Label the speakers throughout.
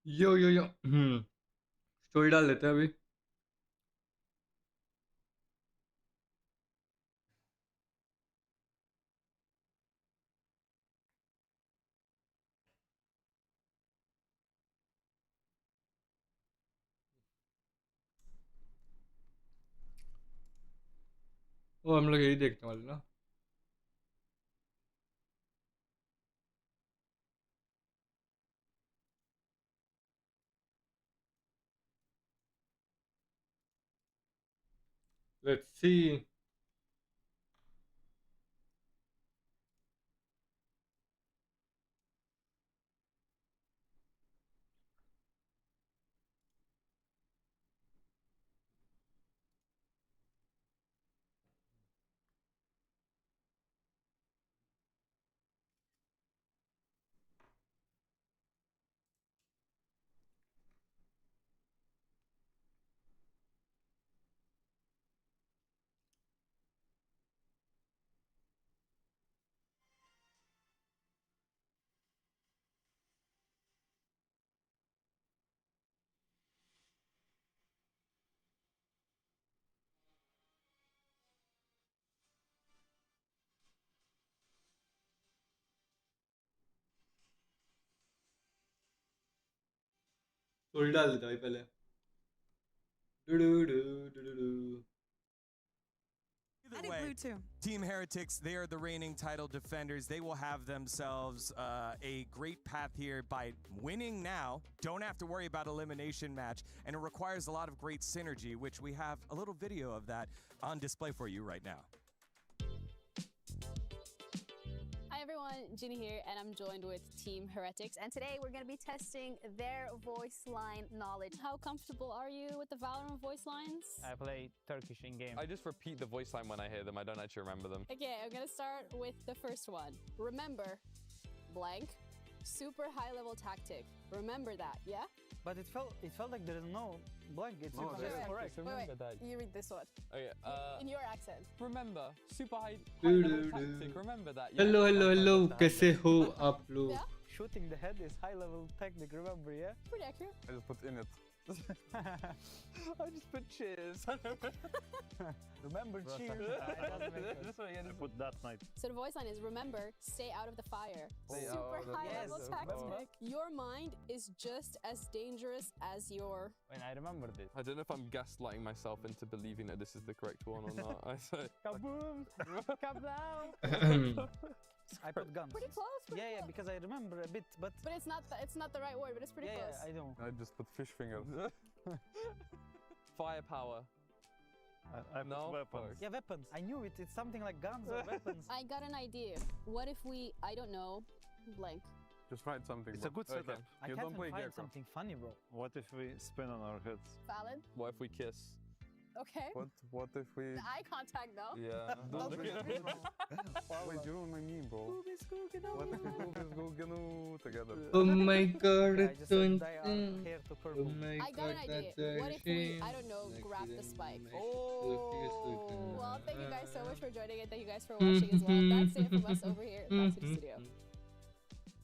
Speaker 1: यो story डाल देते हैं अभी। वो हम लोग यही देखने वाले ना। Let's see. स्टोरी डाल देता भाई पहले। Do.
Speaker 2: Either way, Team Heretics, they are the reigning title defenders. They will have themselves a great path here by winning now. Don't have to worry about elimination match, and it requires a lot of great synergy, which we have a little video of that on display for you right now.
Speaker 3: Hi everyone, Ginny here, and I'm joined with Team Heretics, and today we're going to be testing their voice line knowledge. How comfortable are you with the Valorant voice lines?
Speaker 4: I play Turkish in-game.
Speaker 5: I just repeat the voice line when I hear them. I don't actually remember them.
Speaker 3: Okay, I'm going to start with the first one. Remember, blank, super high-level tactic. Remember that, yeah?
Speaker 4: But it felt like there is no blank. It's
Speaker 5: No,
Speaker 4: correct.
Speaker 5: that's
Speaker 4: correct.
Speaker 5: Remember that.
Speaker 3: You read this one.
Speaker 5: Okay,
Speaker 3: In your accent.
Speaker 5: remember, super high
Speaker 1: Do,
Speaker 5: level
Speaker 1: do,
Speaker 5: tactic.
Speaker 1: do.
Speaker 5: Remember that.
Speaker 1: Hello कैसे हो आप लोग?
Speaker 3: Yeah,
Speaker 4: Shooting the head is high-level technique. Remember, yeah?
Speaker 3: pretty accurate.
Speaker 5: I just put in it. I just put cheers.
Speaker 4: Remember, cheers.
Speaker 5: I
Speaker 6: Put that night.
Speaker 3: So the voice line is, remember, stay out of the fire.
Speaker 5: Stay
Speaker 3: Super
Speaker 5: out of the
Speaker 3: high-level
Speaker 4: fire.
Speaker 3: tactic. Your mind is just as dangerous as your...
Speaker 4: When I remember this.
Speaker 5: I don't know if I'm gaslighting myself into believing that this is the correct one or not. I say,
Speaker 4: Kaboom! Kaboom! I put guns.
Speaker 3: Pretty close, pretty
Speaker 4: Yeah,
Speaker 3: close.
Speaker 4: because I remember a bit, but
Speaker 3: But it's not the right word, but it's pretty
Speaker 4: yeah,
Speaker 3: close.
Speaker 4: I know.
Speaker 5: I just put fish fingers. Firepower.
Speaker 6: I put
Speaker 5: No?
Speaker 6: weapons.
Speaker 4: Yeah, weapons. I knew it. It's something like guns or weapons.
Speaker 3: I got an idea. What if we, I don't know, blank.
Speaker 5: Just write something.
Speaker 6: It's a
Speaker 5: bro.
Speaker 6: good setup.
Speaker 4: I
Speaker 5: You
Speaker 4: can't
Speaker 5: don't play
Speaker 4: even find
Speaker 5: Gearcraft.
Speaker 4: something funny, bro.
Speaker 6: What if we spin on our heads?
Speaker 3: Valid.
Speaker 5: What if we kiss?
Speaker 3: Okay.
Speaker 5: What if we?
Speaker 3: The eye contact though.
Speaker 5: Yeah.
Speaker 3: Don't
Speaker 5: Look
Speaker 3: look
Speaker 5: at
Speaker 3: at
Speaker 5: me.
Speaker 3: me.
Speaker 5: Wait, you know what I mean, bro? What if we go together?
Speaker 1: Oh my god,
Speaker 4: Yeah, I
Speaker 1: it's
Speaker 4: just
Speaker 1: so
Speaker 4: said dye our
Speaker 1: insane.
Speaker 4: hair to
Speaker 1: Oh
Speaker 4: purple.
Speaker 1: my
Speaker 3: I got
Speaker 1: god,
Speaker 3: an
Speaker 1: that's
Speaker 3: idea.
Speaker 1: a
Speaker 3: What if we,
Speaker 1: shame.
Speaker 3: I don't know, grab the spike?
Speaker 5: Oh.
Speaker 3: Well, thank you guys so much for joining and thank you guys for watching as well. That's it from us over here at Back to the Studio.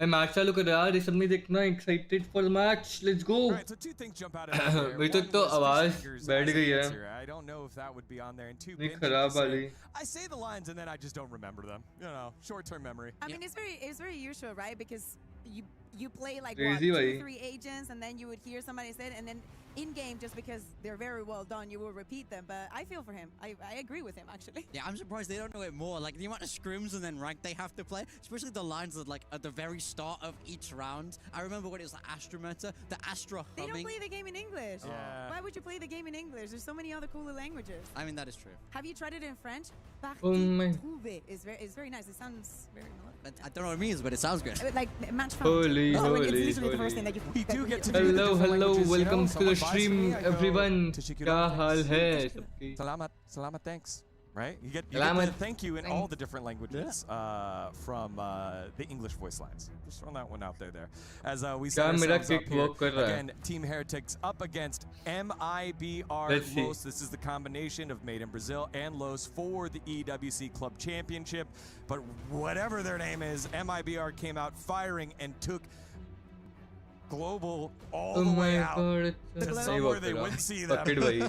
Speaker 1: Match चालू कर यार, ये सब नहीं देखना, excited for the match, let's go.
Speaker 2: All right, so two things jump out at me there.
Speaker 1: मेरी
Speaker 2: One
Speaker 1: तो
Speaker 2: was
Speaker 1: आवाज
Speaker 2: fish fingers
Speaker 1: बैठ
Speaker 2: as
Speaker 1: गई
Speaker 2: the
Speaker 1: है।
Speaker 2: answer. I don't know if that would be on there. And two,
Speaker 1: नहीं
Speaker 2: Benji
Speaker 1: खराब
Speaker 2: just said,
Speaker 1: वाली।
Speaker 2: I say the lines and then I just don't remember them. You know, short-term memory.
Speaker 7: I mean, it's very usual, right? Because you play like
Speaker 1: Crazy,
Speaker 7: what,
Speaker 1: bhai.
Speaker 7: 2-3 agents, and then you would hear somebody say it, and then in game, just because they're very well done, you will repeat them. But I feel for him. I agree with him actually.
Speaker 8: Yeah, I'm surprised they don't know it more. Like the amount of scrims and then rank they have to play, especially the lines that like at the very start of each round. I remember when it was the Astra meta, the Astra
Speaker 7: They don't
Speaker 8: humming.
Speaker 7: play the game in English.
Speaker 2: Yeah.
Speaker 7: Why would you play the game in English? There's so many other cooler languages.
Speaker 8: I mean, that is true.
Speaker 7: Have you tried it in French?
Speaker 1: Oh my-
Speaker 7: Trouver is very nice. It sounds very melodic.
Speaker 8: But I don't know what it means, but it sounds good.
Speaker 7: Like match found.
Speaker 1: Holy,
Speaker 7: Oh, like, it's
Speaker 1: holy,
Speaker 7: literally the first thing
Speaker 1: holy.
Speaker 7: that you.
Speaker 2: We do get to do the
Speaker 1: Hello,
Speaker 2: different
Speaker 1: hello,
Speaker 2: languages, you know?
Speaker 1: welcome to
Speaker 2: Someone
Speaker 1: the
Speaker 2: buys
Speaker 1: stream,
Speaker 2: me, I go,
Speaker 1: everyone.
Speaker 2: "Teşekkür
Speaker 1: क्या
Speaker 2: ederim,
Speaker 1: हाल
Speaker 2: thanks."
Speaker 1: है सबकी?
Speaker 2: Salamat, thanks. Right? You get
Speaker 1: Salamat.
Speaker 2: the thank you in all the different languages from the English voice lines. Just throwing that one out there. As we set
Speaker 1: क्या मेरा
Speaker 2: ourselves up
Speaker 1: kick
Speaker 2: here,
Speaker 1: work कर रहा है?
Speaker 2: again, Team Heretics up against MIBR
Speaker 1: Let's see.
Speaker 2: Los. This is the combination of Made in Brazil and Los for the EWC Club Championship. But whatever their name is, MIBR came out firing and took Global all
Speaker 1: Oh
Speaker 2: the way
Speaker 1: my
Speaker 2: out
Speaker 1: god,
Speaker 2: to
Speaker 1: it's
Speaker 2: somewhere they wouldn't see them.
Speaker 1: Fuck it, भाई.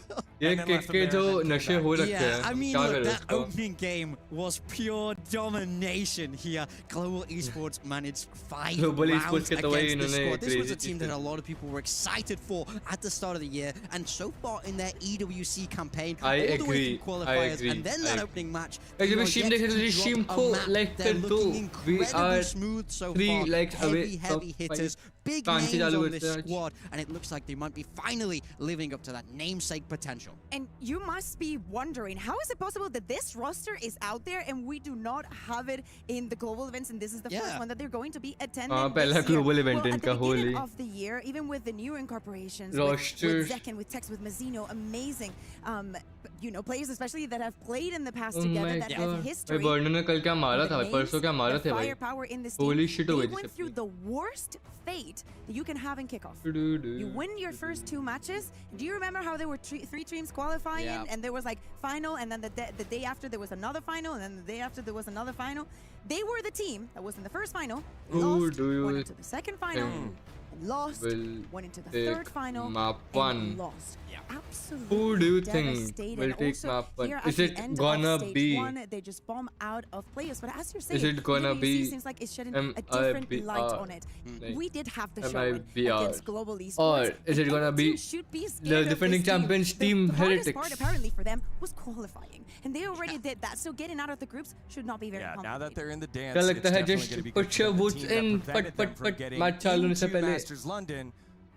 Speaker 1: ये
Speaker 2: And then
Speaker 1: kick
Speaker 2: left them
Speaker 1: के
Speaker 2: there
Speaker 1: जो
Speaker 2: and then came
Speaker 1: नशे
Speaker 2: back.
Speaker 1: हो रखे
Speaker 8: Yeah,
Speaker 1: हैं.
Speaker 8: I mean,
Speaker 1: क्या
Speaker 8: look,
Speaker 1: करें
Speaker 8: that
Speaker 1: उसको?
Speaker 8: opening game was pure domination here. Global Esports managed 5
Speaker 1: Global
Speaker 8: rounds
Speaker 1: Esports के तो वही
Speaker 8: against the
Speaker 1: इन्होंने
Speaker 8: squad. This was a
Speaker 1: crazy
Speaker 8: team that
Speaker 1: cheese
Speaker 8: a lot of people were excited for at the start of the year, and so far in their EWC campaign,
Speaker 1: I
Speaker 8: all the way
Speaker 1: agree,
Speaker 8: through
Speaker 1: I
Speaker 8: qualifiers,
Speaker 1: agree,
Speaker 8: and then
Speaker 1: I
Speaker 8: that
Speaker 1: agree.
Speaker 8: opening match.
Speaker 1: Guys,
Speaker 8: you
Speaker 1: we
Speaker 8: know,
Speaker 1: Shim
Speaker 8: yet
Speaker 1: देखिए
Speaker 8: to
Speaker 1: तो
Speaker 8: drop
Speaker 1: Shim
Speaker 8: a
Speaker 1: को
Speaker 8: map.
Speaker 1: like
Speaker 8: They're
Speaker 1: कर दो.
Speaker 8: looking
Speaker 1: We
Speaker 8: incredibly
Speaker 1: are
Speaker 8: smooth so
Speaker 1: 3
Speaker 8: far.
Speaker 1: likes away
Speaker 8: Heavy
Speaker 1: from
Speaker 8: hitters, big
Speaker 1: Can't see
Speaker 8: names
Speaker 1: चालू
Speaker 8: on
Speaker 1: करते
Speaker 8: this
Speaker 1: हैं आज.
Speaker 8: squad, and it looks like they might be finally living up to that namesake potential.
Speaker 7: And you must be wondering, how is it possible that this roster is out there and we do not have it in the global events, and this is the first
Speaker 8: Yeah.
Speaker 7: one that they're going to be attending
Speaker 1: हाँ,
Speaker 7: this
Speaker 1: पहला
Speaker 7: year?
Speaker 1: global event
Speaker 7: Well, at the
Speaker 1: इनका
Speaker 7: beginning
Speaker 1: Holi.
Speaker 7: of the year, even with the new incorporations,
Speaker 1: Rosters.
Speaker 7: with Zekken, with Tex, with Mazzino, amazing, you know, players especially that have played in the past
Speaker 1: Oh
Speaker 7: together,
Speaker 1: my
Speaker 7: that
Speaker 1: God.
Speaker 7: have
Speaker 1: भाई
Speaker 7: history.
Speaker 1: Burner ने कल क्या मारा
Speaker 7: the
Speaker 1: था भाई,
Speaker 7: names,
Speaker 1: परसों क्या मारा
Speaker 7: the
Speaker 1: थे भाई.
Speaker 7: firepower in this team.
Speaker 1: Holy shit हो
Speaker 7: They
Speaker 1: गई थी
Speaker 7: went through
Speaker 1: सबकी.
Speaker 7: the worst fate that you can have in kickoff.
Speaker 1: Du-du-du.
Speaker 7: You win your first 2 matches. Do you remember how there were 3 teams qualifying,
Speaker 8: Yeah.
Speaker 7: and there was like final, and then the day after there was another final, and then the day after there was another final? They were the team that was in the first final,
Speaker 1: Who
Speaker 7: lost,
Speaker 1: do you
Speaker 7: went into the second final,
Speaker 1: think
Speaker 7: and lost,
Speaker 1: will
Speaker 7: went into the
Speaker 1: take
Speaker 7: third final,
Speaker 1: map
Speaker 7: and
Speaker 1: 1?
Speaker 7: lost. Absolutely.
Speaker 1: Who do you think
Speaker 7: devastated.
Speaker 1: will take
Speaker 7: Also,
Speaker 1: map 1?
Speaker 7: here
Speaker 1: Is
Speaker 7: at
Speaker 1: it
Speaker 7: the end
Speaker 1: gonna
Speaker 7: of stage
Speaker 1: be
Speaker 7: 1, they just bomb out of players. But as you're saying,
Speaker 1: Is it gonna
Speaker 7: EWC
Speaker 1: be
Speaker 7: seems like it's shedding a different light on it.
Speaker 1: like
Speaker 7: We did have the show
Speaker 1: MIBR?
Speaker 7: against Global Esports.
Speaker 1: Or is it
Speaker 7: and
Speaker 1: gonna
Speaker 7: any
Speaker 1: be
Speaker 7: team should be
Speaker 1: the
Speaker 7: scared of
Speaker 1: defending
Speaker 7: this team.
Speaker 1: champions
Speaker 7: The
Speaker 1: team
Speaker 7: hardest
Speaker 1: Heretics?
Speaker 7: part apparently for them was qualifying, and they already did that. So getting out of the groups should not be very
Speaker 2: Yeah, now
Speaker 7: complicated.
Speaker 2: that they're in the dance,
Speaker 1: क्या
Speaker 2: it's
Speaker 1: लगता है
Speaker 2: definitely
Speaker 1: just
Speaker 2: going to be
Speaker 1: put
Speaker 2: good for
Speaker 1: your
Speaker 2: them. The
Speaker 1: boots
Speaker 2: team that
Speaker 1: in,
Speaker 2: prevented them from
Speaker 1: पट
Speaker 2: getting
Speaker 1: match चालू होने से
Speaker 2: into
Speaker 1: पहले.
Speaker 2: Masters London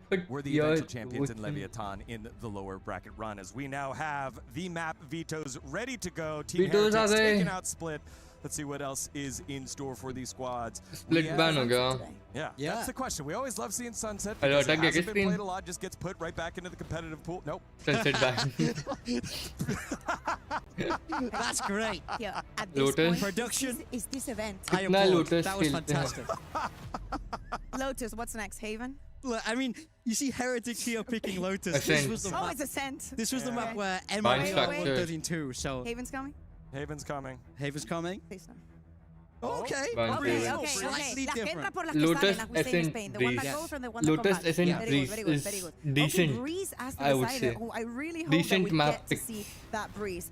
Speaker 1: Put
Speaker 2: were the
Speaker 1: your
Speaker 2: eventual champions in
Speaker 1: boots in.
Speaker 2: Leviathan in the lower bracket run, as we now have the map vetoes ready to go. Team
Speaker 1: Vetoes
Speaker 2: Heretics
Speaker 1: आ गए.
Speaker 2: taking out Split. Let's see what else is in store for these squads.
Speaker 1: Split
Speaker 2: We have-
Speaker 1: ban हो गया.
Speaker 2: Yeah,
Speaker 8: Yeah.
Speaker 2: that's the question. We always love seeing Sunset
Speaker 1: Hello,
Speaker 2: because it
Speaker 1: attack gaya
Speaker 2: hasn't
Speaker 1: किस
Speaker 2: been
Speaker 1: team?
Speaker 2: played a lot, just gets put right back into the competitive pool. Nope.
Speaker 1: Sunset back.
Speaker 8: That's great.
Speaker 7: Yeah, at this
Speaker 1: Lotus?
Speaker 7: point,
Speaker 8: Production.
Speaker 7: is this event.
Speaker 8: I
Speaker 1: कितना
Speaker 8: applaud.
Speaker 1: Lotus
Speaker 8: That was
Speaker 1: खेलते हैं?
Speaker 8: fantastic.
Speaker 7: Lotus, what's next? Haven?
Speaker 8: Look, I mean, you see Heretics here picking Lotus. This
Speaker 1: Ascent.
Speaker 8: was the
Speaker 7: Oh,
Speaker 8: map.
Speaker 7: it's Ascent.
Speaker 8: This was the
Speaker 2: Yeah.
Speaker 8: map where
Speaker 1: Bind
Speaker 8: MIBR
Speaker 1: structure.
Speaker 8: won 13-2, so
Speaker 7: Haven's coming?
Speaker 2: Haven's coming.
Speaker 8: Haven's coming.
Speaker 7: Please no.
Speaker 8: Okay.
Speaker 1: Bind
Speaker 7: Okay,
Speaker 1: Haven.
Speaker 7: okay,
Speaker 8: Slightly
Speaker 7: Las que
Speaker 8: different.
Speaker 7: entran por las que
Speaker 1: Lotus
Speaker 7: salen, like we say in
Speaker 1: Ascent
Speaker 7: Spain. The one that
Speaker 1: Breeze.
Speaker 7: goes from the one that
Speaker 1: Lotus
Speaker 7: comes back.
Speaker 1: Ascent
Speaker 7: Very
Speaker 1: Breeze
Speaker 7: good, very good,
Speaker 1: is
Speaker 7: very good.
Speaker 1: decent,
Speaker 7: Okay, Breeze as the
Speaker 1: I would
Speaker 7: decider.
Speaker 1: say.
Speaker 7: Oh, I really hope
Speaker 1: Decent
Speaker 7: that we
Speaker 1: map
Speaker 7: get to
Speaker 1: pick.
Speaker 7: see that Breeze.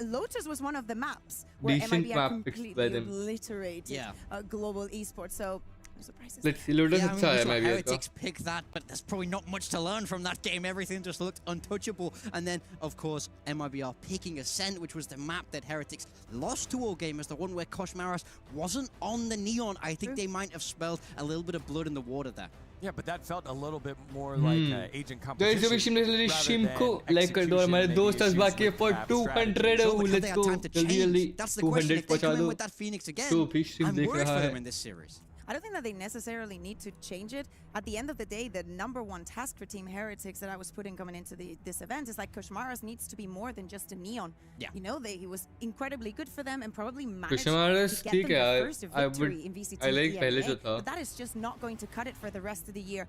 Speaker 7: Lotus was one of the maps where
Speaker 1: Decent
Speaker 7: MIBR
Speaker 1: map picks
Speaker 7: completely
Speaker 1: by them.
Speaker 7: obliterated
Speaker 8: Yeah.
Speaker 7: Global Esports. So, no surprises.
Speaker 1: Let's see. Lotus
Speaker 8: Yeah, I mean,
Speaker 1: अच्छा
Speaker 8: we
Speaker 1: है
Speaker 8: saw
Speaker 1: मैं भी इसका.
Speaker 8: Heretics pick that, but there's probably not much to learn from that game. Everything just looked untouchable. And then, of course, MIBR picking Ascent, which was the map that Heretics lost to all gamers, the one where Koshmaras wasn't on the neon. I think they might have spelled a little bit of blood in the water there.
Speaker 2: Yeah, but that felt a little bit more like agent
Speaker 1: Guys,
Speaker 2: competition.
Speaker 1: अभी शिम ने शिम
Speaker 2: rather
Speaker 1: को
Speaker 2: than
Speaker 1: like कर दो.
Speaker 2: execution,
Speaker 1: हमारे
Speaker 2: maybe
Speaker 1: दोस्त
Speaker 2: issues
Speaker 1: बाकी है
Speaker 2: with
Speaker 1: for
Speaker 2: map
Speaker 1: 200.
Speaker 2: strategy.
Speaker 8: Sure, but have
Speaker 1: Let's
Speaker 8: they had
Speaker 1: go.
Speaker 8: time to
Speaker 1: जल्दी
Speaker 8: change?
Speaker 1: जल्दी
Speaker 8: That's the question.
Speaker 1: 200
Speaker 8: If they
Speaker 1: पहुंचा
Speaker 8: come in
Speaker 1: दो.
Speaker 8: with that Phoenix again,
Speaker 1: So भी शिम
Speaker 8: I'm
Speaker 1: देख
Speaker 8: worried
Speaker 1: रहा
Speaker 8: for
Speaker 1: है.
Speaker 8: them in this series.
Speaker 7: I don't think that they necessarily need to change it. At the end of the day, the #1 task for Team Heretics that I was putting coming into this event is like Koshmaras needs to be more than just a neon.
Speaker 8: Yeah.
Speaker 7: You know, he was incredibly good for them and probably managed
Speaker 1: Koshmaras
Speaker 7: to get
Speaker 1: ठीक
Speaker 7: them
Speaker 1: है
Speaker 7: the
Speaker 1: यार.
Speaker 7: first
Speaker 1: I
Speaker 7: victory
Speaker 1: would.
Speaker 7: in VCT
Speaker 1: I like पहले जो
Speaker 7: EMEA,
Speaker 1: था.
Speaker 7: but that is just not going to cut it for the rest of the year.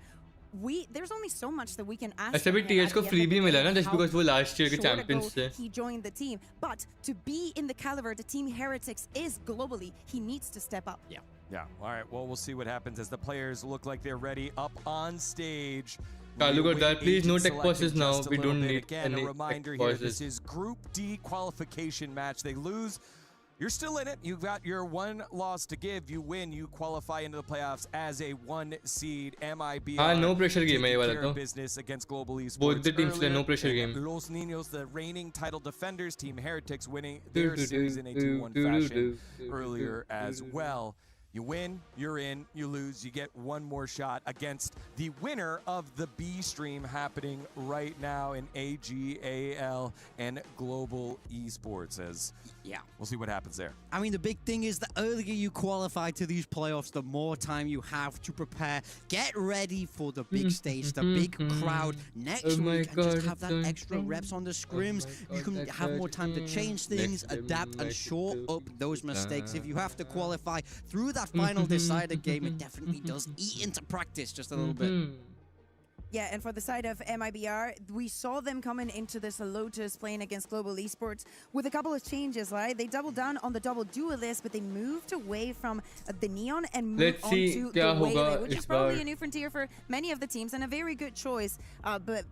Speaker 7: There's only so much that we can ask.
Speaker 1: ऐसे भी
Speaker 7: from him
Speaker 1: TH
Speaker 7: at
Speaker 1: को
Speaker 7: the end
Speaker 1: free
Speaker 7: of the
Speaker 1: भी मिला
Speaker 7: day,
Speaker 1: ना just
Speaker 7: how
Speaker 1: because वो last year के
Speaker 7: short
Speaker 1: champions
Speaker 7: ago
Speaker 1: थे.
Speaker 7: he joined the team, but to be in the caliber the Team Heretics is globally, he needs to step up.
Speaker 8: Yeah.
Speaker 2: Yeah. All right. Well, we'll see what happens as the players look like they're ready up on stage.
Speaker 1: Kalu got that. Please, no
Speaker 2: Agent
Speaker 1: tech pauses
Speaker 2: selecting
Speaker 1: now.
Speaker 2: just a
Speaker 1: We
Speaker 2: little
Speaker 1: don't
Speaker 2: bit.
Speaker 1: need
Speaker 2: Again,
Speaker 1: any
Speaker 2: a reminder
Speaker 1: tech
Speaker 2: here.
Speaker 1: pauses.
Speaker 2: This is Group D qualification match. They lose. You're still in it. You've got your one loss to give. You win. You qualify into the playoffs as a 1 seed. MIBR.
Speaker 1: हाँ, no pressure game है ये वाला
Speaker 2: taking care of
Speaker 1: तो.
Speaker 2: business against Global Esports.
Speaker 1: Both the teams play no
Speaker 2: earlier,
Speaker 1: pressure
Speaker 2: and
Speaker 1: game.
Speaker 2: Los Niños, the reigning title defenders, Team Heretics winning their series in a 2-1 fashion earlier as well. You win, you're in, you lose, you get one more shot against the winner of the B stream happening right now in AGAL and Global Esports. As
Speaker 8: Yeah.
Speaker 2: we'll see what happens there.
Speaker 8: I mean, the big thing is the earlier you qualify to these playoffs, the more time you have to prepare. Get ready for the big stage, the big crowd next
Speaker 1: Oh my
Speaker 8: week, and
Speaker 1: God,
Speaker 8: just have that
Speaker 1: don't
Speaker 8: extra
Speaker 1: think-
Speaker 8: reps on the scrims.
Speaker 1: my
Speaker 8: You
Speaker 1: God,
Speaker 8: can
Speaker 1: that
Speaker 8: have more time to
Speaker 1: hurts.
Speaker 8: change things,
Speaker 1: Next
Speaker 8: adapt, and
Speaker 1: time,
Speaker 8: shore
Speaker 1: like,
Speaker 8: up those mistakes. If you have to qualify through that final decider game, it definitely does eat into practice just a little bit.
Speaker 7: Yeah, and for the side of MIBR, we saw them coming into this Lotus playing against Global Esports with a couple of changes, right? They doubled down on the double duelist, but they moved away from the Neon and moved
Speaker 1: Let's
Speaker 7: on
Speaker 1: see
Speaker 7: to
Speaker 1: kya
Speaker 7: the
Speaker 1: hoga
Speaker 7: Waylay, which
Speaker 1: is
Speaker 7: is probably
Speaker 1: baar.
Speaker 7: a new frontier for many of the teams and a very good choice. But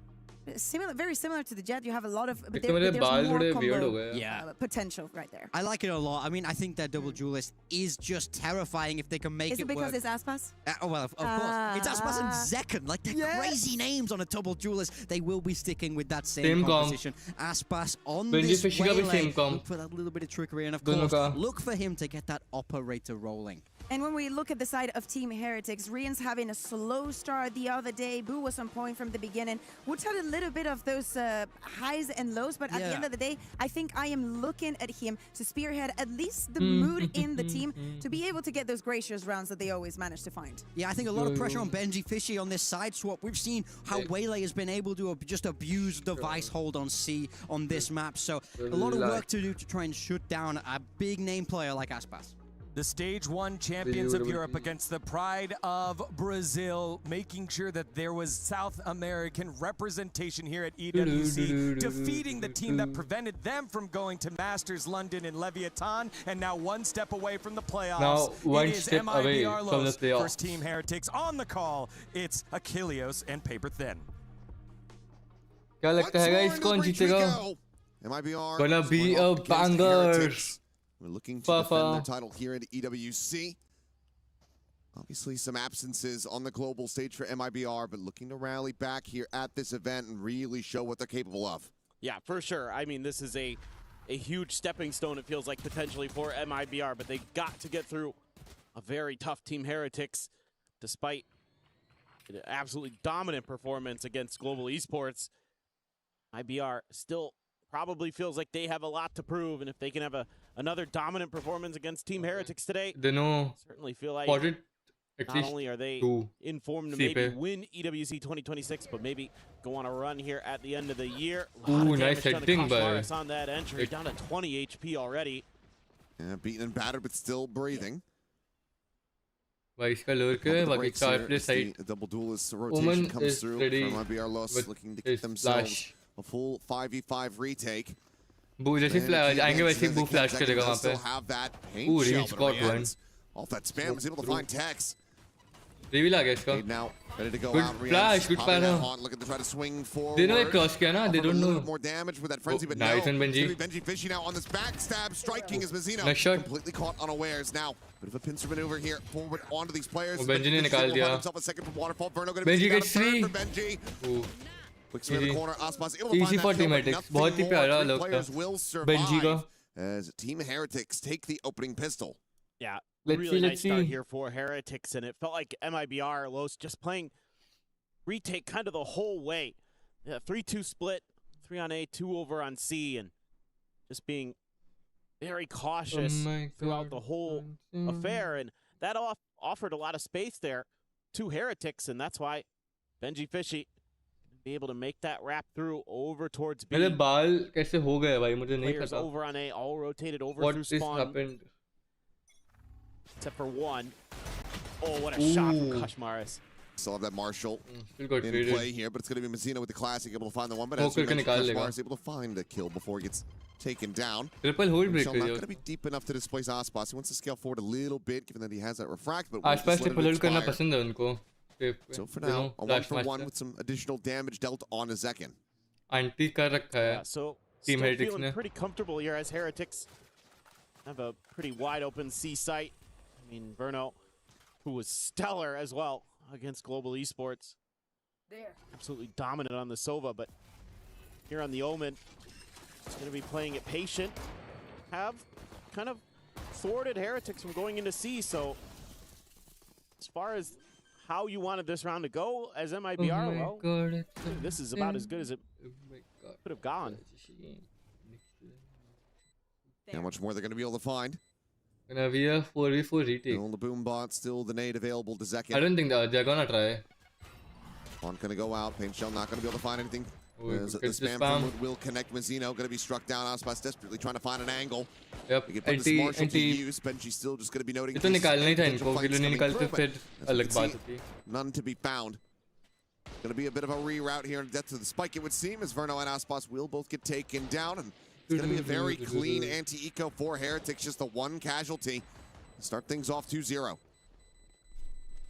Speaker 7: very similar to the Jet, you have a lot of but
Speaker 1: तो मेरे
Speaker 7: there's
Speaker 1: बाल
Speaker 7: more
Speaker 1: थोड़े weird हो
Speaker 7: combo
Speaker 1: गए
Speaker 8: Yeah.
Speaker 7: potential right there.
Speaker 8: I like it a lot. I mean, I think that double duelist is just terrifying if they can make
Speaker 7: Is it because
Speaker 8: work.
Speaker 7: it's Aspas?
Speaker 8: Well, of course. It's Aspas and Zekken. Like, they're
Speaker 7: Yes.
Speaker 8: crazy names on a double duelist. They will be sticking with that same
Speaker 1: Same comp.
Speaker 8: composition. Aspas on
Speaker 1: Benji
Speaker 8: this
Speaker 1: Fishy का भी
Speaker 8: Waylay.
Speaker 1: same comp.
Speaker 8: Look for that little bit of trickery. And, of
Speaker 1: दोनों
Speaker 8: course,
Speaker 1: का.
Speaker 8: look for him to get that operator rolling.
Speaker 7: And when we look at the side of Team Heretics, Rian's having a slow start the other day. Boo was on point from the beginning. Woods had a little bit of those highs and lows, but at the end of the day, I think I am looking at him to spearhead at least the mood in the team to be able to get those gracious rounds that they always manage to find.
Speaker 8: Yeah, I think a lot of pressure on Benji Fishy on this side swap. We've seen how Waylay has been able to just abuse the vice hold on C on this map. So a lot of work to do to try and shut down a big name player like Aspas.
Speaker 2: The Stage 1 champions of Europe against the Pride of Brazil, making sure that there was South American representation here at EWC, defeating the team that prevented them from going to Masters London and Leviathan, and now one step away from the playoffs.
Speaker 1: Now one
Speaker 2: it is
Speaker 1: step away
Speaker 2: MIBR
Speaker 1: from the
Speaker 2: Los
Speaker 1: playoffs.
Speaker 2: versus Team Heretics on the call. It's Achilleos and Paper Thin.
Speaker 1: क्या लगता है guys कौन जीतेगा?
Speaker 9: MIBR
Speaker 1: Gonna
Speaker 9: is
Speaker 1: be
Speaker 9: going
Speaker 1: a
Speaker 9: up against
Speaker 1: banger.
Speaker 9: Heretics. We're looking to defend their title here at EWC. Obviously some absences on the global stage for MIBR, but looking to rally back here at this event and really show what they're capable of.
Speaker 10: Yeah, for sure. I mean, this is a huge stepping stone, it feels like, potentially for MIBR, but they got to get through a very tough Team Heretics, despite an absolutely dominant performance against Global Esports. MIBR still probably feels like they have a lot to prove, and if they can have another dominant performance against Team Heretics today,
Speaker 1: दोनों
Speaker 10: certainly feel like
Speaker 1: at
Speaker 10: not
Speaker 1: least
Speaker 10: only are they
Speaker 1: two
Speaker 10: in form to
Speaker 1: see
Speaker 10: maybe
Speaker 1: pe.
Speaker 10: win EWC 2026, but maybe go on a run here at the end of the year.
Speaker 1: Ooh, nice
Speaker 10: damage done to
Speaker 1: setting by
Speaker 10: Koshmaris on that entry, down to 20 HP already.
Speaker 9: Yeah, beaten and battered, but still breathing.
Speaker 1: भाई इसका lure क्या है? बाकी चार play side.
Speaker 9: The double duelist rotation
Speaker 1: Omen
Speaker 9: comes
Speaker 1: is
Speaker 9: through
Speaker 1: ready
Speaker 9: from MIBR Los,
Speaker 1: with
Speaker 9: looking to
Speaker 1: his
Speaker 9: get themselves
Speaker 1: flash.
Speaker 9: a full 5v5 retake.
Speaker 1: बू जैसे आएंगे वैसे ही बू flash करेगा वहाँ पे.
Speaker 9: Still have that paint
Speaker 1: Ooh,
Speaker 9: shell,
Speaker 1: he's
Speaker 9: but
Speaker 1: got
Speaker 9: on the
Speaker 1: one.
Speaker 9: ends, off that spam, was able to find Tex.
Speaker 1: Reveal आ गया इसका.
Speaker 9: Cade now ready to go
Speaker 1: Good
Speaker 9: out.
Speaker 1: flash, good
Speaker 9: popping that
Speaker 1: fire.
Speaker 9: haunt, looking to try to swing forward.
Speaker 1: They know it cross किया ना. They
Speaker 9: Offered
Speaker 1: don't
Speaker 9: a little
Speaker 1: know.
Speaker 9: bit more damage with that frenzy, but
Speaker 1: nice
Speaker 9: no.
Speaker 1: one, Benji.
Speaker 9: It's gonna be Benji Fishy now on this backstab, striking as Mazzino
Speaker 1: Nice shot.
Speaker 9: completely caught unawares. Now, bit of a pincer maneuver here forward onto these players.
Speaker 1: वो Benji ने निकाल दिया.
Speaker 9: Himself a second from Waterfall. Verno gonna
Speaker 1: Benji
Speaker 9: be
Speaker 1: gets three.
Speaker 9: for Benji.
Speaker 1: Ooh.
Speaker 9: Quick swing in the
Speaker 1: Easy.
Speaker 9: corner. Aspas able to
Speaker 1: Easy
Speaker 9: find
Speaker 1: for
Speaker 9: that kill, but
Speaker 1: Teamatics.
Speaker 9: nothing
Speaker 1: बहुत ही
Speaker 9: more.
Speaker 1: प्यारा
Speaker 9: Three
Speaker 1: लगता
Speaker 9: players
Speaker 1: है.
Speaker 9: will
Speaker 1: Benji का.
Speaker 9: survive as Team Heretics take the opening pistol.
Speaker 10: Yeah,
Speaker 1: Let's
Speaker 10: really
Speaker 1: see,
Speaker 10: nice
Speaker 1: let's
Speaker 10: start
Speaker 1: see.
Speaker 10: here for Heretics, and it felt like MIBR Los just playing retake kind of the whole way. Yeah, 3-2 split, 3 on A, 2 over on C, and just being very cautious throughout the whole affair, and that offered a lot of space there to Heretics, and that's why Benji Fishy be able to make that wrap through over towards B.
Speaker 1: मेरे बाल कैसे हो गए भाई मुझे नहीं
Speaker 10: Players
Speaker 1: पता.
Speaker 10: over on A, all rotated over
Speaker 1: What
Speaker 10: through
Speaker 1: is
Speaker 10: spawn,
Speaker 1: happened?
Speaker 10: except for one. Oh, what a shot from
Speaker 1: Ooh.
Speaker 10: Koshmaris.
Speaker 9: Still have that Marshall
Speaker 1: Still got
Speaker 9: in
Speaker 1: traded.
Speaker 9: play here, but it's going to be Mazzino with the classic, able to find the one. But
Speaker 1: Oh,
Speaker 9: as you
Speaker 1: करके
Speaker 9: mentioned,
Speaker 1: निकाल लेगा.
Speaker 9: Koshmar is able to find a kill before he gets taken down.
Speaker 1: Triple hold break
Speaker 9: Marshall
Speaker 1: कर
Speaker 9: not
Speaker 1: दिया.
Speaker 9: going to be deep enough to displace Aspas. He wants to scale forward a little bit, given that he has that refract. But we'll
Speaker 1: आसपास
Speaker 9: just let
Speaker 1: triple
Speaker 9: it
Speaker 1: hold करना
Speaker 9: expire.
Speaker 1: पसंद है उनको.
Speaker 9: So for now, a 1-for-1 with some additional damage dealt on a Zekken.
Speaker 1: Aunty कर रखा है.
Speaker 10: Yeah, so
Speaker 1: Team
Speaker 10: still
Speaker 1: Heretics
Speaker 10: feeling
Speaker 1: ने.
Speaker 10: pretty comfortable here as Heretics have a pretty wide open C site. I mean, Verno, who was stellar as well against Global Esports. Absolutely dominant on the Sova, but here on the Omen, it's going to be playing it patient. Have kind of thwarted Heretics from going into C, so as far as how you wanted this round to go as MIBR, well,
Speaker 1: God,
Speaker 10: this is about as good as it could have gone.
Speaker 9: How much more they're going to be able to find.
Speaker 1: Gonna be a 4v4 retake.
Speaker 9: Still the boom bot, still the nade available to Zekken.
Speaker 1: I don't think they're gonna try.
Speaker 9: On going to go out. Paint Shell not going to be able to find anything.
Speaker 1: Oh,
Speaker 9: As the
Speaker 1: gets the
Speaker 9: spam
Speaker 1: spam.
Speaker 9: from will connect Mazzino. Going to be struck down. Aspas desperately trying to find an angle.
Speaker 1: Yep.
Speaker 9: We can put this Marshall to use. Benji still just going to be noting.
Speaker 1: ये तो निकालना ही था
Speaker 9: potential
Speaker 1: इनको.
Speaker 9: fights
Speaker 1: kilo नहीं
Speaker 9: coming
Speaker 1: निकालते
Speaker 9: through,
Speaker 1: फिर
Speaker 9: but as we
Speaker 1: अलग
Speaker 9: can
Speaker 1: बात
Speaker 9: see,
Speaker 1: होती.
Speaker 9: None to be found. Going to be a bit of a reroute here in death to the spike, it would seem, as Verno and Aspas will both get taken down. And it's going to be a very clean anti-eco for Heretics, just the one casualty. Start things off 2-0.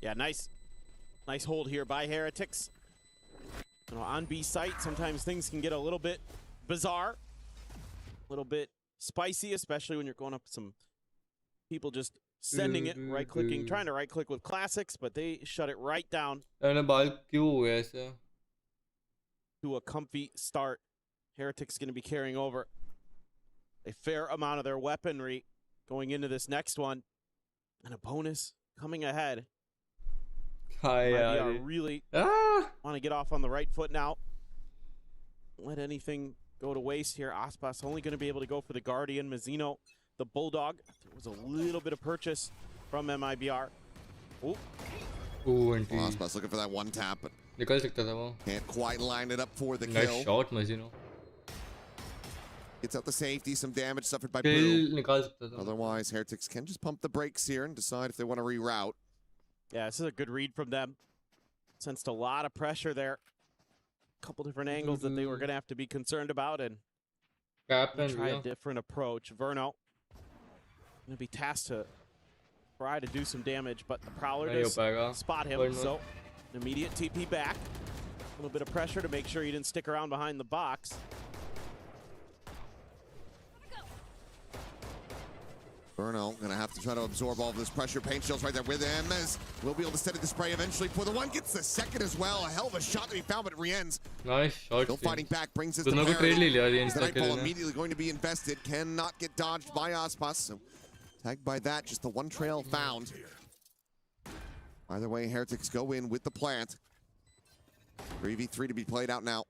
Speaker 10: Yeah, nice hold here by Heretics. You know, on B site, sometimes things can get a little bit bizarre, a little bit spicy, especially when you're going up some people just sending it, right-clicking, trying to right-click with classics, but they shut it right down to a comfy start. Heretics going to be carrying over a fair amount of their weaponry going into this next one, and a bonus coming ahead. MIBR really want to get off on the right foot now. Let anything go to waste here. Aspas only going to be able to go for the Guardian. Mazzino, the Bulldog. There was a little bit of purchase from MIBR.
Speaker 1: Ooh,
Speaker 9: Aspas looking for that one tap, but can't quite line it up for the kill.
Speaker 1: Nice shot, Mazzino.
Speaker 9: Gets out the safety, some damage suffered by Boo. Otherwise, Heretics can just pump the brakes here and decide if they want to reroute.
Speaker 10: Yeah, this is a good read from them. Sensed a lot of pressure there. A couple different angles that they were going to have to be concerned about, and try a different approach. Verno going to be tasked to try to do some damage, but the Prowler does spot him, so an immediate TP back. A little bit of pressure to make sure he didn't stick around behind the box.
Speaker 9: Verno gonna have to try to absorb all of this pressure. Paint Shell's right there with him, as we'll be able to steady the spray eventually. For the one, gets the second as well. A hell of a shot that he found, but Rien's
Speaker 1: nice shot.
Speaker 9: Still fighting back, brings us to parity. The Nightfall immediately going to be invested. Cannot get dodged by Aspas. So tagged by that, just the one trail found. Either way, Heretics go in with the plant. 3v3 to be played out now.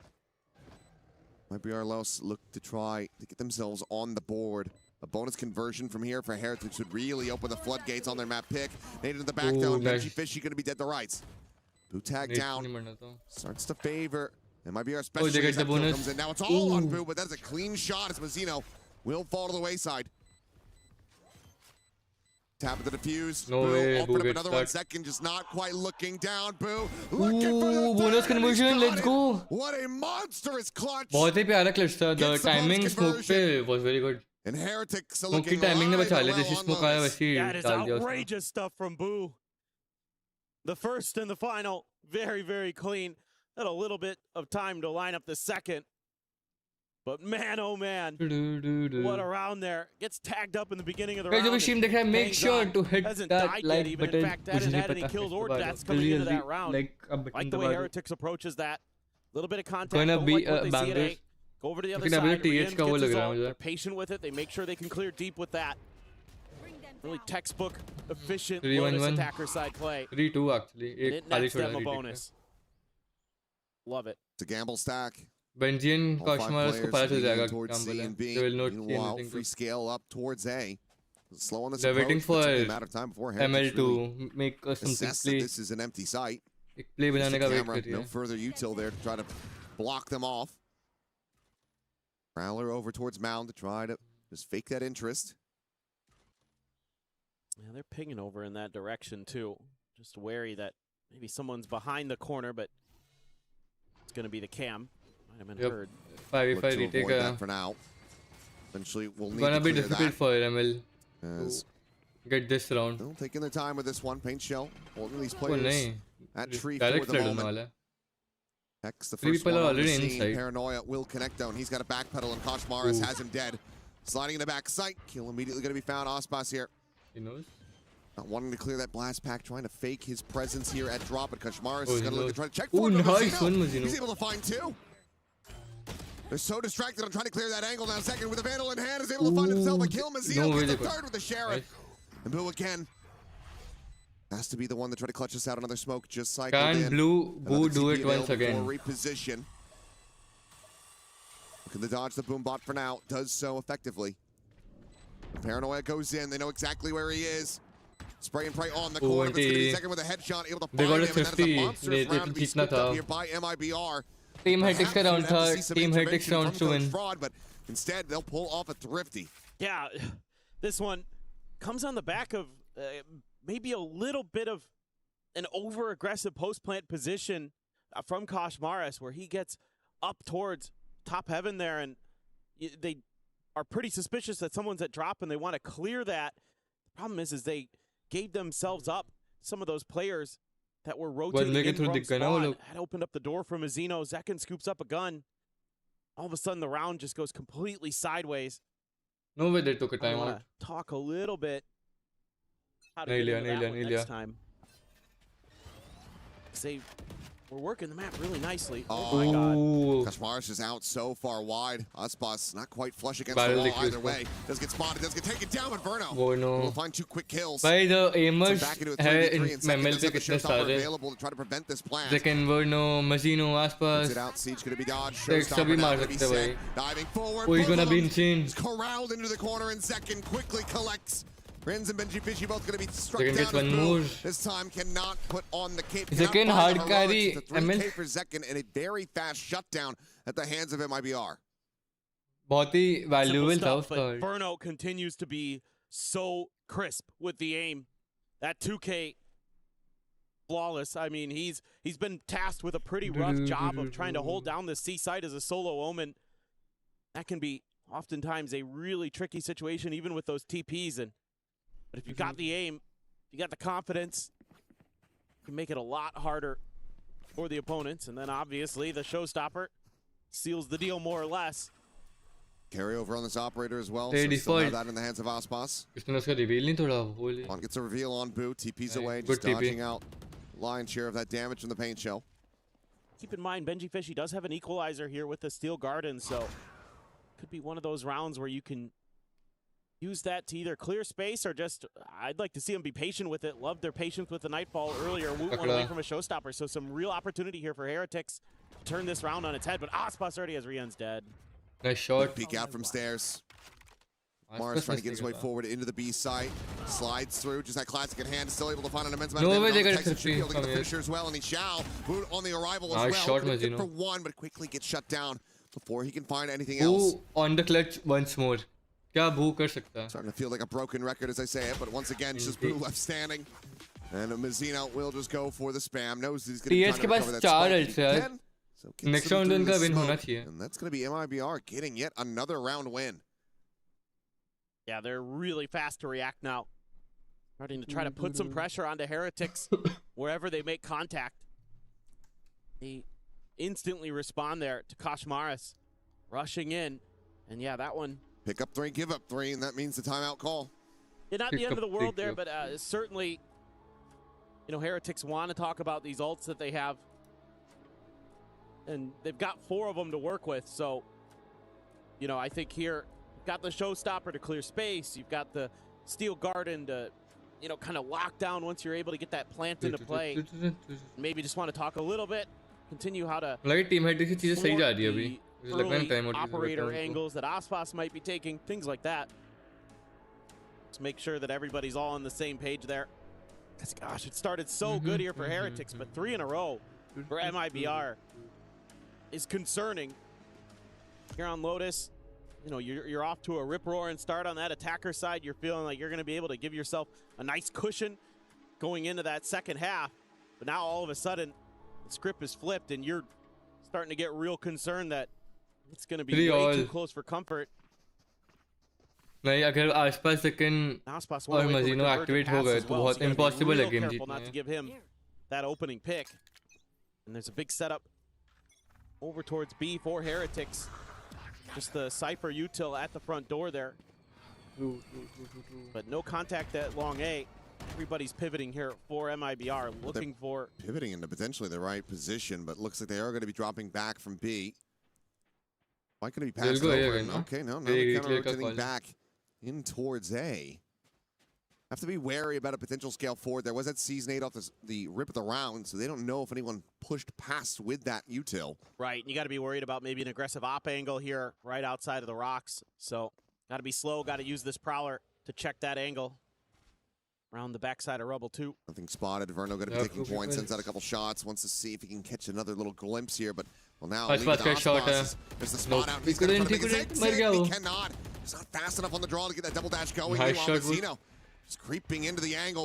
Speaker 9: MIBR Los look to try to get themselves on the board. A bonus conversion from here for Heretics would really open the floodgates on their map pick. Made it to the back down. Benji Fishy going to be dead to rights. Boo tag down. Starts to favor. And MIBR especially as that kill comes in. Now it's all on Boo, but that's a clean shot as Mazzino will fall to the wayside. Tap of the defuse.
Speaker 1: No
Speaker 9: Boo
Speaker 1: way,
Speaker 9: open
Speaker 1: Boo
Speaker 9: up
Speaker 1: gets
Speaker 9: another
Speaker 1: stuck.
Speaker 9: 1 second, just not quite looking down. Boo looking for the
Speaker 1: bonus
Speaker 9: third, and he's
Speaker 1: conversion,
Speaker 9: got
Speaker 1: let's
Speaker 9: it.
Speaker 1: go.
Speaker 9: What a monstrous clutch.
Speaker 1: बहुत ही प्यारा clutch था. The
Speaker 9: Gets the
Speaker 1: timing
Speaker 9: bonus
Speaker 1: smoke पे was very good.
Speaker 9: And Heretics are
Speaker 1: Smoke की
Speaker 9: looking
Speaker 1: timing ने
Speaker 9: right
Speaker 1: बचा लिया.
Speaker 9: well
Speaker 1: जैसे
Speaker 9: on
Speaker 1: smoke आया
Speaker 9: those.
Speaker 1: वैसे ही
Speaker 10: That is
Speaker 1: डाल दिया उसने.
Speaker 10: outrageous stuff from Boo. The first and the final, very, very clean. Had a little bit of time to line up the second. But man, oh man, what a round there. Gets tagged up in the beginning of the
Speaker 1: Guys,
Speaker 10: round.
Speaker 1: जब stream देख रहा है, make sure to hit
Speaker 10: Hasn't
Speaker 1: that
Speaker 10: died
Speaker 1: like
Speaker 10: yet even.
Speaker 1: button.
Speaker 10: In fact, hadn't had any kills or deaths coming into that round. Like the way Heretics approaches that. A little bit of contact.
Speaker 1: Gonna
Speaker 10: Don't
Speaker 1: be
Speaker 10: like what they see at
Speaker 1: bangers.
Speaker 10: A. Go over to the other
Speaker 1: लेकिन
Speaker 10: side.
Speaker 1: अभी
Speaker 10: Rian
Speaker 1: TH का वो
Speaker 10: gets
Speaker 1: लग
Speaker 10: his
Speaker 1: रहा है
Speaker 10: ult.
Speaker 1: मुझे.
Speaker 10: They're patient with it. They make sure they can clear deep with that. Really textbook, efficient,
Speaker 1: 3-1-1.
Speaker 10: Lotus attacker side play.
Speaker 1: 3-2 actually.
Speaker 10: And
Speaker 1: एक
Speaker 10: it
Speaker 1: खाली
Speaker 10: nets them
Speaker 1: छोड़ा
Speaker 10: a
Speaker 1: retake में.
Speaker 10: bonus. Love it.
Speaker 9: It's a gamble stack.
Speaker 1: Benjian
Speaker 9: All 5
Speaker 1: Kashmar उसको
Speaker 9: players
Speaker 1: पता चल
Speaker 9: leaning
Speaker 1: जाएगा
Speaker 9: towards
Speaker 1: क्या
Speaker 9: C
Speaker 1: बोला.
Speaker 9: and B.
Speaker 1: They will not see
Speaker 9: Meanwhile,
Speaker 1: anything.
Speaker 9: free scale up towards A. Slow on this
Speaker 1: They're waiting
Speaker 9: approach, but it's
Speaker 1: for
Speaker 9: only a matter of time before Heretics
Speaker 1: ML
Speaker 9: really
Speaker 1: to make something
Speaker 9: assess that
Speaker 1: play.
Speaker 9: this is an empty site.
Speaker 1: एक play
Speaker 9: Just
Speaker 1: बनाने
Speaker 9: the
Speaker 1: का wait
Speaker 9: camera,
Speaker 1: कर रही
Speaker 9: no
Speaker 1: है.
Speaker 9: further util there to try to block them off. Prowler over towards Mound to try to just fake that interest.
Speaker 10: Yeah, they're pinging over in that direction too. Just wary that maybe someone's behind the corner, but it's going to be the cam. Might have been
Speaker 1: Yep.
Speaker 10: heard.
Speaker 1: 5v5
Speaker 9: Look to
Speaker 1: retake
Speaker 9: avoid that for now. Eventually, we'll need
Speaker 1: gonna
Speaker 9: to
Speaker 1: be
Speaker 9: clear
Speaker 1: difficult
Speaker 9: that.
Speaker 1: for ML
Speaker 9: As
Speaker 1: to get this round.
Speaker 9: well, taking their time with this one. Paint Shell holding these
Speaker 1: वो
Speaker 9: players
Speaker 1: नहीं.
Speaker 9: at tree for
Speaker 1: Direct
Speaker 9: the
Speaker 1: slide होने
Speaker 9: moment.
Speaker 1: वाला है.
Speaker 9: Hex, the
Speaker 1: 3
Speaker 9: first
Speaker 1: people
Speaker 9: one
Speaker 1: are
Speaker 9: on the
Speaker 1: already
Speaker 9: scene.
Speaker 1: inside.
Speaker 9: Paranoia will connect though, and he's got a backpedal, and Koshmaris has him dead. Sliding in the back sight. Kill immediately going to be found. Aspas here.
Speaker 1: He knows.
Speaker 9: Not wanting to clear that blast pack, trying to fake his presence here at drop, but Koshmaris
Speaker 1: Oh,
Speaker 9: is
Speaker 1: he
Speaker 9: going to look
Speaker 1: knows.
Speaker 9: to try to check
Speaker 1: Ooh,
Speaker 9: for it. but
Speaker 1: nice one,
Speaker 9: Mazzino,
Speaker 1: Mazzino.
Speaker 9: he's able to find 2. They're so distracted on trying to clear that angle now. Second with the Vandal in hand is able to find himself a kill. Mazzino
Speaker 1: no way
Speaker 9: gets
Speaker 1: they
Speaker 9: the
Speaker 1: could.
Speaker 9: third with the Sheriff. And Boo again has to be the one to try to clutch us out. Another smoke just cycled
Speaker 1: Can
Speaker 9: in.
Speaker 1: Blue
Speaker 9: Another
Speaker 1: Boo do it
Speaker 9: TP
Speaker 1: once
Speaker 9: available
Speaker 1: again?
Speaker 9: for reposition. Looking to dodge the boom bot for now. Does so effectively. The Paranoia goes in. They know exactly where he is. Spray and pray on the corner. But it's going to be second with a headshot. Able to
Speaker 1: They
Speaker 9: find
Speaker 1: got
Speaker 9: him.
Speaker 1: a
Speaker 9: And that is
Speaker 1: 50.
Speaker 9: a monstrous
Speaker 1: They
Speaker 9: round to be
Speaker 1: जीतना
Speaker 9: scooped up
Speaker 1: था.
Speaker 9: here by MIBR.
Speaker 1: Team Heretics का round
Speaker 9: Perhaps
Speaker 1: था.
Speaker 9: we'd have to see some
Speaker 1: Team Heretics
Speaker 9: intervention
Speaker 1: round
Speaker 9: from
Speaker 1: to
Speaker 9: Coach
Speaker 1: win.
Speaker 9: Fraud, but instead they'll pull off a thrifty.
Speaker 10: Yeah, this one comes on the back of maybe a little bit of an over-aggressive post-plant position. from Koshmaris where he gets up towards top heaven there, and they are pretty suspicious that someone's at drop and they want to clear that. The problem is they gave themselves up. Some of those players that were rotating in from spawn had opened up the door for Mazzino. Zekin scoops up a gun. All of a sudden, the round just goes completely sideways.
Speaker 1: No way they took a time out.
Speaker 10: Talk a little bit how to get into that one next time. We're working the map really nicely.
Speaker 9: Oh my god. Koshmaris is out so far wide. Aspas not quite flush against the wall either way. Does get spotted, does get taken down with Verno.
Speaker 1: Oh no.
Speaker 9: We'll find 2 quick kills.
Speaker 1: By the aimers
Speaker 9: है in MML पे कितने सारे available to try to prevent this plan.
Speaker 1: Second Verno, Mazzino, Aspas.
Speaker 9: It out, Siege gonna be dodged.
Speaker 1: सभी मार सकते भाई.
Speaker 9: Diving forward.
Speaker 1: Oh, he's gonna be insane.
Speaker 9: He's corralled into the corner and Zekin quickly collects. Rins and Benji Fishy both going to be struck down. This time cannot put on the cape.
Speaker 1: Zekin hard carry.
Speaker 9: 3K for Zekin and a very fast shutdown at the hands of MIBR.
Speaker 1: बहुत ही valuable था
Speaker 10: but Verno continues to be so crisp with the aim. That 2K flawless. I mean, he's been tasked with a pretty rough job of trying to hold down the C site as a solo Omen. That can be oftentimes a really tricky situation, even with those TPs. But if you got the aim, you got the confidence, you can make it a lot harder for the opponents. And then obviously the showstopper seals the deal more or less.
Speaker 9: Carryover on this operator as well. So still have that in the hands of Aspas. One gets a reveal on Boo. TP's away, just dodging out. Lion's share of that damage from the paint shell.
Speaker 10: Keep in mind, Benji Fishy does have an equalizer here with the Steel Garden, so could be one of those rounds where you can use that to either clear space or just, I'd like to see them be patient with it. Loved their patience with the Nightfall earlier. Woot one away from a showstopper. So some real opportunity here for Heretics to turn this round on its head. But Aspas already has Rian's dead.
Speaker 1: Nice shot.
Speaker 9: Peek out from stairs. Mars trying to get his way forward into the B site. Slides through. Just that classic at hand. Still able to find an immense amount of damage. Texas should be able to get the finisher as well. And he shall. Woot on the arrival as well. Good for one, but quickly gets shut down before he can find anything else.
Speaker 1: On the clutch once more.
Speaker 9: Starting to feel like a broken record as I say it, but once again, it's just Boo left standing. And Mazzino will just go for the spam. Knows he's going to be trying to recover that spike. So next round उनका win होना चाहिए. And that's going to be MIBR getting yet another round win.
Speaker 10: Yeah, they're really fast to react now. Starting to try to put some pressure onto Heretics wherever they make contact. They instantly respond there to Koshmaris rushing in. And yeah, that one.
Speaker 9: Pick up 3, give up 3, and that means the timeout call.
Speaker 10: Yeah, not the end of the world there, but certainly, you know, Heretics want to talk about these ults that they have. And they've got 4 of them to work with, so, you know, I think here, you've got the showstopper to clear space, you've got the Steel Garden to, you know, kind of lock down once you're able to get that plant into play. Maybe just want to talk a little bit, continue how to operator angles that Aspas might be taking, things like that. Let's make sure that everybody's all on the same page there. Because gosh, it started so good here for Heretics, but 3 in a row for MIBR is concerning. Here on Lotus, you know, you're off to a rip-roaring start on that attacker side. You're feeling like you're going to be able to give yourself a nice cushion going into that second half. But now all of a sudden, the script is flipped and you're starting to get real concerned that it's going to be way too close for comfort.
Speaker 1: नहीं अगर आसपास second और मजीनो activate हो गए तो बहुत impossible है game जीतना.
Speaker 10: Not to give him that opening pick. And there's a big setup over towards B for Heretics. Just the Cypher util at the front door there. But no contact at long A. Everybody's pivoting here for MIBR, looking for...
Speaker 9: Pivoting into potentially the right position, but looks like they are going to be dropping back from B. Why couldn't he pass over? Okay, no, they're kind of rotating back in towards A. Have to be wary about a potential scale forward. There was that Season 8 off the rip of the round, so they don't know if anyone pushed past with that util.
Speaker 10: Right, you got to be worried about maybe an aggressive op angle here right outside of the rocks. So got to be slow, got to use this Prowler to check that angle. Around the backside of Rubble 2.
Speaker 9: Nothing spotted. Verno going to be taking points, sends out a couple shots, wants to see if he can catch another little glimpse here, but well now there's the spot out. He's going to he cannot. He's not fast enough on the draw to get that double dash going. Meanwhile, Mazzino just creeping into the angle.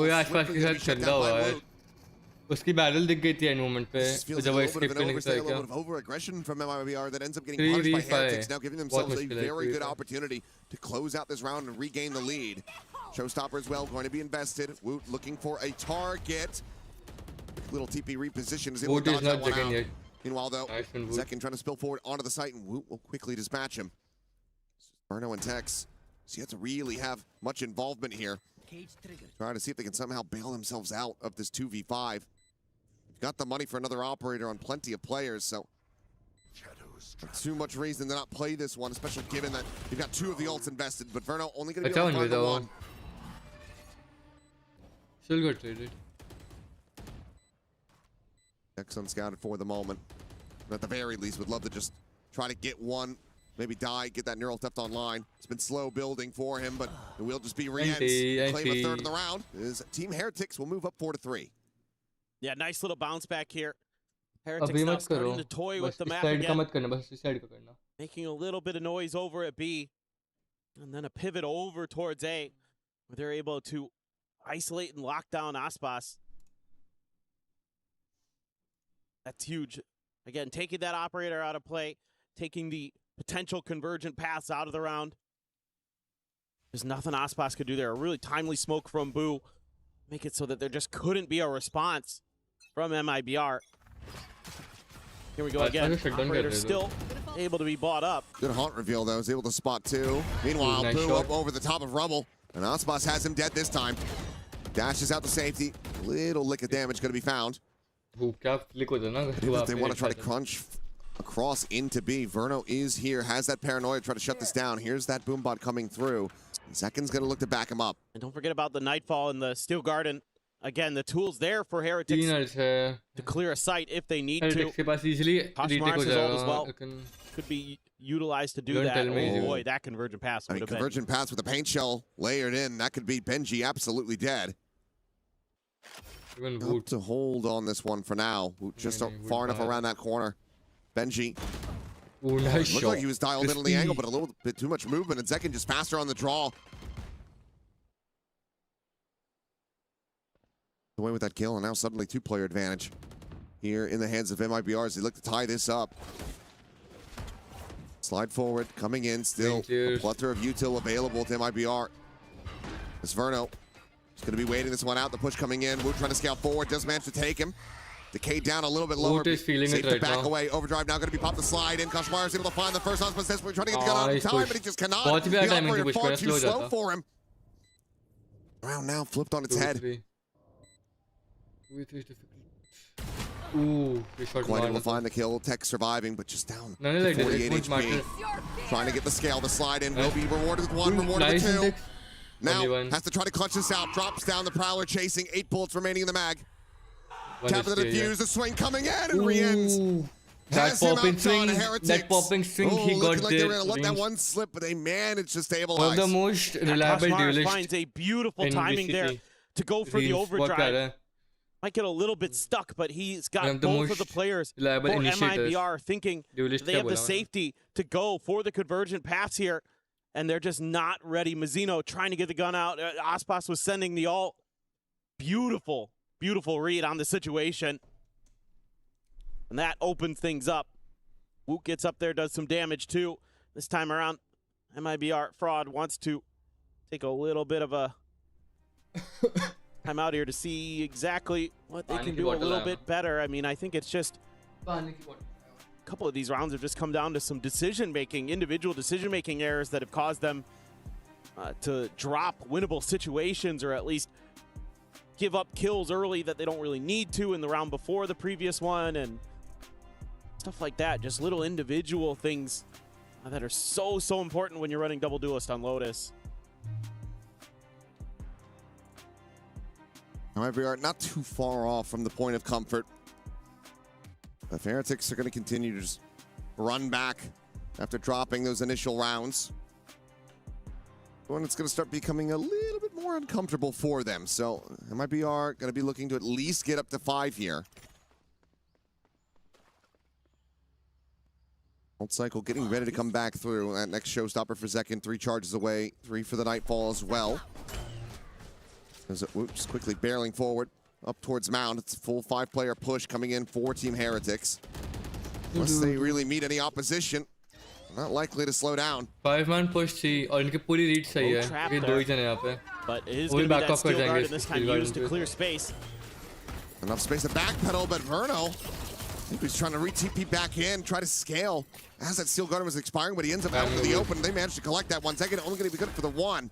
Speaker 1: उसकी barrel दिख गई थी end moment पे
Speaker 9: This feels
Speaker 1: जब
Speaker 9: like a
Speaker 1: वो
Speaker 9: little bit
Speaker 1: escape
Speaker 9: of an
Speaker 1: करने की
Speaker 9: overstay, a
Speaker 1: try
Speaker 9: little
Speaker 1: किया.
Speaker 9: bit of over-aggression from MIBR that ends up getting
Speaker 1: 3v5
Speaker 9: punished by Heretics, now giving themselves a
Speaker 1: मुश्किल है,
Speaker 9: very good
Speaker 1: 3v5.
Speaker 9: opportunity to close out this round and regain the lead. Showstopper as well, going to be invested. Woot looking for a target. Little TP reposition is able
Speaker 1: Woot
Speaker 9: to
Speaker 1: is
Speaker 9: dodge that
Speaker 1: not
Speaker 9: one
Speaker 1: checking
Speaker 9: out.
Speaker 1: yet.
Speaker 9: Meanwhile, though,
Speaker 1: Nice one, Woot.
Speaker 9: Zekin trying to spill forward onto the site, and Woot will quickly dispatch him. Burno and Tex, so you have to really have much involvement here. Trying to see if they can somehow bail themselves out of this 2v5. Got the money for another operator on plenty of players, so not too much reason to not play this one, especially given that you've got 2 of the ults invested, but Verno only going to be able to find the one.
Speaker 1: Still got traded.
Speaker 9: Tex unscouted for the moment. But at the very least, would love to just try to get one, maybe die, get that neural theft online. It's been slow building for him, but it will just be re-ends. Claim a third of the round. Team Heretics will move up 4-3.
Speaker 10: Yeah, nice little bounce back here.
Speaker 1: अभी
Speaker 10: Heretics now
Speaker 1: मत करो
Speaker 10: starting to toy with
Speaker 1: बस
Speaker 10: the
Speaker 1: इस
Speaker 10: map
Speaker 1: side का
Speaker 10: again,
Speaker 1: मत करना बस इस साइड का करना
Speaker 10: making a little bit of noise over at B, and then a pivot over towards A, where they're able to isolate and lock down Aspas. That's huge. Again, taking that operator out of play, taking the potential convergent paths out of the round. There's nothing Aspas could do there. A really timely smoke from Boo. Make it so that there just couldn't be a response from MIBR. Here we go again. Operator still able to be bought up.
Speaker 9: Good haunt reveal, though. Was able to spot 2. Meanwhile,
Speaker 1: Nice
Speaker 9: Boo
Speaker 1: shot.
Speaker 9: up over the top of Rubble. And Aspas has him dead this time. Dashes out to safety. Little lick of damage going to be found.
Speaker 1: वो क्या flick हो जाना
Speaker 9: But even if they want to try to crunch across into B, Verno is here, has that paranoia to try to shut this down. Here's that boombot coming through. Zekin's going to look to back him up.
Speaker 10: And don't forget about the Nightfall and the Steel Garden. Again, the tools there for Heretics to clear a site if they need to.
Speaker 1: Heretics के पास easily retake हो
Speaker 10: Poshmark's ult as well
Speaker 1: जाएगा
Speaker 10: could be utilized to do
Speaker 1: Don't
Speaker 10: that.
Speaker 1: tell me.
Speaker 10: Oh boy, that convergent pass
Speaker 9: I
Speaker 10: would
Speaker 9: mean,
Speaker 10: have been.
Speaker 9: convergent pass with a paint shell layered in. That could be Benji absolutely dead.
Speaker 1: even
Speaker 9: Up
Speaker 1: Woot
Speaker 9: to hold on this one for now. Woot just
Speaker 1: नहीं, Woot
Speaker 9: far enough
Speaker 1: bad.
Speaker 9: around that corner. Benji
Speaker 1: वो nice
Speaker 9: looked like he was dialed in on the
Speaker 1: Crispy.
Speaker 9: angle, but a little bit too much movement, and Zekin just faster on the draw. Away with that kill, and now suddenly 2-player advantage here in the hands of MIBR as they look to tie this up. Slide forward, coming in, still a plethora of util available to MIBR. It's Verno. He's going to be waiting this one out. The push coming in. Woot trying to scout forward. Does manage to take him. Decay down a little bit lower.
Speaker 1: Woot is feeling
Speaker 9: Safe
Speaker 1: it
Speaker 9: to
Speaker 1: right
Speaker 9: back
Speaker 1: now.
Speaker 9: away. Overdrive now going to be popped the slide in. Koshmar is able to find the first husband. Desperately trying to get the gun out in
Speaker 1: nice
Speaker 9: time,
Speaker 1: push.
Speaker 9: but he just cannot.
Speaker 1: बहुत ही
Speaker 9: The
Speaker 1: bad timing
Speaker 9: operator
Speaker 1: थी push
Speaker 9: far
Speaker 1: करना,
Speaker 9: too
Speaker 1: slow हो
Speaker 9: slow
Speaker 1: जाता
Speaker 9: for him. Round now flipped on its head.
Speaker 1: 2-3 is difficult ooh this shot
Speaker 9: Quite able to
Speaker 1: मारना
Speaker 9: find the kill. Tech surviving, but just down
Speaker 1: No,
Speaker 9: to
Speaker 1: like that,
Speaker 9: 48
Speaker 1: it won't
Speaker 9: HP.
Speaker 1: matter.
Speaker 9: Trying to get the scale. The slide in will be rewarded with 1,
Speaker 1: Ooh,
Speaker 9: rewarded
Speaker 1: nice
Speaker 9: with 2.
Speaker 1: index.
Speaker 9: Now
Speaker 1: Only one.
Speaker 9: has to try to clutch this out. Drops down the Prowler chasing. 8 bullets remaining in the mag.
Speaker 1: One
Speaker 9: Tap of the
Speaker 1: is here,
Speaker 9: defuse. The swing coming in and re-ends.
Speaker 1: Ooh, that
Speaker 9: Has him
Speaker 1: popping
Speaker 9: outside
Speaker 1: swing
Speaker 9: Heretics.
Speaker 1: that popping swing
Speaker 9: Oh,
Speaker 1: he got
Speaker 9: looking like they
Speaker 1: there
Speaker 9: were going to let that
Speaker 1: range.
Speaker 9: one slip, but they managed to
Speaker 1: One of
Speaker 9: stabilize.
Speaker 1: the most reliable
Speaker 10: Poshmark
Speaker 1: duelist
Speaker 10: finds a beautiful
Speaker 1: in
Speaker 10: timing there
Speaker 1: VCT.
Speaker 10: to go for the
Speaker 1: Reels, बहुत
Speaker 10: overdrive.
Speaker 1: प्यारा है.
Speaker 10: Might get a little bit stuck, but he's
Speaker 1: One
Speaker 10: got
Speaker 1: of the
Speaker 10: both of the
Speaker 1: most
Speaker 10: players for
Speaker 1: reliable initiators.
Speaker 10: MIBR thinking
Speaker 1: Duelist
Speaker 10: they
Speaker 1: क्या
Speaker 10: have the
Speaker 1: बोला मैंने?
Speaker 10: safety to go for the convergent paths here, and they're just not ready. Mazzino trying to get the gun out. Aspas was sending the ult. Beautiful, beautiful read on the situation. And that opens things up. Woot gets up there, does some damage too. This time around, MIBR Fraud wants to take a little bit of a time out here to see exactly what they can do a little bit better. I mean, I think it's just a couple of these rounds have just come down to some decision-making, individual decision-making errors that have caused them to drop winnable situations or at least give up kills early that they don't really need to in the round before the previous one and stuff like that. Just little individual things that are so important when you're running double duelist on Lotus.
Speaker 9: However, we are not too far off from the point of comfort. The Heretics are going to continue to just run back after dropping those initial rounds. When it's going to start becoming a little bit more uncomfortable for them. So MIBR going to be looking to at least get up to 5 here. Old Cycle getting ready to come back through. That next showstopper for Zekin, 3 charges away, 3 for the Nightfall as well. Oops, quickly barreling forward. up towards Mound. It's a full 5-player push coming in for Team Heretics. Unless they really meet any opposition, not likely to slow down.
Speaker 1: 5-man push थी और इनकी पूरी read सही है. ये दो ही जने यहाँ पे.
Speaker 10: But it is
Speaker 1: वो भी
Speaker 10: going to be
Speaker 1: back
Speaker 10: that
Speaker 1: off कर
Speaker 10: steel guard
Speaker 1: जाएंगे
Speaker 10: and this
Speaker 1: steel
Speaker 10: time
Speaker 1: guard
Speaker 10: used to
Speaker 1: पे.
Speaker 10: clear space.
Speaker 9: Enough space to backpedal, but Verno, I think he's trying to re-TP back in, try to scale. As that steel guard was expiring, but he ends up out into the open. They managed to collect that 1 second, only going to be good for the 1.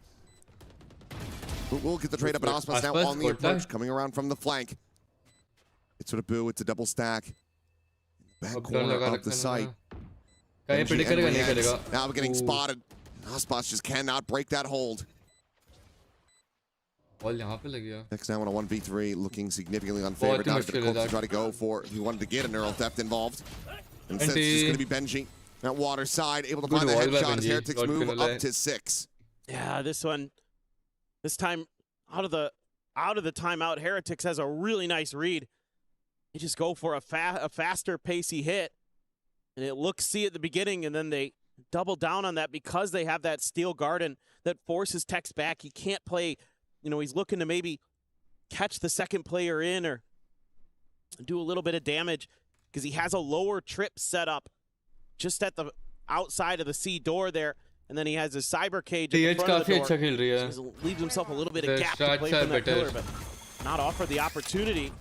Speaker 9: But we'll get the trade up, but Aspas now on the approach, coming around from the flank. It's sort of Boo, it's a double stack. Back corner of the site. Now we're getting spotted. Aspas just cannot break that hold. Next now on a 1v3, looking significantly unfavored. Now to try to go for, he wanted to get a neural theft involved. Instead, it's just going to be Benji. That water side, able to find the headshot as Heretics move up to 6.
Speaker 10: Yeah, this time out of the timeout, Heretics has a really nice read. They just go for a faster pacey hit. And it looks C at the beginning, and then they double down on that because they have that steel garden that forces Tex back. He can't play, he's looking to maybe catch the second player in or do a little bit of damage because he has a lower trip set up just at the outside of the C door there. And then he has his cyber cage at the front of the door. So he leaves himself a little bit of gap to play from that pillar, but not offer the opportunity.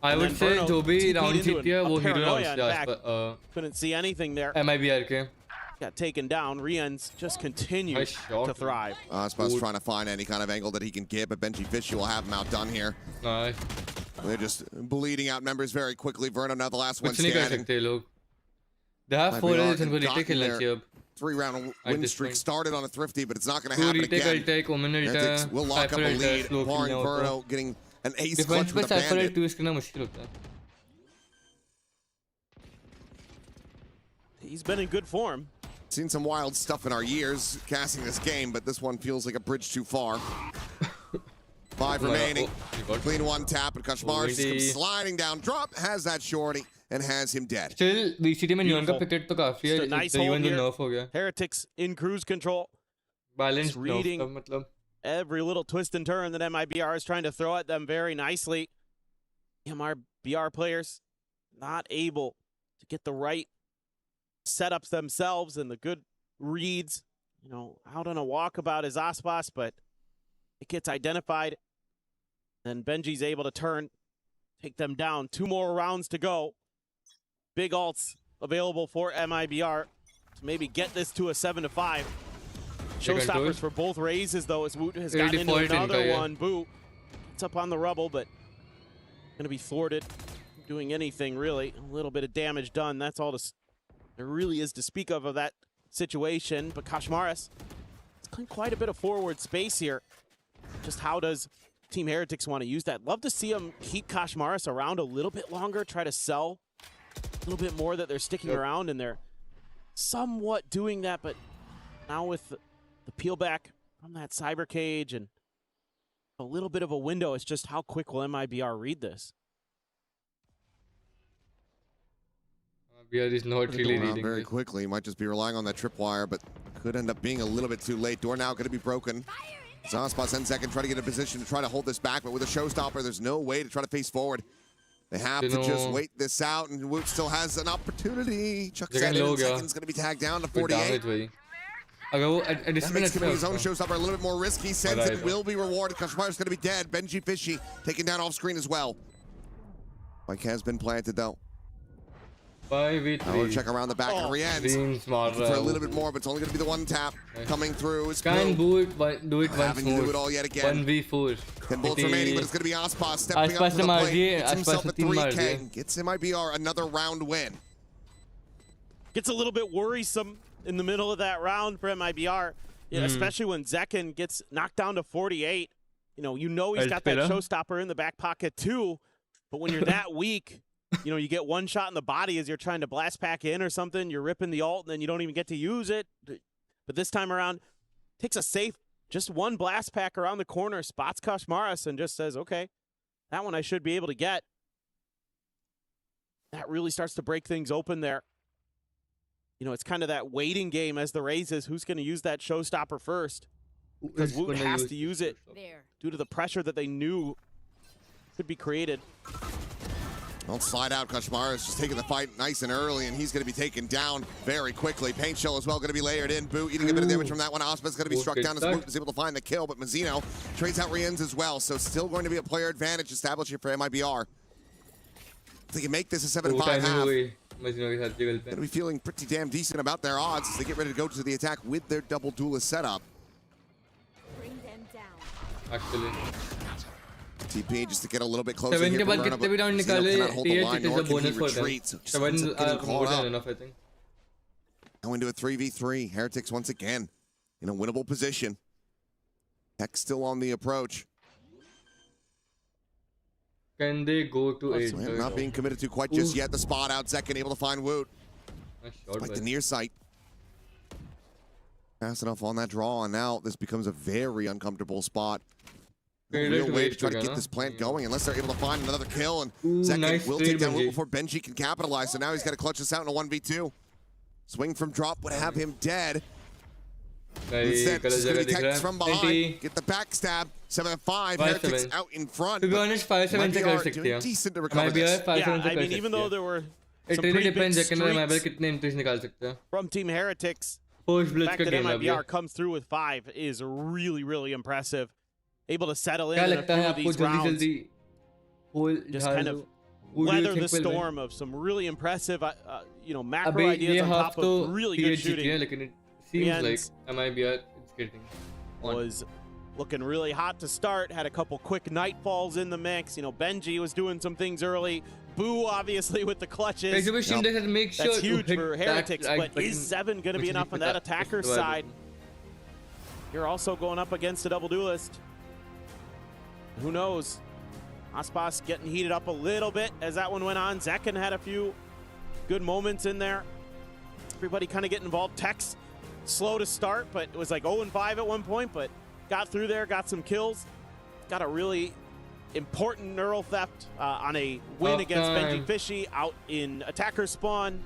Speaker 1: I would say जो भी round जीती है वो hero rounds.
Speaker 10: Couldn't see anything there.
Speaker 1: MIBR के.
Speaker 10: Got taken down. Rians just continues to thrive.
Speaker 9: Aspas trying to find any kind of angle that he can get, but Benji Fishy will have him outdone here.
Speaker 1: Nice.
Speaker 9: They're just bleeding out members very quickly. Verno now the last one standing.
Speaker 1: They have 4 edges and retake खेलना चाहिए अब.
Speaker 9: 3-round win streak started on a Thrifty, but it's not going to happen again. Heretics will lock up a lead, barring Verno getting an ace clutch with a bandit.
Speaker 10: He's been in good form.
Speaker 9: Seen some wild stuff in our years casting this game, but this one feels like a bridge too far. 5 remaining. Clean 1 tap, and Kashmar comes sliding down. Drop has that shorty and has him dead.
Speaker 1: Still, VCT में न्यून का picket तो काफी है.
Speaker 10: Nice hold here. Nerf हो गया. Heretics in cruise control.
Speaker 1: Balanced
Speaker 10: reading मतलब. Every little twist and turn that MIBR is trying to throw at them very nicely. MIBR players not able to get the right setups themselves and the good reads. Out on a walkabout is Aspas, but it gets identified. Then Benji's able to turn, take them down. 2 more rounds to go. Big ults available for MIBR to maybe get this to a 7-5. Showstoppers for both raises, though, as Woot has gotten into another one. Boo gets up on the rubble, but going to be thwarted. Doing anything, really. A little bit of damage done. That's all there really is to speak of that situation. But Kashmaris, it's quite a bit of forward space here. Just how does Team Heretics want to use that? Love to see them keep Kashmaris around a little bit longer, try to sell a little bit more that they're sticking around, and they're somewhat doing that, but now with the peel back from that cyber cage and a little bit of a window, it's just how quick will MIBR read this?
Speaker 1: MIBR is not really reading
Speaker 9: very quickly. Might just be relying on that tripwire, but could end up being a little bit too late. Door now going to be broken. Zaspas and second try to get a position to try to hold this back, but with a showstopper, there's no way to try to face forward. They have to just wait this out, and Woot still has an opportunity. Chuck said it, second's going to be tagged down to 48. That makes him his own showstopper a little bit more risky. Sensen will be rewarded. Kashmar's going to be dead. Benji Fishy taken down off screen as well. Mike has been planted though.
Speaker 1: 5v3.
Speaker 9: Now we'll check around the back of Rienz for a little bit more, but it's only going to be the 1 tap coming through.
Speaker 1: Can do it once more.
Speaker 9: Having to do it all yet again.
Speaker 1: 1v4.
Speaker 9: 10 bullets remaining, but it's going to be Aspas stepping up to the plate. Gets himself a 3K. Gets MIBR another round win.
Speaker 10: Gets a little bit worrisome in the middle of that round for MIBR, especially when Zekin gets knocked down to 48. You know he's got that showstopper in the back pocket too, but when you're that weak, you get 1 shot in the body as you're trying to blast pack in or something, you're ripping the ult, and then you don't even get to use it. But this time around, takes a safe, just 1 blast pack around the corner, spots Kashmaris, and just says, okay, that one I should be able to get. That really starts to break things open there. It's kind of that waiting game as the raises. Who's going to use that showstopper first? Because Woot has to use it due to the pressure that they knew could be created.
Speaker 9: Don't slide out. Kashmar is just taking the fight nice and early, and he's going to be taken down very quickly. Paint Shell as well going to be layered in. Boo eating a bit of damage from that one. Ospa's going to be struck down as Boot is able to find the kill, but Mazzino trades out Rienz as well, so still going to be a player advantage established here for MIBR. If they can make this a 7-5 half, going to be feeling pretty damn decent about their odds as they get ready to go to the attack with their double duelist setup.
Speaker 3: Bring them down.
Speaker 1: Actually.
Speaker 9: TP just to get a little bit closer here. Cannot hold the line, nor can he retreat. So just ends up getting caught up. Now into a 3v3. Heretics once again in a winnable position. Tech still on the approach.
Speaker 1: Can they go to 8?
Speaker 9: Not being committed to quite just yet. The spot out. Zekken able to find Woot. Like the near sight. Fast enough on that draw, and now this becomes a very uncomfortable spot. A real way to try to get this plant going unless they're able to find another kill, and Zekken will take down Woot before Benji can capitalize, so now he's got to clutch this out in a 1v2. Swing from drop would have him dead. Instead, just going to be techs from behind. Get the backstab. 7-5. Heretics out in front.
Speaker 1: To be honest, 5-7 se kar sakte
Speaker 9: doing decent to recover this.
Speaker 10: Yeah, I mean, even though there were
Speaker 1: it
Speaker 10: some
Speaker 1: really
Speaker 10: pretty
Speaker 1: depends
Speaker 10: big
Speaker 1: MIBR
Speaker 10: streaks
Speaker 1: kitne entries nikal sakte hain.
Speaker 10: from Team Heretics,
Speaker 1: Post
Speaker 10: the
Speaker 1: blitz
Speaker 10: fact
Speaker 1: ka
Speaker 10: that
Speaker 1: game
Speaker 10: MIBR comes through with 5 is really, really impressive. Able to settle in
Speaker 1: क्या
Speaker 10: a
Speaker 1: लगता
Speaker 10: few
Speaker 1: है
Speaker 10: of
Speaker 1: आपको
Speaker 10: these rounds.
Speaker 1: जल्दी whole
Speaker 10: Just kind of weather the storm of some really impressive, macro ideas on top of really good shooting.
Speaker 1: लेकिन it seems like MIBR is getting
Speaker 10: was looking really hot to start, had a couple quick nightfalls in the mix. Benji was doing some things early. Boo obviously with the clutches. That's huge for Heretics, but is 7 going to be enough on that attacker's side? You're also going up against a double duelist. Who knows? Aspas getting heated up a little bit as that one went on. Zekken had a few good moments in there. Everybody kind of getting involved. Tex slow to start, but it was like 0-5 at one point, but got through there, got some kills. Got a really important neural theft on a win against Benji Fishy out in attacker spawn.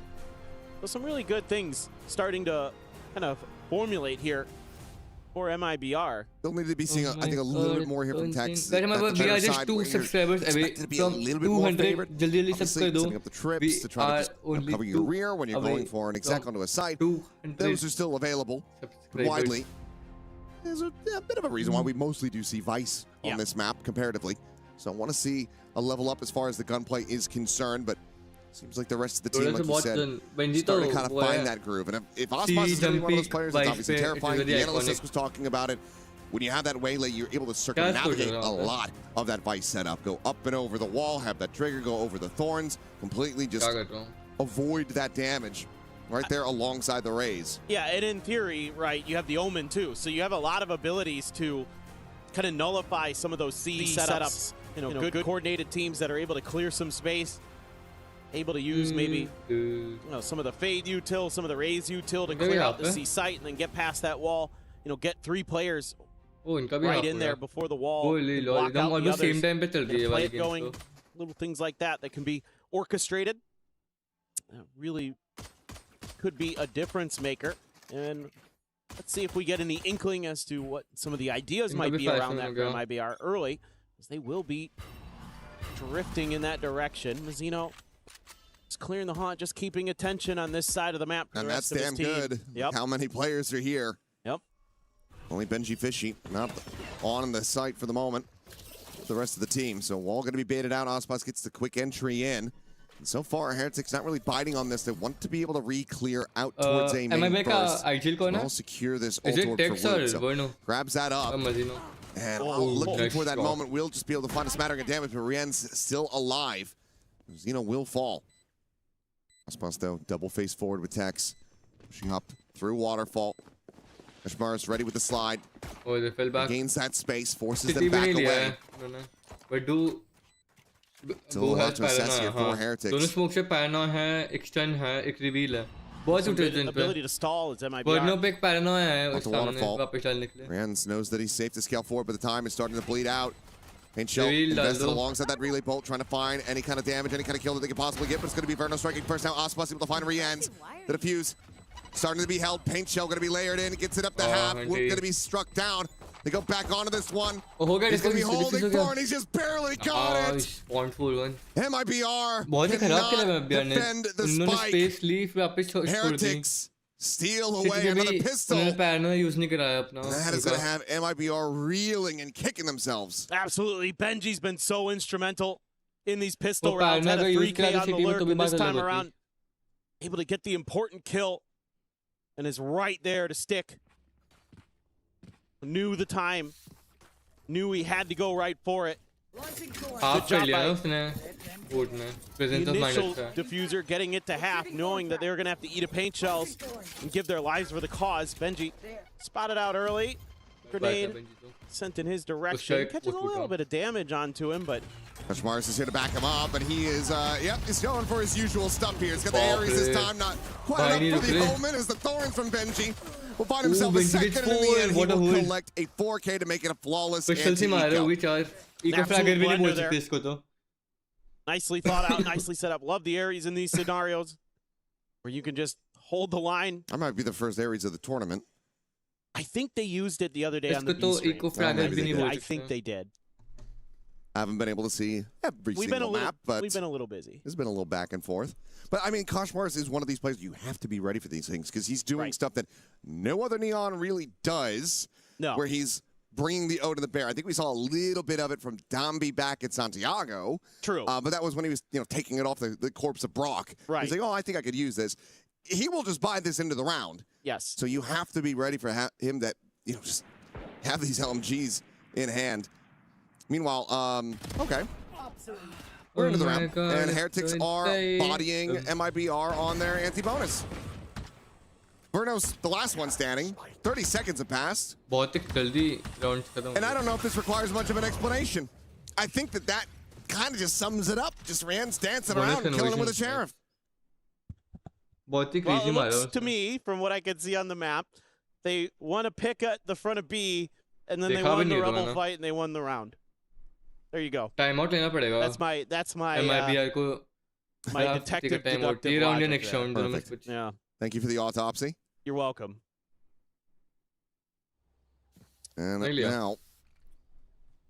Speaker 10: So some really good things starting to kind of formulate here for MIBR.
Speaker 9: Still need to be seeing, I think, a little bit more here from Tex.
Speaker 1: We are just 2 subscribers away from 200. Jaldi subscribe
Speaker 9: setting up the trips to try to just cover your rear when you're going for an exec onto a site. Those are still available widely. There's a bit of a reason why we mostly do see Vice on this map comparatively. So I want to see a level up as far as the gunplay is concerned, but seems like the rest of the team, like you said, starting to kind of find that groove. And if Aspas is going to be one of those players, it's obviously terrifying. The analyst was talking about it. When you have that waylay, you're able to circumnavigate a lot of that Vice setup. Go up and over the wall, have that trigger go over the thorns, completely just avoid that damage right there alongside the rays.
Speaker 10: Yeah, and in theory, right, you have the Omen too. So you have a lot of abilities to kind of nullify some of those C setups. Good coordinated teams that are able to clear some space. Able to use maybe some of the Fade util, some of the Raze util to clear out the C site and then get past that wall. Get 3 players right in there before the wall. Block out the others, play it going, little things like that that can be orchestrated. Really could be a difference maker. And let's see if we get any inkling as to what some of the ideas might be around that for MIBR early, as they will be drifting in that direction. Mazzino just clearing the haunt, just keeping attention on this side of the map.
Speaker 9: And that's damn good.
Speaker 10: Yep.
Speaker 9: How many players are here?
Speaker 10: Yep.
Speaker 9: Only Benji Fishy not on the site for the moment. The rest of the team. So all going to be baited out. Aspas gets the quick entry in. And so far, Heretics not really biting on this. They want to be able to re-clear out towards a main burst. I'll secure this ult for Woot. So grabs that up. And looking for that moment, we'll just be able to find a smattering of damage, but Rien's still alive. Zeno will fall. Aspas, though, double face forward with Tex. Pushing up through Waterfall. Kashmar ready with the slide.
Speaker 1: Oh, they fell back.
Speaker 9: Gains that space, forces them back away.
Speaker 1: But do
Speaker 9: still a lot to assess here for Heretics.
Speaker 1: दोनों smoke से paranoia है, extend है, एक reveal है. बहुत intelligent
Speaker 10: ability to stall is MIBR.
Speaker 1: But पे एक paranoia है उस सामने वापस डालने के लिए.
Speaker 9: Rienz knows that he's safe to scale forward, but the time is starting to bleed out. Paint Shell invested alongside that relay bolt, trying to find any kind of damage, any kind of kill that they could possibly get, but it's going to be Verno striking first now. Aspas able to find Rienz. The defuse starting to be held. Paint Shell going to be layered in. Gets it up to half. Going to be struck down. They go back onto this one.
Speaker 1: Oh,
Speaker 9: He's going to be holding for, and he's just barely got it.
Speaker 1: Spawn full one.
Speaker 9: MIBR
Speaker 1: बहुत ही खराब खेला
Speaker 9: cannot
Speaker 1: MIBR ने.
Speaker 9: defend the
Speaker 1: उन्होंने
Speaker 9: spike.
Speaker 1: space ली फिर वापस छोड़ दी.
Speaker 9: Heretics steal
Speaker 1: City
Speaker 9: away
Speaker 1: में
Speaker 9: another
Speaker 1: भी
Speaker 9: pistol.
Speaker 1: उन्होंने पैरना यूज नहीं कराया अपना.
Speaker 9: That is going to have MIBR reeling and kicking themselves.
Speaker 10: Absolutely. Benji's been so instrumental in these pistol
Speaker 1: वो
Speaker 10: rounds. Had a
Speaker 1: पैरना का यूज
Speaker 10: 3K
Speaker 1: करा
Speaker 10: on the
Speaker 1: City में
Speaker 10: lurk,
Speaker 1: तो भी
Speaker 10: and this
Speaker 1: बात अलग
Speaker 10: time
Speaker 1: होती.
Speaker 10: around, able to get the important kill and is right there to stick. Knew the time. Knew he had to go right for it.
Speaker 1: Half
Speaker 10: job
Speaker 1: कर लिया
Speaker 10: by
Speaker 1: ना उसने. Boot में.
Speaker 10: The
Speaker 1: Presence of mind
Speaker 10: initial
Speaker 1: अच्छा.
Speaker 10: diffuser getting it to half, knowing that they were going to have to eat a paint shells and give their lives for the cause. Benji spotted out early. Grenade sent in his direction. Catches a little bit of damage onto him, but
Speaker 9: Mars is here to back him up, and he is, he's going for his usual stuff here. He's got the Ares this time, not quite enough for the Omen as the Thorns from Benji will find himself a second, and in the end, he will collect a 4K to make it a flawless anti-eco.
Speaker 10: Nicely thought out, nicely set up. Love the Ares in these scenarios where you can just hold the line.
Speaker 9: I might be the first Ares of the tournament.
Speaker 10: I think they used it the other day on the B stream. I think they did.
Speaker 9: I haven't been able to see every single map, but
Speaker 10: we've been a little busy.
Speaker 9: It's been a little back and forth. But I mean, Koshmars is one of these players you have to be ready for these things because he's doing stuff that no other Neon really does.
Speaker 10: No.
Speaker 9: Where he's bringing the O to the bear. I think we saw a little bit of it from Dambi back at Santiago.
Speaker 10: True.
Speaker 9: But that was when he was, taking it off the corpse of Brock.
Speaker 10: Right.
Speaker 9: He's like, oh, I think I could use this. He will just buy this into the round.
Speaker 10: Yes.
Speaker 9: So you have to be ready for him that, just have these LMGs in hand. Meanwhile, okay. We're into the round. And Heretics are bodying MIBR on their anti-bonus. Verno's the last one standing. 30 seconds have passed. And I don't know if this requires much of an explanation. I think that kind of just sums it up. Just Rand's dancing around, killing him with a sheriff.
Speaker 10: Well, it looks to me, from what I can see on the map, they won a pick at the front of B, and then they won the Rebel fight, and they won the round. There you go.
Speaker 1: Timeout लेना पड़ेगा.
Speaker 10: That's my
Speaker 1: MIBR को
Speaker 10: my detective deductive logic
Speaker 1: next round.
Speaker 9: Perfect.
Speaker 10: Yeah.
Speaker 9: Thank you for the autopsy.
Speaker 10: You're welcome.
Speaker 9: And now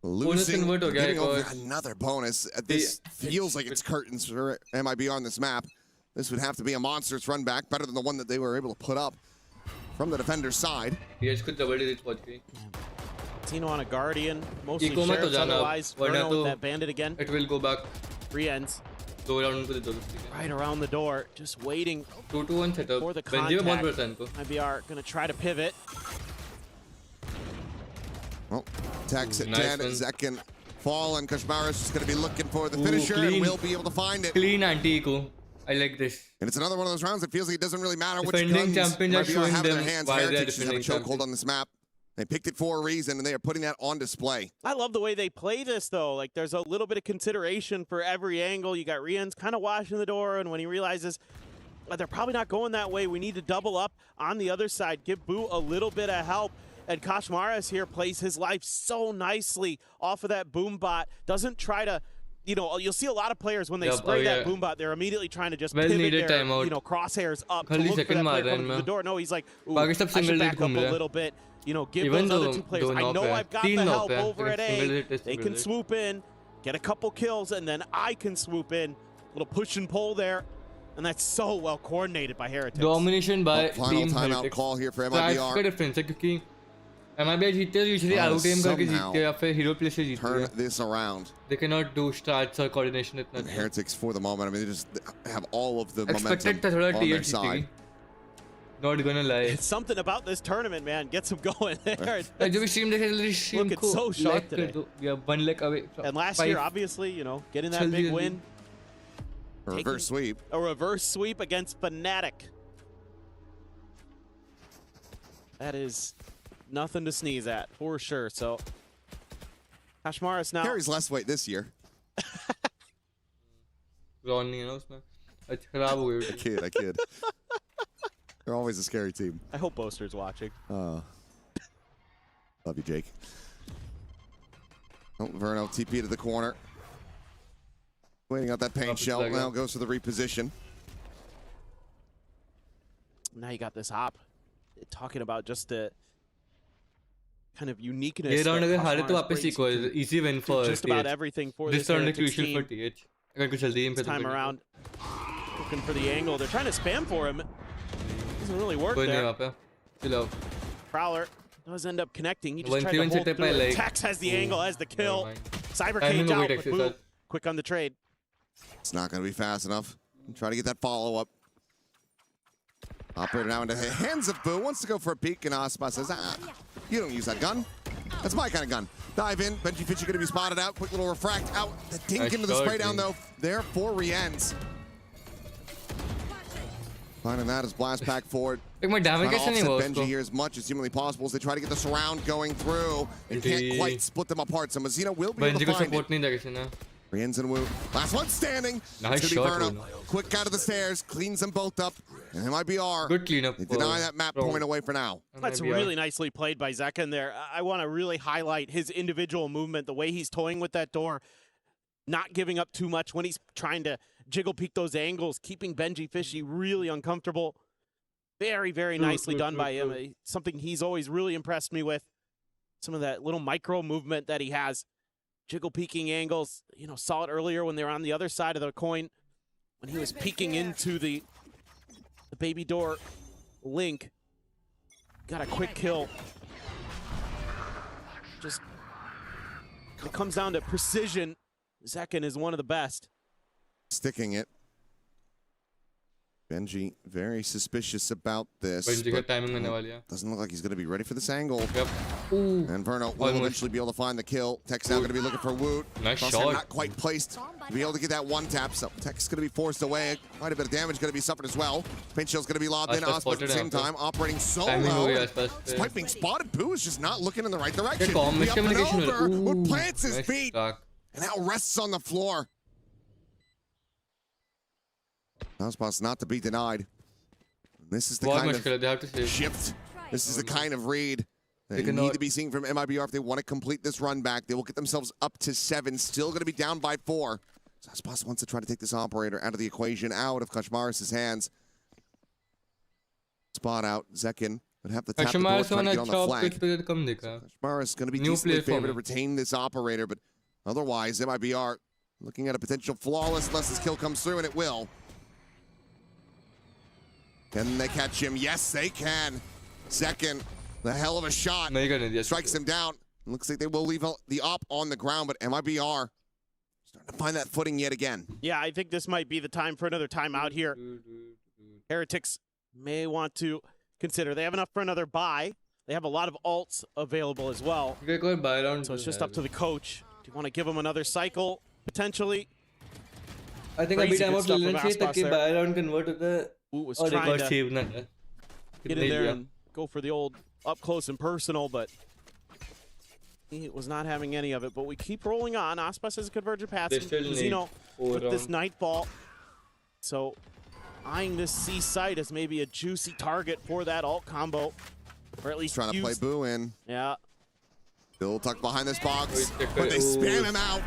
Speaker 9: losing, getting over another bonus. This feels like it's curtains for MIBR on this map. This would have to be a monstrous run back, better than the one that they were able to put up from the defender's side.
Speaker 10: Tino on a Guardian, mostly Sheriffs otherwise. Verno with that Bandit again.
Speaker 1: It will go back.
Speaker 10: 3 ends. Right around the door, just waiting
Speaker 1: 2-2-1 setup.
Speaker 10: for the contact. MIBR gonna try to pivot.
Speaker 9: Well, attacks at 10. Zek can fall, and Koshmar is just going to be looking for the finisher and will be able to find it.
Speaker 1: Clean anti-eco. I like this.
Speaker 9: And it's another one of those rounds that feels like it doesn't really matter which
Speaker 1: Defending
Speaker 9: guns
Speaker 1: champions are showing
Speaker 9: have in
Speaker 1: them
Speaker 9: their hands.
Speaker 1: why
Speaker 9: Heretics
Speaker 1: they're
Speaker 9: just have a
Speaker 1: defending
Speaker 9: chokehold on this map. They picked it for a reason, and they are putting that on display.
Speaker 10: I love the way they play this, though. Like, there's a little bit of consideration for every angle. You got Rian's kind of washing the door, and when he realizes they're probably not going that way, we need to double up on the other side, give Boo a little bit of help. And Koshmaras here plays his life so nicely off of that boom bot. Doesn't try to, you'll see a lot of players when they spray that boom bot, they're immediately trying to just pivot their, crosshairs up to look for that player coming through the door. No, he's like, ooh, I should back up a little bit. Give those other two players. I know I've got the help over at A. They can swoop in, get a couple kills, and then I can swoop in. Little push and pull there. And that's so well coordinated by Heretics.
Speaker 1: Domination by
Speaker 9: final
Speaker 1: team
Speaker 9: timeout
Speaker 1: Heretics.
Speaker 9: call here for MIBR.
Speaker 1: का difference है क्योंकि MIBR जीतते हैं usually out aim करके जीतते हैं या फिर hero play से जीतते हैं.
Speaker 9: Turn this around.
Speaker 1: They cannot do strats or coordination इतना.
Speaker 9: Heretics for the moment. I mean, they just have all of the momentum
Speaker 1: Expected था थोड़ा
Speaker 9: on their side.
Speaker 1: Not gonna lie.
Speaker 10: It's something about this tournament, man. Gets them going there.
Speaker 1: जो भी stream देखे stream
Speaker 10: Look, it's so sharp today.
Speaker 1: We are 1 leg away.
Speaker 10: And last year, obviously, getting that big win.
Speaker 9: A reverse sweep.
Speaker 10: A reverse sweep against Fnatic. That is nothing to sneeze at, for sure. So, Koshmaras now.
Speaker 9: Carries less weight this year. I kid. They're always a scary team.
Speaker 10: I hope Boaster's watching.
Speaker 9: Love you, Jake. Oh, Verno TP to the corner. Waiting out that paint shell. Now goes for the reposition.
Speaker 10: Now you got this op. Talking about just the kind of uniqueness.
Speaker 1: ये round
Speaker 10: that
Speaker 1: अगर हारे तो
Speaker 10: Cosmos
Speaker 1: वापस
Speaker 10: brings
Speaker 1: equal,
Speaker 10: to
Speaker 1: easy win for
Speaker 10: just about
Speaker 1: TH.
Speaker 10: everything for
Speaker 1: This
Speaker 10: this
Speaker 1: round is
Speaker 10: Heretics
Speaker 1: crucial for
Speaker 10: team.
Speaker 1: TH. अगर कुछ जल्दी
Speaker 10: This time around, looking for the angle. They're trying to spam for him. Doesn't really work
Speaker 1: कोई नहीं
Speaker 10: there.
Speaker 1: वहाँ पे. Chill out.
Speaker 10: Prowler does end up connecting. He just
Speaker 1: 1-3-1
Speaker 10: tried to hold
Speaker 1: setup
Speaker 10: through
Speaker 1: by
Speaker 10: it.
Speaker 1: like-
Speaker 10: Tex has the angle, has the kill.
Speaker 1: Never mind.
Speaker 10: Cyber
Speaker 1: Timing
Speaker 10: cage
Speaker 1: of
Speaker 10: out,
Speaker 1: Vitex
Speaker 10: but
Speaker 1: is
Speaker 10: Boo,
Speaker 1: out.
Speaker 10: quick on the trade.
Speaker 9: It's not going to be fast enough. Try to get that follow-up. Operator now into the hands of Boo. Wants to go for a peek, and Aspa says, you don't use that gun. That's my kind of gun. Dive in. Benji Fishy going to be spotted out. Quick little refract out. The dink
Speaker 1: Nice
Speaker 9: into the
Speaker 1: shot,
Speaker 9: spray down,
Speaker 1: Dink.
Speaker 9: though. There for Rienz. Finding that as blast pack forward.
Speaker 1: एक मैं damage
Speaker 9: Trying to
Speaker 1: कैसे नहीं हुआ
Speaker 9: offset Benji
Speaker 1: उसको?
Speaker 9: here as much as humanly possible as they try to get the surround going through. And can't quite split them apart. So Mazino will be able
Speaker 1: Benji
Speaker 9: to
Speaker 1: को
Speaker 9: find it.
Speaker 1: support नहीं था किसी ने.
Speaker 9: Rienz and Wu. Last one standing.
Speaker 1: Nice
Speaker 9: It's gonna be
Speaker 1: shot,
Speaker 9: Verno.
Speaker 1: Bruno.
Speaker 9: Quick out of the stairs. Cleans them both up. And MIBR.
Speaker 1: Good cleanup.
Speaker 9: They deny that map point away for now.
Speaker 10: That's really nicely played by Zekken there. I want to really highlight his individual movement, the way he's toying with that door, not giving up too much when he's trying to jiggle peek those angles, keeping Benji Fishy really uncomfortable. Very, very nicely done by him. Something he's always really impressed me with. Some of that little micro movement that he has. Jiggle peeking angles. You know, saw it earlier when they were on the other side of the coin, when he was peeking into the baby door link. Got a quick kill. Just, it comes down to precision. Zekken is one of the best.
Speaker 9: Sticking it. Benji very suspicious about this.
Speaker 1: Benji का
Speaker 9: but
Speaker 1: timing होने वाली है.
Speaker 9: doesn't look like he's going to be ready for this angle.
Speaker 1: Yep. Ooh.
Speaker 9: And Verno will
Speaker 1: Almost.
Speaker 9: eventually be able to find the kill. Tech's now going to be looking for Woot.
Speaker 1: Nice
Speaker 9: Crosshair
Speaker 1: shot.
Speaker 9: not quite placed to be able to get that one tap. So Tech's going to be forced away. Quite a bit of damage going to be suffered as well. Paint shield's going to be lobbed in.
Speaker 1: Aspas
Speaker 9: Aspas at the
Speaker 1: spotted
Speaker 9: same
Speaker 1: after.
Speaker 9: time, operating so
Speaker 1: Timing हो
Speaker 9: low.
Speaker 1: गया Aspas पे.
Speaker 9: Despite being spotted, Boo is just not looking in the right direction.
Speaker 1: क्या com
Speaker 9: The up and
Speaker 1: miscommunication
Speaker 9: over.
Speaker 1: हुआ.
Speaker 9: Woot
Speaker 1: Ooh.
Speaker 9: plants his
Speaker 1: Nice
Speaker 9: feet
Speaker 1: stack.
Speaker 9: and now rests on the floor. Aspas not to be denied. This is the
Speaker 1: बहुत
Speaker 9: kind
Speaker 1: मुश्किल है. They have to
Speaker 9: of
Speaker 1: save.
Speaker 9: shift. This is the kind of read that
Speaker 1: They
Speaker 9: you
Speaker 1: cannot-
Speaker 9: need to be seeing from MIBR if they want to complete this run back. They will get themselves up to 7, still going to be down by 4. So Aspas wants to try to take this operator out of the equation, out of Kashmaris' hands. Spot out. Zekken would have to tap the door,
Speaker 1: Kashmar
Speaker 9: try to
Speaker 1: सोना
Speaker 9: get on the
Speaker 1: अच्छा
Speaker 9: flank.
Speaker 1: optic कम देखा.
Speaker 9: Kashmaris going to be
Speaker 1: New
Speaker 9: decently
Speaker 1: player for
Speaker 9: favored to
Speaker 1: me.
Speaker 9: retain this operator, but otherwise, MIBR looking at a potential flawless unless this kill comes through, and it will. Can they catch him? Yes, they can. Zekken, the hell of a shot.
Speaker 1: नहीं करने दिया.
Speaker 9: Strikes him down. Looks like they will leave the op on the ground, but MIBR starting to find that footing yet again.
Speaker 10: Yeah, I think this might be the time for another timeout here. Heretics may want to consider. They have enough for another buy. They have a lot of alts available as well.
Speaker 1: एक और buy round.
Speaker 10: So it's just up to the coach. Do you want to give him another cycle, potentially?
Speaker 1: I think अभी
Speaker 10: Crazy
Speaker 1: time
Speaker 10: good
Speaker 1: out
Speaker 10: stuff
Speaker 1: लेना
Speaker 10: from
Speaker 1: चाहिए ताकि
Speaker 10: Aspas
Speaker 1: buy round convert होता है.
Speaker 10: Wu was
Speaker 1: और एक
Speaker 10: trying
Speaker 1: और
Speaker 10: to
Speaker 1: save ना है.
Speaker 10: get in there and go for the old up close and personal, but he was not having any of it. But we keep rolling on. Aspas has a convergent path.
Speaker 1: They still need
Speaker 10: with this
Speaker 1: round.
Speaker 10: nightfall. So eyeing this C site as maybe a juicy target for that alt combo. Or at least
Speaker 9: Trying to play
Speaker 10: use-
Speaker 9: Boo in.
Speaker 10: Yeah.
Speaker 9: Still tucked behind this box,
Speaker 1: Wait,
Speaker 9: but they spam
Speaker 1: ooh.
Speaker 9: him out.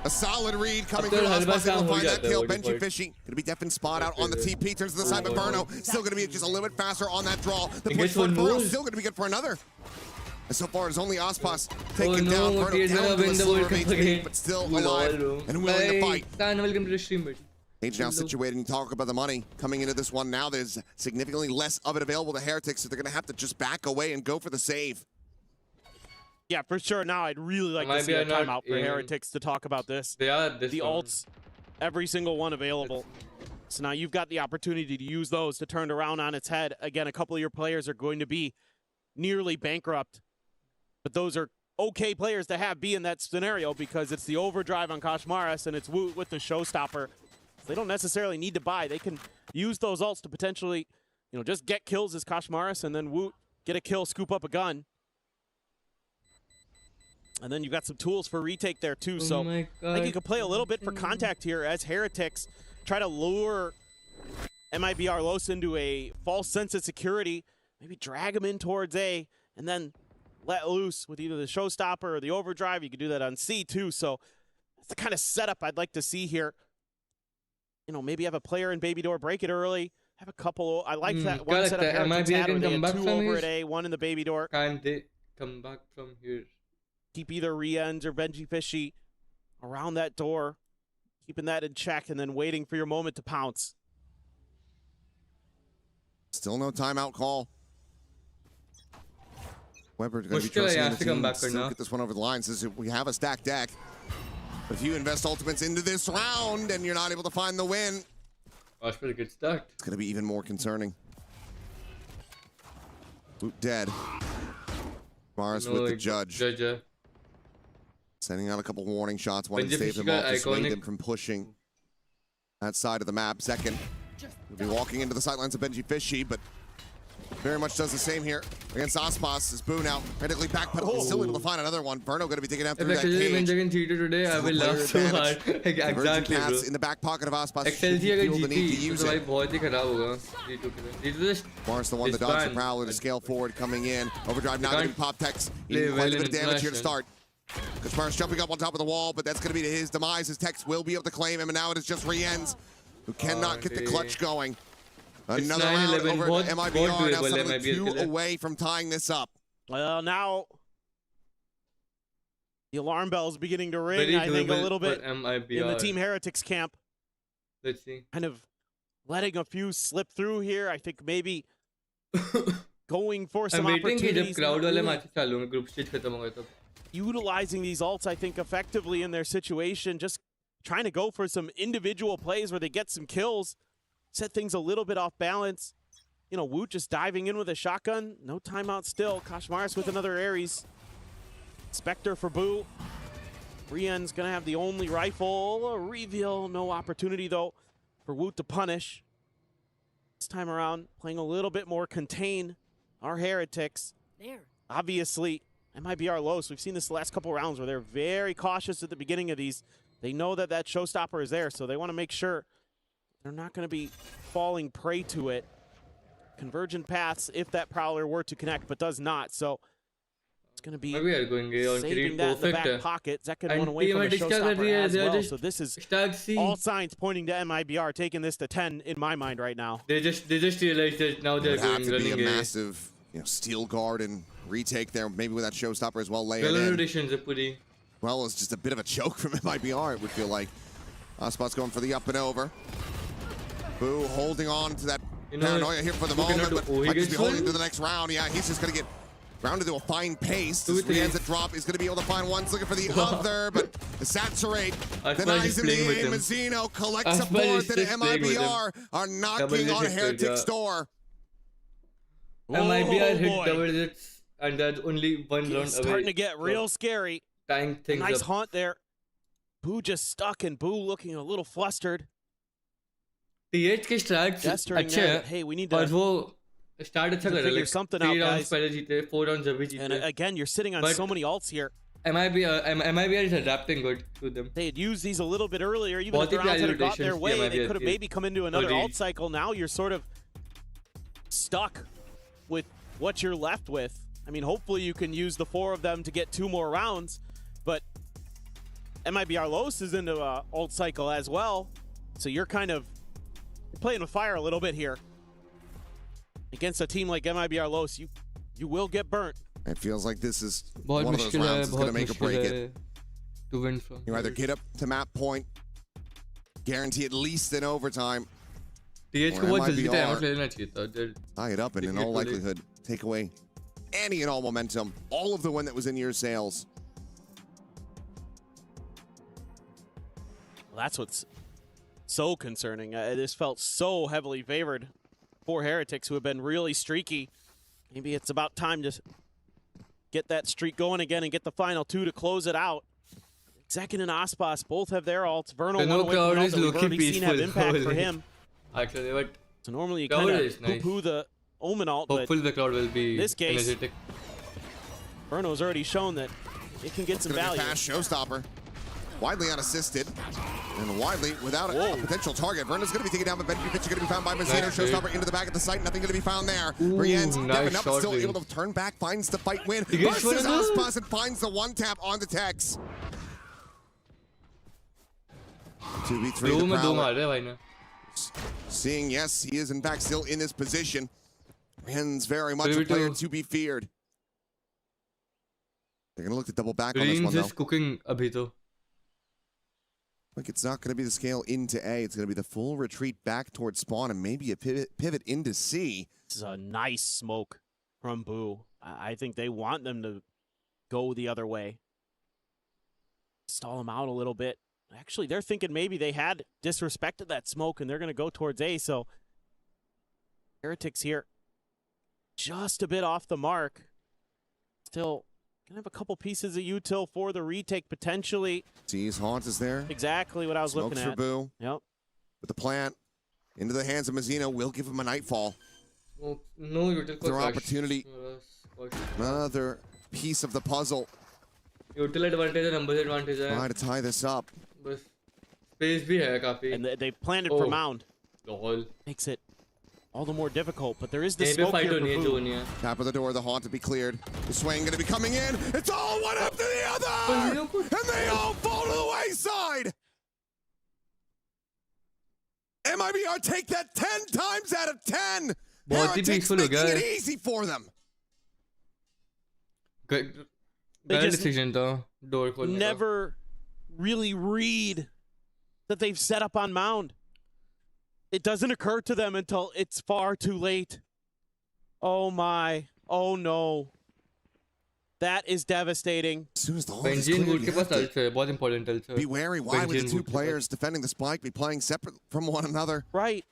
Speaker 9: A solid read coming
Speaker 1: Up
Speaker 9: through.
Speaker 1: there,
Speaker 9: Aspas able to find that
Speaker 1: Halva
Speaker 9: kill.
Speaker 1: Sam ho
Speaker 9: Benji
Speaker 1: jata,
Speaker 9: Fishy gonna be def and spot out on the TP. Turns to the side, but
Speaker 1: Oh,
Speaker 9: Verno
Speaker 1: no.
Speaker 9: still gonna be just a little bit faster on that draw. The
Speaker 1: He
Speaker 9: push
Speaker 1: gets
Speaker 9: for
Speaker 1: one
Speaker 9: Verno
Speaker 1: more.
Speaker 9: still gonna be good for another. And so far, it's only Aspas
Speaker 1: Oh
Speaker 9: taken
Speaker 1: no,
Speaker 9: down. Verno
Speaker 1: TH
Speaker 9: down
Speaker 1: gonna
Speaker 9: to a
Speaker 1: win the
Speaker 9: silver
Speaker 1: World Cup
Speaker 9: HP,
Speaker 1: again.
Speaker 9: but still
Speaker 1: Lol,
Speaker 9: alive
Speaker 1: bro.
Speaker 9: and willing to
Speaker 1: Bye.
Speaker 9: fight.
Speaker 1: Tan, welcome to the stream, buddy.
Speaker 9: Age now
Speaker 1: Hello.
Speaker 9: situated and talk about the money coming into this one. Now there's significantly less of it available to Heretics, so they're going to have to just back away and go for the save.
Speaker 10: Yeah, for sure. Now I'd really like to
Speaker 1: Might
Speaker 10: see
Speaker 1: be
Speaker 10: a
Speaker 1: a not
Speaker 10: timeout for
Speaker 1: aiming.
Speaker 10: Heretics to talk about this.
Speaker 1: They are this
Speaker 10: The
Speaker 1: round.
Speaker 10: alts, every single one available. So now you've got the opportunity to use those to turn it around on its head. Again, a couple of your players are going to be nearly bankrupt. But those are okay players to have be in that scenario because it's the overdrive on Kashmaris and it's Woot with the showstopper. So they don't necessarily need to buy. They can use those alts to potentially, just get kills as Kashmaris and then Woot get a kill, scoop up a gun. And then you've got some tools for retake there too. So
Speaker 1: my
Speaker 10: I think you
Speaker 1: God.
Speaker 10: could play a little bit for contact here as Heretics try to lure MIBR Los into a false sense of security, maybe drag him in towards A, and then let loose with either the showstopper or the overdrive. You could do that on C too. So that's the kind of setup I'd like to see here. Maybe have a player in Baby Door, break it early. Have a couple. I like that one
Speaker 1: क्या
Speaker 10: setup
Speaker 1: लगता है
Speaker 10: Heretics
Speaker 1: MIBR
Speaker 10: had where
Speaker 1: can
Speaker 10: they
Speaker 1: come
Speaker 10: had
Speaker 1: back
Speaker 10: two
Speaker 1: from
Speaker 10: over
Speaker 1: his?
Speaker 10: at A, one in the Baby Door.
Speaker 1: Can't they? come back from here.
Speaker 10: Keep either Riens or Benji Fishy around that door, keeping that in check, and then waiting for your moment to pounce.
Speaker 9: Still no timeout call. Weber's going to be
Speaker 1: Mushkil hai
Speaker 9: trusting in
Speaker 1: yahan
Speaker 9: the
Speaker 1: se come
Speaker 9: team
Speaker 1: back
Speaker 9: to still
Speaker 1: karna.
Speaker 9: get this one over the line. Says we have a stacked deck. But if you invest ultimates into this round and you're not able to find the win,
Speaker 1: That's a good start.
Speaker 9: it's going to be even more concerning. Boot dead. Morris with the judge. Sending out a couple warning shots. Wanting to
Speaker 1: Benji
Speaker 9: save them
Speaker 1: Fisher
Speaker 9: off, dissuade
Speaker 1: iconic.
Speaker 9: them from pushing that side of the map. Second, will be walking into the sidelines of Benji Fishy, but very much does the same here against Aspas. As Boo now critically backpedal, still able to find another one. Berno going to be taken out
Speaker 1: If
Speaker 9: through that
Speaker 1: actually when
Speaker 9: cage.
Speaker 1: they can cheat it today, I will laugh so hard.
Speaker 9: Divergent
Speaker 1: Exactly, bro.
Speaker 9: paths in the back pocket of Aspas.
Speaker 1: XLG
Speaker 9: He
Speaker 1: अगर
Speaker 9: feel the need to
Speaker 1: जीती
Speaker 9: use
Speaker 1: तो भाई
Speaker 9: it.
Speaker 1: बहुत ही खराब होगा G2 के लिए. G2 just
Speaker 9: Morris the one that dodged the
Speaker 1: disband.
Speaker 9: Prowler to scale forward, coming in. Overdrive now
Speaker 1: They
Speaker 9: going to
Speaker 1: can't
Speaker 9: be pop Tex.
Speaker 1: play
Speaker 9: Quite
Speaker 1: well
Speaker 9: a bit
Speaker 1: in
Speaker 9: of damage here to
Speaker 1: international.
Speaker 9: start. Kashmar's jumping up on top of the wall, but that's going to be to his demise. His Tex will be able to claim him, and now it is just Riens who cannot get the clutch going. Another round
Speaker 1: 9-11,
Speaker 9: over
Speaker 1: बहुत-
Speaker 9: at
Speaker 1: बहुत
Speaker 9: MIBR, now
Speaker 1: doable है
Speaker 9: suddenly
Speaker 1: MIBR
Speaker 9: 2
Speaker 1: के लिए.
Speaker 9: away from tying this up.
Speaker 10: Well, now the alarm bell is beginning to ring,
Speaker 1: Very
Speaker 10: I think, a
Speaker 1: doable
Speaker 10: little bit
Speaker 1: for MIBR.
Speaker 10: in the Team Heretics camp.
Speaker 1: Let's see.
Speaker 10: Kind of letting a few slip through here. I think maybe going for
Speaker 1: I'm
Speaker 10: some
Speaker 1: waiting कि जब
Speaker 10: opportunities.
Speaker 1: crowd
Speaker 10: not
Speaker 1: वाले
Speaker 10: really
Speaker 1: matches चालू होंगे, group stage खत्म होगा तब.
Speaker 10: utilizing these ults, I think, effectively in their situation. Just trying to go for some individual plays where they get some kills, set things a little bit off balance. You know, Woot just diving in with a shotgun. No timeout still. Kashmaris with another Ares. Spectre for Boo. Rien's going to have the only rifle. A reveal. No opportunity, though, for Woot to punish. This time around, playing a little bit more contain. Our Heretics. Obviously, MIBR Los. We've seen this the last couple rounds where they're very cautious at the beginning of these. They know that that showstopper is there, so they want to make sure they're not going to be falling prey to it. Convergent paths if that Prowler were to connect, but does not. So it's going to be
Speaker 1: We are going on
Speaker 10: saving
Speaker 1: Kirit
Speaker 10: that in the
Speaker 1: perfect.
Speaker 10: back pocket. Zek
Speaker 1: And
Speaker 10: one away from a
Speaker 1: Team Heretics क्या कर रही
Speaker 10: showstopper
Speaker 1: है?
Speaker 10: as
Speaker 1: They are
Speaker 10: well.
Speaker 1: just
Speaker 10: So this is
Speaker 1: start C.
Speaker 10: all signs pointing to MIBR taking this to 10 in my mind right now.
Speaker 1: They just realized that now
Speaker 9: It
Speaker 1: they're
Speaker 9: would have
Speaker 1: going
Speaker 9: to be a
Speaker 1: running
Speaker 9: massive, steel guard and retake there, maybe with that showstopper as well laying
Speaker 1: Valorant
Speaker 9: in.
Speaker 1: rotations है पूरी.
Speaker 9: Well, it's just a bit of a choke from MIBR, it would feel like. Spot's going for the up and over. Boo holding on to that paranoia here for the moment, but might just be holding to the next round. Yeah, he's just going to get rounded to a fine pace. This Rien's a drop. He's going to be able to find one. He's looking for the other, but the Saturate denies him the aim. Mazzino collects a fourth, and MIBR are knocking on Heretic's door.
Speaker 1: MIBR hit
Speaker 10: boy.
Speaker 1: double digits, and that's only one round away.
Speaker 10: Starting to get real scary.
Speaker 1: Tying things
Speaker 10: Nice
Speaker 1: up.
Speaker 10: haunt there. Boo just stuck, and Boo looking a little flustered.
Speaker 1: TH के start
Speaker 10: Gesturing
Speaker 1: अच्छे
Speaker 10: there,
Speaker 1: हैं
Speaker 10: hey, we need
Speaker 1: और
Speaker 10: to
Speaker 1: वो start अच्छा कर रहा है
Speaker 10: figure
Speaker 1: like
Speaker 10: something
Speaker 1: 3
Speaker 10: out,
Speaker 1: rounds
Speaker 10: guys.
Speaker 1: पहले जीते 4 rounds अभी
Speaker 10: And
Speaker 1: जीते
Speaker 10: again, you're sitting on
Speaker 1: But-
Speaker 10: so many ults here.
Speaker 1: MIBR is adapting good to them.
Speaker 10: They had used these a little bit earlier, even
Speaker 1: बहुत
Speaker 10: if the
Speaker 1: he
Speaker 10: rounds
Speaker 1: प्यारी
Speaker 10: had got their
Speaker 1: rotations
Speaker 10: way,
Speaker 1: थी
Speaker 10: they
Speaker 1: MIBR
Speaker 10: could have
Speaker 1: की.
Speaker 10: maybe come into another
Speaker 1: Sorry.
Speaker 10: alt cycle. Now you're sort of stuck with what you're left with. I mean, hopefully you can use the 4 of them to get 2 more rounds, but MIBR Los is into a alt cycle as well, so you're kind of playing with fire a little bit here. Against a team like MIBR Los, you will get burnt.
Speaker 9: It feels like this is
Speaker 1: बहुत
Speaker 9: one of those
Speaker 1: मुश्किल है
Speaker 9: rounds that's going to
Speaker 1: बहुत
Speaker 9: make or
Speaker 1: मुश्किल
Speaker 9: break it.
Speaker 1: है to win from.
Speaker 9: You either get up to map point, guarantee at least an overtime,
Speaker 1: TH को
Speaker 9: or
Speaker 1: बहुत जल्दी time
Speaker 9: MIBR
Speaker 1: out ले लेना चाहिए था. They're-
Speaker 9: tie it up, and in
Speaker 1: Get
Speaker 9: all
Speaker 1: to late.
Speaker 9: likelihood, take away any and all momentum, all of the win that was in your sails.
Speaker 10: Well, that's what's so concerning. This felt so heavily favored for Heretics, who have been really streaky. Maybe it's about time to get that streak going again and get the final 2 to close it out. Zekin and Aspas both have their ults. Vernal
Speaker 1: The
Speaker 10: one
Speaker 1: no
Speaker 10: away from
Speaker 1: crowd
Speaker 10: ult
Speaker 1: is
Speaker 10: that we've
Speaker 1: looking
Speaker 10: already seen have
Speaker 1: peaceful.
Speaker 10: impact for him.
Speaker 1: Actually, but
Speaker 10: So normally you
Speaker 1: crowd
Speaker 10: kind
Speaker 1: is
Speaker 10: of
Speaker 1: nice.
Speaker 10: poo-poo the Omen ult, but
Speaker 1: hopefully the crowd will be
Speaker 10: this case,
Speaker 1: energetic.
Speaker 10: Vernal's already shown that it can get some
Speaker 9: It's going to
Speaker 10: value.
Speaker 9: be a fast showstopper. Widely unassisted, and Widely without a potential target. Verna's going to be taken down, but Benji Pitch is going to be found by Mazzino.
Speaker 1: Nice,
Speaker 9: Showstopper
Speaker 1: dude.
Speaker 9: into the back of the site. Nothing going to be found there.
Speaker 1: Ooh,
Speaker 9: Rien's
Speaker 1: nice
Speaker 9: stepping up, but
Speaker 1: shot,
Speaker 9: still
Speaker 1: dude.
Speaker 9: able to turn back, finds the fight win.
Speaker 1: He gets
Speaker 9: Versus
Speaker 1: one of
Speaker 9: Aspas and finds the one tap onto Tex. 2v3
Speaker 1: दो
Speaker 9: the
Speaker 1: में दो
Speaker 9: Prowler.
Speaker 1: मार रहे हैं भाई ने.
Speaker 9: Seeing, yes, he is in fact still in this position. Rien's very much a
Speaker 1: 3v2.
Speaker 9: player to be feared. They're going to look to double back on this one,
Speaker 1: Greens
Speaker 9: though.
Speaker 1: is cooking abhi to.
Speaker 9: Like, it's not going to be the scale into A. It's going to be the full retreat back towards spawn and maybe a pivot into C.
Speaker 10: This is a nice smoke from Boo. I think they want them to go the other way. Stall them out a little bit. Actually, they're thinking maybe they had disrespected that smoke and they're going to go towards A. So, Heretics here just a bit off the mark. Still gonna have a couple pieces of util for the retake potentially.
Speaker 9: C's Haunt is there.
Speaker 10: Exactly what I was
Speaker 9: Smokes
Speaker 10: looking
Speaker 9: for
Speaker 10: at.
Speaker 9: Boo.
Speaker 10: Yep.
Speaker 9: With the plant into the hands of Mazzino will give him a nightfall.
Speaker 1: No, util
Speaker 9: Their opportunity. Another piece of the puzzle.
Speaker 1: Util advantage and numbers advantage hai.
Speaker 9: Try to tie this up.
Speaker 1: Bas space bhi hai काफी.
Speaker 10: And they planted for Mound.
Speaker 1: Lol.
Speaker 10: Makes it all the more difficult, but there is the
Speaker 1: Yahin pe
Speaker 10: smoke
Speaker 1: fight
Speaker 10: here
Speaker 1: honi hai
Speaker 10: for
Speaker 1: jo
Speaker 10: Boo.
Speaker 1: nahi hai.
Speaker 9: Top of the door, the Haunt to be cleared. The swing going to be coming in. It's all one after the other! And they all fall to the wayside! MIBR take that 10 times out of 10! Heretics making it easy for them!
Speaker 1: Good
Speaker 10: just
Speaker 1: decision tha. Door खोलने का.
Speaker 10: Never really read that they've set up on Mound. It doesn't occur to them until it's far too late. Oh my. Oh no. That is devastating.
Speaker 9: As soon as the Haunt is
Speaker 1: Benji
Speaker 9: cleared,
Speaker 1: के
Speaker 9: you
Speaker 1: pass
Speaker 9: have
Speaker 1: ults है, बहुत important ults है.
Speaker 9: be wary. Why would the two players defending the spike be playing separate from one another?
Speaker 10: Right.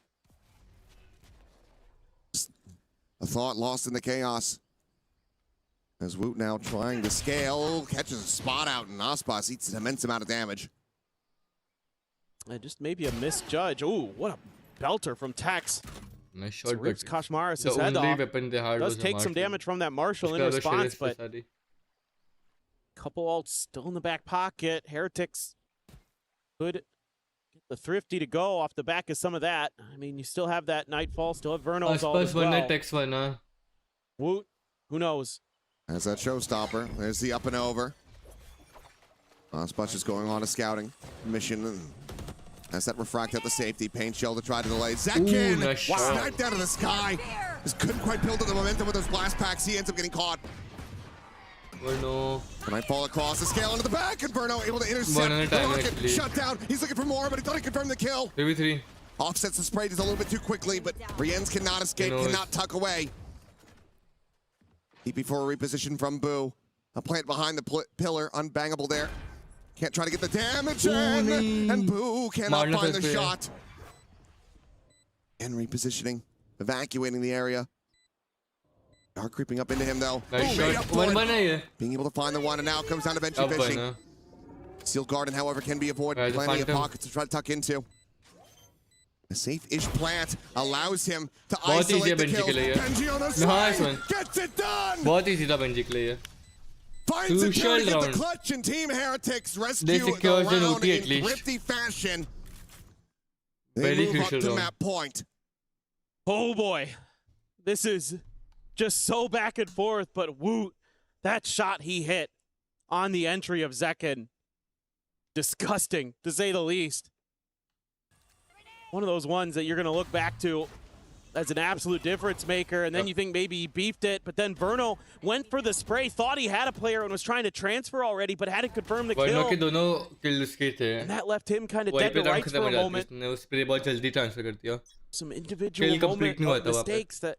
Speaker 9: A thought lost in the chaos. As Woot now trying to scale, catches a spot out, and Aspas eats an immense amount of damage.
Speaker 10: Just maybe a misjudge. Ooh, what a belter from Tex.
Speaker 1: Nice shot,
Speaker 10: Rips
Speaker 1: but
Speaker 10: Koshmaris'
Speaker 1: the
Speaker 10: head
Speaker 1: only
Speaker 10: off.
Speaker 1: weapon they had
Speaker 10: Does
Speaker 1: was a
Speaker 10: take some
Speaker 1: Marshall.
Speaker 10: damage from that Marshall in
Speaker 1: उसका तो
Speaker 10: response,
Speaker 1: Sheriff पे
Speaker 10: but
Speaker 1: सारी.
Speaker 10: couple ults still in the back pocket. Heretics could get the Thrifty to go off the back of some of that. I mean, you still have that Nightfall, still have Verno's all as
Speaker 1: Aspas one
Speaker 10: well.
Speaker 1: है, Tex one है.
Speaker 10: Woot, who knows?
Speaker 9: As that showstopper, there's the up and over. Aspas is going on a scouting mission. And as that refract at the safety, paint shell to try to delay. Zekin,
Speaker 1: nice shot.
Speaker 9: sniped out of the sky. Just couldn't quite build up the momentum with those blast packs. He ends up getting caught.
Speaker 1: Verno.
Speaker 9: Nightfall across the scale into the back, and Verno able to intercept.
Speaker 1: One at a
Speaker 9: The
Speaker 1: time,
Speaker 9: rocket
Speaker 1: actually.
Speaker 9: shut down. He's looking for more, but he doesn't confirm the kill.
Speaker 1: 3v3.
Speaker 9: Offsets the spray just a little bit too quickly, but Rienz cannot escape, cannot tuck away. TP4 reposition from Boo. A plant behind the pillar, unbangable there. Can't try to get the damage in, and Boo cannot find the shot. And repositioning, evacuating the area. Are creeping up into him though.
Speaker 1: Nice shot. 1-1 है ये.
Speaker 9: Being able to find the one, and now it comes down to Benchy
Speaker 1: अब
Speaker 9: fishing.
Speaker 1: बना.
Speaker 9: Steel Garden, however, can be avoided. Plenty of pockets to try to tuck into. A safe-ish plant allows him to
Speaker 1: बहुत easy है
Speaker 9: isolate the
Speaker 1: Benji
Speaker 9: kill.
Speaker 1: के लिए.
Speaker 9: Benji on the
Speaker 1: Nice
Speaker 9: swing,
Speaker 1: one.
Speaker 9: gets it done!
Speaker 1: बहुत easy था Benji के लिए.
Speaker 9: Finds it
Speaker 1: Crucial
Speaker 9: to get the
Speaker 1: round.
Speaker 9: clutch, and Team Heretics rescue
Speaker 1: They
Speaker 9: the
Speaker 1: secured the
Speaker 9: round
Speaker 1: Nuti at
Speaker 9: in
Speaker 1: least.
Speaker 9: thrifty fashion. They
Speaker 1: Very
Speaker 9: move up
Speaker 1: crucial
Speaker 9: to
Speaker 1: round.
Speaker 9: map point.
Speaker 10: Oh boy. This is just so back and forth, but Woot, that shot he hit on the entry of Zekin. Disgusting, to say the least. One of those ones that you're going to look back to as an absolute difference maker, and then you think maybe he beefed it, but then Verno went for the spray, thought he had a player and was trying to transfer already, but hadn't confirmed the
Speaker 1: Verno के
Speaker 10: kill.
Speaker 1: दोनों kill उसके थे.
Speaker 10: And that left him kind of
Speaker 1: वहीं
Speaker 10: dead
Speaker 1: पे
Speaker 10: to
Speaker 1: round
Speaker 10: rights
Speaker 1: खत्म
Speaker 10: for
Speaker 1: हो
Speaker 10: a
Speaker 1: जाती है.
Speaker 10: moment.
Speaker 1: उसने उस spray बहुत जल्दी transfer कर दिया.
Speaker 10: Some individual
Speaker 1: Kill complete
Speaker 10: moment
Speaker 1: नहीं हुआ
Speaker 10: of
Speaker 1: था वहाँ पे.
Speaker 10: mistakes that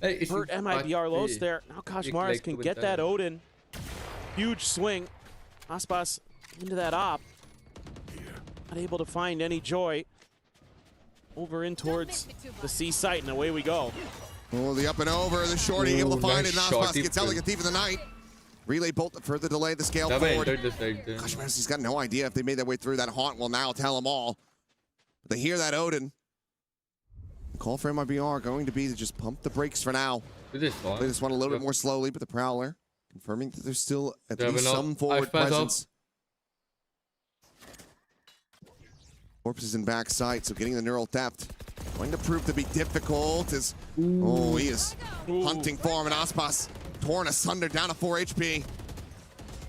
Speaker 1: इसी
Speaker 10: hurt MIBR Los there. Now Koshmaris
Speaker 1: like
Speaker 10: can
Speaker 1: to
Speaker 10: get
Speaker 1: बनता
Speaker 10: that
Speaker 1: है.
Speaker 10: Odin. Huge swing. Aspas into that op. Not able to find any joy. Over in towards the C site, and away we go.
Speaker 9: Oh, the up and over, the shorty able to find
Speaker 1: nice
Speaker 9: it.
Speaker 1: shot,
Speaker 9: Naspas gets out like a thief in the night. Relay bolt to further delay the scale
Speaker 1: Never
Speaker 9: forward.
Speaker 1: entered the side there.
Speaker 9: Koshmaris, he's got no idea if they made their way through. That Haunt will now tell them all. But they hear that Odin. The call for MIBR going to be to just pump the brakes for now.
Speaker 1: With this
Speaker 9: Play
Speaker 1: one.
Speaker 9: this one a little bit more slowly, but the Prowler confirming that there's still at
Speaker 1: They have
Speaker 9: least
Speaker 1: enough
Speaker 9: some forward
Speaker 1: Aspas up.
Speaker 9: presence. Corpse is in back sight, so getting the neural depth going to prove to be difficult as he is hunting for him, and Aspas torn asunder down to 4 HP.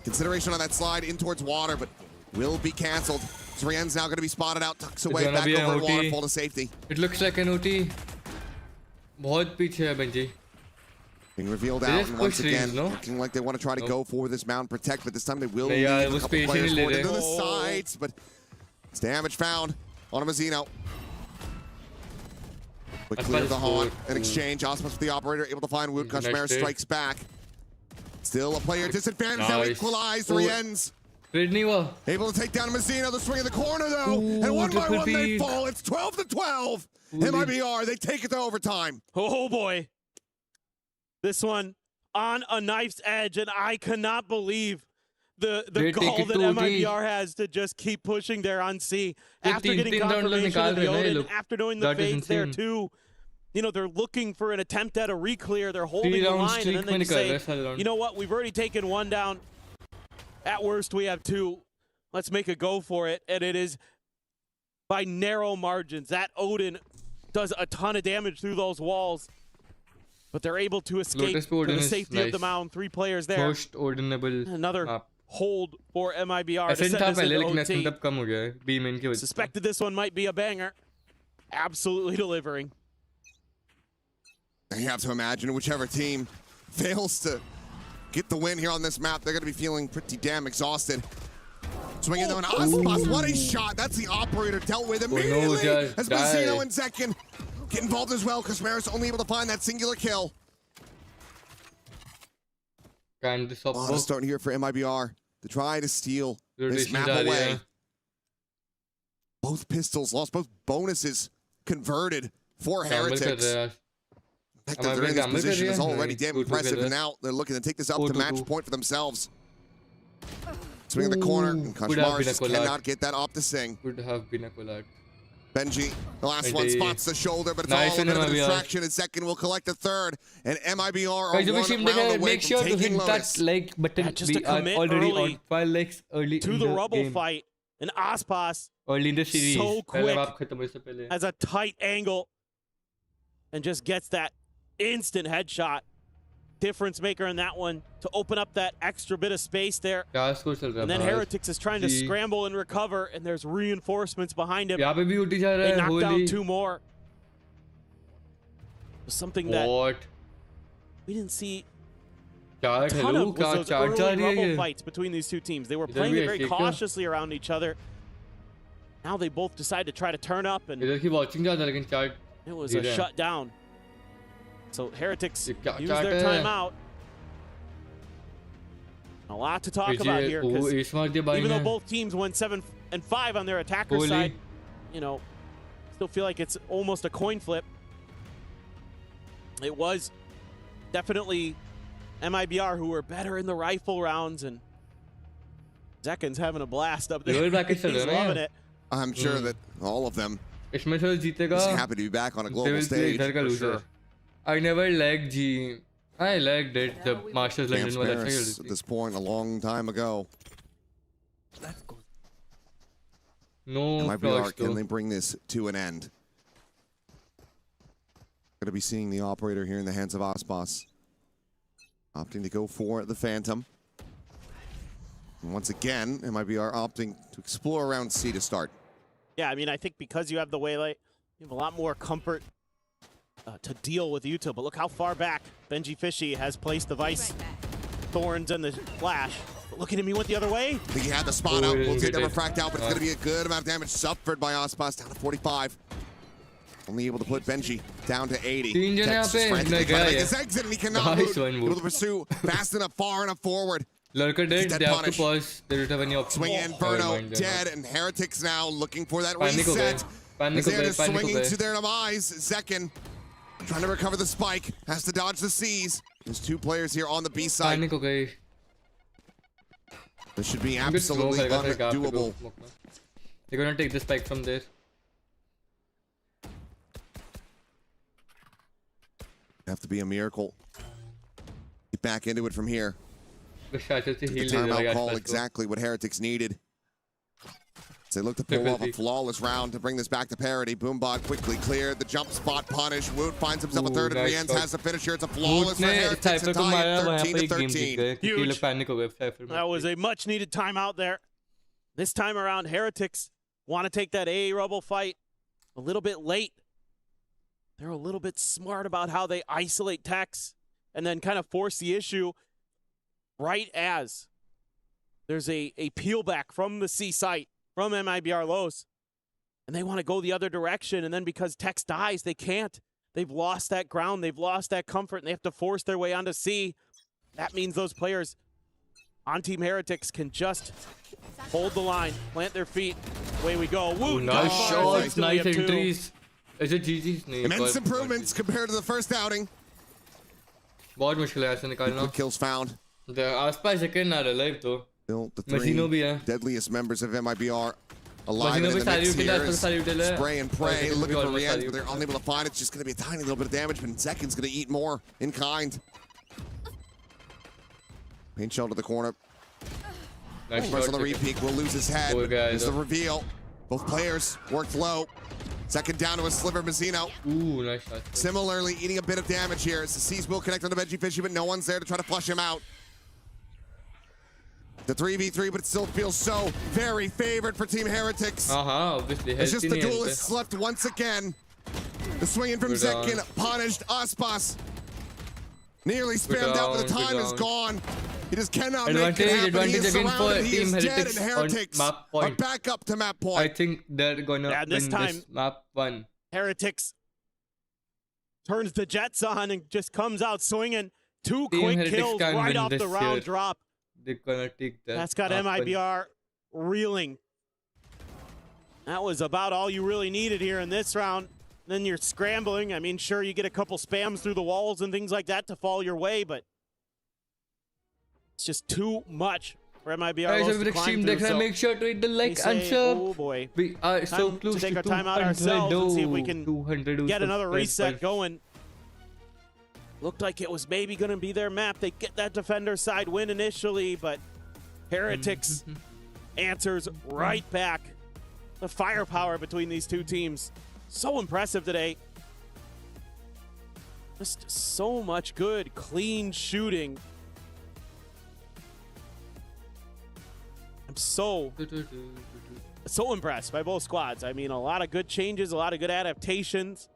Speaker 9: Consideration on that slide in towards water, but will be canceled. Zrien's now going to be spotted out, tucks away
Speaker 1: gonna
Speaker 9: back
Speaker 1: be an
Speaker 9: over
Speaker 1: OT.
Speaker 9: waterfall to safety.
Speaker 1: It looks like an OT. बहुत पीछे है Benji.
Speaker 9: Being revealed
Speaker 1: They
Speaker 9: out,
Speaker 1: just
Speaker 9: and once
Speaker 1: push trees,
Speaker 9: again,
Speaker 1: no?
Speaker 9: looking like they want to try to go for this mountain protect, but this time they will
Speaker 1: Yeah,
Speaker 9: need
Speaker 1: it
Speaker 9: a
Speaker 1: was
Speaker 9: couple players
Speaker 1: patiently
Speaker 9: forward
Speaker 1: there.
Speaker 9: into the sides, but it's damage found on a Mazzino. Quick clear of the haunt. In exchange, Osmos with the operator, able to find Wood. Kashmir strikes back. Still a player disadvantage. Now equalized. Riens able to take down Mazzino. The swing in the corner, though. And one by one they fall. It's 12-12. MIBR, they take it to overtime.
Speaker 10: Oh, boy. This one on a knife's edge, and I cannot believe the gall that MIBR has to just keep pushing there on C. After getting confirmation of the Odin, after knowing the fates there too, you know, they're looking for an attempt at a re-clear. They're holding the line, and then they say, you know what, we've already taken one down. At worst, we have two. Let's make a go for it, and it is by narrow margins. That Odin does a ton of damage through those walls, but they're able to escape to the safety of the mound. 3 players there. Another hold for MIBR to send us into OT. Suspected this one might be a banger. Absolutely delivering.
Speaker 9: You have to imagine whichever team fails to get the win here on this map, they're going to be feeling pretty damn exhausted. Swinging though an Osmos, what a shot. That's the operator dealt with immediately as Mazzino and Zekin get involved as well. Kashmir's only able to find that singular kill. Starting here for MIBR to try to steal this map away. Both pistols lost, both bonuses converted for Heretics. The fact that they're in this position is already damn impressive, and now they're looking to take this up to match point for themselves. Swing in the corner, and Kashmir just cannot get that op to sing.
Speaker 1: Could have been a collide.
Speaker 9: Benji, the last one, spots the shoulder, but it's all a bit of a distraction, and Zekin will collect a third, and MIBR are one round away from taking Lotus.
Speaker 1: That like button.
Speaker 10: Just to commit
Speaker 1: already on 5 likes early
Speaker 10: to
Speaker 1: in
Speaker 10: the
Speaker 1: the
Speaker 10: rubble
Speaker 1: game.
Speaker 10: fight, and Aspas
Speaker 1: Early in the series.
Speaker 10: so quick has a tight angle and just gets that instant headshot. Difference maker in that one to open up that extra bit of space there. And then Heretics is trying to scramble and recover, and there's reinforcements behind him. They knocked down 2 more. Something that we didn't see a ton of was those early rubble fights between these two teams. They were playing it very cautiously around each other. Now they both decide to try to turn up, and it was a shutdown. So Heretics use their timeout. A lot to talk about here, because even though both teams went 7 and 5 on their attacker side, you know, still feel like it's almost a coin flip. It was definitely MIBR who were better in the rifle rounds, and Zekin's having a blast up there. He's loving it.
Speaker 9: I'm sure that all of them is happy to be back on a global stage. For sure.
Speaker 1: I never liked G. I liked it, the Masters London one.
Speaker 9: At this point, a long time ago.
Speaker 1: No
Speaker 9: MIBR, can they bring this to an end? Going to be seeing the operator here in the hands of Aspas. Opting to go for the Phantom. And once again, MIBR opting to explore around C to start.
Speaker 10: Yeah, I mean, I think because you have the Waylay, you have a lot more comfort to deal with Utah, but look how far back Benji Fishy has placed the Vice Thorns and the Flash. But look at him, he went the other way.
Speaker 9: I think he had the spot up. We'll see never fracked out, but it's going to be a good amount of damage suffered by Aspas, down to 45. Only able to put Benji down to 80. Texas frantically trying to make his exit, and he cannot move. Able to pursue fast enough, far enough forward.
Speaker 1: Lurker did, they have to pause. They don't have any option.
Speaker 9: Swing in, Verno dead, and Heretics now looking for that reset. As they're just swinging to their demise. Zekin trying to recover the spike, has to dodge the C's. There's 2 players here on the B side. This should be absolutely undoable.
Speaker 1: They're gonna take the spike from there.
Speaker 9: Have to be a miracle. Get back into it from here.
Speaker 1: The
Speaker 9: timeout call exactly what Heretics needed. So they look to pull off a flawless round to bring this back to parity. Boombot quickly cleared. The jump spot punish. Woot finds himself a third, and Riens has the finisher. It's a flawless for Heretics to tie it 13-13.
Speaker 10: Huge. That was a much-needed timeout there. This time around, Heretics want to take that AA Rubble fight a little bit late. They're a little bit smart about how they isolate Tex. and then kind of force the issue right as there's a peel back from the C site, from MIBR Los, and they want to go the other direction, and then because Tex dies, they can't. They've lost that ground, they've lost that comfort, and they have to force their way onto C. That means those players on Team Heretics can just hold the line, plant their feet. Away we go. Woo,
Speaker 1: nice shots, nice entries. Is it GG's?
Speaker 9: Immense improvements compared to the first outing.
Speaker 1: बहुत मुश्किल है ऐसे निकालना.
Speaker 9: Quick kills found.
Speaker 1: The आसपास second आ रहा live तो.
Speaker 9: Still the
Speaker 1: Masino भी है.
Speaker 9: deadliest members of MIBR alive in the mix here. Spray and pray, looking for Rian, but they're unable to find it. It's just going to be a tiny little bit of damage, but in seconds going to eat more in kind. Paint shell to the corner.
Speaker 1: Nice
Speaker 9: First on the repeat, will lose his head. There's the reveal. Both players worked low. Second down to a sliver, Mazzino.
Speaker 1: Ooh, nice shot.
Speaker 9: Similarly, eating a bit of damage here as the C's will connect on the Veggie Fishy, but no one's there to try to flush him out. The 3v3, but it still feels so very favored for Team Heretics.
Speaker 1: Obviously.
Speaker 9: It's just the duelists left once again. The swinging from Zekin punished. Aspas nearly spammed out, but the time is gone. He just cannot make it happen. He is surrounded. He is dead, and Heretics are back up to map point.
Speaker 1: I think they're gonna win this map 1.
Speaker 10: Heretics turns the Jets on and just comes out swinging. 2 quick kills right off the round drop.
Speaker 1: They're gonna take that.
Speaker 10: That's got MIBR reeling. That was about all you really needed here in this round. Then you're scrambling. I mean, sure, you get a couple spams through the walls and things like that to fall your way, but it's just too much for MIBR.
Speaker 1: Make sure to hit the like and sub.
Speaker 10: Oh boy,
Speaker 1: we are so close
Speaker 10: to take our time out ourselves and see if we can get another reset going. Looked like it was maybe going to be their map. They get that defender side win initially, but Heretics answers right back. The firepower between these two teams, so impressive today. Just so much good, clean shooting. I'm so impressed by both squads. I mean, a lot of good changes, a lot of good adaptations,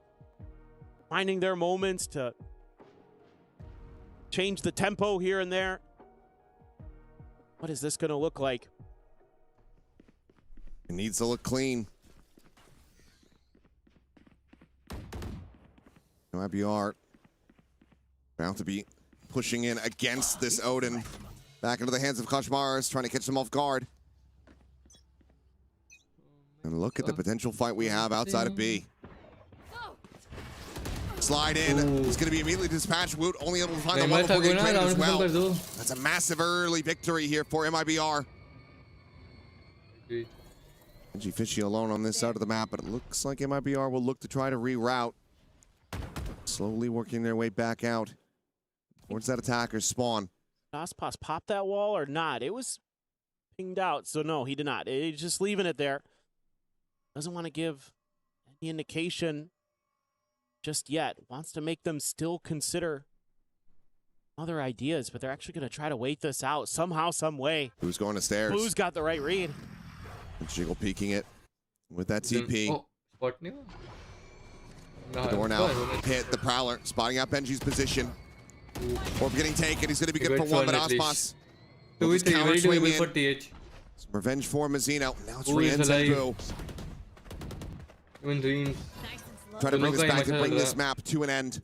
Speaker 10: finding their moments to change the tempo here and there. What is this going to look like?
Speaker 9: It needs to look clean. MIBR bound to be pushing in against this Odin. Back into the hands of Koshmaras, trying to catch them off guard. And look at the potential fight we have outside of B. Slide in. It's going to be immediately dispatched. Woot only able to find the one before getting traded as well. That's a massive early victory here for MIBR. Veggie Fishy alone on this side of the map, but it looks like MIBR will look to try to reroute. Slowly working their way back out towards that attacker's spawn.
Speaker 10: Aspas popped that wall or not? It was pinged out, so no, he did not. He's just leaving it there. Doesn't want to give any indication just yet. Wants to make them still consider other ideas, but they're actually going to try to wait this out somehow, some way.
Speaker 9: Who's going to stairs?
Speaker 10: Who's got the right read?
Speaker 9: And Jiggle peeking it with that TP. The door now hit the Prowler, spotting out Benji's position. Orb getting taken. He's going to be good for one, but Aspas will just counter swing in. Some revenge for Mazzino. Now it's Rien's and Boo. Try to bring this back and bring this map to an end.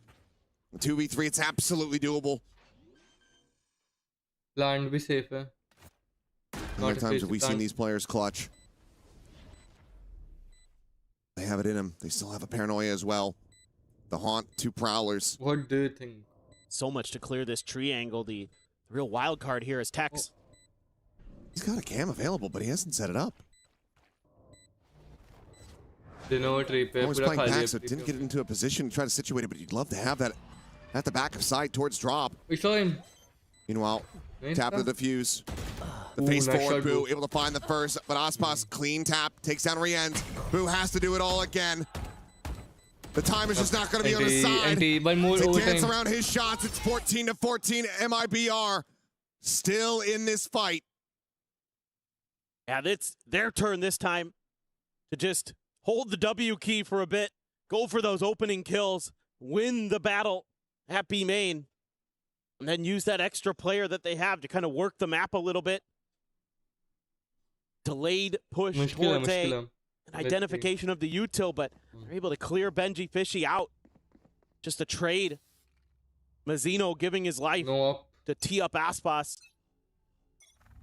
Speaker 9: 2v3, it's absolutely doable.
Speaker 1: Land be safe.
Speaker 9: How many times have we seen these players clutch? They have it in them. They still have a paranoia as well. The Haunt, 2 Prowlers.
Speaker 1: What do you think?
Speaker 10: So much to clear this tree angle. The real wild card here is Tex.
Speaker 9: He's got a cam available, but he hasn't set it up.
Speaker 1: Always
Speaker 9: playing back, so didn't get into a position to try to situate it, but you'd love to have that at the back of side towards drop.
Speaker 1: We saw him.
Speaker 9: Meanwhile, tap the defuse. The face forward, Boo able to find the first, but Aspas clean tap, takes down Rienz. Boo has to do it all again. The time is just not going to be on his side. They dance around his shots. It's 14-14. MIBR still in this fight.
Speaker 10: Yeah, it's their turn this time to just hold the W key for a bit, go for those opening kills, win the battle at B main. and then use that extra player that they have to kind of work the map a little bit. Delayed push towards an identification of the util, but they're able to clear Benji Fishy out. Just a trade. Mazzino giving his life to tee up Aspas.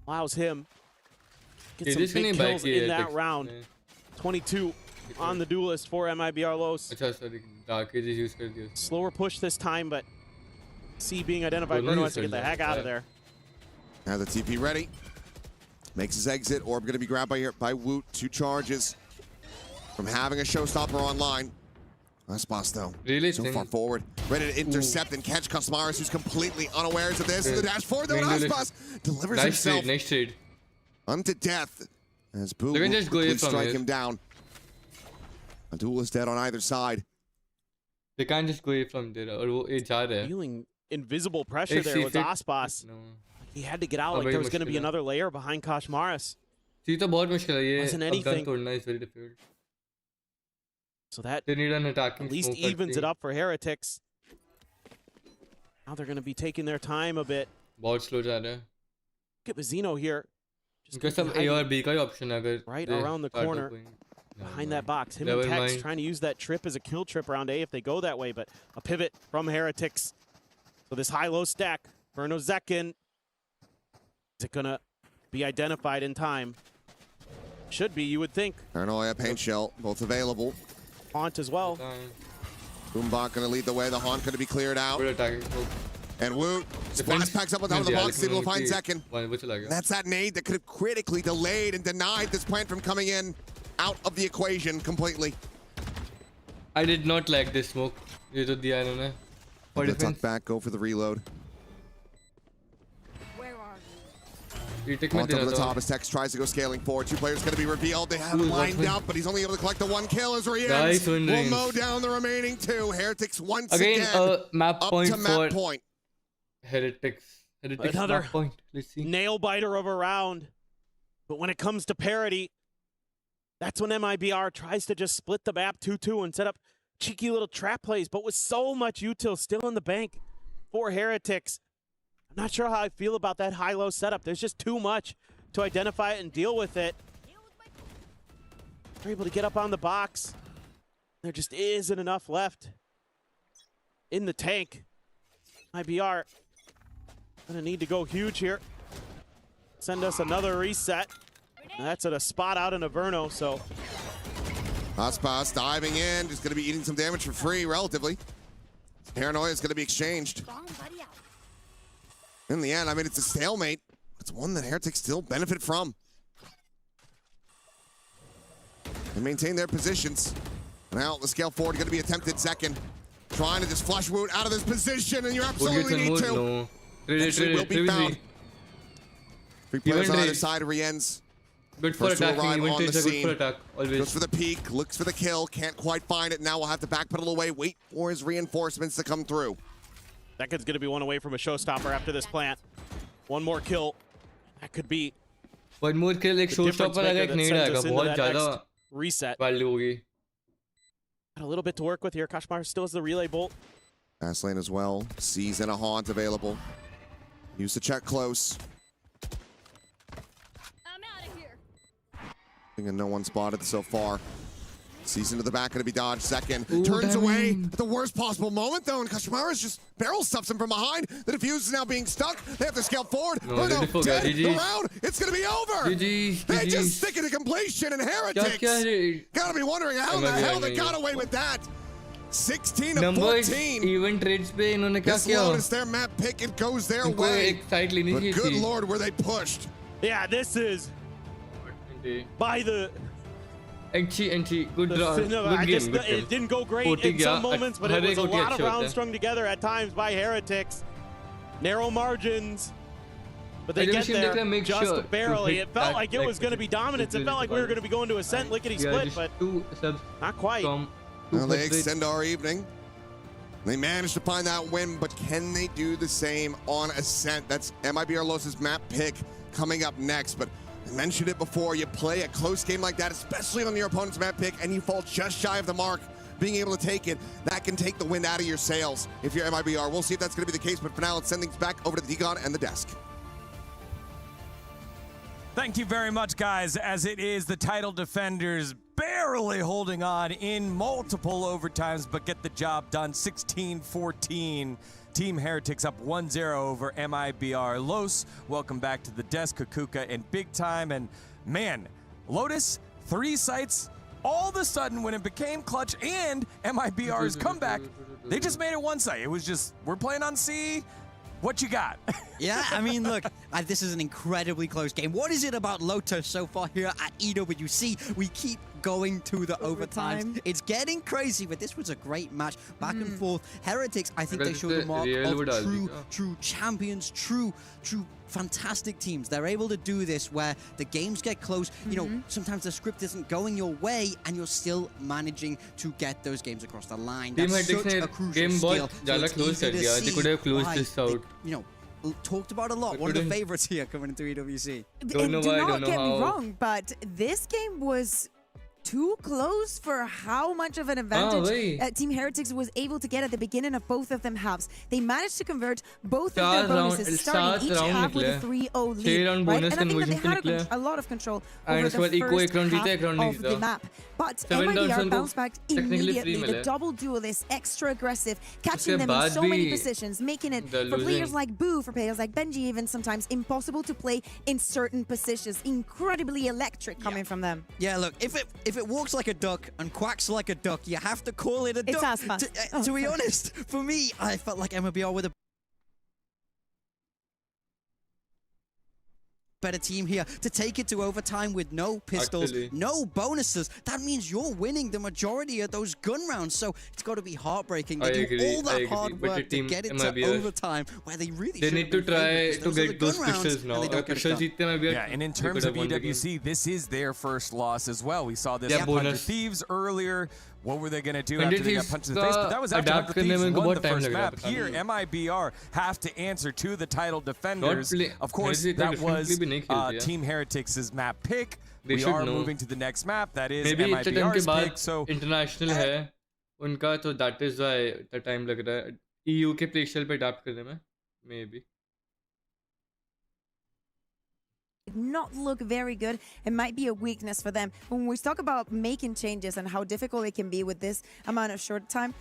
Speaker 10: Allows him get some big kills in that round. 22 on the duelist for MIBR Los. Slower push this time, but C being identified. Bruno has to get the heck out of there.
Speaker 9: Now the TP ready. Makes his exit. Orb going to be grabbed by Woot. 2 charges from having a showstopper online. Aspas, though, so far forward. Ready to intercept and catch Cosmaris, who's completely unawares of this. The dash forward, though, Aspas delivers himself unto death as Boo will quickly strike him down. A duelist dead on either side.
Speaker 1: They can't just go away from there.
Speaker 10: Feeling invisible pressure there with Aspas. He had to get out like there was going to be another layer behind Cosmaris. Wasn't anything. So that
Speaker 1: they need an attacking
Speaker 10: at least evens it up for Heretics. Now they're going to be taking their time a bit.
Speaker 1: Look at
Speaker 10: Mazzino here.
Speaker 1: Just A or B option
Speaker 10: right around the corner. Behind that box. Him and Tex trying to use that trip as a kill trip around A if they go that way, but a pivot from Heretics. So this high-low stack. Verno Zekin. Is it going to be identified in time? Should be, you would think.
Speaker 9: Paranoia, Paint Shell, both available.
Speaker 10: Haunt as well.
Speaker 9: Boombot going to lead the way. The Haunt going to be cleared out. And Woot splash packs up on top of the box, able to find Zekin. That's that nade that could have critically delayed and denied this plant from coming in out of the equation completely.
Speaker 1: I did not like this smoke.
Speaker 9: Tuck back, go for the reload. On top of the top as Tex tries to go scaling forward. 2 players going to be revealed. They have him lined up, but he's only able to collect the 1 kill as Riens will mow down the remaining 2. Heretics once again
Speaker 1: map
Speaker 9: up
Speaker 1: point
Speaker 9: to map point.
Speaker 1: Heretics
Speaker 10: another
Speaker 1: map point. Let's see.
Speaker 10: Nail biter of a round. But when it comes to parity, that's when MIBR tries to just split the map 2-2 and set up cheeky little trap plays. But with so much util still in the bank for Heretics, I'm not sure how I feel about that high-low setup. There's just too much to identify it and deal with it. They're able to get up on the box. There just isn't enough left in the tank. MIBR gonna need to go huge here. Send us another reset. And that's at a spot out in Averno, so.
Speaker 9: Aspas diving in, just gonna be eating some damage for free, relatively. Paranoia is gonna be exchanged. In the end, I mean, it's a stalemate. It's one that Heretics still benefit from. They maintain their positions. Now, the scale forward going to be attempted. Zekin trying to just flush Woot out of this position, and you absolutely need to. Eventually will be found. 3 players on either side of Riens.
Speaker 1: Good for attacking, even good for attack, always.
Speaker 9: Goes for the peek, looks for the kill, can't quite find it. Now we'll have to backpedal away, wait for his reinforcements to come through.
Speaker 10: Zekin's going to be 1 away from a showstopper after this plant. 1 more kill. That could be
Speaker 1: 1 more kill, एक showstopper आएगा, एक nade आएगा, बहुत ज़्यादा
Speaker 10: reset.
Speaker 1: value होगी.
Speaker 10: Got a little bit to work with here. Kashmar still has the relay bolt.
Speaker 9: Fast lane as well. Sees and a Haunt available. Use the check close.
Speaker 3: I'm out of here.
Speaker 9: I think no one spotted so far. Sees into the back, gonna be dodged. Zekin turns away at the worst possible moment though, and Kashmara's just barrel stuffs him from behind. The defuse is now being stuck. They have to scale forward. Bruno dead. The round, it's gonna be over. They just stick it to completion, and Heretics gotta be wondering how the hell they got away with that. 16 to 14.
Speaker 1: Event trades पे इन्होंने क्या किया?
Speaker 9: This is their map pick. It goes their way. But good lord, were they pushed?
Speaker 10: Yeah, this is by the.
Speaker 1: Good game.
Speaker 10: It didn't go great in some moments, but it was a lot of rounds strung together at times by Heretics. Narrow margins, but they get there just barely. It felt like it was going to be dominance. It felt like we were going to be going to Ascent lickety-split, but not quite.
Speaker 9: Well, they extend our evening. They managed to find that win, but can they do the same on Ascent? That's MIBR Los' map pick coming up next, but I mentioned it before, you play a close game like that, especially on your opponent's map pick, and you fall just shy of the mark being able to take it, that can take the wind out of your sails if you're MIBR. We'll see if that's going to be the case, but for now, let's send things back over to the Deacon and the desk.
Speaker 2: Thank you very much, guys, as it is the title defenders barely holding on in multiple overtimes, but get the job done. 16-14. Team Heretics up 1-0 over MIBR. Los, welcome back to the desk. Kukuka and Big Time. And man, Lotus, 3 sites. All of a sudden, when it became clutch and MIBR's comeback, they just made it 1 site. It was just, we're playing on C. What you got?
Speaker 8: Yeah, I mean, look, this is an incredibly close game. What is it about Lotus so far here at EWC? We keep going to the overtimes. It's getting crazy, but this was a great match. Back and forth. Heretics, I think they showed the mark of true champions, true fantastic teams. They're able to do this where the games get close. You know, sometimes the script isn't going your way and you're still managing to get those games across the line. That's such a crucial skill. So it's easy to see
Speaker 1: they could have closed
Speaker 8: why
Speaker 1: this out.
Speaker 8: you know, talked about a lot. One of the favorites here coming into EWC.
Speaker 1: Don't know why,
Speaker 7: do not get me wrong, but this game was too close for how much of an advantage Team Heretics was able to get at the beginning of both of them halves. They managed to convert both of their bonuses, starting each half with a 3-0 lead. Right? And I think that they had a lot of control over the first half of the map. But MIBR bounced back immediately. The double duelist, extra aggressive, catching them in so many positions, making it for players like Boo, for players like Benji even sometimes impossible to play in certain positions. Incredibly electric coming from them.
Speaker 8: Yeah, look, if it walks like a duck and quacks like a duck, you have to call it a duck.
Speaker 7: It's Aspa.
Speaker 8: To be honest, for me, I felt like MIBR with a better team here to take it to overtime with no pistols, no bonuses. That means you're winning the majority of those gun rounds. So it's got to be heartbreaking. They do all that hard work to get it to overtime, where they really
Speaker 1: need to try to get those pistols now.
Speaker 2: Yeah, and in terms of EWC, this is their first loss as well. We saw this with 100 Thieves earlier. What were they going to do after they got punched in the face? But that was after 100 Thieves won the first map. Here, MIBR have to answer to the title defenders. Of course, that was Team Heretics' map pick. We are moving to the next map. That is MIBR's pick. So
Speaker 1: international है उनका, तो that is why the time लग रहा है EU के play style पे adapt करने में, maybe.
Speaker 7: Not look very good. It might be a weakness for them. When we talk about making changes and how difficult it can be with this amount of short time,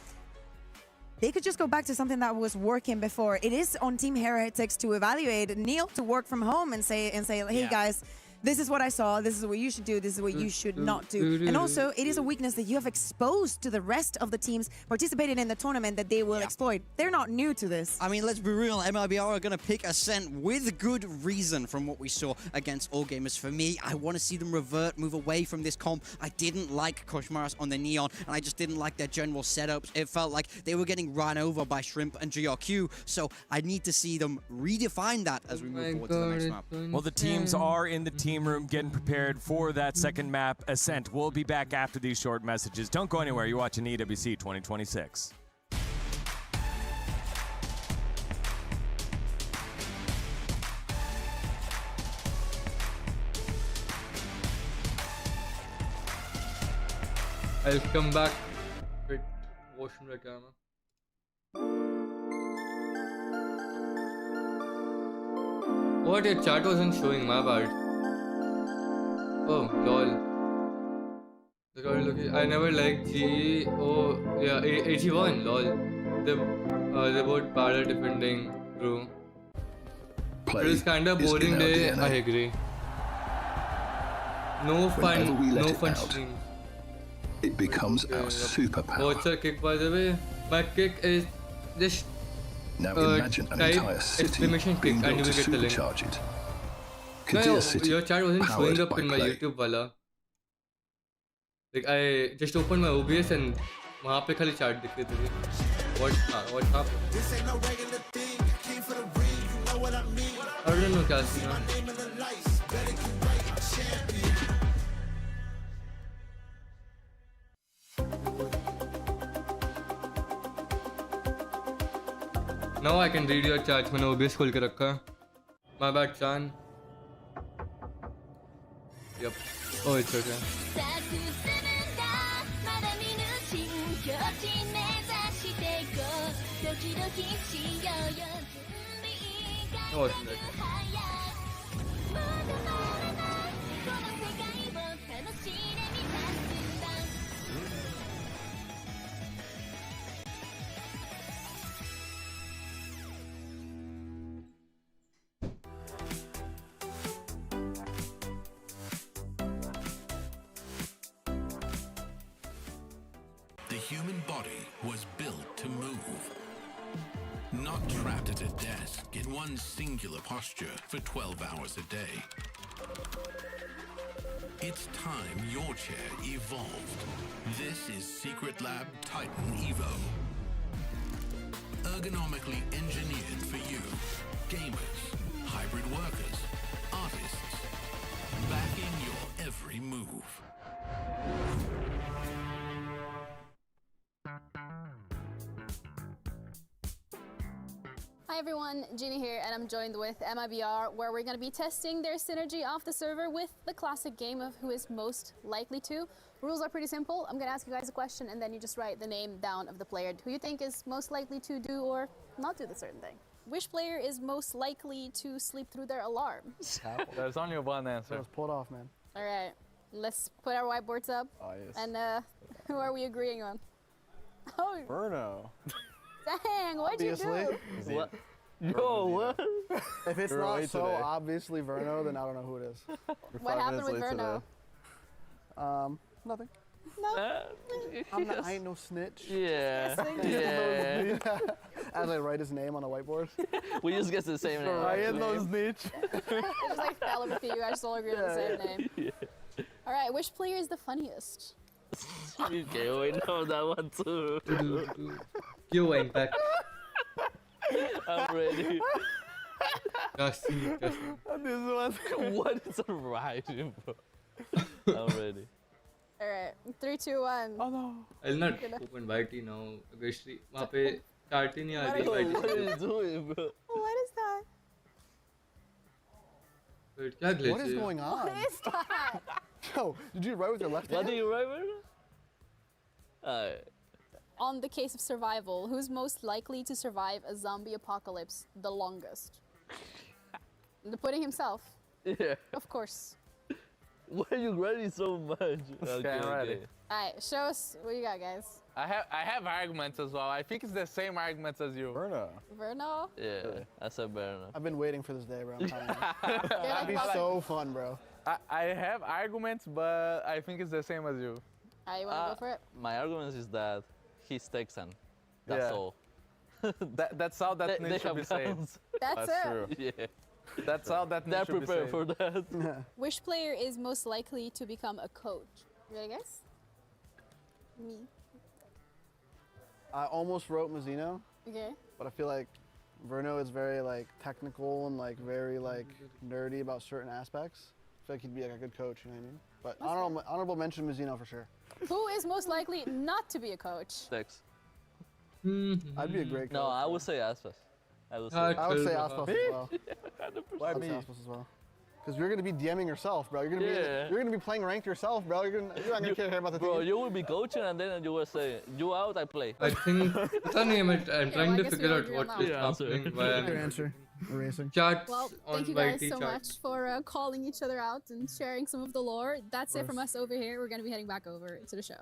Speaker 7: they could just go back to something that was working before. It is on Team Heretics to evaluate Neil to work from home and say, hey guys, this is what I saw, this is what you should do, this is what you should not do. And also, it is a weakness that you have exposed to the rest of the teams participating in the tournament that they will exploit. They're not new to this.
Speaker 8: I mean, let's be real, MIBR are going to pick Ascent with good reason from what we saw against All Gamers. For me, I want to see them revert, move away from this comp. I didn't like Koshmaras on the Neon, and I just didn't like their general setups. It felt like they were getting run over by Shrimp and GRQ, so I need to see them redefine that as we move forward to the next map.
Speaker 2: Well, the teams are in the team room getting prepared for that second map, Ascent. We'll be back after these short messages. Don't go anywhere. You're watching EWC 2026.
Speaker 1: I'll come back. Wait, washroom the camera. What, your chat wasn't showing, my bad. Oh, lol. I never liked G. Oh, yeah, AG1, lol. They're both bad at defending, true. It was kinda boring day, I agree. No fun stream.
Speaker 11: It becomes our superpower.
Speaker 1: What's your kick, by the way? My kick is just
Speaker 11: now imagine an entire city being built to supercharge it.
Speaker 1: No, your chat wasn't showing up in my YouTube wala. Like I just opened my OBS and वहाँ पे खाली chat दिख रही थी. What happened? This ain't no regular thing. I came for the ring. You know what I mean? I don't know क्या scene है. Now I can read your chat. मैंने OBS खोल के रखा. My bad, Chan. Yep. Oh, it's okay. No, wasn't it?
Speaker 11: The human body was built to move. Not trapped at a desk in one singular posture for 12 hours a day. It's time your chair evolved. This is Secret Lab Titan Evo. Ergonomically engineered for you, gamers, hybrid workers, artists, backing your every move.
Speaker 3: Hi everyone, Jeannie here, and I'm joined with MIBR, where we're going to be testing their synergy off the server with the classic game of who is most likely to. Rules are pretty simple. I'm going to ask you guys a question, and then you just write the name down of the player who you think is most likely to do or not do the certain thing. Which player is most likely to sleep through their alarm?
Speaker 5: There's only one answer.
Speaker 4: Let's pull it off, man.
Speaker 3: All right, let's put our whiteboards up.
Speaker 5: Oh, yes.
Speaker 3: And who are we agreeing on? Oh,
Speaker 5: Bruno.
Speaker 3: dang, what'd you do?
Speaker 5: What? Yo, what?
Speaker 4: If it's
Speaker 5: You're
Speaker 4: not
Speaker 5: right
Speaker 4: so
Speaker 5: today.
Speaker 4: obviously Verno, then I don't know who it is.
Speaker 3: What happened with Verno?
Speaker 4: Nothing.
Speaker 3: No.
Speaker 4: I ain't no snitch.
Speaker 5: Yeah.
Speaker 4: Yeah. As I write his name on a whiteboard.
Speaker 5: We just get the same name. I ain't no snitch.
Speaker 3: It just like fell over to you. I just all agree on the same name.
Speaker 5: Yeah.
Speaker 3: All right, which player is the funniest?
Speaker 5: Okay, we know that one too.
Speaker 1: You went back.
Speaker 5: I'm ready.
Speaker 1: Cassie.
Speaker 5: This one. What is a rhyme, bro? I'm ready.
Speaker 3: All right, 3, 2, 1.
Speaker 5: Oh no.
Speaker 1: I'll not open YT now. Obviously, वहाँ पे start ही नहीं आ रही YT.
Speaker 5: What are you doing, bro?
Speaker 3: What is that?
Speaker 1: Wait, क्या glitch
Speaker 4: What is
Speaker 1: है?
Speaker 4: going on?
Speaker 3: What is that?
Speaker 4: Yo, did you write with your left hand?
Speaker 5: What do you write, bro?
Speaker 3: On the case of survival, who's most likely to survive a zombie apocalypse the longest? The pudding himself.
Speaker 5: Yeah.
Speaker 3: Of course.
Speaker 5: Why are you ready so much? Okay,
Speaker 6: I'm ready.
Speaker 3: All right, show us what you got, guys.
Speaker 6: I have arguments as well. I think it's the same arguments as you.
Speaker 4: Verno.
Speaker 3: Verno?
Speaker 5: Yeah, I said Bruno.
Speaker 4: I've been waiting for this day, bro. I'm telling you.
Speaker 3: You're
Speaker 4: That'd be
Speaker 3: like,
Speaker 4: so fun, bro.
Speaker 6: I have arguments, but I think it's the same as you.
Speaker 3: all right, you want to go for it?
Speaker 5: My argument is that he's Texan. That's
Speaker 6: Yeah.
Speaker 5: all.
Speaker 6: That's how that
Speaker 5: They
Speaker 6: needs to
Speaker 5: have
Speaker 6: be said.
Speaker 5: guns.
Speaker 3: That's it.
Speaker 6: True.
Speaker 5: Yeah.
Speaker 6: That's how that
Speaker 5: They're
Speaker 6: needs to be
Speaker 5: prepared
Speaker 6: said.
Speaker 5: for that.
Speaker 3: Which player is most likely to become a coach? You ready, guys? Me.
Speaker 4: I almost wrote Mazzino,
Speaker 3: Okay.
Speaker 4: but I feel like Verno is very like technical and like very like nerdy about certain aspects. I feel like he'd be like a good coach, you know what I mean? But honorable mention Mazzino for sure.
Speaker 3: Who is most likely not to be a coach?
Speaker 5: Tex.
Speaker 4: I'd be a great coach.
Speaker 5: No, I would say Aspas. I would say.
Speaker 4: I would say Aspas as well.
Speaker 6: Why
Speaker 4: I'd say
Speaker 6: me?
Speaker 4: Aspas as well. Because you're gonna be DMing yourself, bro. You're
Speaker 5: Yeah.
Speaker 4: gonna be playing ranked yourself, bro. You're not gonna care about the
Speaker 5: Bro,
Speaker 4: team.
Speaker 5: you will be coaching and then you will say, you out, I play.
Speaker 1: I think पता नहीं I'm trying
Speaker 3: I
Speaker 1: to
Speaker 3: guess we
Speaker 1: figure
Speaker 3: all
Speaker 1: out
Speaker 3: agree on
Speaker 1: what
Speaker 3: that
Speaker 1: is
Speaker 5: one.
Speaker 1: happening. Why
Speaker 4: Your
Speaker 1: I'm
Speaker 4: answer. Erasing.
Speaker 1: chats
Speaker 3: Well,
Speaker 1: on
Speaker 3: thank you guys
Speaker 1: YT
Speaker 3: so
Speaker 1: chat.
Speaker 3: much for calling each other out and sharing some of the lore. That's it from us over here. We're going to be heading back over to the show.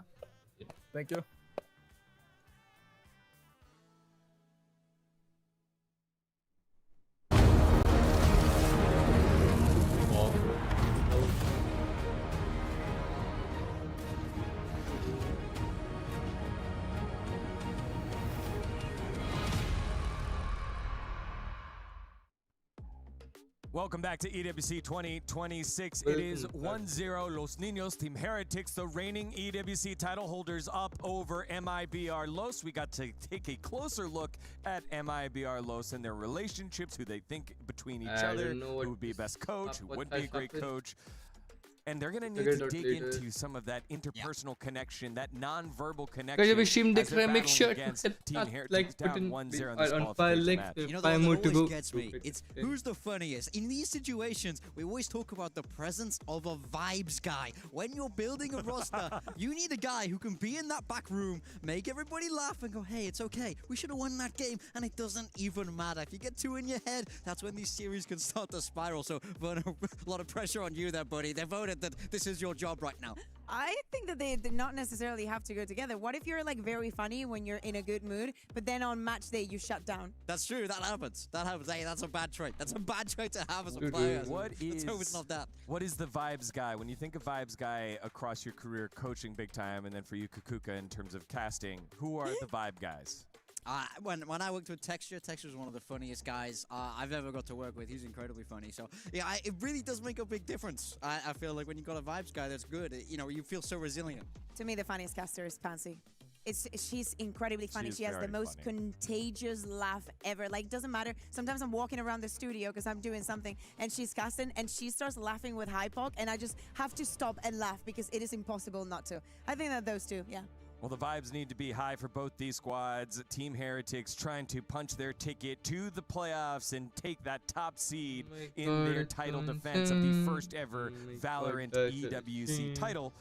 Speaker 6: Thank you.
Speaker 2: Welcome back to EWC 2026. It is 1-0 Los Niños, Team Heretics, the reigning EWC title holders up over MIBR Los. We got to take a closer look at MIBR Los and their relationships, who they think between each
Speaker 1: I
Speaker 2: other,
Speaker 1: don't know
Speaker 2: who
Speaker 1: what
Speaker 2: would be
Speaker 1: is
Speaker 2: best coach,
Speaker 1: up,
Speaker 2: who
Speaker 1: what
Speaker 2: would be a
Speaker 1: has
Speaker 2: great
Speaker 1: happened.
Speaker 2: coach. And they're going to need to dig into some of that interpersonal connection, that non-verbal connection.
Speaker 1: Guys, अभी stream
Speaker 2: as
Speaker 1: देख
Speaker 2: they're
Speaker 1: रहे हैं, make sure
Speaker 2: battling against
Speaker 1: to
Speaker 2: Team Heretics
Speaker 1: like put
Speaker 2: down
Speaker 1: in
Speaker 2: 1-0 in this
Speaker 1: on
Speaker 2: qualification match.
Speaker 1: like
Speaker 8: You know,
Speaker 1: 5 more
Speaker 8: that
Speaker 1: to
Speaker 8: always
Speaker 1: go.
Speaker 8: gets me. It's who's the funniest. In these situations, we always talk about the presence of a vibes guy. When you're building a roster, you need a guy who can be in that back room, make everybody laugh and go, hey, it's okay. We should have won that game. And it doesn't even matter. If you get 2 in your head, that's when these series can start to spiral. So, Verno, a lot of pressure on you there, buddy. They voted that this is your job right now.
Speaker 7: I think that they did not necessarily have to go together. What if you're like very funny when you're in a good mood, but then on match day you shut down?
Speaker 8: That's true. That happens. That happens. Hey, that's a bad trait. That's a bad trait to have as a player. Let's hope it's not that.
Speaker 2: What is the vibes guy? When you think of vibes guy across your career, coaching big time, and then for you, Kukuka, in terms of casting, who are the vibe guys?
Speaker 8: When I worked with Texture was one of the funniest guys I've ever got to work with. He's incredibly funny. So, yeah, it really does make a big difference. I feel like when you've got a vibes guy that's good, you know, you feel so resilient.
Speaker 7: To me, the funniest caster is Pansy. She's incredibly funny. She has the most contagious laugh ever. Like, doesn't matter. Sometimes I'm walking around the studio because I'm doing something, and she's casting, and she starts laughing with Hypok, and I just have to stop and laugh because it is impossible not to. I think that those two, yeah.
Speaker 2: Well, the vibes need to be high for both these squads. Team Heretics trying to punch their ticket to the playoffs and take that top seed in their title defense of the first ever Valorant EWC title.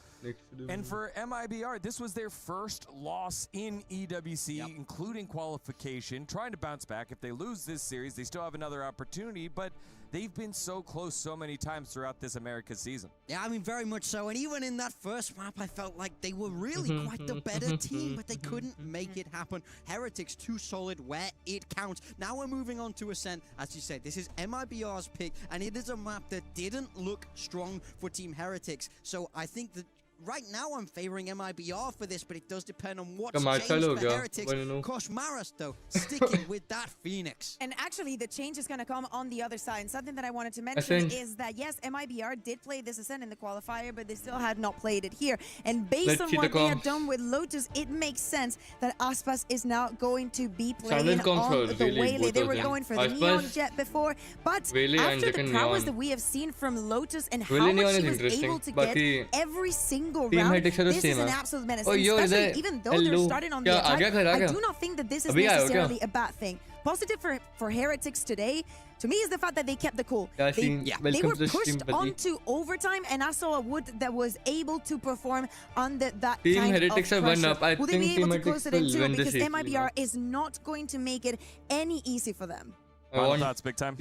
Speaker 2: And for MIBR, this was their first loss in EWC, including qualification, trying to bounce back. If they lose this series, they still have another opportunity, but they've been so close so many times throughout this America season.
Speaker 8: Yeah, I mean, very much so. And even in that first map, I felt like they were really quite the better team, but they couldn't make it happen. Heretics too solid where it counts. Now we're moving on to Ascent. As you said, this is MIBR's pick, and it is a map that didn't look strong for Team Heretics. So I think that right now I'm favoring MIBR for this, but it does depend on what's changed for Heretics. Koshmaras, though, sticking with that Phoenix.
Speaker 7: And actually, the change is going to come on the other side. And something that I wanted to mention is that, yes, MIBR did play this Ascent in the qualifier, but they still had not played it here. And based on what they have done with Lotus, it makes sense that Aspas is now going to be playing on the Waylay. They were going for the Neon Jet before, but after the prowess that we have seen from Lotus and how much she was able to get every single round, this is an absolute menace. Especially even though they're starting on the attack, I do not think that this is necessarily a bad thing. Positive for Heretics today, to me, is the fact that they kept the cool. They were pushed onto overtime, and I saw a Wood that was able to perform under that kind of pressure. Will they be able to close it in too? Because MIBR is not going to make it any easy for them.
Speaker 2: Final thoughts, big time.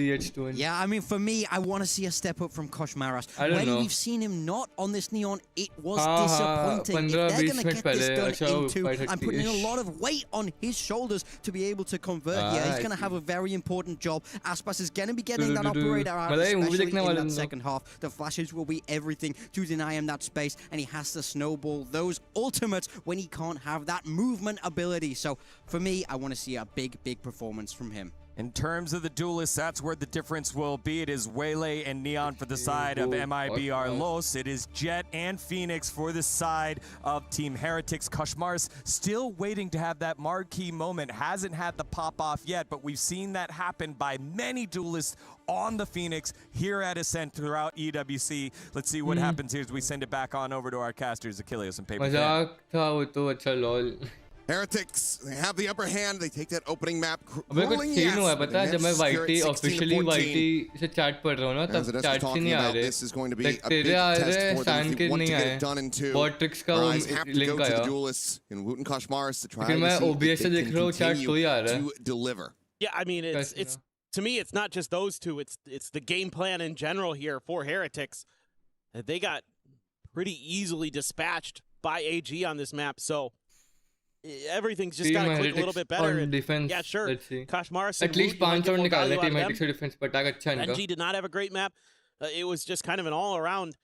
Speaker 8: Yeah, I mean, for me, I want to see a step up from Koshmaras. When we've seen him not on this Neon, it was disappointing. If they're going to get this done into, I'm putting a lot of weight on his shoulders to be able to convert here. He's going to have a very important job. Aspas is going to be getting that operator out, especially in that second half. The flashes will be everything to deny him that space, and he has to snowball those ultimates when he can't have that movement ability. So, for me, I want to see a big, big performance from him.
Speaker 2: In terms of the duelists, that's where the difference will be. It is Waylay and Neon for the side of MIBR Los. It is Jet and Phoenix for the side of Team Heretics. Koshmaras still waiting to have that marquee moment. Hasn't had the pop-off yet, but we've seen that happen by many duelists on the Phoenix here at Ascent throughout EWC. Let's see what happens here as we send it back on over to our casters, Achilles and Paper.
Speaker 9: Heretics, they have the upper hand. They take that opening map.
Speaker 1: अबे कुछ scene हुआ है पता है जब मैं YT officially YT से chat पढ़ रहा हूँ ना तब chat से नहीं आ रहे like तेरे आ रहे सान के नहीं आए Vortex का link आया लेकिन मैं OBS से देख रहा हूँ chat तो ही आ रहा है
Speaker 10: Yeah, I mean it's to me it's not just those two, it's the game plan in general here for Heretics. They got pretty easily dispatched by AG on this map, so everything's just got to click a little bit better.
Speaker 1: And defense,
Speaker 10: yeah, sure. Koshmaras
Speaker 1: at least 5 round निकालने team Heretics से defense पर attack अच्छा इनका.
Speaker 10: NG did not have a great map. It was just kind of an all-around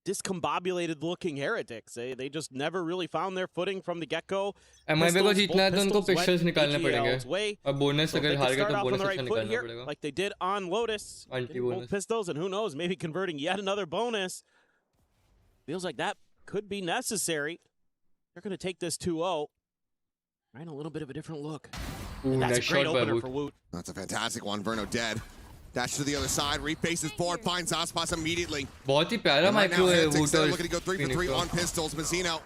Speaker 10: discombobulated looking Heretics. They just never really found their footing from the get-go.
Speaker 1: MIB को जीतना है तो उनको pistols निकालने पड़ेंगे. और bonus अगर हार गए तो bonus अच्छा निकालना पड़ेगा.
Speaker 10: Like they did on Lotus. Both pistols, and who knows, maybe converting yet another bonus. Feels like that could be necessary. They're going to take this 2-0. Right, a little bit of a different look.
Speaker 9: Ooh,
Speaker 10: that's
Speaker 9: nice
Speaker 10: a great
Speaker 9: shot
Speaker 10: opener for Woot.
Speaker 9: That's a fantastic one. Verno dead. Dash to the other side, refaces forward, finds Aspas immediately.
Speaker 1: बहुत ही प्यारा
Speaker 9: And right now,
Speaker 1: micro है
Speaker 9: Heretics, they're
Speaker 1: Wooters
Speaker 9: looking to go 3 for 3 on pistols. Mazzino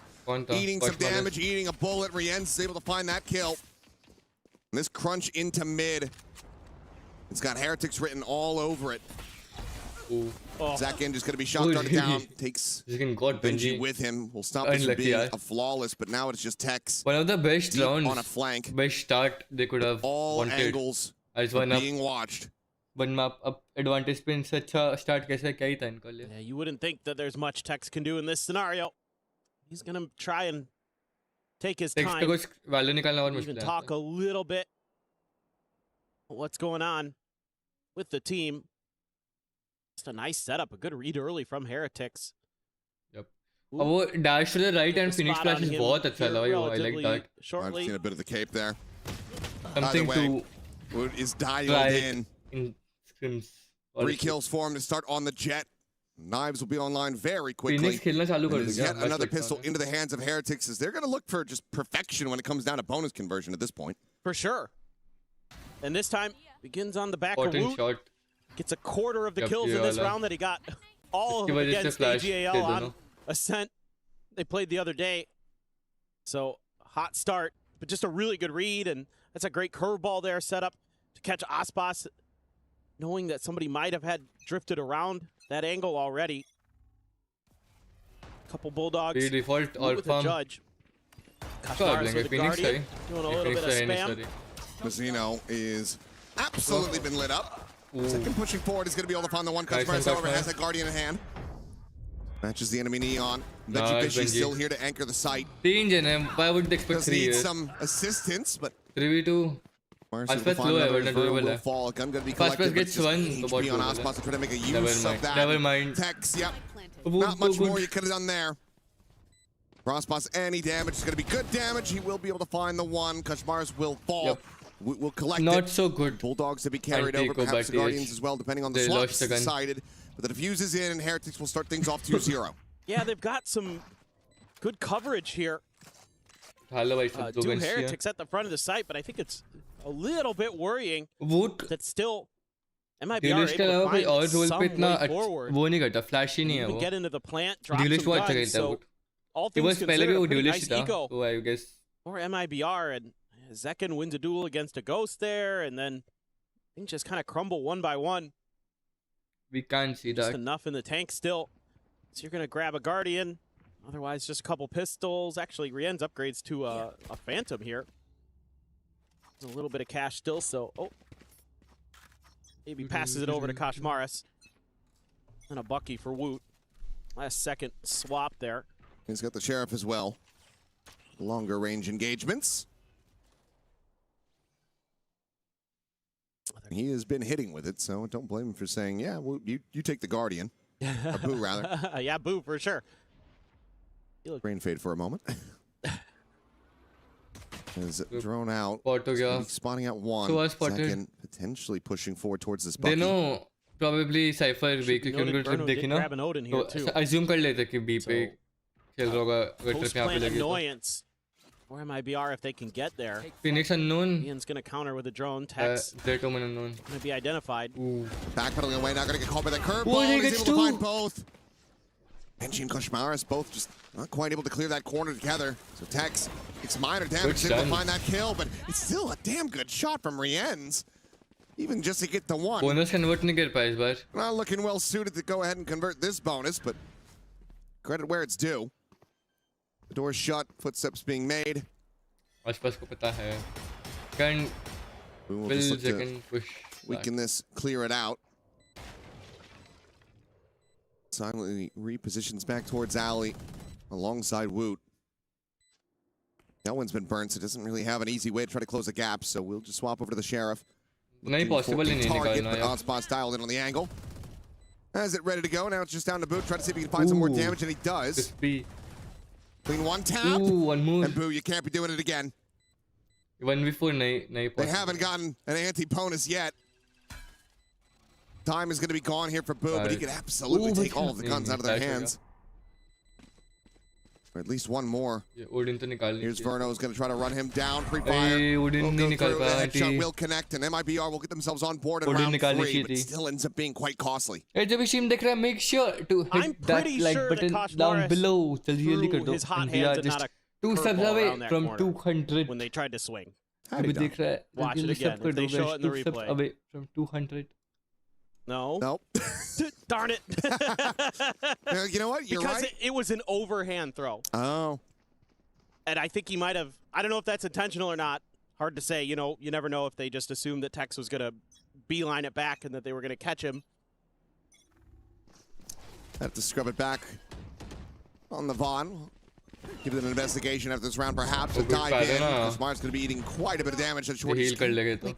Speaker 9: eating some damage, eating a bullet. Rienz is able to find that kill. And this crunch into mid. It's got Heretics written all over it. Zakin just going to be shotgunned down. Takes Benji with him. Will stop this from being a flawless, but now it's just Tex.
Speaker 1: One of the best rounds
Speaker 9: on a flank.
Speaker 1: Best start they could have
Speaker 9: all
Speaker 1: wanted.
Speaker 9: Angles are being watched.
Speaker 1: But map up advantage पे इनसे अच्छा start कैसे क्या ही था इनका लिए.
Speaker 10: Yeah, you wouldn't think that there's much Tex can do in this scenario. He's gonna try and take his time.
Speaker 1: पे कुछ value निकालना और मुश्किल
Speaker 10: Even
Speaker 1: है.
Speaker 10: talk a little bit. What's going on with the team? Just a nice setup, a good read early from Heretics.
Speaker 1: Yep. अब वो dash to the right and Phoenix flash is बहुत अच्छा लगा. I like that.
Speaker 10: Shortly.
Speaker 9: I've seen a bit of the cape there.
Speaker 1: Something
Speaker 9: to Wood is dialed in.
Speaker 1: Scrims.
Speaker 9: 3 kills for him to start on the jet. Knives will be online very quickly.
Speaker 1: Phoenix खेलना चालू कर
Speaker 9: There's yet another pistol into the hands of Heretics as they're going to look for just perfection when it comes down to bonus conversion at this point.
Speaker 10: For sure. And this time begins on the back of Woot. Gets a quarter of the kills in this round that he got all against AGAL on Ascent. They played the other day. So hot start, but just a really good read, and that's a great curveball there set up to catch Aspas, knowing that somebody might have had drifted around that angle already. Couple Bulldogs
Speaker 1: default
Speaker 10: with the judge. Kashmars with the Guardian, doing a little bit of spam.
Speaker 9: Mazzino is absolutely been lit up. Second pushing forward is going to be able to find the one. Kashmars, however, has that Guardian in hand. Matches the enemy Neon. Benji still here to anchor the site.
Speaker 1: I would expect 3
Speaker 9: need some assistance, but
Speaker 1: 3v2. Aspas low है,
Speaker 9: will fall. Gun going to be collected.
Speaker 1: Aspas gets 1.
Speaker 9: HP on Aspas to try to make a use of that.
Speaker 1: Never mind.
Speaker 9: Tex, yep. Not much more you could have done there. Aspas, any damage is going to be good damage. He will be able to find the one. Kashmars will fall.
Speaker 1: Yep.
Speaker 9: Will collect
Speaker 1: Not
Speaker 9: it.
Speaker 1: so good.
Speaker 9: Bulldogs to be carried over, perhaps the Guardians as well, depending on the slots decided. But the defuse is in, and Heretics will start things off 2-0.
Speaker 10: Yeah, they've got some good coverage here. Do Heretics at the front of the site, but I think it's a little bit worrying that still MIBR are able to find some way forward.
Speaker 1: वो नहीं करता, flash ही नहीं है वो.
Speaker 10: Get into the plant, drop some guns, so all things considered, a pretty nice eco
Speaker 1: I guess.
Speaker 10: for MIBR, and Zekin wins a duel against a Ghost there, and then things just kind of crumble one by one.
Speaker 1: We can't see
Speaker 10: just
Speaker 1: that.
Speaker 10: Enough in the tank still. So you're going to grab a Guardian. Otherwise, just a couple pistols. Actually, Rien's upgrades to a Phantom here. There's a little bit of cash still, so... Oh. Maybe passes it over to Kashmaris. And a Bucky for Woot. Last second swap there.
Speaker 9: He's got the Sheriff as well. Longer range engagements. He has been hitting with it, so don't blame him for saying, yeah, well, you take the Guardian. Or Boo, rather.
Speaker 10: Yeah, Boo, for sure.
Speaker 9: Brain fade for a moment. Is drone out. Spotting out one.
Speaker 1: So
Speaker 9: second, potentially pushing forward towards this Bucky.
Speaker 1: They know probably Cypher B क्योंकि उनको trip देखी ना. तो assume कर लेते कि B पे खेल रहा होगा अगर ट्रिप यहाँ पे लगी तो.
Speaker 10: Annoyance. Or MIBR if they can get there.
Speaker 1: Phoenix unknown.
Speaker 10: Ian's going to counter with a drone. Tex.
Speaker 1: Zetoman unknown.
Speaker 10: Going to be identified.
Speaker 9: Backpedaling away, not going to get caught by that curveball. He's able to find both. Benji and Kashmaris both just not quite able to clear that corner together. So Tex gets minor damage, able to find that kill, but it's still a damn good shot from Rienz. Even just to get the one.
Speaker 1: Bonus convert नहीं कर पाया इस बार.
Speaker 9: Not looking well suited to go ahead and convert this bonus, but credit where it's due. The door's shut, footsteps being made.
Speaker 1: आसपास को पता है. Can
Speaker 9: will second push. Weaken this, clear it out. Silently repositions back towards Alley alongside Woot. That one's been burnt, so it doesn't really have an easy way to try to close the gap, so we'll just swap over to the Sheriff.
Speaker 1: नहीं possible नहीं निकालना यार.
Speaker 9: Spot's dialed in on the angle. Has it ready to go. Now it's just down to Boot. Try to see if he can find some more damage, and he does. Clean one tap.
Speaker 1: One move.
Speaker 9: And Boo, you can't be doing it again.
Speaker 1: 1v4 नहीं
Speaker 9: They haven't gotten an anti-bonus yet. Time is going to be gone here for Boo, but he could absolutely take all of the guns out of their hands. Or at least one more.
Speaker 1: ये Odin तो निकाल
Speaker 9: Here's Verno is going to try to run him down. Pre-fire.
Speaker 1: Hey, Odin नहीं निकाल पाया
Speaker 9: Headshot will connect, and MIBR will get themselves on board in round 3, but still ends up being quite costly.
Speaker 1: Hey, जब stream देख रहा है, make sure to hit that like button down below. जल्दी कर दो. We are just 2 subs away from 200.
Speaker 10: When they tried to swing.
Speaker 1: अभी देख रहा है.
Speaker 10: Watch it again. They show it in the replay.
Speaker 1: Away from 200.
Speaker 10: No.
Speaker 9: Nope.
Speaker 10: Darn it.
Speaker 9: You know what? You're
Speaker 10: because
Speaker 9: right.
Speaker 10: it was an overhand throw.
Speaker 9: Oh.
Speaker 10: And I think he might have, I don't know if that's intentional or not. Hard to say. You know, you never know if they just assumed that Tex was going to beeline it back and that they were going to catch him.
Speaker 9: Have to scrub it back on the Vaughn. Give it an investigation after this round, perhaps. To dive in. Smart's going to be eating quite a bit of damage. That short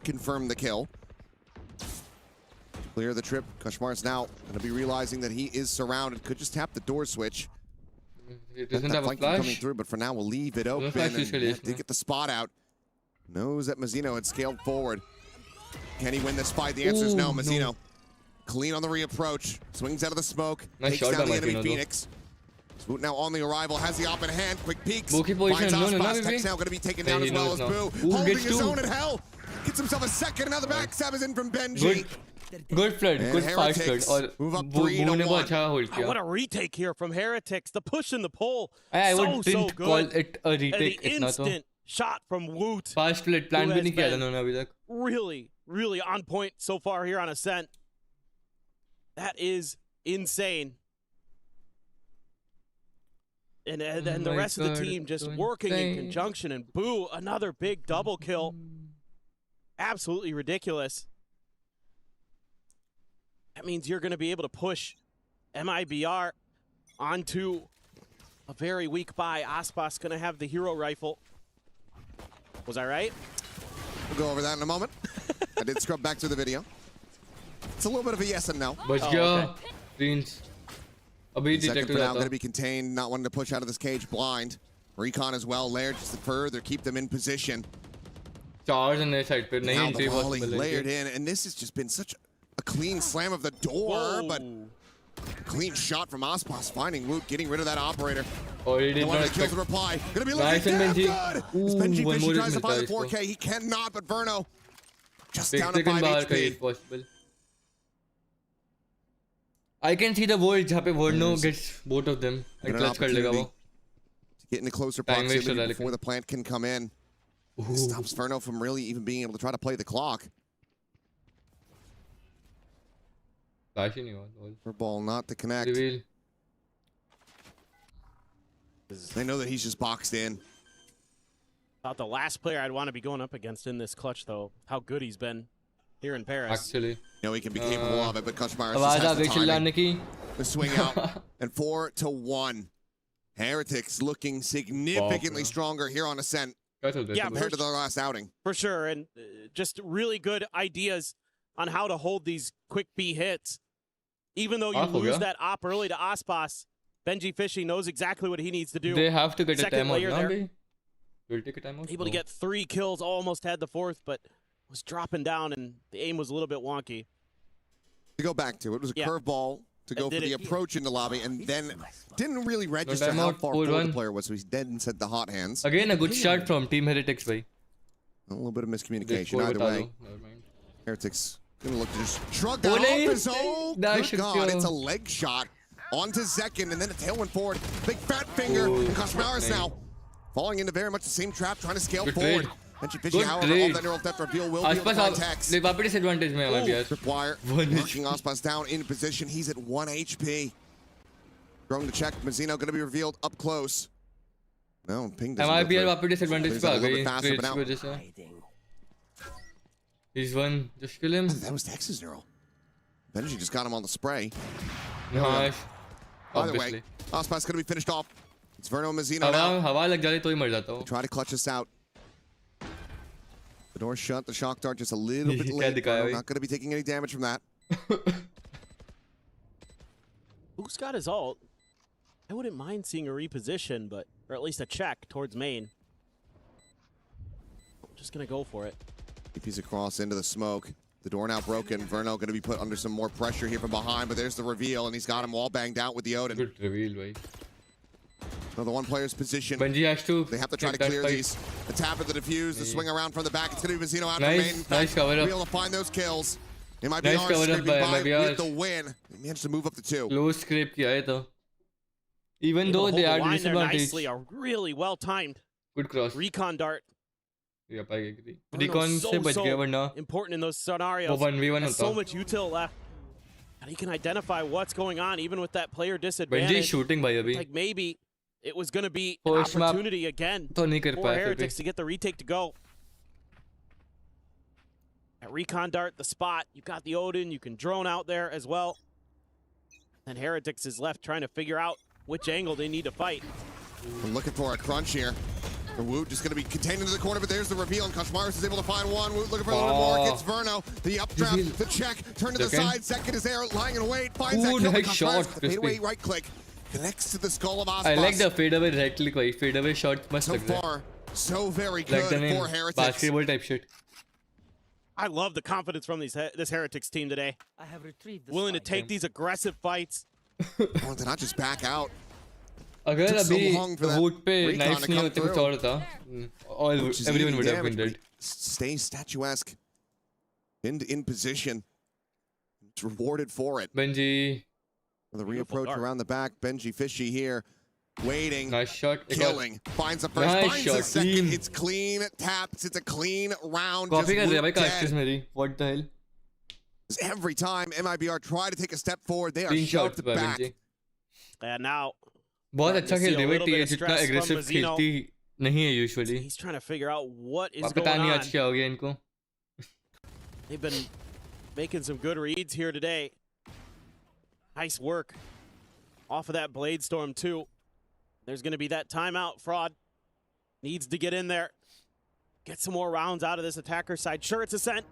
Speaker 9: confirm the kill. Clear the trip. Kashmar's now going to be realizing that he is surrounded. Could just tap the door switch.
Speaker 1: It doesn't have a flash.
Speaker 9: Coming through, but for now we'll leave it open and to get the spot out. Knows that Mazzino had scaled forward. Can he win this fight? The answer is no. Mazzino clean on the reapproach. Swings out of the smoke. Takes down the enemy Phoenix. Smoot now on the arrival. Has the op in hand. Quick peeks. Finds Ospas. Tex now going to be taken down as well as Boo. Holding his own in hell. Gets himself a second. Another backstab is in from Benji.
Speaker 1: Good flood, good fast flood. और वो ने बहुत अच्छा hold किया.
Speaker 10: What a retake here from Heretics. The push and the pull.
Speaker 1: I
Speaker 10: so
Speaker 1: didn't call it a retake.
Speaker 10: And the instant shot from Woot.
Speaker 1: Fast flood plan भी नहीं किया था उन्होंने अभी तक.
Speaker 10: Really, really on point so far here on Ascent. That is insane. And then the rest of the team just working in conjunction. And Boo, another big double kill. Absolutely ridiculous. That means you're going to be able to push MIBR onto a very weak buy. Aspas going to have the hero rifle. Was I right?
Speaker 9: We'll go over that in a moment. I did scrub back to the video. It's a little bit of a yes and no.
Speaker 1: But Prince.
Speaker 9: Second for now going to be contained, not wanting to push out of this cage blind. Recon as well, layered just to further keep them in position.
Speaker 1: Charge on their side, but
Speaker 9: now the volley layered in, and this has just been such a clean slam of the door, but clean shot from Aspas, finding Woot, getting rid of that operator.
Speaker 1: Oh, he did not
Speaker 9: kills the reply. Gonna be looking damn good. As Benji Fishy tries to find the 4K, he cannot, but Verno just down to 5 HP.
Speaker 1: I can see the world जहाँ पे Verno gets both of them. Clutch कर लेगा वो.
Speaker 9: To get into closer proximity before the plant can come in. This stops Verno from really even being able to try to play the clock. For ball not to connect. Reveal. They know that he's just boxed in.
Speaker 10: About the last player I'd want to be going up against in this clutch, though. How good he's been here in Paris.
Speaker 1: Actually.
Speaker 9: You know, he can be capable of it, but Kashmar just has the timing. The swing out. And 4-1. Heretics looking significantly stronger here on Ascent.
Speaker 10: Yeah,
Speaker 9: compared to their last outing.
Speaker 10: For sure, and just really good ideas on how to hold these quick B hits. Even though you lose that op early to Aspas, Benji Fishy knows exactly what he needs to do.
Speaker 1: They have to get a timeout now,
Speaker 10: We'll take a timeout. Able to get 3 kills, almost had the 4th, but was dropping down, and the aim was a little bit wonky.
Speaker 9: To go back to it, was a curveball to go for the approach into lobby, and then didn't really register how far forward the player was, so he then said the hot hands.
Speaker 1: Again, a good shot from Team Heretics, bhai.
Speaker 9: A little bit of miscommunication either way. Heretics gonna look to just shrug that off his own. Good God, it's a leg shot onto Zekin, and then a tailwind forward. Big fat finger, and Kashmaris now falling into very much the same trap, trying to scale forward. Benji Fishy, however, all that neural theft reveal will be able to context.
Speaker 1: Disadvantage mein MIBR.
Speaker 9: Tripwire knocking Aspas down in position. He's at 1 HP. Drone to check. Mazzino going to be revealed up close. No, ping doesn't
Speaker 1: MIBR वापस disadvantage पे आ गई. He's one. Just kill him.
Speaker 9: That was Texas neural. Benji just got him on the spray.
Speaker 1: Nice.
Speaker 9: Either way, Aspas going to be finished off. It's Verno Mazzino now.
Speaker 1: हवा लग जाती तो ही मर जाता हूँ.
Speaker 9: Try to clutch us out. The door shut, the shock dart just a little bit late. Not going to be taking any damage from that.
Speaker 10: Who's got his ult? I wouldn't mind seeing a reposition, but or at least a check towards main. I'm just going to go for it.
Speaker 9: He's across into the smoke. The door now broken. Verno going to be put under some more pressure here from behind, but there's the reveal, and he's got him all banged out with the Odin.
Speaker 1: Good reveal, right?
Speaker 9: Another one player's position.
Speaker 1: Benji has to.
Speaker 9: They have to try to clear these. The tap of the defuse, the swing around from the back. It's going to be Vizino out
Speaker 1: Nice,
Speaker 9: for main.
Speaker 1: nice cover up.
Speaker 9: Be able to find those kills. MIBR
Speaker 1: Nice cover up
Speaker 9: scraping
Speaker 1: by
Speaker 9: by
Speaker 1: MIBR.
Speaker 9: with the win. They managed to move up to 2.
Speaker 1: Close scrape किया है तो. Even
Speaker 10: Able
Speaker 1: though
Speaker 10: to
Speaker 1: they
Speaker 10: hold
Speaker 1: had
Speaker 10: the line there
Speaker 1: disadvantage.
Speaker 10: nicely, a really well timed
Speaker 1: Good cross.
Speaker 10: recon dart.
Speaker 1: Yep, I agree.
Speaker 10: Bruno's
Speaker 1: Recon से बच गया वरना
Speaker 10: important in those scenarios.
Speaker 1: वो 1v1
Speaker 10: Has so
Speaker 1: होता.
Speaker 10: much util left. And he can identify what's going on even with that player
Speaker 1: Benji
Speaker 10: disadvantage.
Speaker 1: shooting भाई अभी.
Speaker 10: Like maybe it was going to be an
Speaker 1: First map
Speaker 10: opportunity again
Speaker 1: तो नहीं कर
Speaker 10: for
Speaker 1: पाया फिर भी.
Speaker 10: Heretics to get the retake to go. At recon dart, the spot, you got the Odin, you can drone out there as well. And Heretics is left trying to figure out which angle they need to fight.
Speaker 9: We're looking for a crunch here. And Woot just going to be contained into the corner, but there's the reveal, and Koshmaris is able to find one. Woot looking for a little more. Gets Verno. The updraft, the check, turn to the side. Second is there, lying in wait. Finds that kill.
Speaker 1: Nice shot.
Speaker 9: The fadeaway right click connects to the skull of Aspas.
Speaker 1: I like the fadeaway right click भाई. Fadeaway shot मस्त
Speaker 9: So
Speaker 1: लग रहा है.
Speaker 9: far, so very good
Speaker 1: Like the name
Speaker 9: for Heretics.
Speaker 1: basketball type shit.
Speaker 10: I love the confidence from this Heretics team today.
Speaker 12: I have retrieved the
Speaker 10: Willing to
Speaker 12: spike.
Speaker 10: take these aggressive fights.
Speaker 9: Wanted to not just back out.
Speaker 1: अगर
Speaker 9: Took so
Speaker 1: अभी
Speaker 9: long for that
Speaker 1: vote पे
Speaker 9: recon
Speaker 1: knives
Speaker 9: to
Speaker 1: नहीं
Speaker 9: come
Speaker 1: होते कुछ
Speaker 9: through.
Speaker 1: और था.
Speaker 9: Which is
Speaker 1: Everyone
Speaker 9: eating
Speaker 1: would have been
Speaker 9: damage,
Speaker 1: dead.
Speaker 9: but Stay statuesque. In position. It's rewarded for it.
Speaker 1: Benji.
Speaker 9: The reapproach around the back. Benji Fishy here. Waiting.
Speaker 1: Nice shot.
Speaker 9: Killing. Finds the first.
Speaker 1: Nice
Speaker 9: finds
Speaker 1: shot.
Speaker 9: the second.
Speaker 1: Clean.
Speaker 9: It's clean taps. It's a clean round.
Speaker 1: Copy
Speaker 9: Just
Speaker 1: कर रहा है भाई
Speaker 9: Woot
Speaker 1: कास्टिस
Speaker 9: dead.
Speaker 1: मेरी. What the hell?
Speaker 9: Every time MIBR try to take a step forward, they are
Speaker 1: Clean
Speaker 9: shoved
Speaker 1: shots by
Speaker 9: back.
Speaker 1: Benji.
Speaker 10: And now
Speaker 1: बहुत
Speaker 10: starting
Speaker 1: अच्छा
Speaker 10: to see
Speaker 1: खेल
Speaker 10: a
Speaker 1: रही है
Speaker 10: little bit
Speaker 1: भाई.
Speaker 10: of
Speaker 1: जितना
Speaker 10: stress from
Speaker 1: aggressive
Speaker 10: Vizino.
Speaker 1: खेलती नहीं है usually.
Speaker 10: He's trying to figure out what is
Speaker 1: पता
Speaker 10: going
Speaker 1: नहीं
Speaker 10: on.
Speaker 1: आज क्या हो गया इनको.
Speaker 10: They've been making some good reads here today. Nice work off of that Blade Storm too. There's going to be that timeout. Fraud needs to get in there. Get some more rounds out of this attacker side. Sure, it's Ascent.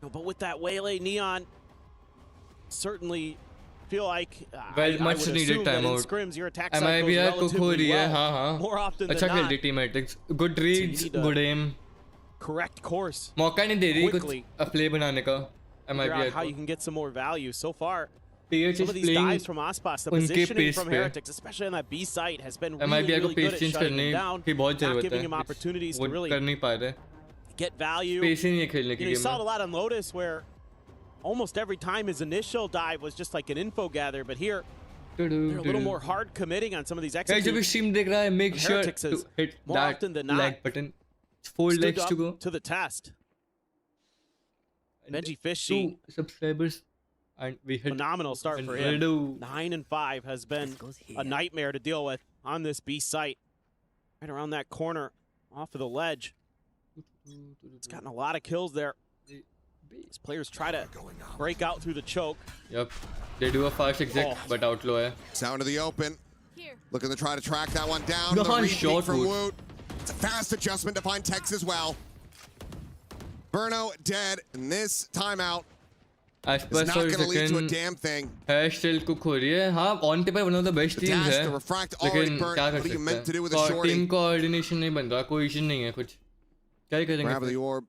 Speaker 10: No, but with that Waylay Neon, certainly feel like I
Speaker 1: Much
Speaker 10: would
Speaker 1: needed
Speaker 10: assume that in
Speaker 1: timeout.
Speaker 10: scrims your attack side goes
Speaker 1: MIBR को खो
Speaker 10: relatively
Speaker 1: रही है.
Speaker 10: well.
Speaker 1: हाँ हाँ.
Speaker 10: More often than
Speaker 1: अच्छा
Speaker 10: not.
Speaker 1: खेल रही teammates. Good reads,
Speaker 10: need to
Speaker 1: good aim.
Speaker 10: Correct course.
Speaker 1: मौका नहीं दे रही कुछ
Speaker 10: quickly
Speaker 1: play बनाने का.
Speaker 10: Figure
Speaker 1: MIBR
Speaker 10: out how
Speaker 1: को.
Speaker 10: you can get some more value. So far,
Speaker 1: PH
Speaker 10: some
Speaker 1: is
Speaker 10: of these
Speaker 1: playing
Speaker 10: dives from Aspas, the
Speaker 1: उनके
Speaker 10: positioning
Speaker 1: pace
Speaker 10: from
Speaker 1: पे.
Speaker 10: Heretics, especially on that B site, has been really,
Speaker 1: MIBR को
Speaker 10: really good
Speaker 1: pace
Speaker 10: at
Speaker 1: change
Speaker 10: shutting
Speaker 1: करने
Speaker 10: him down,
Speaker 1: की बहुत
Speaker 10: not
Speaker 1: जरूरत
Speaker 10: giving
Speaker 1: है.
Speaker 10: him opportunities
Speaker 1: वो
Speaker 10: to really
Speaker 1: कर नहीं पा रहे.
Speaker 10: get value.
Speaker 1: Pace ही नहीं है खेलने की
Speaker 10: You
Speaker 1: game
Speaker 10: saw it
Speaker 1: में.
Speaker 10: a lot on Lotus where almost every time his initial dive was just like an info gather, but here they're a little more hard committing on some of these
Speaker 1: Guys, जब भी
Speaker 10: executes.
Speaker 1: stream देख रहा है, make sure
Speaker 10: Heretics
Speaker 1: to
Speaker 10: has
Speaker 1: hit
Speaker 10: more
Speaker 1: that
Speaker 10: often than not
Speaker 1: like button. 4
Speaker 10: Stood
Speaker 1: likes
Speaker 10: up
Speaker 1: to go.
Speaker 10: to the test. Benji
Speaker 1: Two
Speaker 10: Fishy,
Speaker 1: subscribers, and we hit
Speaker 10: phenomenal start for him. 9 and 5 has been a nightmare to deal with on this B site. Right around that corner, off of the ledge. It's gotten a lot of kills there. These players try to break out through the choke.
Speaker 1: Yep, they do a fast exit,
Speaker 10: Oh.
Speaker 1: but outlaw है.
Speaker 9: Sound of the open. Looking to try to track that one down.
Speaker 1: No,
Speaker 9: The repeat
Speaker 1: short
Speaker 9: from
Speaker 1: Woot.
Speaker 9: Woot. It's a fast adjustment to find Tex as well. Verno dead, and this timeout is
Speaker 1: Aspas
Speaker 9: not
Speaker 1: और
Speaker 9: going to lead to a
Speaker 1: second
Speaker 9: damn thing.
Speaker 1: है still cook हो रही है. हाँ, on paper one of the best
Speaker 9: The
Speaker 1: teams
Speaker 9: dash,
Speaker 1: है.
Speaker 9: the refract already
Speaker 1: लेकिन
Speaker 9: burnt.
Speaker 1: क्या
Speaker 9: What
Speaker 1: कर
Speaker 9: are you
Speaker 1: सकते
Speaker 9: meant to do with a
Speaker 1: हैं?
Speaker 9: shorty?
Speaker 1: Team coordination नहीं बन रहा, cohesion नहीं है कुछ. क्या ही
Speaker 9: Grab
Speaker 1: करेंगे?
Speaker 9: the orb.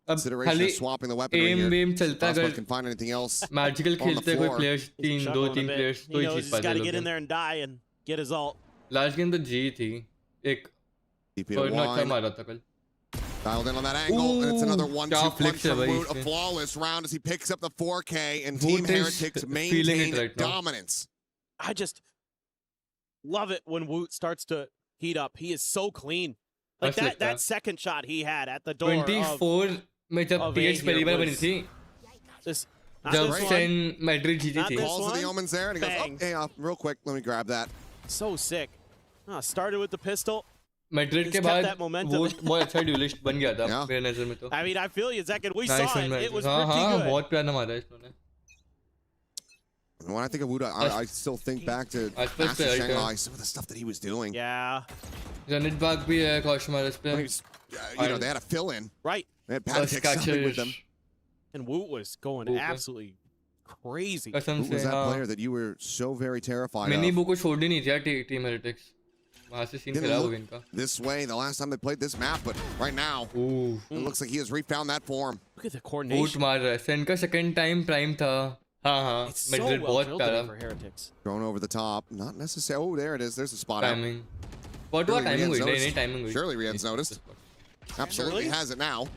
Speaker 1: अब
Speaker 9: Consideration
Speaker 1: खाली
Speaker 9: of swapping the weaponry
Speaker 1: aim
Speaker 9: here.
Speaker 1: वेम चलता
Speaker 9: Aspas
Speaker 1: अगर
Speaker 9: can find anything else.
Speaker 1: magical
Speaker 9: on the
Speaker 1: खेलते हैं कोई
Speaker 9: floor.
Speaker 1: players
Speaker 10: He's
Speaker 1: दो
Speaker 10: struggling a
Speaker 1: तीन
Speaker 10: bit.
Speaker 1: players
Speaker 10: He
Speaker 1: तो ही
Speaker 10: knows
Speaker 1: चीज
Speaker 10: he's
Speaker 1: पाते
Speaker 10: got to
Speaker 1: लोग
Speaker 10: get in
Speaker 1: हैं.
Speaker 10: there and die and get his ult.
Speaker 1: Last game तो जी थी. एक
Speaker 9: DP to
Speaker 1: Corner अच्छा
Speaker 9: wine.
Speaker 1: मारा था कल.
Speaker 9: Dialed in on that angle, and it's another
Speaker 1: Ooh,
Speaker 9: 1-2
Speaker 1: क्या
Speaker 9: punch
Speaker 1: flicks है
Speaker 9: from
Speaker 1: भाई
Speaker 9: Woot. A
Speaker 1: इसमें.
Speaker 9: flawless round as he picks up the 4K, and
Speaker 1: Woot
Speaker 9: Team
Speaker 1: is
Speaker 9: Heretics
Speaker 1: feeling it
Speaker 9: maintain
Speaker 1: right now.
Speaker 9: dominance.
Speaker 10: I just love it when Woot starts to heat up. He is so clean. Like
Speaker 1: That's
Speaker 10: that second shot he had at the door
Speaker 1: 24 में जब
Speaker 10: of
Speaker 1: PH
Speaker 10: A
Speaker 1: पहली
Speaker 10: here
Speaker 1: बार बनी
Speaker 10: was-
Speaker 1: थी.
Speaker 10: this. Not
Speaker 1: जब
Speaker 10: this one.
Speaker 1: Sen Madrid जीती
Speaker 10: Not
Speaker 1: थी.
Speaker 10: this
Speaker 9: Calls to the
Speaker 10: one.
Speaker 9: omens there, and he goes,
Speaker 10: Bang.
Speaker 9: oh, hey, real quick, let me grab that.
Speaker 10: So sick. Started with the pistol.
Speaker 1: Madrid
Speaker 10: He's
Speaker 1: के
Speaker 10: kept
Speaker 1: बाद
Speaker 10: that momentum.
Speaker 1: वो बहुत अच्छा dualist बन गया था
Speaker 9: Yeah.
Speaker 1: मेरे नजर में तो.
Speaker 10: I mean, I feel you, Zach, and we
Speaker 1: Nice
Speaker 10: saw
Speaker 1: one,
Speaker 10: it. It was
Speaker 1: हाँ
Speaker 10: pretty
Speaker 1: हाँ
Speaker 10: good.
Speaker 1: बहुत प्यारा मारा है इसने.
Speaker 9: And when I think of Woot, I still think back to
Speaker 1: Aspas
Speaker 9: Master
Speaker 1: पे right
Speaker 9: Shanghai, some of the stuff that he was doing.
Speaker 10: Yeah,
Speaker 1: run it back भी है कॉशमारस पे.
Speaker 9: When he was, they had a fill-in.
Speaker 10: right.
Speaker 9: They had Patek something with them.
Speaker 10: And Woot was going
Speaker 1: Woot.
Speaker 10: absolutely crazy.
Speaker 1: कसम
Speaker 9: Who
Speaker 1: से
Speaker 9: was that
Speaker 1: हाँ.
Speaker 9: player that you were so very terrified
Speaker 1: mini
Speaker 9: of?
Speaker 1: बू को छोड़ ही नहीं दिया team heretics. वहाँ से सीन
Speaker 9: Didn't
Speaker 1: खराब हो
Speaker 9: look
Speaker 1: गया इनका.
Speaker 9: this way the last time they played this map, but right now,
Speaker 1: Ooh.
Speaker 9: it looks like he has refound that form.
Speaker 10: Look at the
Speaker 1: boot
Speaker 10: coordination.
Speaker 1: मार रहा है. सेन का सेकंड टाइम प्राइम था. हाँ
Speaker 10: It's
Speaker 1: mid
Speaker 10: so
Speaker 1: grade
Speaker 10: well
Speaker 1: बहुत
Speaker 10: drilled today
Speaker 1: प्यारा
Speaker 10: for Heretics.
Speaker 9: Thrown over the top. Not necessary. Oh, there it is. There's the spot out.
Speaker 1: timing बहुत हुआ
Speaker 9: Surely
Speaker 1: timing
Speaker 9: Rian's
Speaker 1: हुई नहीं
Speaker 9: noticed.
Speaker 1: timing हुई
Speaker 9: Surely Rian's noticed. Absolutely has it now.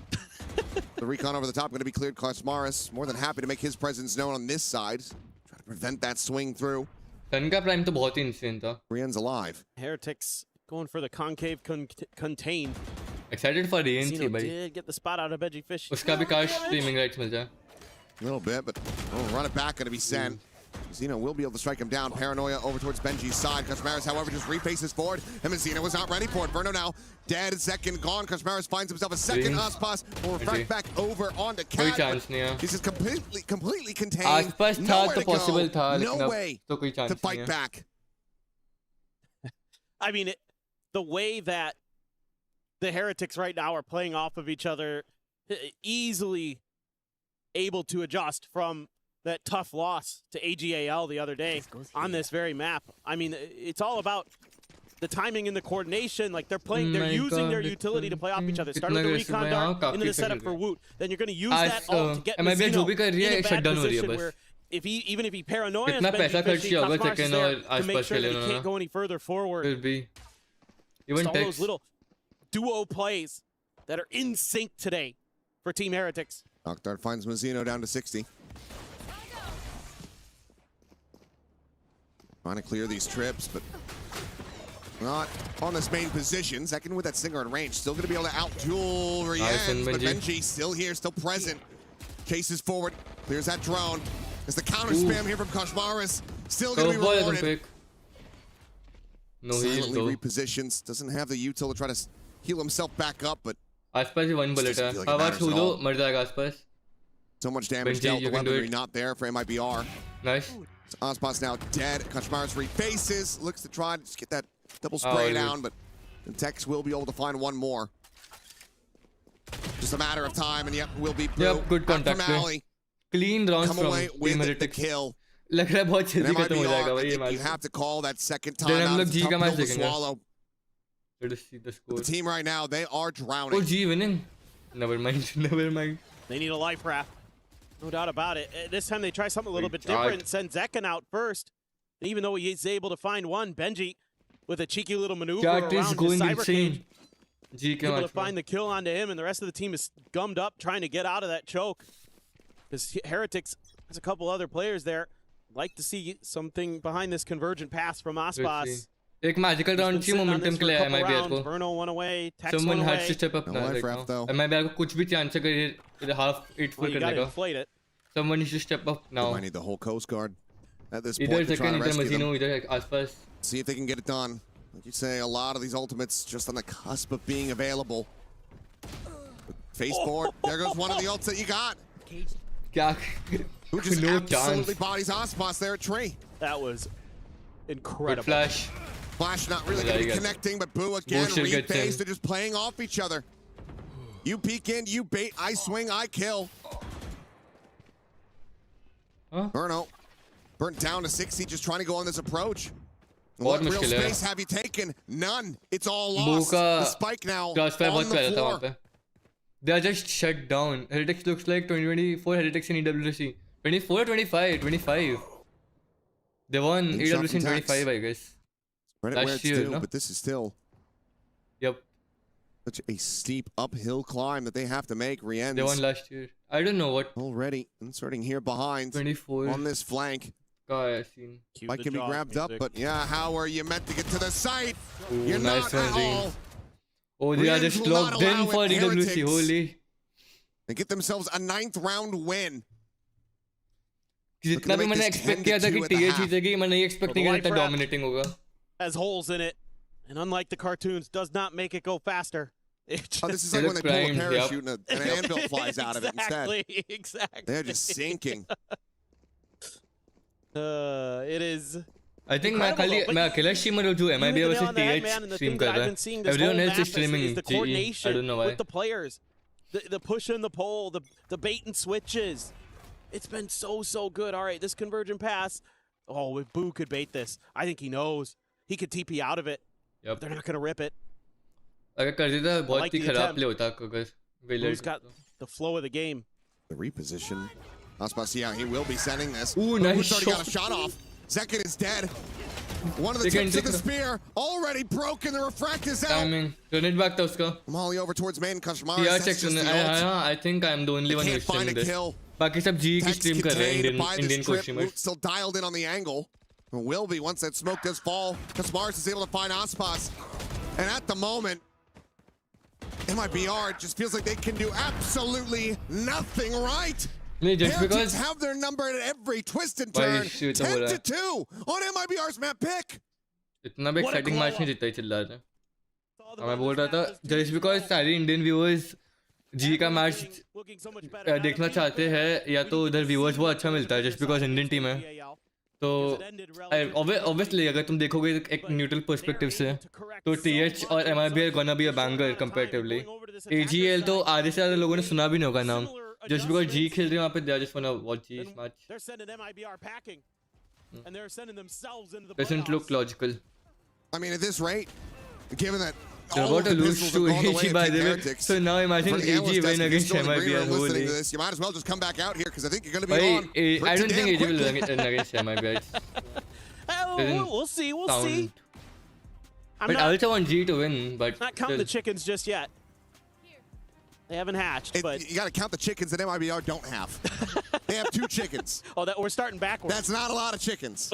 Speaker 9: The recon over the top going to be cleared. Kosmaris more than happy to make his presence known on this side. Try to prevent that swing through.
Speaker 1: सन का prime तो बहुत ही insane था
Speaker 9: Rian's alive.
Speaker 10: Heretics going for the concave contain.
Speaker 1: excited for the
Speaker 10: Zeno
Speaker 1: ANC भाई
Speaker 10: did get the spot out of Veggie Fish.
Speaker 1: उसका भी काश streaming rights मिल जाए
Speaker 9: A little bit, but run it back going to be sent. Zeno will be able to strike him down. Paranoia over towards Benji's side. Kosmaris, however, just refaces forward. Him and Zeno was not ready for it. Verno now dead. Second gone. Kosmaris finds himself a second. Aspas will refract back over onto
Speaker 1: कोई
Speaker 9: Cat.
Speaker 1: chance नहीं है
Speaker 9: He's just completely contained.
Speaker 1: आसपास था
Speaker 9: Nowhere
Speaker 1: तो
Speaker 9: to go.
Speaker 1: possible था
Speaker 9: No
Speaker 1: लेकिन अब
Speaker 9: way
Speaker 1: तो कोई chance
Speaker 9: to
Speaker 1: नहीं
Speaker 9: fight
Speaker 1: है
Speaker 9: back.
Speaker 10: I mean, the way that the Heretics right now are playing off of each other, easily able to adjust from that tough loss to AGAL the other day on this very map. I mean, it's all about the timing and the coordination. Like they're playing, they're using their utility to play off each other. Start with the recon dart into the setup for Woot. Then you're going to use that ult to get Zeno in a bad position where even if he paranoia,
Speaker 1: कितना पैसा खर्च किया होगा second और
Speaker 10: to make
Speaker 1: आसपास
Speaker 10: sure
Speaker 1: के
Speaker 10: that
Speaker 1: लिए
Speaker 10: he can't go any further forward.
Speaker 1: फिर भी even
Speaker 10: Just all those
Speaker 1: text
Speaker 10: little duo plays that are in sync today for Team Heretics.
Speaker 9: Octart finds Mazzino down to 60. Trying to clear these trips, but not on this main position. Second with that Singer in range. Still going to be able to out-duel Rian's, but Benji still here, still present. Chases forward, clears that drone. There's the counter spam here from Kosmaris. Still going to be rewarded.
Speaker 1: No heal
Speaker 9: Silently repositions. Doesn't have the util to try to heal himself back up, but
Speaker 1: आसपास ही one bullet है हवा छू लो मर जाएगा आसपास
Speaker 9: so much damage dealt. The weaponry not there for MIBR.
Speaker 1: nice
Speaker 9: Aspas now dead. Kosmaris refaces. Looks to try to just get that double spray down, but the Tex will be able to find one more. Just a matter of time, and yep, will be
Speaker 1: good contact clean rounds
Speaker 9: come
Speaker 1: from
Speaker 9: away with the kill.
Speaker 1: लग रहा है बहुत जल्दी खत्म हो जाएगा भाई ये
Speaker 9: You
Speaker 1: match
Speaker 9: have to call that second time
Speaker 1: हम
Speaker 9: out.
Speaker 1: लोग
Speaker 9: It's a
Speaker 1: जी
Speaker 9: tough
Speaker 1: का मैच
Speaker 9: pill to
Speaker 1: देखेंगे
Speaker 9: swallow.
Speaker 1: let us see the score
Speaker 9: The team right now, they are drowning.
Speaker 1: oh G winning never mind never mind
Speaker 10: They need a life raft. No doubt about it. This time they try something a little bit different. Send Zekken out first. And even though he's able to find one, Benji with a cheeky little maneuver around his cyber cage, able to find the kill onto him, and the rest of the team is gummed up trying to get out of that choke. Because Heretics has a couple other players there. Like to see something behind this convergent pass from Aspas.
Speaker 1: एक magical round की momentum के लिए है MIBR को
Speaker 10: Verno went away, Tex
Speaker 1: someone
Speaker 10: went
Speaker 1: has
Speaker 10: away.
Speaker 1: to step up now MIBR को कुछ भी chance अगर ये half 8 full करने का
Speaker 10: inflate it.
Speaker 1: someone needs to step up now
Speaker 9: I need the whole Coast Guard at this
Speaker 1: इधर
Speaker 9: point to try
Speaker 1: second
Speaker 9: to
Speaker 1: इधर
Speaker 9: rescue
Speaker 1: Mazzino
Speaker 9: them.
Speaker 1: इधर आसपास
Speaker 9: See if they can get it done. Like you say, a lot of these ultimates just on the cusp of being available. Faceboard, there goes one of the ults that you got.
Speaker 1: क्या
Speaker 9: Who just
Speaker 1: no
Speaker 9: absolutely
Speaker 1: chance
Speaker 9: bodies Aspas there at tree.
Speaker 10: That was incredible.
Speaker 1: good flash
Speaker 9: Flash not really going to be connecting, but Boo again refaced. They're just playing off each other. You peek in, you bait, I swing, I kill.
Speaker 1: Huh?
Speaker 9: Verno burnt down to 60, just trying to go on this approach.
Speaker 1: What
Speaker 9: real
Speaker 1: मुश्किल है
Speaker 9: space have you taken? None. It's all lost. The spike now on the floor.
Speaker 1: They are just shut down. Heretics looks like 2024 Heretics in EWC. 24 25, 25. They won EWC in 25, I guess.
Speaker 9: Credit where it's due, but this is still such a steep uphill climb that they have to make. Rienz.
Speaker 1: They won last year. I don't know what.
Speaker 9: Already inserting here behind
Speaker 1: 24
Speaker 9: on this flank.
Speaker 1: Might
Speaker 9: can be grabbed up, but yeah, how are you meant to get to the site?
Speaker 1: Ooh,
Speaker 9: You're
Speaker 1: nice
Speaker 9: not at all.
Speaker 1: Oh, they are just locked in for EWC. Holy.
Speaker 9: And get themselves a 9th round win.
Speaker 1: जितना भी मैंने expect किया था कि TH जीतेगी, मैं नहीं expect किया था dominating होगा.
Speaker 10: Has holes in it, and unlike the cartoons, does not make it go faster.
Speaker 9: This is like when they pull a parachute and an anvil flies out of it instead.
Speaker 10: Exactly.
Speaker 9: They're just sinking.
Speaker 10: It is.
Speaker 1: I think मैं अकेला streamer हूँ जो MIBR versus TH stream कर रहा है. Everyone else is streaming GE. I don't know why.
Speaker 10: With the players, the push and the pull, the bait and switches. It's been so good. All right, this convergent pass. Oh, if Boo could bait this, I think he knows. He could TP out of it.
Speaker 1: Yep.
Speaker 10: They're not going to rip it.
Speaker 1: अगर कर देता बहुत ही खराब play होता अगर
Speaker 10: Boo's got the flow of the game.
Speaker 9: The reposition Aspas, yeah, he will be sending this.
Speaker 1: Ooh, nice
Speaker 9: already got a
Speaker 1: shot.
Speaker 9: shot off. Zekin is dead. One of the tips of the spear already broken. The refract is out.
Speaker 1: Timing. Grenade back था उसका.
Speaker 9: Molly over towards main. Kashmar.
Speaker 1: PR checks on I think I'm the only one who's streaming this. बाकी सब G की stream कर रहे हैं Indian co-streamers.
Speaker 9: Still dialed in on the angle. Will be once that smoke does fall. Kashmars is able to find Aspas. And at the moment, MIBR just feels like they can do absolutely nothing right.
Speaker 1: Just because
Speaker 9: have their number at every twist and turn. 10-2 on MIBR's map pick.
Speaker 1: इतना भी exciting match नहीं जितना ही चल रहा था. मैं बोल रहा था just because सारे Indian viewers G का match देखना चाहते हैं या तो उधर viewers बहुत अच्छा मिलता है just because Indian team है. तो obviously अगर तुम देखोगे एक neutral perspective से तो TH और MIBR gonna be a banger comparatively. AGL तो आधे से ज़्यादा लोगों ने सुना भी नहीं होगा नाम. Just because G खेल रहे हैं वहाँ पे, they just wanna watch G's match.
Speaker 10: They're sending MIBR packing, and they're sending themselves into the
Speaker 1: Doesn't look logical.
Speaker 9: I mean, at this rate, given that
Speaker 1: they're about to lose to AG by the way, so now imagine AG win against MIBR. Holy.
Speaker 9: You might as well just come back out here because I think you're going to be on.
Speaker 1: I don't think AG will win against MIBR.
Speaker 10: We'll see. We'll see.
Speaker 1: But I also want G to win, but
Speaker 10: not count the chickens just yet. They haven't hatched, but
Speaker 9: you got to count the chickens that MIBR don't have. They have 2 chickens.
Speaker 10: Oh, we're starting backwards.
Speaker 9: That's not a lot of chickens.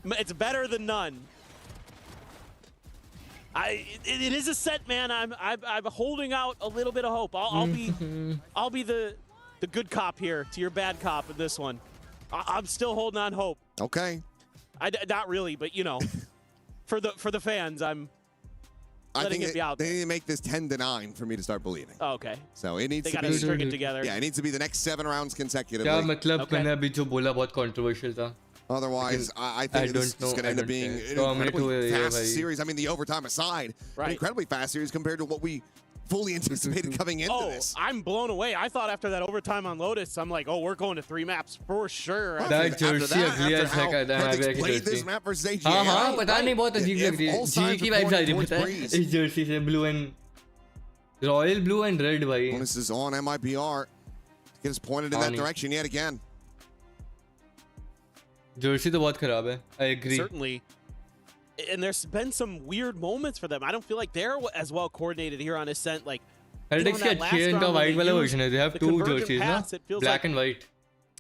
Speaker 10: It's better than none. It is a set, man. I'm holding out a little bit of hope. I'll be the good cop here to your bad cop in this one. I'm still holding on hope.
Speaker 9: Okay.
Speaker 10: Not really, but you know, for the fans,
Speaker 9: I think they need to make this 10-9 for me to start believing.
Speaker 10: Oh, okay.
Speaker 9: So it needs
Speaker 10: to be. They got to string it together.
Speaker 9: Yeah, it needs to be the next 7 rounds consecutively.
Speaker 1: क्या मतलब मैंने अभी जो बोला बहुत controversial था.
Speaker 9: Otherwise, I think this is going to end up being an incredibly fast series. I mean, the overtime aside, an incredibly fast series compared to what we fully anticipated coming into this.
Speaker 10: I'm blown away. I thought after that overtime on Lotus, I'm like, oh, we're going to 3 maps for sure.
Speaker 1: That jersey ugly as heck है MIBR की jersey. हाँ पता नहीं बहुत अजीब लग रही है. G की vibes आ रही है पता है इस jersey से blue and royal blue and red भाई.
Speaker 9: Bonus is on MIBR. Get us pointed in that direction yet again.
Speaker 1: Jersey तो बहुत खराब है. I agree.
Speaker 10: Certainly. And there's been some weird moments for them. I don't feel like they're as well coordinated here on Ascent. Like,
Speaker 1: Heretics के अच्छे इनका white वाला version है. They have 2 jerseys ना, black and white.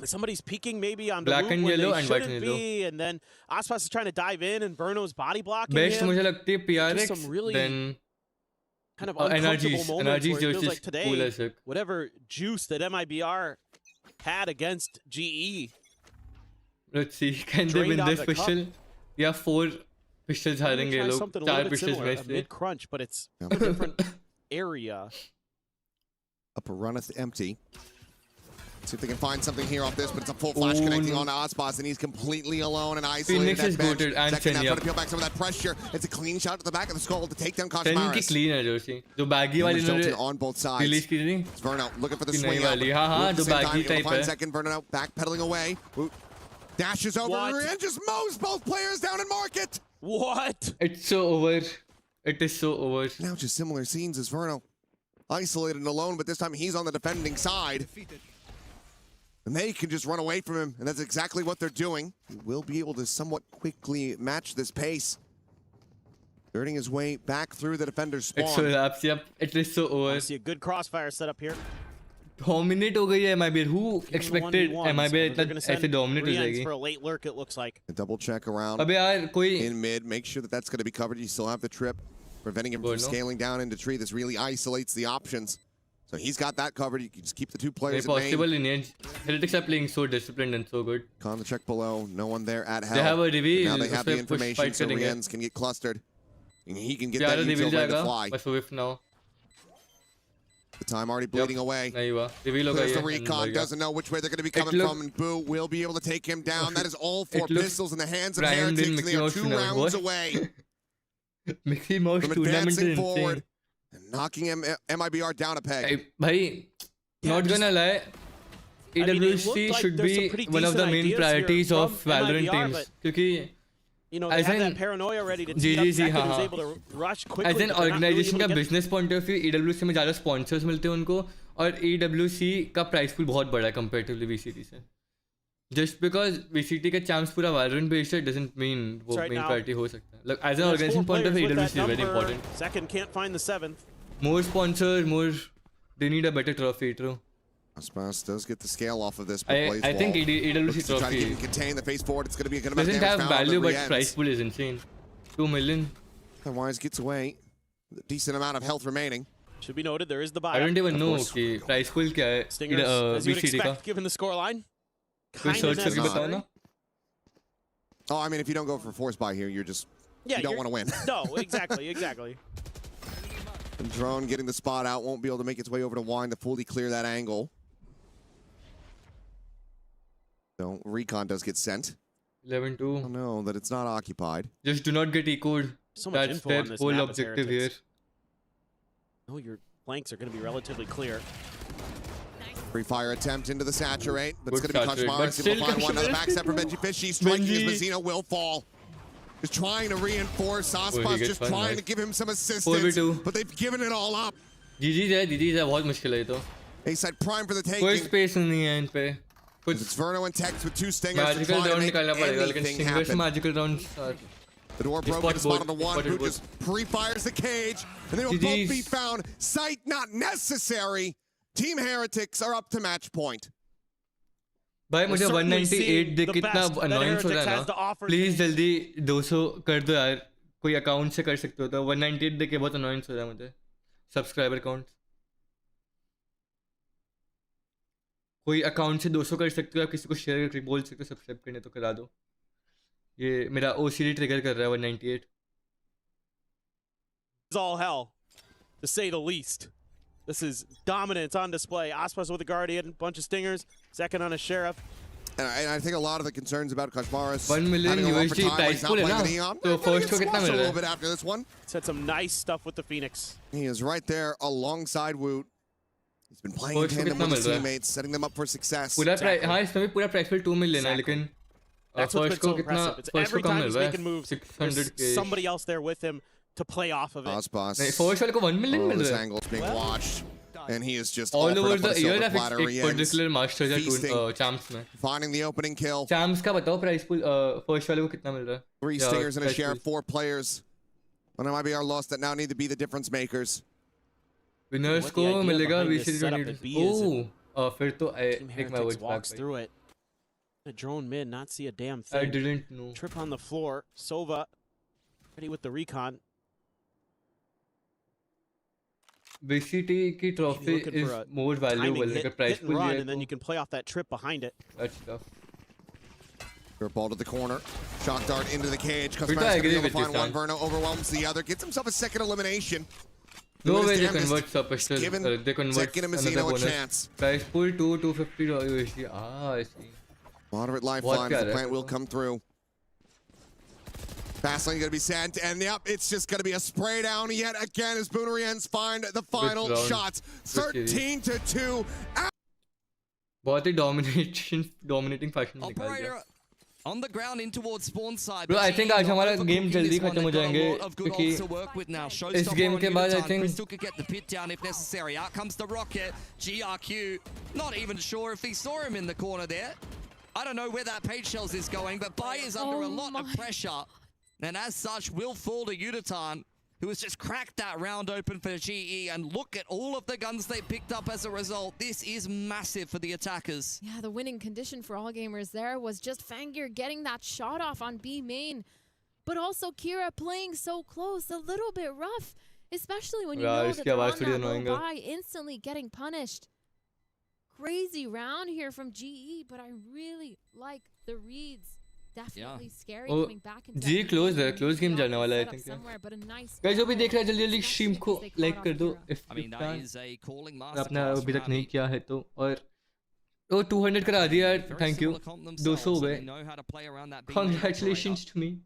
Speaker 10: Somebody's peeking maybe on
Speaker 1: black and yellow and white and yellow.
Speaker 10: And then Aspas is trying to dive in and Verno's body blocking
Speaker 1: Best
Speaker 10: him.
Speaker 1: मुझे लगती है PRX.
Speaker 10: Some really
Speaker 1: then
Speaker 10: kind of uncomfortable moments where it feels like
Speaker 1: cool
Speaker 10: today, whatever juice that MIBR had against GE.
Speaker 1: Let's see, can they win this pistol? Yeah, 4 pistols हारेंगे लोग. 4 pistols में से.
Speaker 10: Mid crunch, but it's a different area.
Speaker 9: Upper runneth empty. See if they can find something here off this, but it's a full flash connecting on to Aspas, and he's completely alone and isolated.
Speaker 1: Phoenix is goated and
Speaker 9: Second half, trying to peel back some of that pressure. It's a clean shot to the back of the skull to take down Kashmaris.
Speaker 1: की clean है jersey. जो baggy वाली इन्होंने
Speaker 9: on both sides.
Speaker 1: Release की थी.
Speaker 9: It's Verno looking for the swing out.
Speaker 1: हाँ जो baggy type है.
Speaker 9: Second Verno out, backpedaling away. Dashes over and just mows both players down and market.
Speaker 10: What?
Speaker 1: It's so over. It is so over.
Speaker 9: Now just similar scenes as Verno. Isolated and alone, but this time he's on the defending side. And they can just run away from him, and that's exactly what they're doing. He will be able to somewhat quickly match this pace. Earning his way back through the defender's spawn.
Speaker 1: It's so laps, yep. It is so over.
Speaker 10: I see a good crossfire setup here.
Speaker 1: Dominate हो गई है MIBR. Who expected MIBR इतना ऐसे dominate हो जाएगी?
Speaker 10: For a late lurk, it looks like.
Speaker 9: A double check around.
Speaker 1: अबे यार कोई
Speaker 9: in mid, make sure that that's going to be covered. You still have the trip, preventing him from scaling down into tree. This really isolates the options. So he's got that covered. You can just keep the 2 players at main.
Speaker 1: Heretics are playing so disciplined and so good.
Speaker 9: Con the check below. No one there at hell.
Speaker 1: They have a reveal.
Speaker 9: Now they have the information, so Riens can get clustered. And he can get that util ready to fly.
Speaker 1: Now.
Speaker 9: The time already bleeding away.
Speaker 1: There's
Speaker 9: the recon. Doesn't know which way they're going to be coming from. And Boo will be able to take him down. That is all 4 pistols in the hands of Heretics. And they are 2 rounds away
Speaker 1: Mickey Mouse
Speaker 9: from advancing forward. And knocking MIBR down a peg.
Speaker 1: Bhai, not gonna lie, EWC should be one of the main priorities of Valorant teams. Because,
Speaker 10: you know, they have that paranoia ready to tee up. Zekin was able to rush quickly.
Speaker 1: As an organization का business point of view, EWC में ज़्यादा sponsors मिलते हैं उनको और EWC का price pool बहुत बड़ा है कंपेरेटिवली VCT से. Just because VCT का champs पूरा Valorant based है doesn't mean वो main priority हो सकता है. Like as an organization point of view, EWC is very important.
Speaker 10: Second can't find the seventh.
Speaker 1: More sponsors, more. They need a better trophy, true.
Speaker 9: Aspas does get the scale off of this.
Speaker 1: I think EWC
Speaker 9: try to
Speaker 1: trophy
Speaker 9: keep contain the face forward. It's going to be a good amount of
Speaker 1: doesn't
Speaker 9: damage
Speaker 1: have
Speaker 9: found,
Speaker 1: value,
Speaker 9: but
Speaker 1: but price pool is insane. 2 million.
Speaker 9: And Wise gets away with a decent amount of health remaining.
Speaker 10: Should be noted, there is the buy.
Speaker 1: I don't even know कि price pool क्या है
Speaker 10: Stingers, as you would
Speaker 1: VCT का.
Speaker 10: expect, given the scoreline.
Speaker 1: कोई search करके बताओ ना.
Speaker 9: Oh, I mean, if you don't go for force buy here, you're just you don't want to win.
Speaker 10: No, exactly, exactly.
Speaker 9: And Drone getting the spot out, won't be able to make its way over to Wine to fully clear that angle. So Recon does get sent.
Speaker 1: 11-2.
Speaker 9: Oh no, that it's not occupied.
Speaker 1: Just do not get echoed.
Speaker 10: So much
Speaker 1: That's
Speaker 10: info
Speaker 1: their
Speaker 10: on this
Speaker 1: whole
Speaker 10: map as
Speaker 1: objective here.
Speaker 10: Heretics. No, your flanks are going to be relatively clear.
Speaker 9: Free fire attempt into the saturate, but it's
Speaker 1: Good
Speaker 9: going to be
Speaker 1: saturate, but
Speaker 9: Kashmar. Able to
Speaker 1: still
Speaker 9: find one on the
Speaker 1: Kashmar.
Speaker 9: backstep for Benji Fishy. Striking his
Speaker 1: Benji.
Speaker 9: Mazzino will fall. Just trying to reinforce.
Speaker 1: he
Speaker 9: Aspas
Speaker 1: gets
Speaker 9: just
Speaker 1: fun,
Speaker 9: trying
Speaker 1: nice.
Speaker 9: to give him some
Speaker 1: 4v2.
Speaker 9: assistance, but they've given it all up.
Speaker 1: GG's है बहुत मुश्किल है ये तो.
Speaker 9: They said prime for the
Speaker 1: कोई
Speaker 9: taking.
Speaker 1: space नहीं है इन पे. कुछ
Speaker 9: It's Verno and Tex with 2 stingers to
Speaker 1: magical
Speaker 9: try to
Speaker 1: round
Speaker 9: make
Speaker 1: निकालना पड़ेगा लेकिन
Speaker 9: anything
Speaker 1: singers
Speaker 9: happen.
Speaker 1: magical rounds are
Speaker 9: The door
Speaker 1: He
Speaker 9: broken,
Speaker 1: spot
Speaker 9: spot on the
Speaker 1: both.
Speaker 9: one
Speaker 1: He
Speaker 9: who
Speaker 1: spotted
Speaker 9: just pre-fires the cage, and they will both be found. Sight not necessary. Team Heretics are up to match point.
Speaker 1: भाई मुझे 198 देख कितना annoyance हो रहा है ना. Please जल्दी 200 कर दो यार. कोई अकाउंट से कर सकते हो तो 198 देख के बहुत annoyance हो रहा है मुझे. Subscriber count. कोई अकाउंट से 200 कर सकते हो, आप किसी को शेयर करके बोल सकते हो सब्सक्राइब करने तो करा दो. ये मेरा OCD ट्रिगर कर रहा है 198.
Speaker 10: It's all hell, to say the least. This is dominance on display. Aspas with a Guardian, bunch of Stingers, second on a Sheriff.
Speaker 9: And I think a lot of the concerns about Kashmaris
Speaker 1: 1 million
Speaker 9: having a rougher
Speaker 1: USD
Speaker 9: time when
Speaker 1: price
Speaker 9: he's not
Speaker 1: pool है
Speaker 9: playing
Speaker 1: ना.
Speaker 9: the Neon.
Speaker 1: तो first को
Speaker 9: He's
Speaker 1: कितना
Speaker 9: squashed
Speaker 1: mill
Speaker 9: a
Speaker 1: रहा
Speaker 9: little
Speaker 1: है?
Speaker 9: bit after this one.
Speaker 10: Said some nice stuff with the Phoenix.
Speaker 9: He is right there alongside Woot. He's been playing in
Speaker 1: First को
Speaker 9: tandem
Speaker 1: कितना
Speaker 9: with his
Speaker 1: मिल रहा है?
Speaker 9: teammates, setting them up for success.
Speaker 1: पूरा हाँ इसमें भी पूरा price pool 2 million है लेकिन
Speaker 10: That's what's
Speaker 1: first
Speaker 10: been
Speaker 1: को
Speaker 10: so
Speaker 1: कितना
Speaker 10: impressive. It's
Speaker 1: first को
Speaker 10: every
Speaker 1: कम
Speaker 10: time
Speaker 1: मिल
Speaker 10: he's
Speaker 1: रहा है?
Speaker 10: making moves,
Speaker 1: 600k.
Speaker 10: there's somebody else there with him to play off of it.
Speaker 9: Aspas.
Speaker 1: नहीं first वाले को 1 million
Speaker 9: Oh,
Speaker 1: मिल
Speaker 9: this
Speaker 1: रहा है.
Speaker 9: angle is being watched. And he is just
Speaker 1: All
Speaker 9: offered
Speaker 1: over
Speaker 9: up
Speaker 1: the
Speaker 9: on a
Speaker 1: year
Speaker 9: silver
Speaker 1: एक
Speaker 9: platter. He ends
Speaker 1: particular master है
Speaker 9: feasting,
Speaker 1: champs में.
Speaker 9: finding the opening kill.
Speaker 1: Champs का बताओ price pool first वाले को कितना मिल रहा है?
Speaker 9: 3
Speaker 1: Yeah,
Speaker 9: Stingers and a
Speaker 1: price
Speaker 9: Sheriff,
Speaker 1: pool.
Speaker 9: 4 players. On MIBR lost that now need to be the difference makers.
Speaker 1: Winners
Speaker 10: What the
Speaker 1: को
Speaker 10: idea
Speaker 1: मिलेगा
Speaker 10: behind this
Speaker 1: VCT
Speaker 10: setup
Speaker 1: 22.
Speaker 10: at B is
Speaker 1: Oh, फिर तो I
Speaker 10: Team
Speaker 1: take my
Speaker 10: Heretics
Speaker 1: words back.
Speaker 10: walks
Speaker 1: भाई.
Speaker 10: through it. A drone mid, not see a damn
Speaker 1: I
Speaker 10: thing.
Speaker 1: didn't know.
Speaker 10: Trip on the floor. Sova ready with the recon.
Speaker 1: VCT की trophy
Speaker 10: Looking
Speaker 1: is
Speaker 10: for a
Speaker 1: more valuable.
Speaker 10: timing
Speaker 1: Like a
Speaker 10: hit,
Speaker 1: price
Speaker 10: hit and
Speaker 1: pool
Speaker 10: run,
Speaker 1: है
Speaker 10: and then you
Speaker 1: तो
Speaker 10: can play off that trip behind it.
Speaker 1: that's tough.
Speaker 9: Your ball to the corner. Shock dart into the cage.
Speaker 1: I
Speaker 9: Kashmar's going to
Speaker 1: agree
Speaker 9: be able to
Speaker 1: with
Speaker 9: find
Speaker 1: you,
Speaker 9: one.
Speaker 1: Sam.
Speaker 9: Verno overwhelms the other. Gets himself a second elimination.
Speaker 1: No
Speaker 9: Doing
Speaker 1: way
Speaker 9: his
Speaker 1: they
Speaker 9: damnedest.
Speaker 1: convert Superstar.
Speaker 9: Given
Speaker 1: They convert
Speaker 9: Zek and
Speaker 1: another
Speaker 9: Mazzino a
Speaker 1: bonus.
Speaker 9: chance.
Speaker 1: Price pool $250 USD. I see.
Speaker 9: Moderate
Speaker 1: What
Speaker 9: lifeline as
Speaker 1: क्या
Speaker 9: the
Speaker 1: है
Speaker 9: plant will
Speaker 1: तो?
Speaker 9: come through. Fastlane going to be sent, and yep, it's just going to be a spray down yet again as Boonerians find the final
Speaker 1: round.
Speaker 9: shots.
Speaker 1: Good
Speaker 9: 13-2.
Speaker 1: बहुत ही dominating fashion में निकाल दिया.
Speaker 12: On the ground in towards spawn side.
Speaker 1: Bro, I think आज हमारा game जल्दी खत्म हो जाएंगे क्योंकि इस game के बाद I think
Speaker 12: Crystal could get the pit down if necessary. Out comes the rocket. GRQ, not even sure if he saw him in the corner there. I don't know where that page shells is going, but Bai is under a lot of pressure. And as such, will fall to Udatan, who has just cracked that round open for GE. And look at all of the guns they picked up as a result. This is massive for the attackers.
Speaker 13: Yeah, the winning condition for all gamers there was just Fangir getting that shot off on B main. But also Kira playing so close, a little bit rough. Especially when you know that they're on that low buy, instantly getting punished. Crazy round here from GE, but I really like the reads. Definitely scary coming back into
Speaker 1: ji close है, close game जाने वाला है I think. Guys जो भी देख रहा है जल्दी जल्दी stream को like कर दो if you can. आपने अभी तक नहीं किया है तो और तो 200 करा दिया यार, thank you. 200 हो गए. Congratulations to me.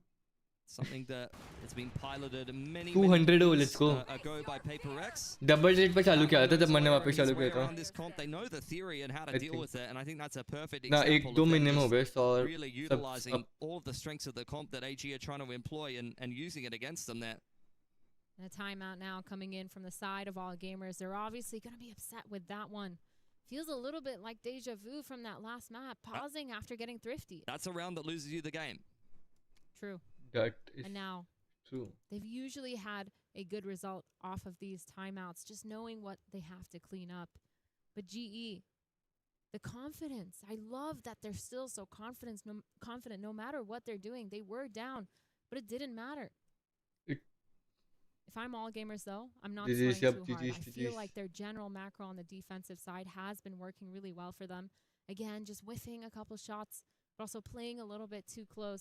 Speaker 12: Something that has been piloted many
Speaker 1: 200 हो, let's go.
Speaker 12: ago by PaperX.
Speaker 1: Double rate पे चालू किया था जब मैंने वापस चालू किया था.
Speaker 12: This comp, they know the theory and how to deal with it, and I think that's a perfect
Speaker 1: ना
Speaker 12: example
Speaker 1: 1-2
Speaker 12: of
Speaker 1: महीने
Speaker 12: them
Speaker 1: में हो गए
Speaker 12: just
Speaker 1: और
Speaker 12: really utilizing all of the strengths of the comp that AG are trying to employ and using it against them there.
Speaker 13: And a timeout now coming in from the side of All Gamers. They're obviously going to be upset with that one. Feels a little bit like deja vu from that last map, pausing after getting thrifty.
Speaker 12: That's a round that loses you the game.
Speaker 13: True.
Speaker 1: That is
Speaker 13: and now
Speaker 1: true.
Speaker 13: They've usually had a good result off of these timeouts, just knowing what they have to clean up. But GE, the confidence. I love that they're still so confident no matter what they're doing. They were down, but it didn't matter. If I'm All Gamers, though, I'm not sweating too hard. I feel like their general macro on the defensive side has been working really well for them. Again, just whiffing a couple shots, but also playing a little bit too clear.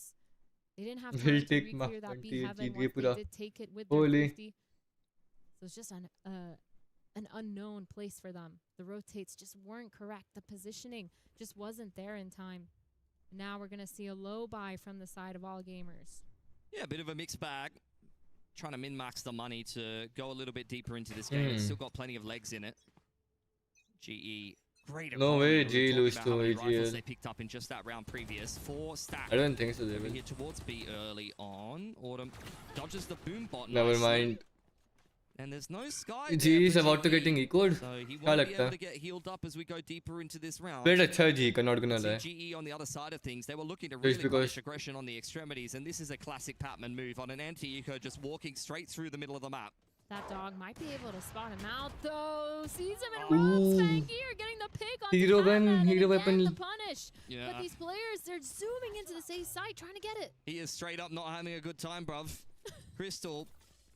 Speaker 13: They didn't have time to re-clear that B heaven once they did take it with their 50. So it's just an unknown place for them. The rotates just weren't correct. The positioning just wasn't there in time. Now we're going to see a low buy from the side of All Gamers.
Speaker 12: Yeah, a bit of a mixed bag. Trying to min-max the money to go a little bit deeper into this game. It's still got plenty of legs in it. GE, great.
Speaker 1: No way GE lose to
Speaker 12: rifles they picked up in just that round previous. 4 stacks.
Speaker 1: I don't think so, they will.
Speaker 12: Here towards B early on. Autumn dodges the boom bot.
Speaker 1: Never mind.
Speaker 12: And there's no sky.
Speaker 1: GE is about to getting ecoed.
Speaker 12: So he won't be able to get healed up as we go deeper into this round.
Speaker 1: Played अच्छा GE का, not gonna lie.
Speaker 12: GE on the other side of things, they were looking to really push aggression on the extremities, and this is a classic Patman move on an anti-eco, just walking straight through the middle of the map.
Speaker 13: That dog might be able to spot him out, though. Sees him and runs. Fangir getting the pick on
Speaker 1: hero gun, hero weapon.
Speaker 13: The punish.
Speaker 12: Yeah.
Speaker 13: But these players, they're zooming into the safe side, trying to get it.
Speaker 12: He is straight up not having a good time, bruv. Crystal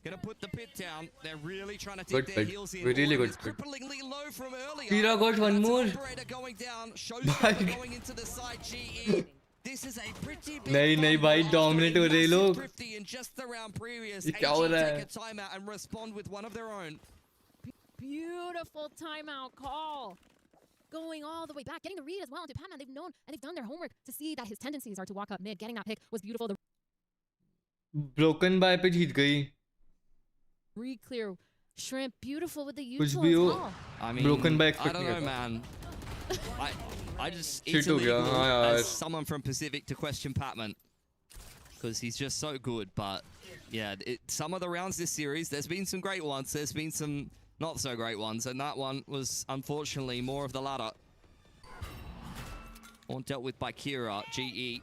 Speaker 12: gonna put the pit down. They're really trying to take their heels in.
Speaker 1: Really good.
Speaker 12: Cripplingly low from earlier.
Speaker 1: Tira got one more.
Speaker 12: Operator going down. Shows going into the side. GE. This is a pretty big
Speaker 1: नहीं भाई dominate हो रहे लोग.
Speaker 12: In just the round previous,
Speaker 1: ये क्या हो रहा है?
Speaker 12: take a timeout and respond with one of their own.
Speaker 13: Beautiful timeout call. Going all the way back, getting the read as well into Patman. They've known and they've done their homework to see that his tendencies are to walk up mid. Getting that pick was beautiful. The
Speaker 1: broken by पे जीत गई.
Speaker 13: Re-clear Shrimp, beautiful with the usual.
Speaker 12: I mean,
Speaker 1: broken by
Speaker 12: I don't know, man. I just
Speaker 1: it's illegal
Speaker 12: as someone from Pacific to question Patman because he's just so good. But yeah, some of the rounds this series, there's been some great ones. There's been some not so great ones, and that one was unfortunately more of the latter. One dealt with by Kira. GE.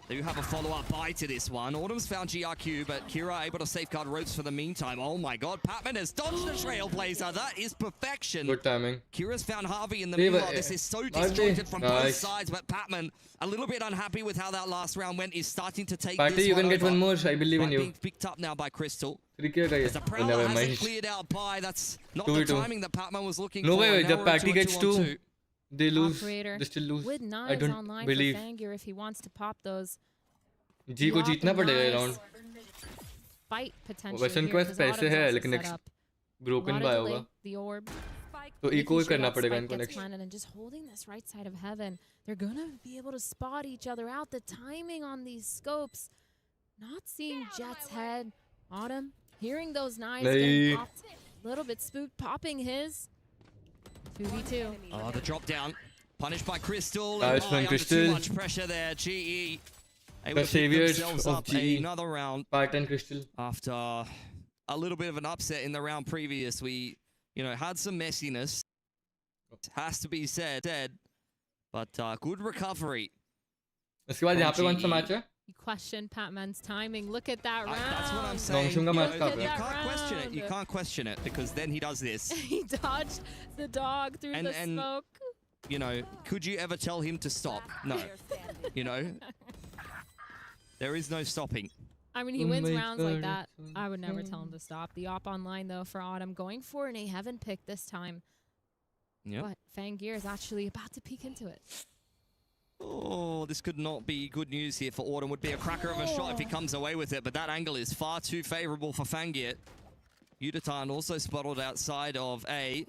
Speaker 12: They do have a follow-up buy to this one. Autumn's found GRQ, but Kira able to safeguard ropes for the meantime. Oh my god, Patman has dodged the Trailblazer. That is perfection.
Speaker 1: Good timing.
Speaker 12: Kira's found Harvey in the meanwhile. This is so disjointed from both sides, but Patman, a little bit unhappy with how that last round went, is starting to take
Speaker 1: Patty,
Speaker 12: this
Speaker 1: you
Speaker 12: one
Speaker 1: can get
Speaker 12: over.
Speaker 1: one more. I believe in you.
Speaker 12: Being picked up now by Crystal.
Speaker 1: As
Speaker 12: the Prowler hasn't cleared out by. That's not the timing that Patman was looking for.
Speaker 1: No way, the Patty gets 2. They lose.
Speaker 13: Operator
Speaker 1: They still lose.
Speaker 13: with knives
Speaker 1: I don't
Speaker 13: online
Speaker 1: believe.
Speaker 13: for Fangir if he wants to pop those.
Speaker 1: जी को जीतना पड़ेगा round.
Speaker 13: Fight potential.
Speaker 1: Western quest पैसे है लेकिन next broken by होगा.
Speaker 13: The orb.
Speaker 1: तो eco ही करना पड़ेगा इनको next.
Speaker 13: And just holding this right side of heaven, they're gonna be able to spot each other out. The timing on these scopes, not seeing Jet's head. Autumn hearing those knives getting popped, a little bit spooked, popping his 2v2.
Speaker 12: Oh, the drop down, punished by Crystal.
Speaker 1: Nice one, Crystal.
Speaker 12: Too much pressure there. GE.
Speaker 1: The saviors of GE.
Speaker 12: Another round.
Speaker 1: Patton Crystal.
Speaker 12: After a little bit of an upset in the round previous, we, had some messiness. It has to be said, but good recovery.
Speaker 1: उसके बाद यहाँ पे कौन सा match है?
Speaker 13: You question Patman's timing. Look at that round.
Speaker 12: That's what I'm saying.
Speaker 1: You
Speaker 12: can't question it. You can't question it because then he does this.
Speaker 13: He dodged the dog through the smoke.
Speaker 12: Could you ever tell him to stop? No. There is no stopping.
Speaker 13: I mean, he wins rounds like that. I would never tell him to stop. The op online, though, for Autumn, going for an A heaven pick this time.
Speaker 12: Yeah.
Speaker 13: But Fangir is actually about to peek into it.
Speaker 12: Oh, this could not be good news here for Autumn. Would be a cracker of a shot if he comes away with it, but that angle is far too favorable for Fangir. Udatan also spotted outside of A.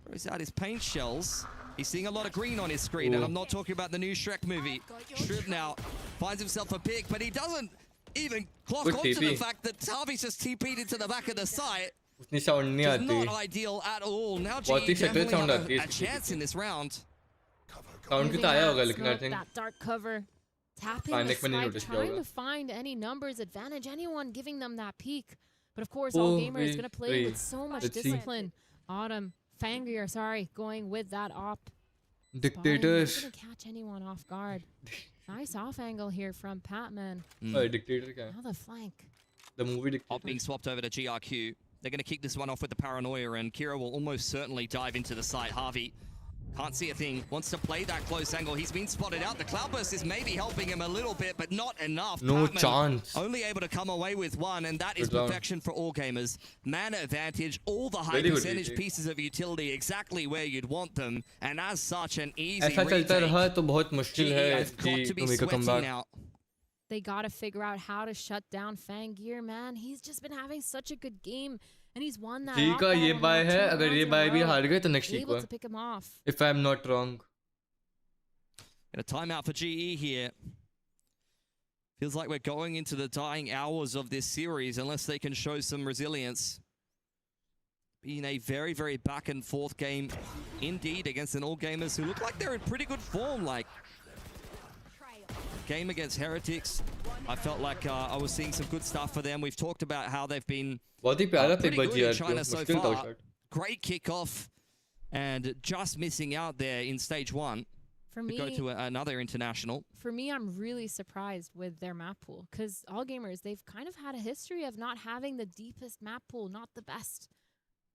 Speaker 12: Throws out his paint shells. He's seeing a lot of green on his screen, and I'm not talking about the new Shrek movie. Shrib now finds himself a pick, but he doesn't even clock onto the fact that Harvey's just TP'd into the back of the site.
Speaker 1: उतनी sound नहीं
Speaker 12: Just
Speaker 1: आती.
Speaker 12: not ideal at all. Now
Speaker 1: बहुत ही
Speaker 12: GE
Speaker 1: separate
Speaker 12: definitely
Speaker 1: sound
Speaker 12: have
Speaker 1: आती है
Speaker 12: a chance in this round.
Speaker 1: Sound की तो आया होगा लेकिन I think.
Speaker 13: That dark cover. Tapping the spike, trying to find any numbers advantage, anyone giving them that peek. But of course, All Gamer is going to play with so much discipline. Autumn, Fangir, sorry, going with that op.
Speaker 1: Dictators.
Speaker 13: Not going to catch anyone off guard. Nice off angle here from Patman.
Speaker 1: Dictator kya?
Speaker 13: Now the flank.
Speaker 1: The movie Dictator.
Speaker 12: Op being swapped over to GRQ. They're going to kick this one off with the Paranoia, and Kira will almost certainly dive into the site. Harvey can't see a thing, wants to play that close angle. He's been spotted out. The Cloudburst is maybe helping him a little bit, but not enough.
Speaker 1: No
Speaker 12: Patman
Speaker 1: chance.
Speaker 12: Only able to come away with one, and that is perfection for All Gamers. Mana advantage, all the high percentage pieces of utility exactly where you'd want them, and as such an easy retake. Has got to be sweaty now.
Speaker 13: They got to figure out how to shut down Fangir, man. He's just been having such a good game. And he's won that.
Speaker 1: जी का ये bye है, अगर ये bye भी हार गए तो next week
Speaker 13: able to pick him off.
Speaker 1: If I'm not wrong.
Speaker 12: And a timeout for GE here. Feels like we're going into the dying hours of this series unless they can show some resilience. Being a very, very back and forth game indeed against an All Gamers who look like they're in pretty good form. Like game against Heretics, I felt like I was seeing some good stuff for them. We've talked about how they've been pretty good in China so far. Great kickoff and just missing out there in stage 1
Speaker 13: for me,
Speaker 12: to go to another international.
Speaker 13: For me, I'm really surprised with their map pool because All Gamers, they've kind of had a history of not having the deepest map pool, not the best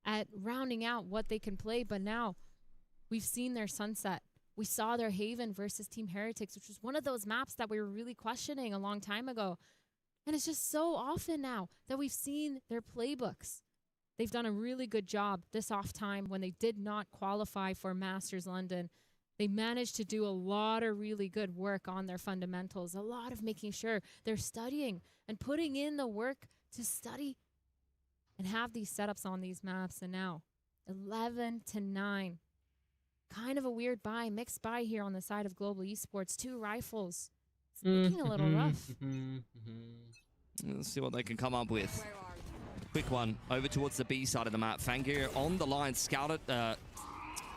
Speaker 13: at rounding out what they can play. But now we've seen their Sunset. We saw their Haven versus Team Heretics, which was one of those maps that we were really questioning a long time ago. And it's just so often now that we've seen their playbooks. They've done a really good job this off time when they did not qualify for Masters London. They managed to do a lot of really good work on their fundamentals, a lot of making sure they're studying and putting in the work to study and have these setups on these maps. And now 11-9. Kind of a weird buy, mixed buy here on the side of Global Esports. 2 rifles. It's looking a little rough.
Speaker 12: Let's see what they can come up with. Quick one over towards the B side of the map. Fangir on the line, scouted,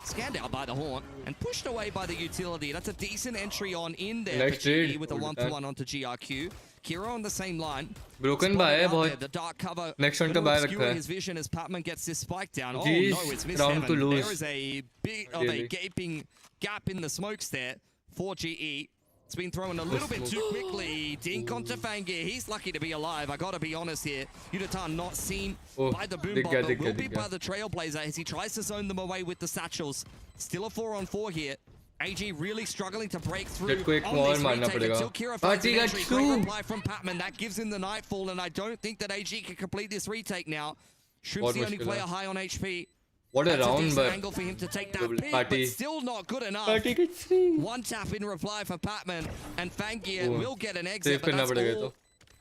Speaker 12: scanned out by the Horn and pushed away by the utility. That's a decent entry on in there for GE with a 1-for-1 onto GRQ. Kira on the same line.
Speaker 1: Broken by है
Speaker 12: the dark cover.
Speaker 1: Next one to buy रखा है.
Speaker 12: His vision as Patman gets this spike down.
Speaker 1: Jeez,
Speaker 12: oh no, it's missed.
Speaker 1: round to lose.
Speaker 12: There is a bit of a gaping gap in the smokes there for GE. It's been thrown a little bit too quickly. Dink onto Fangir. He's lucky to be alive. I gotta be honest here. Yutatan not seen by the boom bomb, but will be by the Trailblazer as he tries to zone them away with the satchels. Still a 4-on-4 here. AG really struggling to break through on this retake until Kira finds an entry. Great reply from Patman. That gives him the Nightfall, and I don't think that AG can complete this retake now. Shrimp's the only player high on HP.
Speaker 1: What a round, but
Speaker 12: angle for him to take that pick, but still not good enough. One tap in reply for Patman, and Fangir will get an exit, but that's all.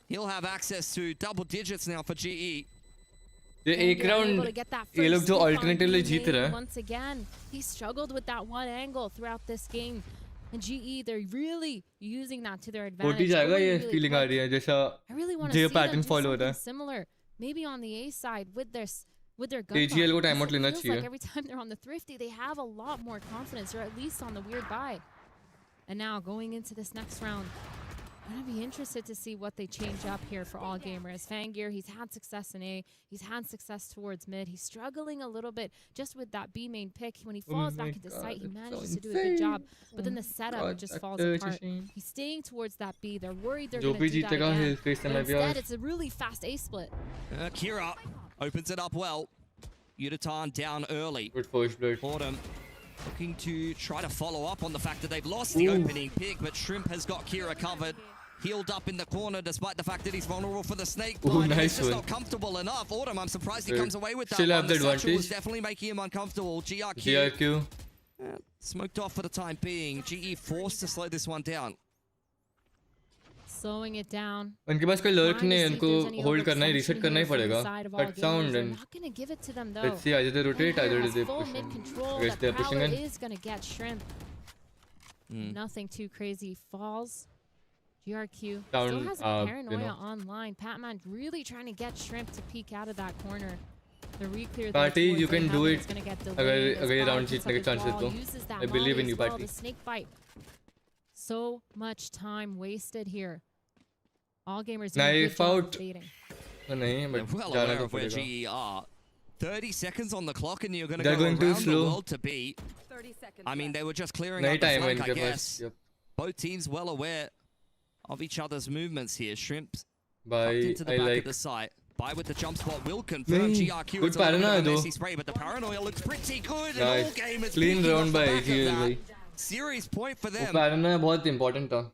Speaker 12: He'll have access to double digits now for GE.
Speaker 1: ये एक round ये लोग जो alternatively जीत रहे हैं.
Speaker 13: Once again, he struggled with that one angle throughout this game, and GE they're really using that to their advantage.
Speaker 1: 40 जाएगा ये feeling आ रही है जैसा जो pattern follow हो रहा है.
Speaker 13: Similar, maybe on the A side with their gun.
Speaker 1: AGL को timeout लेना चाहिए.
Speaker 13: Like every time they're on the Thrifty, they have a lot more confidence, or at least on the weird buy. And now going into this next round, I'm gonna be interested to see what they change up here for All Gamers. Fangir, he's had success in A. He's had success towards mid. He's struggling a little bit just with that B main pick. When he falls back into sight, he manages to do a good job. But then the setup just falls apart. He's staying towards that B. They're worried they're gonna do that again. But instead, it's a really fast A split.
Speaker 12: Kira opens it up well. Yutatan down early.
Speaker 1: Good first blood.
Speaker 12: Autumn looking to try to follow up on the fact that they've lost the opening pick, but Shrimp has got Kira covered. Healed up in the corner despite the fact that he's vulnerable for the snake blind.
Speaker 1: Nice
Speaker 12: He's just
Speaker 1: one.
Speaker 12: not comfortable enough. Autumn, I'm surprised he comes away with that
Speaker 1: Still
Speaker 12: one.
Speaker 1: have the
Speaker 12: satchel
Speaker 1: advantage.
Speaker 12: was definitely making him uncomfortable.
Speaker 1: GRQ.
Speaker 12: Smoked off for the time being. GE forced to slow this one down.
Speaker 13: Slowing it down.
Speaker 1: उनके पास कोई lurk नहीं है, उनको hold करना है, reset करना ही पड़ेगा. Cut sound and
Speaker 13: not gonna give it to them though.
Speaker 1: let's see, either they rotate, either they push.
Speaker 13: I guess
Speaker 1: they're pushing in.
Speaker 13: is gonna get Shrimp. Nothing too crazy. Falls. GRQ
Speaker 1: Down,
Speaker 13: still has a paranoia online. Patman really trying to get Shrimp to peek out of that corner. The reclear
Speaker 1: Party, you can do it.
Speaker 13: अगर
Speaker 1: ये round जीतने के chances तो. I believe in you, Party.
Speaker 13: The snake bite. So much time wasted here. All Gamers
Speaker 1: Knife out. नहीं,
Speaker 12: They're
Speaker 1: but
Speaker 12: well
Speaker 1: जाना
Speaker 12: aware
Speaker 1: तो
Speaker 12: of where
Speaker 1: पड़ेगा.
Speaker 12: GE are. 30 seconds on the clock and you're going to
Speaker 1: They're
Speaker 12: go
Speaker 1: going
Speaker 12: around
Speaker 1: too
Speaker 12: the
Speaker 1: slow.
Speaker 12: world to beat. I mean, they were just clearing
Speaker 1: नहीं
Speaker 12: out the
Speaker 1: time है
Speaker 12: flank, I
Speaker 1: इनके
Speaker 12: guess.
Speaker 1: Pass. Yep.
Speaker 12: Both teams well aware of each other's movements here. Shrimps tucked
Speaker 1: Bye.
Speaker 12: into the
Speaker 1: I
Speaker 12: back
Speaker 1: like.
Speaker 12: of the site. Bye with the jump spot will confirm
Speaker 1: नहीं,
Speaker 12: GRQ.
Speaker 1: good
Speaker 12: It's a little bit
Speaker 1: paranoia
Speaker 12: of a
Speaker 1: though.
Speaker 12: messy spray, but the paranoia looks pretty good. And all
Speaker 1: Nice.
Speaker 12: game is
Speaker 1: Clean
Speaker 12: peaking
Speaker 1: round
Speaker 12: off the
Speaker 1: by
Speaker 12: back of
Speaker 1: AGL
Speaker 12: that.
Speaker 1: भाई.
Speaker 12: Series point for
Speaker 1: वो
Speaker 12: them.
Speaker 1: paranoia बहुत important था.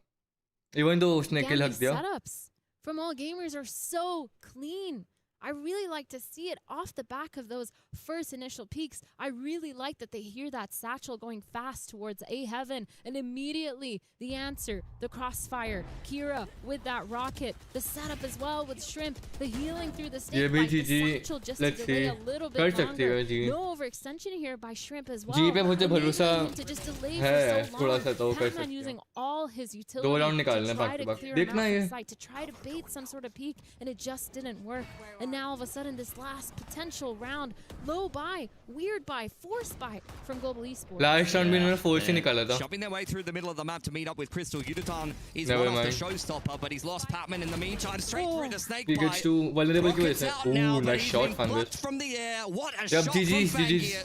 Speaker 1: Even though उसने
Speaker 13: Again,
Speaker 1: kill हक
Speaker 13: these
Speaker 1: दिया.
Speaker 13: setups from all gamers are so clean. I really like to see it off the back of those first initial peaks. I really like that they hear that satchel going fast towards A heaven, and immediately the answer, the crossfire, Kira with that rocket, the setup as well with Shrimp, the healing through the snake bite, the satchel just to delay a little bit longer. No overextension here by Shrimp as well.
Speaker 1: जी पे मुझे भरोसा
Speaker 13: to just delay
Speaker 1: है
Speaker 13: for so
Speaker 1: थोड़ा
Speaker 13: long.
Speaker 1: सा तो कर
Speaker 13: Pac-Man
Speaker 1: सकते
Speaker 13: using
Speaker 1: हैं.
Speaker 13: all his utility
Speaker 1: दो राउंड
Speaker 13: to
Speaker 1: निकालने
Speaker 13: try
Speaker 1: back
Speaker 13: to
Speaker 1: to back.
Speaker 13: clear him
Speaker 1: देखना
Speaker 13: out
Speaker 1: ये.
Speaker 13: from sight, to try to bait some sort of peak, and it just didn't work. And now all of a sudden this last potential round, low buy, weird buy, forced buy from Global Esports.
Speaker 1: Last round भी इन्होंने force ही निकाला था.
Speaker 12: Shoving their way through the middle of the map to meet up with Crystal. Yudutan is
Speaker 1: Never
Speaker 12: one off the
Speaker 1: mind.
Speaker 12: showstopper, but he's lost Patman in the meantime. Straight through the snake
Speaker 1: He gets
Speaker 12: bite.
Speaker 1: too vulnerable की वजह
Speaker 12: Rockets
Speaker 1: से.
Speaker 12: out now,
Speaker 1: Ooh,
Speaker 12: but
Speaker 1: nice
Speaker 12: he's
Speaker 1: shot
Speaker 12: been
Speaker 1: Fangir.
Speaker 12: plucked from the air. What a
Speaker 1: Yep,
Speaker 12: shot
Speaker 1: GG's,
Speaker 12: from
Speaker 1: GG's.
Speaker 12: Fangir.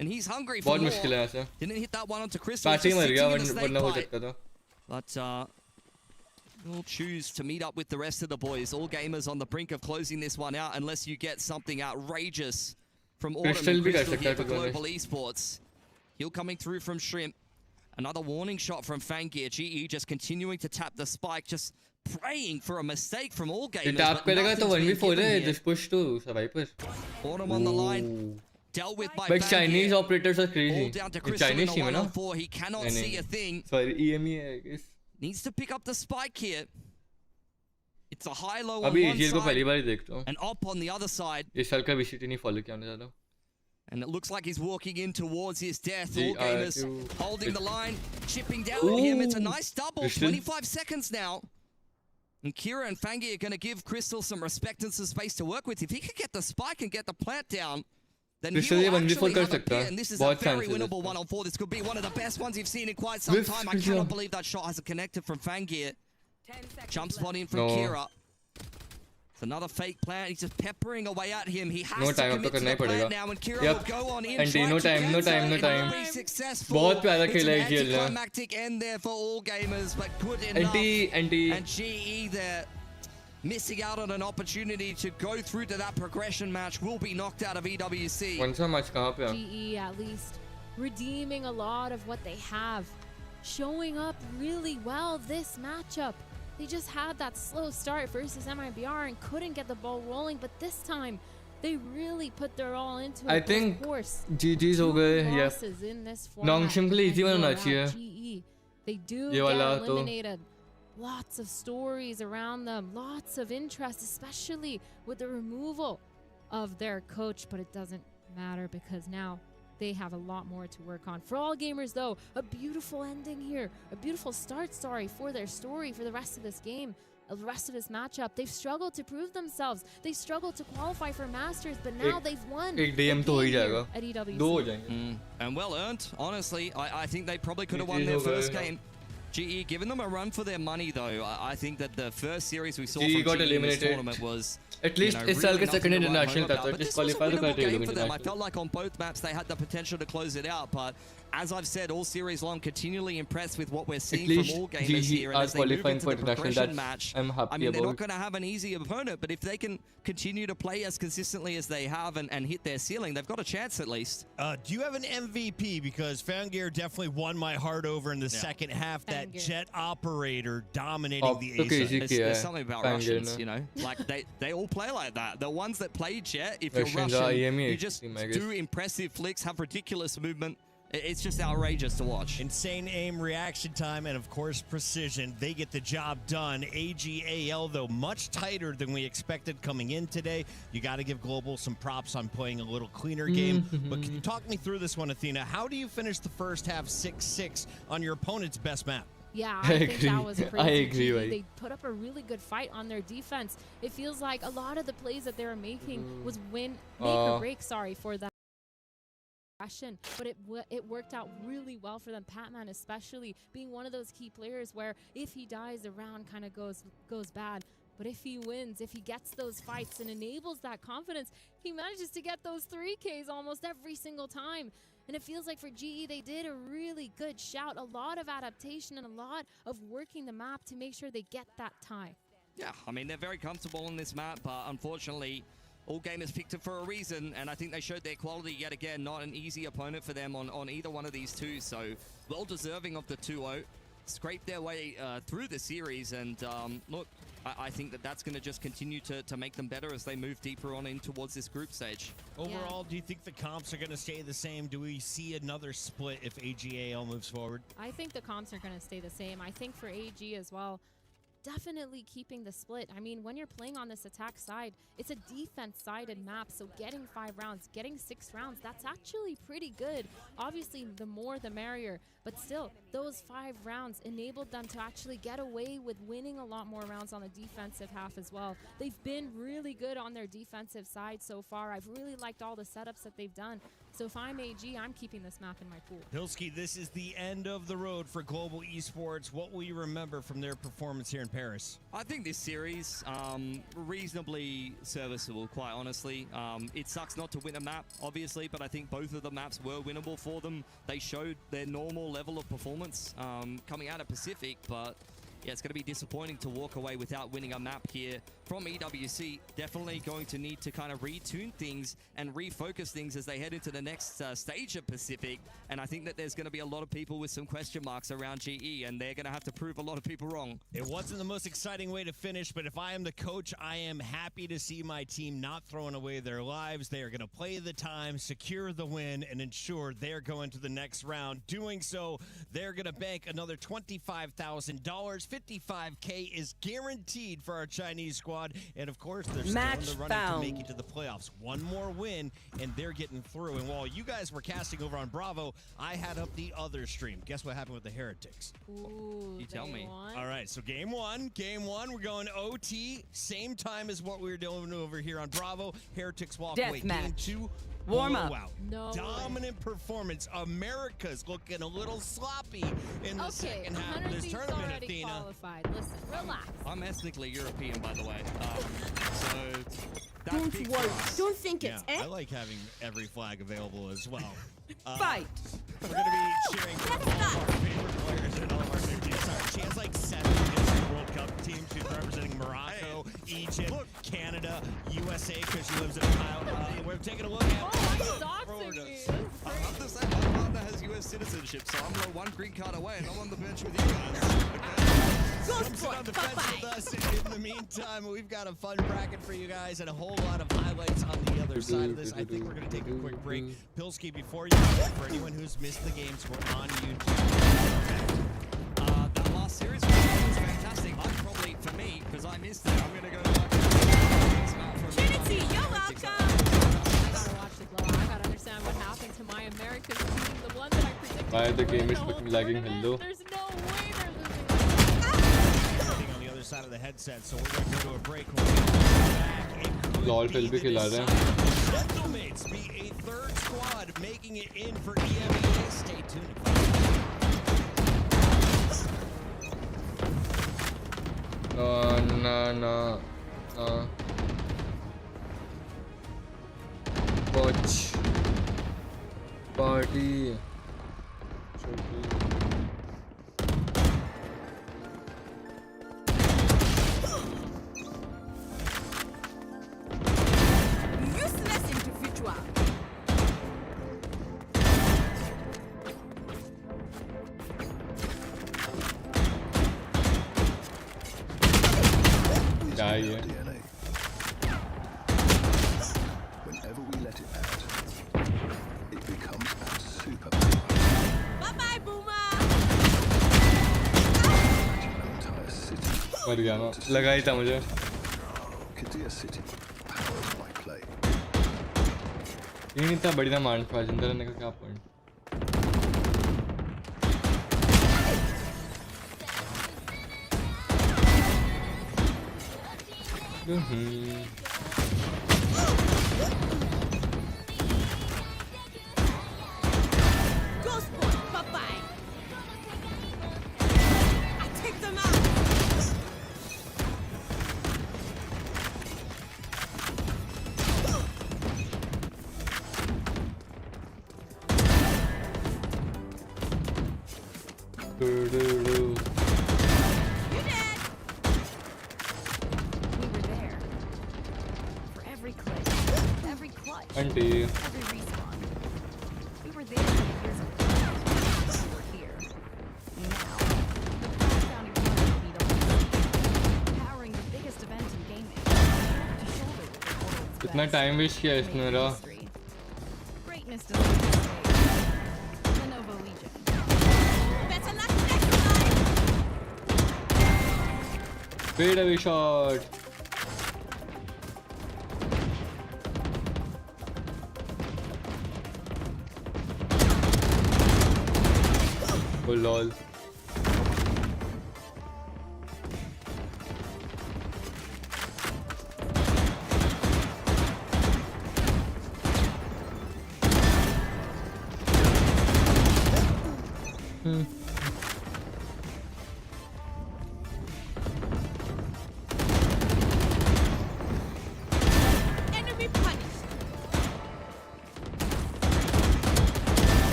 Speaker 12: And he's hungry for
Speaker 1: बहुत
Speaker 12: more.
Speaker 1: मुश्किल है ऐसे.
Speaker 12: Didn't hit that one onto Crystal.
Speaker 1: Patty
Speaker 12: Just
Speaker 1: मर
Speaker 12: sitting
Speaker 1: गया
Speaker 12: in the snake
Speaker 1: वरना हो
Speaker 12: bite.
Speaker 1: सकता था.
Speaker 12: But we'll choose to meet up with the rest of the boys. All gamers on the brink of closing this one out unless you get something outrageous from Autumn
Speaker 1: Crystal
Speaker 12: and
Speaker 1: भी कर
Speaker 12: Crystal
Speaker 1: सकता
Speaker 12: here
Speaker 1: है,
Speaker 12: for
Speaker 1: to be honest.
Speaker 12: Global Esports. Heal coming through from Shrimp. Another warning shot from Fangir. GE just continuing to tap the spike, just praying for a mistake from all gamers.
Speaker 1: Tap
Speaker 12: but
Speaker 1: करेगा तो
Speaker 12: nothing's been
Speaker 1: 1v4
Speaker 12: given
Speaker 1: है.
Speaker 12: here.
Speaker 1: Just push to survivor.
Speaker 12: Autumn on the line. Dealt with by
Speaker 1: But
Speaker 12: Fangir.
Speaker 1: Chinese operators are
Speaker 12: All
Speaker 1: crazy.
Speaker 12: down to
Speaker 1: ये
Speaker 12: Crystal in
Speaker 1: Chinese
Speaker 12: the
Speaker 1: team है ना?
Speaker 12: 1-on-4. He cannot
Speaker 1: नहीं,
Speaker 12: see
Speaker 1: नहीं.
Speaker 12: a thing.
Speaker 1: Sorry, EME है I guess.
Speaker 12: Needs to pick up the spike here. It's a high-low on
Speaker 1: अभी
Speaker 12: one
Speaker 1: AGL को पहली
Speaker 12: side
Speaker 1: बार ही देख रहा हूँ.
Speaker 12: and up on the other side.
Speaker 1: इस साल का VCT नहीं follow किया हमने ज़्यादा.
Speaker 12: And it looks like he's walking in towards his death. All
Speaker 1: GRQ.
Speaker 12: gamers holding the line, chipping down on him. It's a nice double.
Speaker 1: Crystal.
Speaker 12: 25 seconds now. And Kira and Fangi are going to give Crystal some respect and some space to work with. If he could get the spike and get the plant down, then
Speaker 1: Crystal
Speaker 12: he'll
Speaker 1: ये 1v4
Speaker 12: actually
Speaker 1: कर
Speaker 12: have a
Speaker 1: सकता
Speaker 12: pair.
Speaker 1: है.
Speaker 12: And this is a
Speaker 1: बहुत
Speaker 12: very
Speaker 1: chances है
Speaker 12: winnable
Speaker 1: इसका.
Speaker 12: 1-on-4. This could be one of the best ones you've seen in quite some
Speaker 1: Whiff,
Speaker 12: time. I
Speaker 1: Crystal.
Speaker 12: cannot believe that shot hasn't connected from Fangir. Jump spot in from
Speaker 1: No.
Speaker 12: Kira. It's another fake plant. He's just peppering away at him. He has
Speaker 1: No
Speaker 12: to
Speaker 1: time, अब
Speaker 12: commit
Speaker 1: तो
Speaker 12: to
Speaker 1: करना
Speaker 12: the
Speaker 1: ही पड़ेगा.
Speaker 12: plant now, and Kira
Speaker 1: Yep.
Speaker 12: will go on in.
Speaker 1: And
Speaker 12: try
Speaker 1: no
Speaker 12: to
Speaker 1: time, no
Speaker 12: cancel
Speaker 1: time, no
Speaker 12: it,
Speaker 1: time.
Speaker 12: and be successful.
Speaker 1: बहुत प्यारा
Speaker 12: It's
Speaker 1: खेला
Speaker 12: an
Speaker 1: है GL ने.
Speaker 12: anticlimactic end there for all gamers, but good enough.
Speaker 1: Anti.
Speaker 12: And GE there, missing out on an opportunity to go through to that progression match, will be knocked out of EWC.
Speaker 1: कौन सा match कहाँ पे है?
Speaker 13: GE at least redeeming a lot of what they have, showing up really well this matchup. They just had that slow start versus MIBR and couldn't get the ball rolling, but this time they really put their all into it.
Speaker 1: I think
Speaker 13: of course,
Speaker 1: GG's हो गए.
Speaker 13: two
Speaker 1: Yep.
Speaker 13: losses in this format.
Speaker 1: Nongshim के लिए easy
Speaker 13: and
Speaker 1: banana
Speaker 13: you're
Speaker 1: चाहिए.
Speaker 13: at GE. They do
Speaker 1: ये
Speaker 13: get
Speaker 1: वाला तो.
Speaker 13: eliminated. Lots of stories around them, lots of interest, especially with the removal of their coach, but it doesn't matter because now they have a lot more to work on. For all gamers though, a beautiful ending here, a beautiful start, for their story, for the rest of this game, the rest of this matchup. They've struggled to prove themselves. They struggled to qualify for Masters, but now they've won.
Speaker 1: एक DM तो हो ही जाएगा.
Speaker 13: At EWC.
Speaker 1: दो हो जाएंगे.
Speaker 12: And well earned, honestly. I think they probably could have won
Speaker 1: GG
Speaker 12: their
Speaker 1: हो गए.
Speaker 12: first game. GE giving them a run for their money, though. I think that the first series we saw
Speaker 1: GE
Speaker 12: from
Speaker 1: got
Speaker 12: GE in this
Speaker 1: eliminated.
Speaker 12: tournament was
Speaker 1: At least
Speaker 12: you know,
Speaker 1: इस साल
Speaker 12: really
Speaker 1: के second
Speaker 12: nothing to write
Speaker 1: international
Speaker 12: home
Speaker 1: था
Speaker 12: about.
Speaker 1: तो
Speaker 12: But this was a
Speaker 1: disqualify तो
Speaker 12: winnable
Speaker 1: करते ही
Speaker 12: game
Speaker 1: लोग
Speaker 12: for them. I
Speaker 1: international.
Speaker 12: felt like on both maps they had the potential to close it out, but as I've said all series long, continually impressed with what we're seeing
Speaker 1: least
Speaker 12: from all gamers
Speaker 1: GG
Speaker 12: here. And
Speaker 1: are
Speaker 12: as they move
Speaker 1: qualifying
Speaker 12: into
Speaker 1: for
Speaker 12: the
Speaker 1: international.
Speaker 12: progression
Speaker 1: That's
Speaker 12: match,
Speaker 1: I'm happy
Speaker 12: I mean, they're not
Speaker 1: about.
Speaker 12: going to have an easy opponent, but if they can continue to play as consistently as they have and hit their ceiling, they've got a chance at least.
Speaker 14: Do you have an MVP? Because Fangir definitely won my heart over in the second half. That jet operator dominating the A side.
Speaker 12: There's something about Russians, you know, like they all play like that. The ones that play jet, if you're
Speaker 1: Russians are
Speaker 12: Russian,
Speaker 1: EME
Speaker 12: you just
Speaker 1: team, I guess.
Speaker 12: do impressive flicks, have ridiculous movement. It's just outrageous to watch.
Speaker 14: Insane aim, reaction time, and of course precision. They get the job done. AGAL, though, much tighter than we expected coming in today. You got to give Global some props on playing a little cleaner game. But can you talk me through this one, Athena? How do you finish the first half 6-6 on your opponent's best map?
Speaker 13: Yeah,
Speaker 1: I
Speaker 13: I think
Speaker 1: agree.
Speaker 13: that was crazy.
Speaker 1: I agree,
Speaker 13: GE,
Speaker 1: right.
Speaker 13: They put up a really good fight on their defense. It feels like a lot of the plays that they were making was make or break, for them. But it worked out really well for them. Patman especially being one of those key players where if he dies, the round kind of goes bad. But if he wins, if he gets those fights and enables that confidence, he manages to get those 3Ks almost every single time. And it feels like for GE, they did a really good shout, a lot of adaptation and a lot of working the map to make sure they get that tie.
Speaker 12: Yeah, I mean, they're very comfortable on this map, but unfortunately, all gamers picked it for a reason, and I think they showed their quality yet again. Not an easy opponent for them on either one of these two, so well deserving of the 2-0. Scraped their way through the series, and look, I think that's going to just continue to make them better as they move deeper on in towards this group stage.
Speaker 14: Overall, do you think the comps are going to stay the same? Do we see another split if AGAL moves forward?
Speaker 13: I think the comps are going to stay the same. I think for AG as well, definitely keeping the split. I mean, when you're playing on this attack side, it's a defense-sided map, so getting 5 rounds, getting 6 rounds, that's actually pretty good. Obviously, the more the merrier, but still, those 5 rounds enabled them to actually get away with winning a lot more rounds on the defensive half as well. They've been really good on their defensive side so far. I've really liked all the setups that they've done. So if I'm AG, I'm keeping this map in my pool.
Speaker 14: Pilsky, this is the end of the road for Global Esports. What will you remember from their performance here in Paris?
Speaker 12: I think this series, reasonably serviceable, quite honestly. It sucks not to win a map, obviously, but I think both of the maps were winnable for them. They showed their normal level of performance coming out of Pacific, but yeah, it's going to be disappointing to walk away without winning a map here from EWC. Definitely going to need to kind of retune things and refocus things as they head into the next stage of Pacific. And I think that there's going to be a lot of people with some question marks around GE, and they're going to have to prove a lot of people wrong.
Speaker 14: It wasn't the most exciting way to finish, but if I am the coach, I am happy to see my team not throwing away their lives. They are going to play the time, secure the win, and ensure they're going to the next round. Doing so, they're going to bank another $25,000. $55K is guaranteed for our Chinese squad. And of course, they're still in the running to make it to the playoffs. One more win, and they're getting through. And while you guys were casting over on Bravo, I had up the other stream. Guess what happened with the Heretics?
Speaker 13: Ooh,
Speaker 12: you tell me.
Speaker 14: All right, so game one, we're going OT, same time as what we were doing over here on Bravo. Heretics walk away. Game 2,
Speaker 15: warm up.
Speaker 14: Wow.
Speaker 13: No
Speaker 14: Dominant performance. America's looking a little sloppy in the second half of this tournament, Athena.
Speaker 13: Qualified. Listen, relax.
Speaker 12: I'm ethnically European, by the way. So
Speaker 15: don't worry. Don't think it's
Speaker 14: I like having every flag available as well.
Speaker 15: Fight.
Speaker 14: We're going to be cheering for all of our favorite players and all of our favorite teams. Sorry, she has like 7 different World Cup teams. She's representing Morocco, Egypt, Canada, USA because she lives in Ohio. We're taking a look at...
Speaker 13: I'm
Speaker 12: the same. My partner has US citizenship, so I'm one green card away, and I'm on the bench with you guys.
Speaker 14: Come sit on the fence with us. In the meantime, we've got a fun bracket for you guys and a whole lot of highlights on the other side of this. I think we're going to take a quick break. Pilsky, before you go, for anyone who's missed the games, we're on YouTube.
Speaker 12: That last series was fantastic. I'm probably, for me, because I missed it, I'm going to go watch
Speaker 15: Trinity, you're welcome.
Speaker 13: I gotta watch the glow. I gotta understand what happened to my American team, the one that I predicted.
Speaker 1: Why the game is lagging? Hello.
Speaker 13: There's no way they're losing.
Speaker 14: On the other side of the headset, so we're going to go to a break. We'll be back.
Speaker 1: LOL पे भी खिला रहे हैं.
Speaker 14: Gentlemates be a third squad making it in for EMEA. Stay tuned.
Speaker 1: No. Watch party.
Speaker 15: Useless individual.
Speaker 1: Die.
Speaker 16: Whenever we let it out, it becomes a superpower.
Speaker 15: Bye-bye, Boomer.
Speaker 16: Entire city.
Speaker 1: मर गया ना लगा ही था मुझे.
Speaker 16: Kadir City, powered by play.
Speaker 1: ये नहीं था बढ़िया मारने का जिंदा रहने का क्या point.
Speaker 15: Ghost boy, bye-bye. I take them out.
Speaker 1: Do, do, do.
Speaker 15: You dead.
Speaker 17: We were there. For every click, every clutch,
Speaker 1: Auntie.
Speaker 17: every respawn. We were there 8 years ago. We were here. Now, the crowd-founding company powering the biggest event in gaming. Shoulder to shoulder with the world's
Speaker 1: कितना
Speaker 17: best.
Speaker 1: Time waste किया इसने मेरा.
Speaker 17: Greatness doesn't mistake. Lenovo Legion.
Speaker 15: Better luck next time.
Speaker 1: Fade away shot. Oh lol.
Speaker 15: Enemy punished.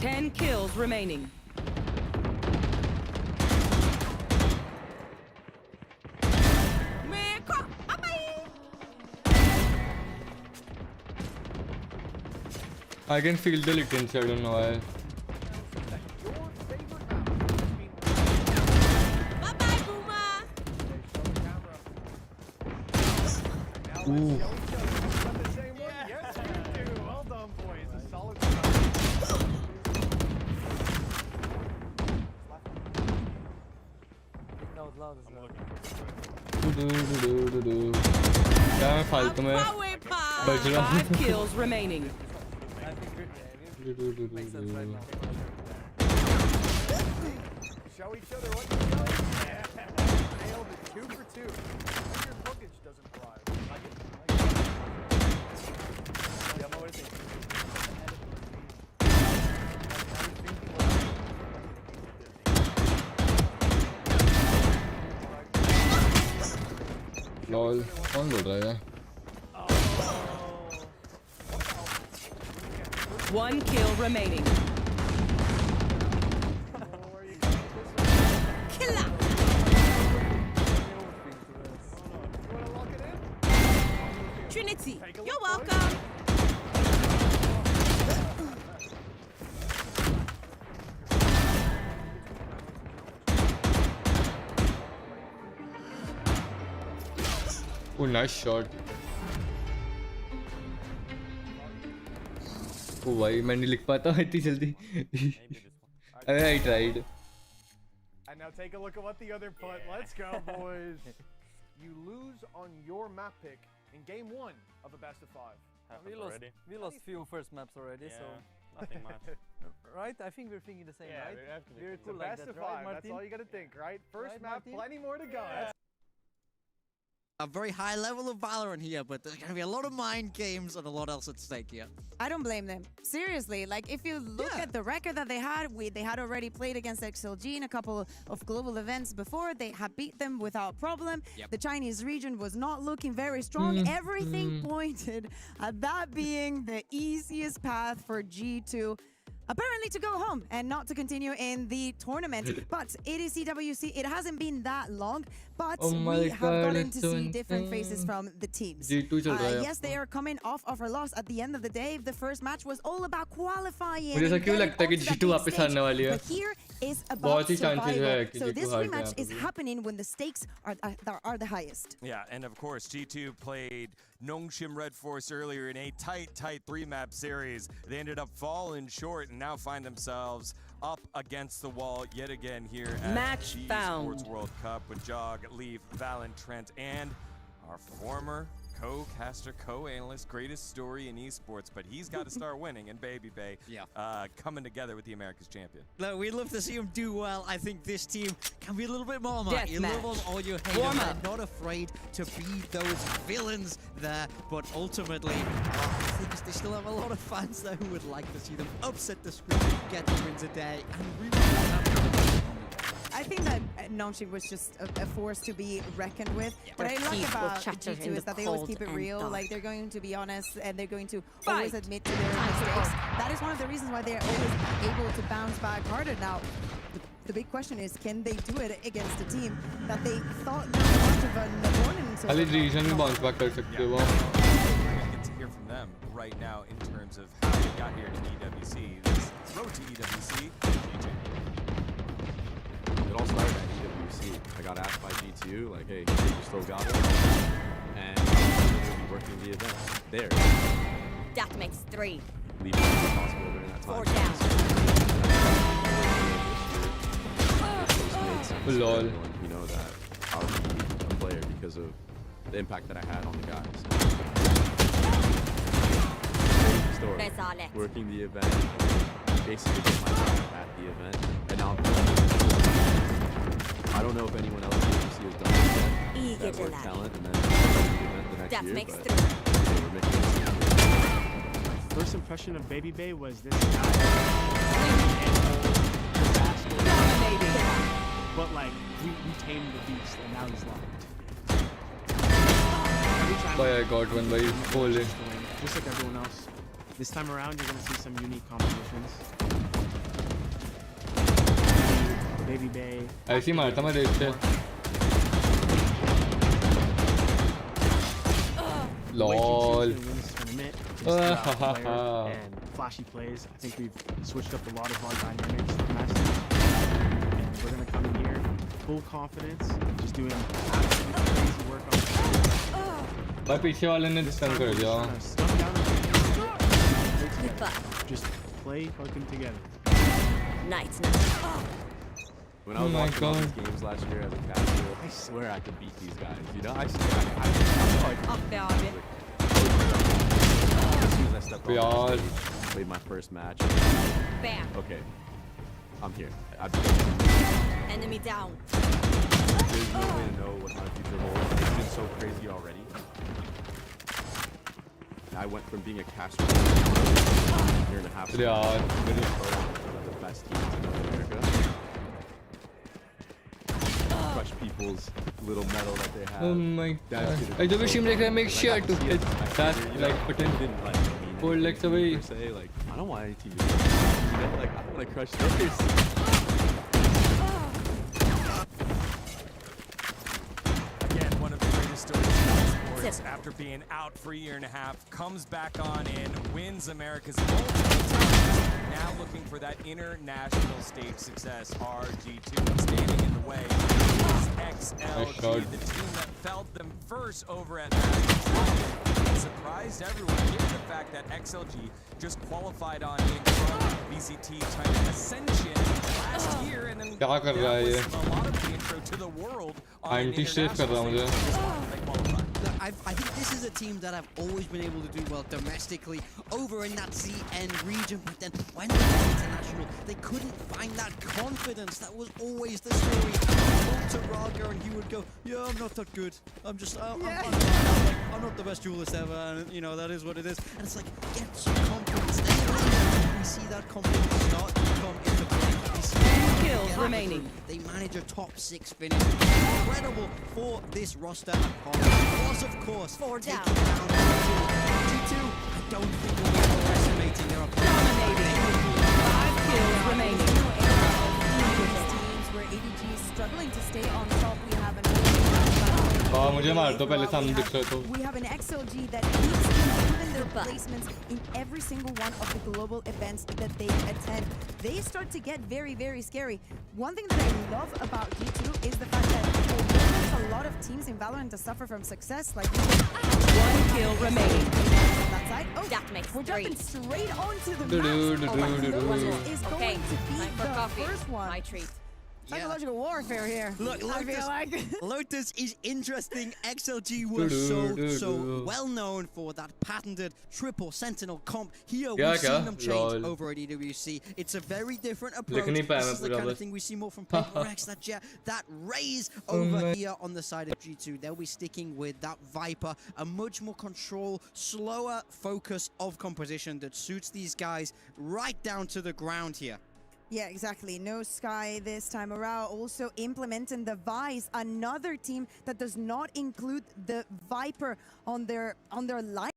Speaker 18: Ten kills remaining.
Speaker 15: Man, come. Bye-bye.
Speaker 1: I can feel the latency, I don't know why.
Speaker 15: Bye-bye, Boomer.
Speaker 1: Ooh.
Speaker 5: Well done, boys. A solid
Speaker 1: क्या मैं फालतू में बज रहा हूँ.
Speaker 18: 5 kills remaining.
Speaker 5: Show each other what you're doing. Yeah. Nailed it. 2 for 2. When your bookage doesn't thrive. Yeah, I'm always thinking.
Speaker 1: Lol कौन बोल रहा है?
Speaker 18: One kill remaining.
Speaker 15: Killer. Trinity, you're welcome.
Speaker 1: Oh, nice shot. Oh भाई मैं नहीं लिख पाता इतनी जल्दी. I tried.
Speaker 5: And now take a look at what the other put. Let's go, boys. You lose on your map pick in game 1 of a best of 5.
Speaker 6: We lost few first maps already, so
Speaker 5: Nothing much.
Speaker 6: right? I think we're thinking the same, right?
Speaker 5: we have to be. It's
Speaker 6: cool
Speaker 5: a
Speaker 6: like
Speaker 5: best
Speaker 6: that,
Speaker 5: of
Speaker 6: right,
Speaker 5: 5. That's
Speaker 6: Martin?
Speaker 5: all you got to think, right? First
Speaker 6: Right,
Speaker 5: map,
Speaker 6: Martin?
Speaker 5: plenty more to go.
Speaker 8: A very high level of Valorant here, but there's going to be a lot of mind games and a lot else at stake here.
Speaker 7: I don't blame them. Seriously, like if you look at the record that they had already played against XLG in a couple of global events before. They had beat them without problem.
Speaker 8: Yep.
Speaker 7: The Chinese region was not looking very strong. Everything pointed at that being the easiest path for G2. Apparently to go home and not to continue in the tournament. But it is CWC. It hasn't been that long, but we have gotten to see different faces from the teams. Yes, they are coming off of a loss. At the end of the day, the first match was all about qualifying.
Speaker 1: मुझे ऐसा क्यों लगता है कि G2 वापस आने वाली है?
Speaker 7: But here is about survival.
Speaker 1: कि
Speaker 7: So
Speaker 1: G2
Speaker 7: this
Speaker 1: हार
Speaker 7: rematch
Speaker 1: जाए
Speaker 7: is happening when the stakes are the highest.
Speaker 2: Yeah, and of course, G2 played Nongshim Red Force earlier in a tight 3-map series. They ended up falling short and now find themselves up against the wall yet again here at
Speaker 18: Match
Speaker 2: the
Speaker 18: found.
Speaker 2: Esports World Cup with Jog, Leaf, Valen, Trent, and our former co-caster, co-analyst, greatest story in esports, but he's got to start winning, and Baby Bay coming together with the America's champion.
Speaker 8: Look, we'd love to see him do well. I think this team can be a little bit more, Mark. You love them or you hate them. They're not afraid to be those villains there, but ultimately, I think they still have a lot of fans there who would like to see them upset the script, get the wins a day, and really
Speaker 7: I think that Nongshim was just a force to be reckoned with. What I like about G2 is that they always keep it real. Like, they're going to be honest and they're going to always admit to their mistakes. mistakes. That is one of the reasons why they're always able to bounce back harder. Now, the big question is, can they do it against a team that they thought was much of an opponent?
Speaker 1: खाली region में bounce back कर सकते हो.
Speaker 2: We're gonna get to hear from them right now in terms of how they got here to EWC. This road to EWC.
Speaker 19: It all started at EWC. I got asked by G2, like, hey, you still got it? And we'll be working the event there.
Speaker 15: That makes 3.
Speaker 19: Leave it as possible during that time.
Speaker 15: 4 down.
Speaker 1: Lol.
Speaker 19: You know that I was a player because of the impact that I had on the guys. Story. Working the event, basically get my job at the event, and now I don't know if anyone else in the UFC has done this yet. That work talent and then the event the next year, but we're making it.
Speaker 20: First impression of Baby Bay was this guy. But like we tamed the beast and now he's locked.
Speaker 1: Boy, I got one by Foley.
Speaker 20: Just like everyone else. This time around you're gonna see some unique compositions. Baby Bay.
Speaker 1: ऐसी मारता मैं देख से. Lol.
Speaker 20: And flashy plays. I think we've switched up a lot of our dynamics from last time. And we're gonna come in here full confidence, just doing absolutely crazy work on
Speaker 1: भाई पीछे वाले ने stun कर दिया.
Speaker 20: Just play working together.
Speaker 15: Nice.
Speaker 19: When I was watching all these games last year as a casual, I swear I could beat these guys. You know, I swear as soon as I stepped on the stage, played my first match.
Speaker 15: Bam.
Speaker 19: Okay, I'm here.
Speaker 15: Enemy down.
Speaker 19: There's no way to know what my future holds. It's been so crazy already. I went from being a caster to a year and a half. One of the best teams in North America. Crush people's little medal that they have.
Speaker 1: Oh my god. I do wish him like make sure to hit that like button.
Speaker 19: Didn't like
Speaker 1: 4 legs away.
Speaker 19: Say like I don't want any team to do that. You know, like I don't want to crush theirs.
Speaker 2: Again, one of the greatest stories in sports, after being out for a year and a half, comes back on in, wins America's multiple times, now looking for that international stage success. RG2 standing in the way is XLG, the team that felt them first over at Masters. Surprised everyone given the fact that XLG just qualified on in from VCT China Ascension last year, and then that was a lot of the intro to the world on international stage.
Speaker 8: I think this is a team that I've always been able to do well domestically over in that CN region, but then when they went international, they couldn't find that confidence. That was always the story. Talk to Raga and he would go, yeah, I'm not that good. I'm just, I'm not the best duelist ever, and you know, that is what it is. And it's like, get some confidence. Then we see that confidence start to come into play.
Speaker 18: 10 kills remaining.
Speaker 8: They manage a top 6 finish. Incredible for this roster. Was of course 4 down. G2, I don't think we'll be underestimating their opponent.
Speaker 18: 5 kills remaining.
Speaker 7: Teams where ADG is struggling to stay on top. We have an
Speaker 1: मुझे मार दो पहले सामने दिख रहा तो.
Speaker 7: We have an XLG that keeps improving their placements in every single one of the global events that they attend. They start to get very, very scary. One thing that I love about G2 is the fact that there's a lot of teams in Valorant to suffer from success. Like
Speaker 18: 1 kill remaining.
Speaker 7: That side. Oh,
Speaker 15: that makes
Speaker 7: we're
Speaker 15: 3.
Speaker 7: jumping straight onto the map. Is going to be the first one.
Speaker 15: My treat.
Speaker 7: Psychological warfare here.
Speaker 8: Look,
Speaker 7: I feel like
Speaker 8: Lotus is interesting. XLG was so well known for that patented triple sentinel comp. Here we've seen them change over at EWC. It's a very different approach. This is the kind of thing we see more from Paper X. That raise over here on the side of G2. They'll be sticking with that Viper, a much more control, slower focus of composition that suits these guys right down to the ground here.
Speaker 7: yeah, exactly. No Sky this time around. Also implementing the Vice, another team that does not include the Viper on their line.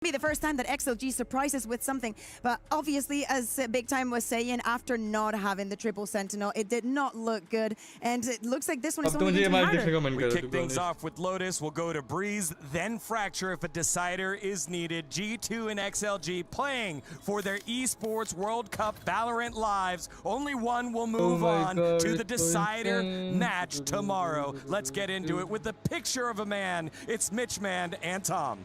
Speaker 7: be the first time that XLG surprises with something, but obviously, as Big Time was saying, after not having the triple sentinel, it did not look good, and it looks like this one is only going to be harder.
Speaker 2: We kick things off with Lotus. We'll go to Breeze, then Fracture if a decider is needed. G2 and XLG playing for their Esports World Cup Valorant lives. Only one will move on to the decider match tomorrow. Let's get into it with the picture of a man. It's Mitchman and Tom.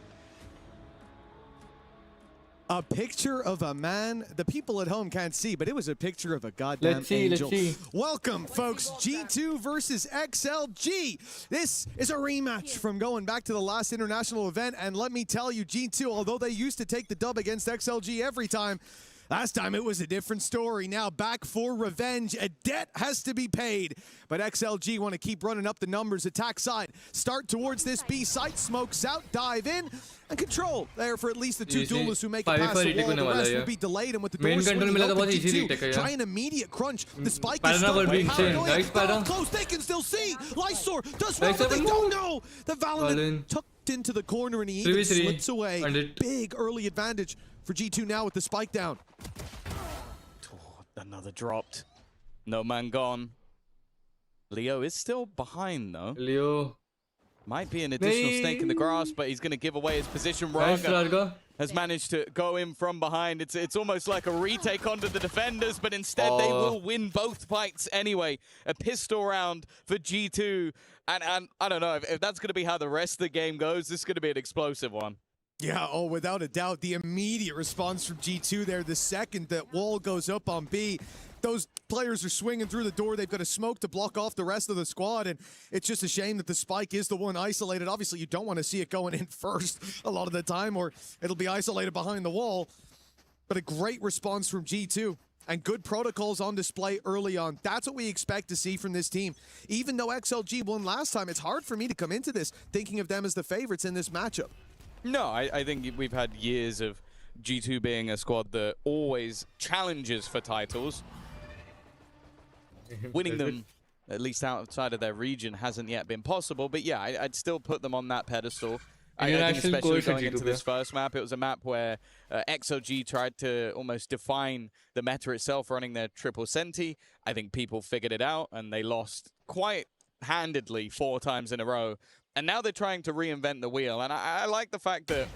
Speaker 21: A picture of a man the people at home can't see, but it was a picture of a goddamn angel.
Speaker 1: Let's see.
Speaker 21: Welcome, folks. G2 versus XLG. This is a rematch from going back to the last international event, and let me tell you, G2, although they used to take the dub against XLG every time, last time it was a different story. Now back for revenge. A debt has to be paid. But XLG want to keep running up the numbers. Attack side. Start towards this B site. Smokes out. Dive in. And control there for at least the two duelists who make it past the wall. The rest will be delayed. And with the door swinging open, G2 try an immediate crunch. The spike is still close. They can still see. Lysor does well, but they don't know. The Valorant tucked into the corner and he even slips away. Big early advantage for G2 now with the spike down.
Speaker 22: Oh, another dropped. No man gone. Leo is still behind though.
Speaker 1: Leo.
Speaker 22: Might be an additional snake in the grass, but he's going to give away his position. Raga has managed to go in from behind. It's almost like a retake onto the defenders, but instead they will win both fights anyway. A pistol round for G2. And I don't know, if that's going to be how the rest of the game goes, this is going to be an explosive one.
Speaker 21: Yeah, without a doubt, the immediate response from G2 there, the second that wall goes up on B, those players are swinging through the door. They've got a smoke to block off the rest of the squad, and it's just a shame that the spike is the one isolated. Obviously, you don't want to see it going in first a lot of the time, or it'll be isolated behind the wall. But a great response from G2. And good protocols on display early on. That's what we expect to see from this team. Even though XLG won last time, it's hard for me to come into this thinking of them as the favorites in this matchup.
Speaker 22: No, I think we've had years of G2 being a squad that always challenges for titles. Winning them, at least outside of their region, hasn't yet been possible. But yeah, I'd still put them on that pedestal. I think especially going into this first map, it was a map where XOG tried to almost define the meta itself, running their triple senti. I think people figured it out, and they lost quite handedly 4 times in a row. And now they're trying to reinvent the wheel. And I like the fact that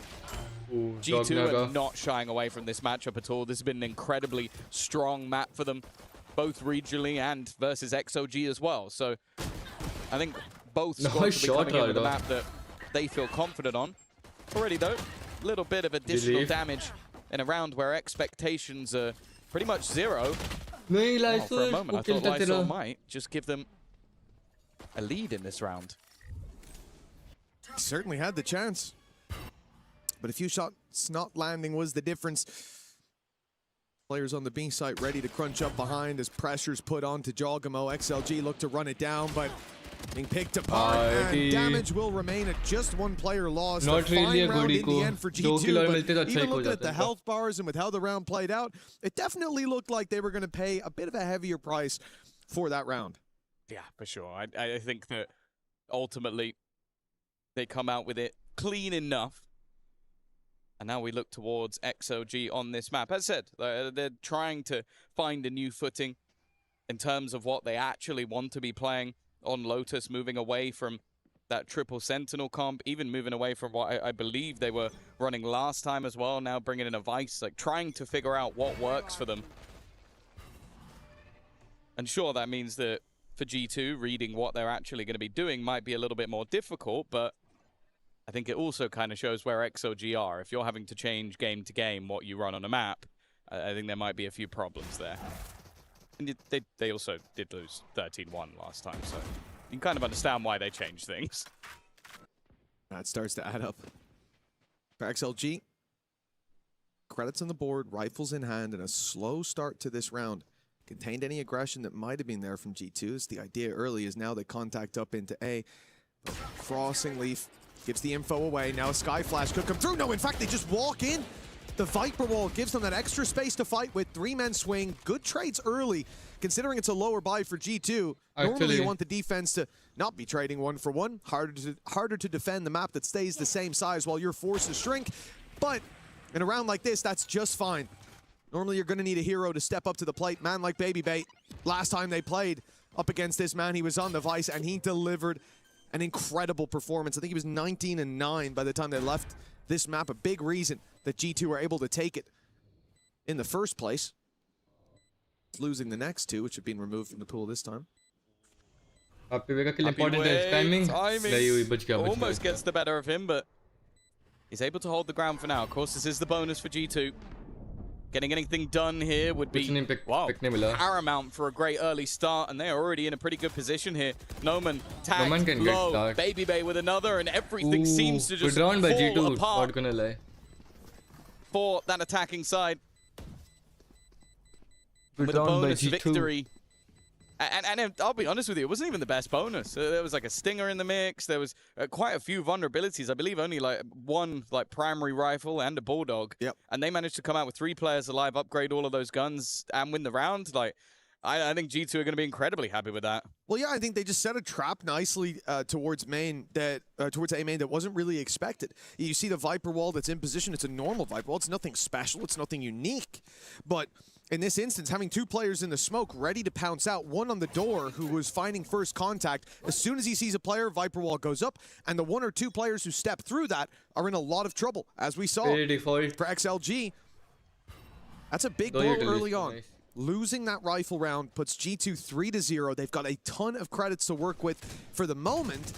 Speaker 22: G2 are not shying away from this matchup at all. This has been an incredibly strong map for them, both regionally and versus XOG as well. So I think both squads will be coming in with a map that they feel confident on. Already though, a little bit of additional damage in a round where expectations are pretty much zero. Oh, for a moment I thought Lysol might just give them a lead in this round.
Speaker 21: He certainly had the chance, but a few shots not landing was the difference. Players on the B site ready to crunch up behind as pressure's put on to Jogamo. XLG look to run it down, but being picked apart, and damage will remain at just 1 player lost.
Speaker 1: Not really a
Speaker 21: round
Speaker 1: good
Speaker 21: in the end for G2, but even looking at the health bars and with how the round played out, it definitely looked like they were going to pay a bit of a heavier price for that round.
Speaker 22: Yeah, for sure. I think that ultimately they come out with it clean enough. And now we look towards XOG on this map. As I said, they're trying to find a new footing in terms of what they actually want to be playing on Lotus, moving away from that triple sentinel comp, even moving away from what I believe they were running last time as well, now bringing in a Vice, like trying to figure out what works for them. And sure, that means that for G2, reading what they're actually going to be doing might be a little bit more difficult, but I think it also kind of shows where XOG are. If you're having to change game to game what you run on a map, I think there might be a few problems there. And they also did lose 13-1 last time, so you can kind of understand why they changed things.
Speaker 21: That starts to add up. For XLG, credits on the board, rifles in hand, and a slow start to this round. Contained any aggression that might have been there from G2. As the idea early is now they contact up into A. Crossing Leaf gives the info away. Now a Sky Flash could come through. No, in fact, they just walk in. The Viper Wall gives them that extra space to fight with. 3-men swing. Good trades early, considering it's a lower buy for G2. Normally, you want the defense to not be trading 1 for 1. Harder to defend the map that stays the same size while your forces shrink. But in a round like this, that's just fine. Normally, you're going to need a hero to step up to the plate. Man like Baby Bay, last time they played up against this man, he was on the Vice, and he delivered an incredible performance. I think he was 19-9 by the time they left this map. A big reason that G2 were able to take it in the first place. Losing the next two, which have been removed from the pool this time.
Speaker 1: Happy Way का kill important है. Timing. नहीं हुई, बच गया.
Speaker 22: Almost gets the better of him, but he's able to hold the ground for now. Of course, this is the bonus for G2. Getting anything done here would be paramount for a great early start, and they're already in a pretty good position here. Noman tagged low, Baby Bay with another, and everything seems to just fall
Speaker 1: G2,
Speaker 22: apart
Speaker 1: not gonna lie.
Speaker 22: for that attacking side.
Speaker 1: Good
Speaker 22: With a
Speaker 1: round by
Speaker 22: bonus
Speaker 1: G2.
Speaker 22: victory. And I'll be honest with you, it wasn't even the best bonus. There was like a stinger in the mix. There was quite a few vulnerabilities. I believe only like one like primary rifle and a bulldog.
Speaker 21: Yep.
Speaker 22: And they managed to come out with 3 players alive, upgrade all of those guns, and win the round. Like, I think G2 are going to be incredibly happy with that.
Speaker 21: Well, yeah, I think they just set a trap nicely towards main that towards A main that wasn't really expected. You see the Viper wall that's in position. It's a normal Viper wall. It's nothing special. It's nothing unique. But in this instance, having 2 players in the smoke ready to pounce out, one on the door who was finding first contact. As soon as he sees a player, Viper wall goes up, and the 1 or 2 players who step through that are in a lot of trouble, as we saw for XLG. That's a big blow early on.
Speaker 1: Nice.
Speaker 21: Losing that rifle round puts G2 3-0. They've got a ton of credits to work with for the moment.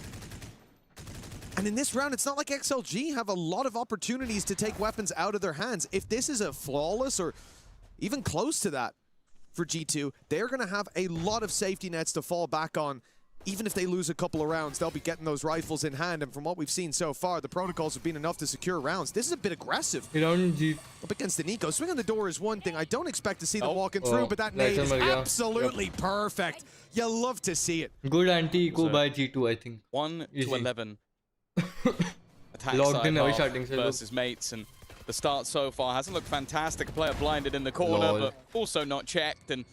Speaker 21: And in this round, it's not like XLG have a lot of opportunities to take weapons out of their hands. If this is a flawless or even close to that for G2, they're going to have a lot of safety nets to fall back on. Even if they lose a couple of rounds, they'll be getting those rifles in hand. And from what we've seen so far, the protocols have been enough to secure rounds. This is a bit aggressive. Up against the Nico. Swing on the door is one thing. I don't expect to see them walking through, but that nade is absolutely perfect. You love to see it.
Speaker 1: Good anti-eco by G2, I think.
Speaker 22: 1-11. Attack
Speaker 1: Logged
Speaker 22: side
Speaker 1: in
Speaker 22: half versus mates, and the start so far hasn't looked fantastic. A player blinded in the corner, but also not checked. And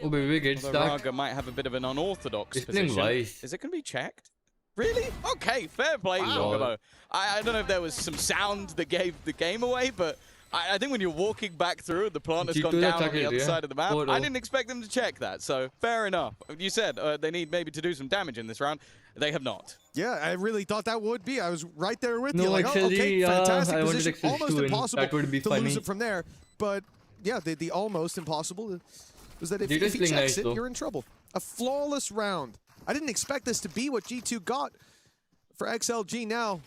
Speaker 1: oh, baby, get stuck.
Speaker 22: Raga might have a bit of an unorthodox
Speaker 1: He's playing
Speaker 22: position.
Speaker 1: Vice.
Speaker 22: Is it going to be checked? Really? Okay, fair play, Jogamo. I don't know if there was some sound that gave the game away, but I think when you're walking back through, the plant has gone down on the other side of the map. I didn't expect them to check that, so fair enough. You said they need maybe to do some damage in this round. They have not.
Speaker 21: Yeah, I really thought that would be. I was right there with
Speaker 1: No,
Speaker 21: you. Like,
Speaker 1: XLG,
Speaker 21: okay, fantastic
Speaker 1: I wanted
Speaker 21: position.
Speaker 1: XLG
Speaker 21: Almost
Speaker 1: to win.
Speaker 21: impossible
Speaker 1: That would be
Speaker 21: to
Speaker 1: funny.
Speaker 21: lose it from there. But yeah, the almost impossible was that if he
Speaker 1: playing
Speaker 21: checks
Speaker 1: nice,
Speaker 21: it,
Speaker 1: though.
Speaker 21: you're in trouble. A flawless round. I didn't expect this to be what G2 got. For XLG now,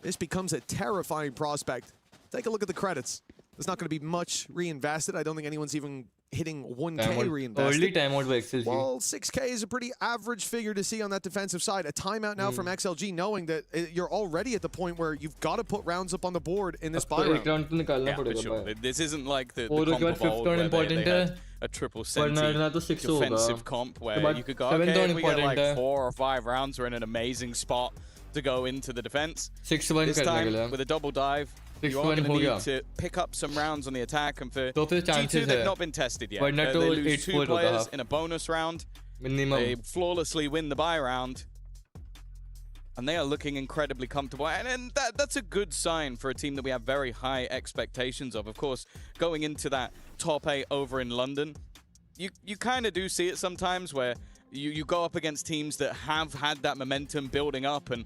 Speaker 21: this becomes a terrifying prospect. Take a look at the credits. There's not going to be much reinvested. I don't think anyone's even hitting 1K reinvested.
Speaker 1: Early timeout by XLG.
Speaker 21: Well, 6K is a pretty average figure to see on that defensive side. A timeout now from XLG, knowing that you're already at the point where you've got to put rounds up on the board in this buy round.
Speaker 22: Yeah, for sure. This isn't like the comp of old where they had a triple defensive comp where you could go, okay, we get like 4 or 5 rounds, we're in an amazing spot to go into the defense.
Speaker 1: 6-1
Speaker 22: This time, with a double dive, you are going to need to pick up some rounds on the attack, and for G2, they've not been tested yet. They lose 2 players in a bonus round. They flawlessly win the buy round, and they are looking incredibly comfortable. And that's a good sign for a team that we have very high expectations of. Of course, going into that top 8 over in London, you kind of do see it sometimes where you go up against teams that have had that momentum building up, and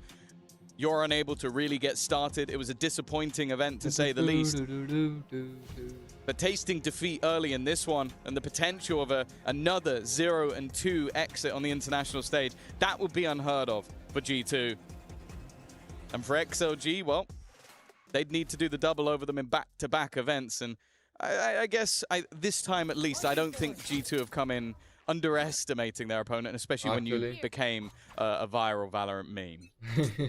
Speaker 22: you're unable to really get started. It was a disappointing event, to say the least. But tasting defeat early in this one, and the potential of another 0-2 exit on the international stage, that would be unheard of for G2. And for XLG, well, they'd need to do the double over them in back-to-back events. And I guess this time at least, I don't think G2 have come in underestimating their opponent, especially when you became a viral Valorant meme.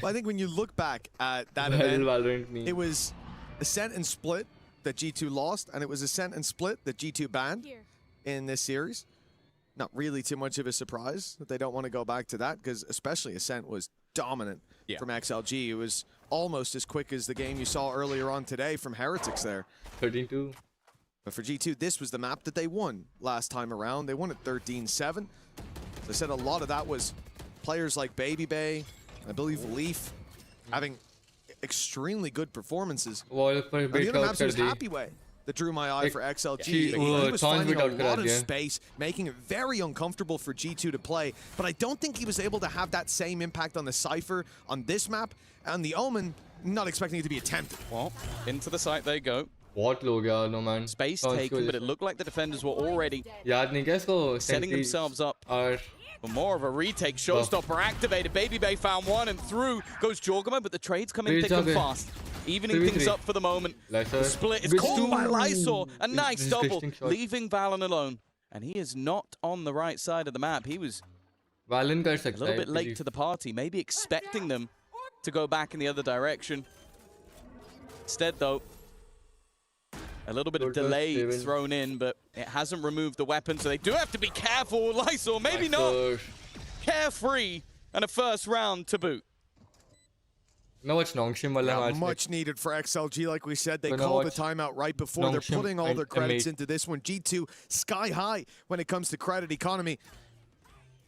Speaker 21: Well, I think when you look back at that event, it was Ascent and Split that G2 lost, and it was Ascent and Split that G2 banned in this series. Not really too much of a surprise that they don't want to go back to that, because especially Ascent was dominant from XLG. It was almost as quick as the game you saw earlier on today from Heretics there.
Speaker 1: 13-2.
Speaker 21: But for G2, this was the map that they won last time around. They won it 13-7. As I said, a lot of that was players like Baby Bay, I believe Leaf, having extremely good performances.
Speaker 1: Wall पर
Speaker 21: The
Speaker 1: beat
Speaker 21: other
Speaker 1: out
Speaker 21: maps
Speaker 1: कर
Speaker 21: was
Speaker 1: the.
Speaker 21: happy way that drew my eye for XLG.
Speaker 1: she-
Speaker 21: He
Speaker 1: वो
Speaker 21: was
Speaker 1: chance
Speaker 21: finding
Speaker 1: beat
Speaker 21: a
Speaker 1: out करा
Speaker 21: lot of
Speaker 1: दिया.
Speaker 21: space, making it very uncomfortable for G2 to play. But I don't think he was able to have that same impact on the Cypher on this map. And the Omen, not expecting it to be attempted.
Speaker 22: Well, into the site they go.
Speaker 1: बहुत लोग यार no man.
Speaker 22: Space
Speaker 1: Chance की
Speaker 22: taken,
Speaker 1: वजह
Speaker 22: but it
Speaker 1: से.
Speaker 22: looked like the defenders were already
Speaker 1: याद नहीं क्या इसको
Speaker 22: setting
Speaker 1: sentry
Speaker 22: themselves up
Speaker 1: और
Speaker 22: for more of a retake. Showstopper activated. Baby Bay found one, and through goes Jorgamo, but the trades come in
Speaker 1: Three
Speaker 22: thick and
Speaker 1: target.
Speaker 22: fast. Evening
Speaker 1: 3v3.
Speaker 22: things up for the moment.
Speaker 1: Lysor.
Speaker 22: The split is
Speaker 1: Which
Speaker 22: caught
Speaker 1: two?
Speaker 22: by Lysor. A nice double,
Speaker 1: Disgusting shot.
Speaker 22: leaving Valen alone. And he is not on the right side of the map. He was
Speaker 1: Valen कर
Speaker 22: a
Speaker 1: सकता
Speaker 22: little
Speaker 1: है
Speaker 22: bit late to the party, maybe expecting them to go back in the other direction. Instead, though, a little bit of
Speaker 1: Good
Speaker 22: delay
Speaker 1: Steven.
Speaker 22: thrown in, but it hasn't removed the weapon, so they do have to be careful. Lysor, maybe not.
Speaker 1: Lysor.
Speaker 22: Carefree, and a first round to boot.
Speaker 1: Now watch Nongshim वाला
Speaker 21: Yeah,
Speaker 1: match.
Speaker 21: much needed for XLG, like we said. They
Speaker 1: Gonna
Speaker 21: called the
Speaker 1: watch
Speaker 21: timeout right before. They're
Speaker 1: Nongshim
Speaker 21: putting all
Speaker 1: and
Speaker 21: their credits
Speaker 1: M8.
Speaker 21: into this one. G2 sky high when it comes to credit economy.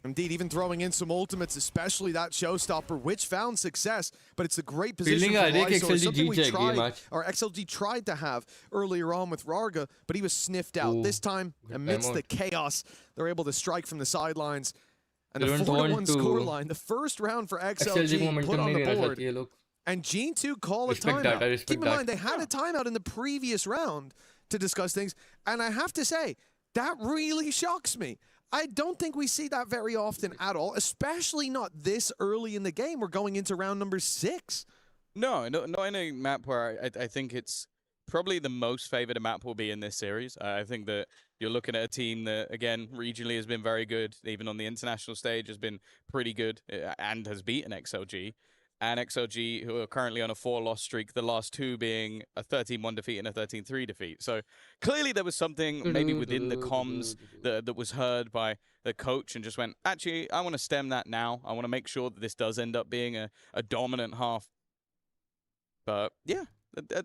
Speaker 21: Indeed, even throwing in some ultimates, especially that showstopper, which found success, but it's a great position
Speaker 1: Feeling
Speaker 21: for
Speaker 1: आ रही है कि
Speaker 21: Lysor.
Speaker 1: XLG
Speaker 21: Something we
Speaker 1: जीत जाएगी ये
Speaker 21: tried,
Speaker 1: match.
Speaker 21: or XLG tried to have earlier on with Rarga, but he was sniffed out.
Speaker 1: Ooh,
Speaker 21: This time,
Speaker 1: good
Speaker 21: amidst
Speaker 1: timeout.
Speaker 21: the chaos, they're able to strike from the sidelines. And
Speaker 1: They
Speaker 21: a
Speaker 1: don't
Speaker 21: 4-1
Speaker 1: want to-
Speaker 21: scoreline, the first round for
Speaker 1: XLG
Speaker 21: XLG
Speaker 1: momentum
Speaker 21: put on
Speaker 1: नहीं
Speaker 21: the
Speaker 1: रहना
Speaker 21: board.
Speaker 1: चाहिए लोग.
Speaker 21: And G2 call a
Speaker 1: Respect
Speaker 21: timeout.
Speaker 1: that, I respect
Speaker 21: Keep in
Speaker 1: that.
Speaker 21: mind, they had a timeout in the previous round to discuss things. And I have to say, that really shocks me. I don't think we see that very often at all, especially not this early in the game. We're going into round number 6.
Speaker 22: No, not in a map where I think it's probably the most favored a map will be in this series. I think that you're looking at a team that, again, regionally has been very good, even on the international stage has been pretty good and has beaten XLG. And XLG, who are currently on a 4-loss streak, the last two being a 13-1 defeat and a 13-3 defeat. So clearly there was something maybe within the comms that was heard by the coach and just went, actually, I want to stem that now. I want to make sure that this does end up being a dominant half. But yeah,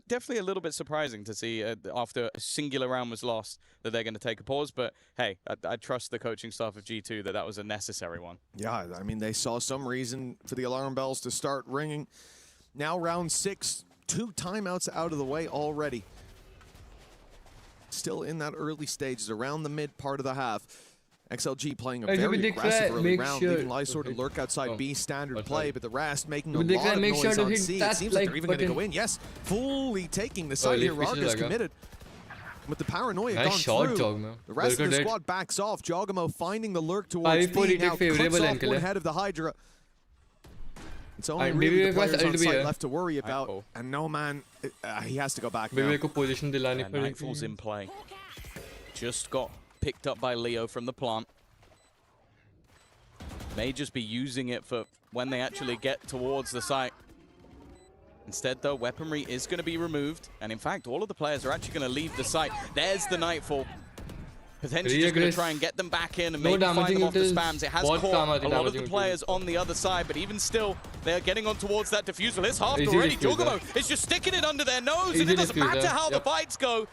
Speaker 22: definitely a little bit surprising to see after a singular round was lost that they're going to take a pause. But hey, I trust the coaching staff of G2 that was a necessary one.
Speaker 21: Yeah, I mean, they saw some reason for the alarm bells to start ringing. Now round 6, 2 timeouts out of the way already. Still in that early stages, around the mid part of the half. XLG playing a very aggressive early round, leaving Lysor to lurk outside B standard play, but the rest making a lot of noise on C. It seems like they're even going to go in. Yes, fully taking the side here. Rarga's committed. With the paranoia gone through, the rest of the squad backs off. Jogamo finding the lurk towards B, now cuts off one head of the Hydra. It's only really the players on site left to worry about, and no man, he has to go back now.
Speaker 22: Nightfall's in play. Just got picked up by Leo from the plant. May just be using it for when they actually get towards the site. Instead, though, weaponry is going to be removed. And in fact, all of the players are actually going to leave the site. There's the Nightfall. Potentially just going to try and get them back in and maybe find them off the spams. It has caught a lot of the players on the other side, but even still, they are getting on towards that diffusal. It's halved already. Jorgamo is just sticking it under their nose, and it doesn't matter how the fights go.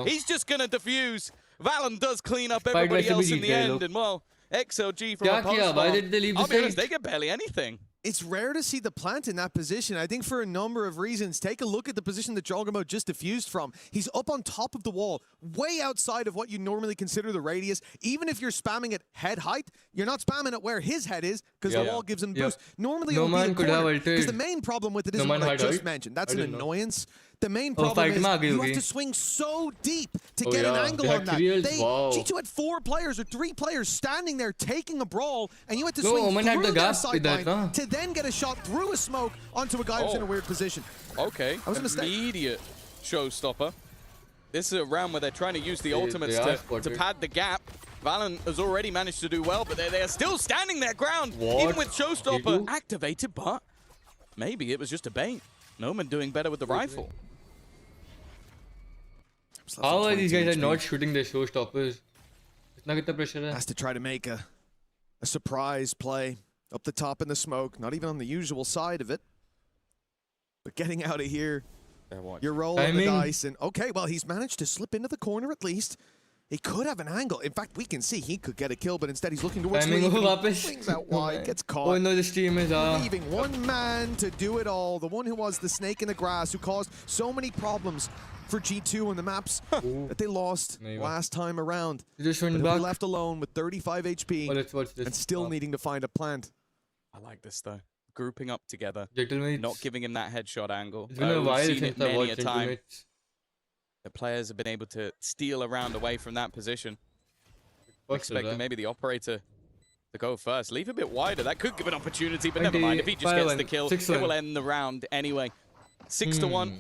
Speaker 22: He's just going to defuse. Valen does clean up everybody else in the end, and well, XLG from a post I'll be honest, they get barely anything.
Speaker 21: It's rare to see the plant in that position, I think for a number of reasons. Take a look at the position that Jogamo just diffused from. He's up on top of the wall, way outside of what you normally consider the radius. Even if you're spamming at head height, you're not spamming it where his head is, because the wall gives him boost. Normally it would be a corner, because the main problem with it is what I just mentioned. That's an annoyance. The main problem is you have to swing so deep to get an angle on that. G2 had 4 players or 3 players standing there taking a brawl, and you had to swing through their sideline to then get a shot through a smoke onto a guy who's in a weird position.
Speaker 22: Okay,
Speaker 21: that was a mistake.
Speaker 22: Immediate showstopper. This is a round where they're trying to use the ultimates to pad the gap. Valen has already managed to do well, but they are still standing their ground, even with showstopper activated, but maybe it was just a bait. Noman doing better with the rifle.
Speaker 1: How are these guys not shooting their showstoppers? Itna kitna pressure hai?
Speaker 21: Has to try to make a surprise play up the top in the smoke, not even on the usual side of it. But getting out of here, you're rolling the dice, and okay, well, he's managed to slip into the corner at least. He could have an angle. In fact, we can see he could get a kill, but instead he's looking towards
Speaker 1: Timing
Speaker 21: Leaf. Swings out wide, gets caught.
Speaker 1: Oh no, the stream is
Speaker 21: Leaving one man to do it all. The one who was the snake in the grass, who caused so many problems for G2 on the maps that they lost last time around.
Speaker 1: Just
Speaker 21: but he'll be left alone with 35 HP and still needing to find a plant.
Speaker 22: I like this though. Grouping up together,
Speaker 1: Gentlemen,
Speaker 22: not giving him that headshot angle.
Speaker 1: It's been a while
Speaker 22: seen
Speaker 1: since
Speaker 22: it
Speaker 1: I
Speaker 22: many
Speaker 1: watched
Speaker 22: a time.
Speaker 1: Gentlemen.
Speaker 22: The players have been able to steal around away from that position. Expecting maybe the operator to go first. Leave a bit wider. That could give an opportunity, but never mind. If he just gets the kill, it will end the round anyway. 6-1.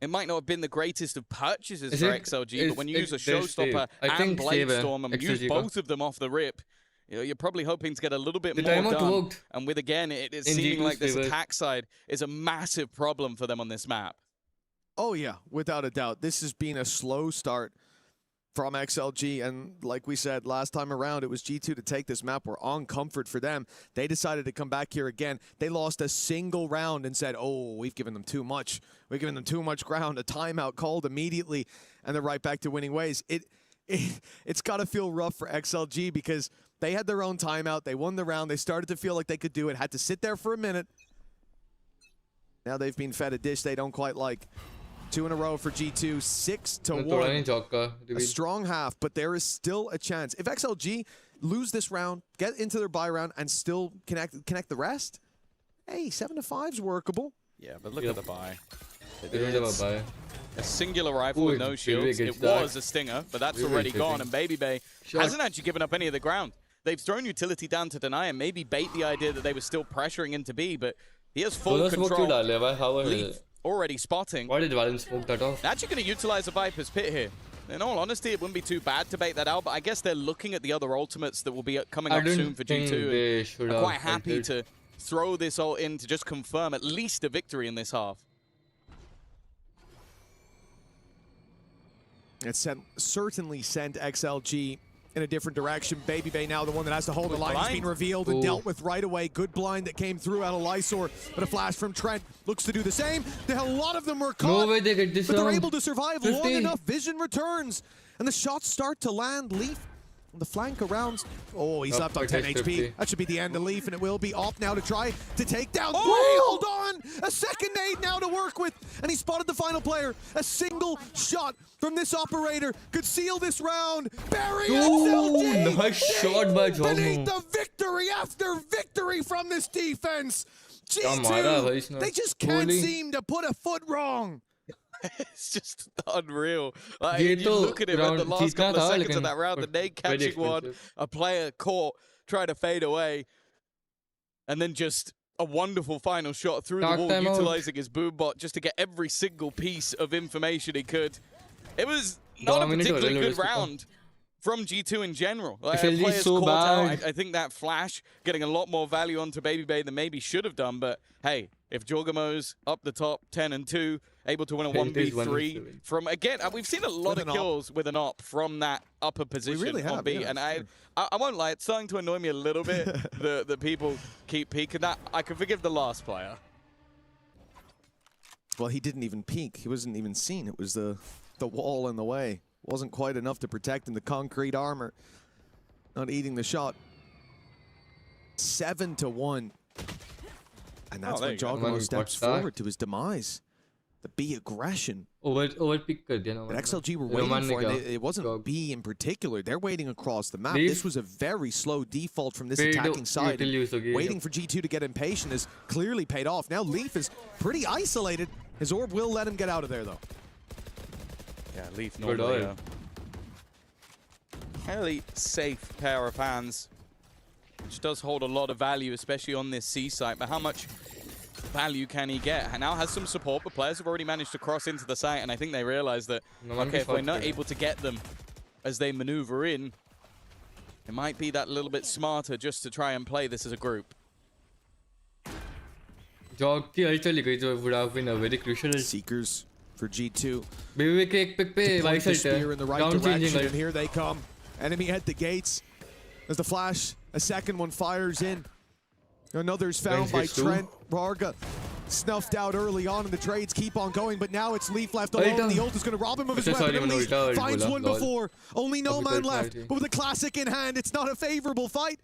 Speaker 22: It might not have been the greatest of purchases for XLG, but when you use a Showstopper and Bladestorm and use both of them off the rip, you're probably hoping to get a little bit more done. And with, again, it is seeming like this attack side is a massive problem for them on this map.
Speaker 21: Oh, yeah, without a doubt. This has been a slow start from XLG, and like we said last time around, it was G2 to take this map. We're on comfort for them. They decided to come back here again. They lost a single round and said, oh, we've given them too much. We've given them too much ground. A timeout called immediately, and they're right back to winning ways. It's got to feel rough for XLG because they had their own timeout. They won the round. They started to feel like they could do it. Had to sit there for a minute. Now they've been fed a dish they don't quite like. 2 in a row for G2, 6-1. A strong half, but there is still a chance. If XLG lose this round, get into their bye round, and still connect the rest, hey, 7-5's workable.
Speaker 22: Yeah, but look at the bye. It's a singular rifle with no shields. It was a stinger, but that's already gone, and BabyBay hasn't actually given up any of the ground. They've thrown utility down to deny and maybe bait the idea that they were still pressuring into B, but he has full control. Leaf already spotting.
Speaker 1: Why did Valorant smoke that off?
Speaker 22: Actually going to utilize a Viper's Pit here. In all honesty, it wouldn't be too bad to bait that out, but I guess they're looking at the other ultimates that will be coming up soon for G2. And are quite happy to throw this all in to just confirm at least a victory in this half.
Speaker 21: It certainly sent XLG in a different direction. BabyBay now the one that has to hold the line. It's been revealed and dealt with right away. Good blind that came through out of Lysor, but a flash from Trent looks to do the same. A lot of them were caught,
Speaker 1: no way they get this
Speaker 21: but they're able to survive long enough. Vision returns, and the shots start to land. Leaf on the flank around. Oh, he's left on 10 HP. That should be the end of Leaf, and it will be off now to try to take down. Hold on! A second nade now to work with, and he spotted the final player. A single shot from this operator could seal this round. Barry XLG!
Speaker 1: Nice shot by John.
Speaker 21: Beneath the victory after victory from this defense. G2, they just can't seem to put a foot wrong.
Speaker 22: It's just unreal. Like, you look at it at the last couple of seconds of that round, the nade catching one, a player caught, trying to fade away, and then just a wonderful final shot through the wall, utilizing his boom bot just to get every single piece of information he could. It was not a particularly good round from G2 in general. Like, players so caught out. I think that flash getting a lot more value onto BabyBay than maybe should have done, but hey, if Jorgamo's up the top 10-2, able to win a 1v3 from, again, we've seen a lot of kills with an op from that upper position on B, and I won't lie, it's starting to annoy me a little bit that people keep peeking that. I can forgive the last player.
Speaker 21: Well, he didn't even peek. He wasn't even seen. It was the wall in the way. Wasn't quite enough to protect him. The concrete armor not eating the shot. 7-1. And that's when Jogamo steps forward to his demise. The B aggression
Speaker 1: that
Speaker 21: XLG were waiting for, and it wasn't B in particular. They're waiting across the map. This was a very slow default from this attacking side. Waiting for G2 to get impatient has clearly paid off. Now Leaf is pretty isolated. His orb will let him get out of there, though.
Speaker 22: Yeah, Leaf normally fairly safe pair of hands, which does hold a lot of value, especially on this C site. But how much value can he get? And now has some support, but players have already managed to cross into the site, and I think they realize that, okay, if we're not able to get them as they maneuver in, it might be that little bit smarter just to try and play this as a group.
Speaker 1: Jog ki ultra ली गई जो would have been a very crucial.
Speaker 21: Seekers for G2.
Speaker 1: BabyBay के एक pick पे
Speaker 21: Point the spear in the right direction, and here they come. Enemy at the gates. As the flash, a second one fires in. Another's found by Trent. Varga snuffed out early on, and the trades keep on going, but now it's Leaf left alone. The ult is going to rob him of his weapon. At least finds one before. Only No Man left, but with a classic in hand, it's not a favorable fight.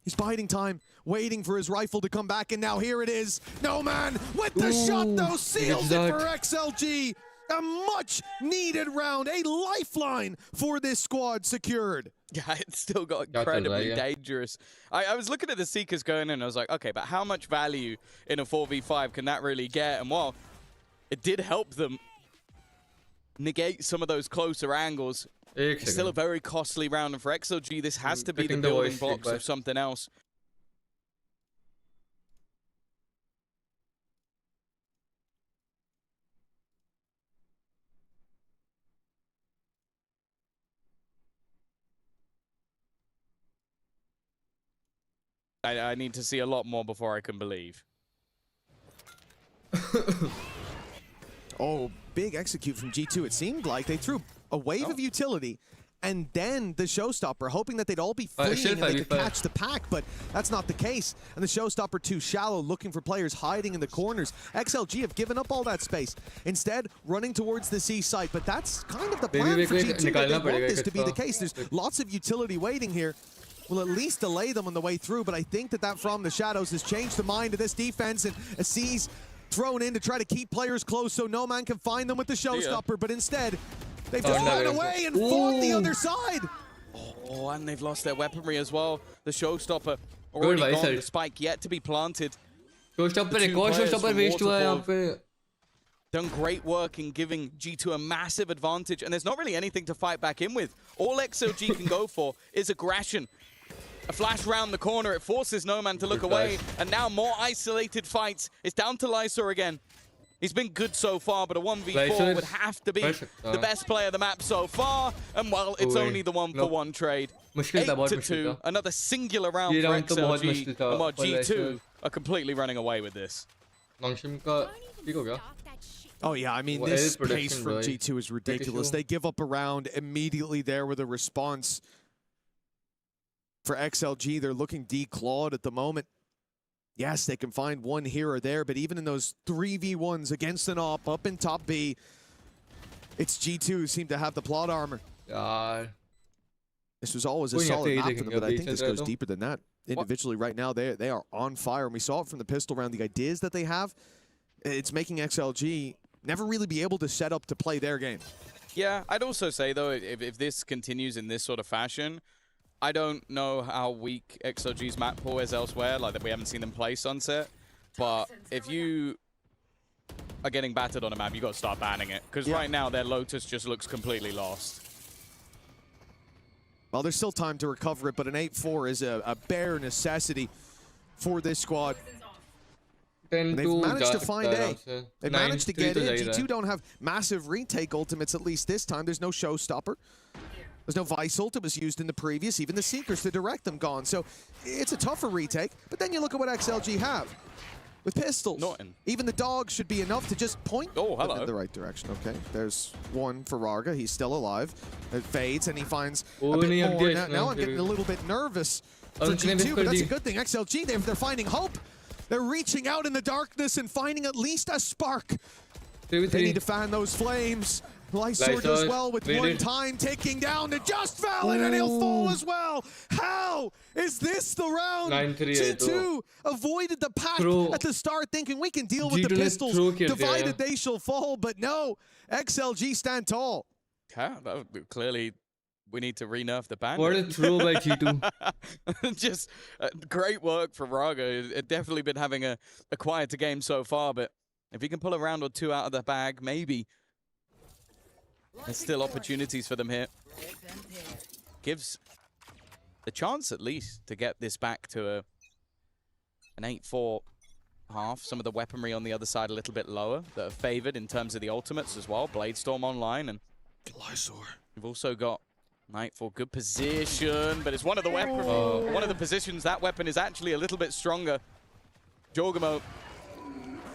Speaker 21: He's biding time, waiting for his rifle to come back, and now here it is. No Man with the shot, though, seals it for XLG. A much-needed round, a lifeline for this squad secured.
Speaker 22: Yeah, it's still got incredibly dangerous. I was looking at the Seekers going in, and I was like, okay, but how much value in a 4v5 can that really get? And while it did help them negate some of those closer angles, it's still a very costly round. And for XLG, this has to be the building blocks of something else. I need to see a lot more before I can believe.
Speaker 21: Oh, big execute from G2. It seemed like they threw a wave of utility and then the showstopper, hoping that they'd all be fleeing and they could catch the pack, but that's not the case. And the showstopper too shallow, looking for players hiding in the corners. XLG have given up all that space, instead running towards the C site, but that's kind of the plan for G2. They want this to be the case. There's lots of utility waiting here. Will at least delay them on the way through, but I think that from the shadows has changed the mind of this defense, and a C's thrown in to try to keep players close so No Man can find them with the showstopper, but instead they've just run away and fought the other side.
Speaker 22: Oh, and they've lost their weaponry as well. The showstopper already gone, the spike yet to be planted. Done great work in giving G2 a massive advantage, and there's not really anything to fight back in with. All XOG can go for is aggression. A flash round the corner, it forces No Man to look away, and now more isolated fights. It's down to Lysor again. He's been good so far, but a 1v4 would have to be the best player of the map so far, and well, it's only the 1-for-1 trade. 8-2, another singular round for XLG, and while G2 are completely running away with this.
Speaker 21: Oh yeah, I mean, this pace from G2 is ridiculous. They give up a round immediately there with a response. For XLG, they're looking declawed at the moment. Yes, they can find one here or there, but even in those 3v1s against an op up in top B, it's G2 who seem to have the plot armor. This was always a solid map for them, but I think this goes deeper than that. Individually right now, they are on fire, and we saw it from the pistol round. The ideas that they have, it's making XLG never really be able to set up to play their game.
Speaker 22: Yeah, I'd also say, though, if this continues in this sort of fashion, I don't know how weak XOG's map pool is elsewhere, like that we haven't seen them play Sunset. But if you are getting battered on a map, you got to start banning it. Because right now, their Lotus just looks completely lost.
Speaker 21: Well, there's still time to recover it, but an 8-4 is a bare necessity for this squad. And they've managed to find A. They managed to get in. G2 don't have massive retake ultimates, at least this time. There's no showstopper. There's no Vice ult. It was used in the previous. Even the Seekers to direct them gone. So it's a tougher retake. But then you look at what XLG have. With pistols. Even the dogs should be enough to just point them in the right direction. Okay, there's one for Rarga. He's still alive. It fades and he finds a bit more. Now I'm getting a little bit nervous for G2, but that's a good thing. XLG, they're finding hope. They're reaching out in the darkness and finding at least a spark. They need to fan those flames. Lysor does well with one time, taking down the Just Valid, and he'll fall as well. How is this the round? G2 avoided the pack at the start, thinking we can deal with the pistols. Divided they shall fall, but no, XLG stand tall.
Speaker 22: Yeah, clearly we need to re-nerf the ban.
Speaker 1: What a throw by G2.
Speaker 22: Just great work from Raga. It's definitely been having a quieter game so far, but if he can pull a round or two out of the bag, maybe. There's still opportunities for them here. Gives the chance, at least, to get this back to an 8-4 half. Some of the weaponry on the other side a little bit lower that are favored in terms of the ultimates as well. Bladestorm online, and we've also got Nightfall. Good position, but it's one of the one of the positions that weapon is actually a little bit stronger. Jorgamo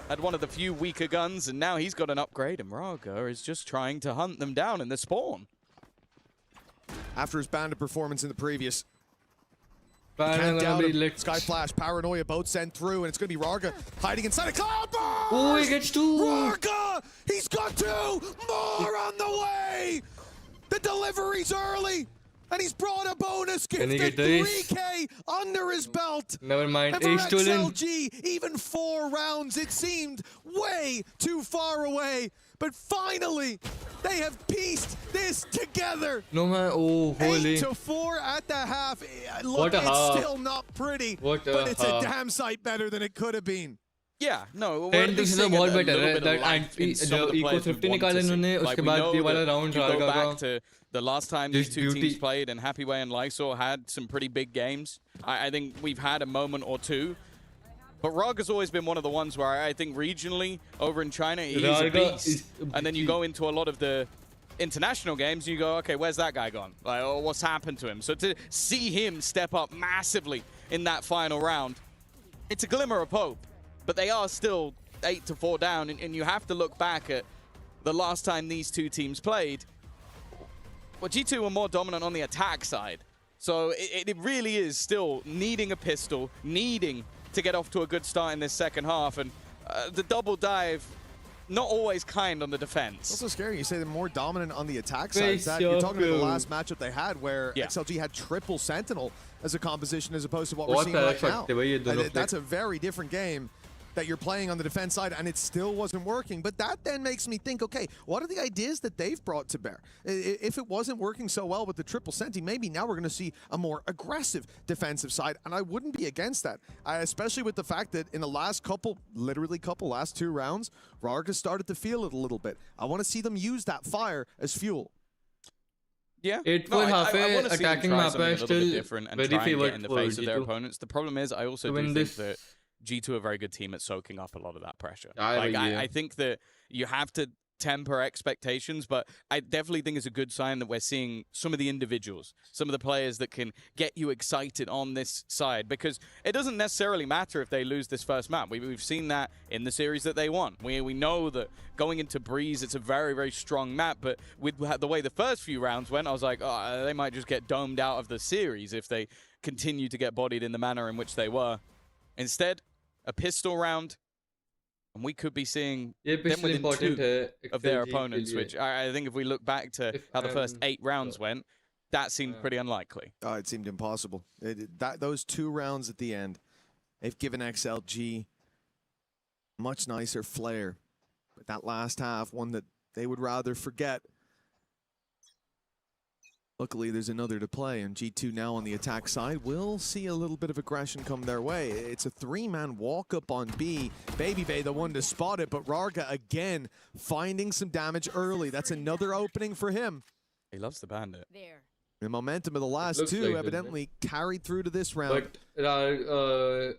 Speaker 22: had one of the few weaker guns, and now he's got an upgrade, and Raga is just trying to hunt them down in the spawn.
Speaker 21: After his bandit performance in the previous. Can't doubt him. Sky Flash, Paranoia both sent through, and it's going to be Rarga hiding inside a cloud burst!
Speaker 1: Oh, he gets 2!
Speaker 21: Rarga! He's got 2! More on the way! The delivery's early! And he's brought a bonus gift at 3K under his belt.
Speaker 1: Never mind.
Speaker 21: And for XLG, even 4 rounds, it seemed way too far away. But finally, they have pieced this together.
Speaker 1: No man, oh holy.
Speaker 21: 8-4 at the half. Look, it's still not pretty, but it's a damn sight better than it could have been.
Speaker 22: Yeah, no.
Speaker 1: 10 to the बहुत better है. That eco 50 निकाले इन्होंने. उसके बाद ये वाला round
Speaker 22: go back to the last time these two teams played, and Happyway and Lysor had some pretty big games. I think we've had a moment or two. But Rarga's always been one of the ones where I think regionally over in China, he's a beast. And then you go into a lot of the international games, you go, okay, where's that guy gone? Like, oh, what's happened to him? So to see him step up massively in that final round, it's a glimmer of hope. But they are still 8-4 down, and you have to look back at the last time these two teams played. Well, G2 were more dominant on the attack side. So it really is still needing a pistol, needing to get off to a good start in this second half. And the double dive, not always kind on the defense.
Speaker 21: It's also scary. You say they're more dominant on the attack side. Zach, you're talking about the last matchup they had where XLG had triple Sentinel as a composition as opposed to what we're seeing right now. That's a very different game that you're playing on the defense side, and it still wasn't working. But that then makes me think, okay, what are the ideas that they've brought to bear? If it wasn't working so well with the triple Senti, maybe now we're going to see a more aggressive defensive side, and I wouldn't be against that, especially with the fact that in the last last 2 rounds, Rarga started to feel it a little bit. I want to see them use that fire as fuel.
Speaker 22: Yeah,
Speaker 1: I want
Speaker 22: to see them try something a little bit different and try and get in the face of their
Speaker 1: G2
Speaker 22: opponents. The problem is, I also do think that G2 are a very good team at soaking up a lot of that pressure. I think that you have to temper expectations, but I definitely think it's a good sign that we're seeing some of the individuals, some of the players that can get you excited on this side, because it doesn't necessarily matter if they lose this first map. We've seen that in the series that they won. We know that going into Breeze, it's a very, very strong map, but with the way the first few rounds went, I was like, oh, they might just get domed out of the series if they continue to get bodied in the manner in which they were. Instead, a pistol round, and we could be seeing them within 2 of their opponents, which I think if we look back to how the first 8 rounds went, that seemed pretty unlikely.
Speaker 21: Oh, it seemed impossible. Those 2 rounds at the end, they've given XLG much nicer flair. But that last half, one that they would rather forget. Luckily, there's another to play, and G2 now on the attack side will see a little bit of aggression come their way. It's a 3-man walk-up on B. Babybay the one to spot it, but Rarga again finding some damage early. That's another opening for him.
Speaker 22: He loves the bandit.
Speaker 21: The momentum of the last 2 evidently carried through to this round.
Speaker 1: But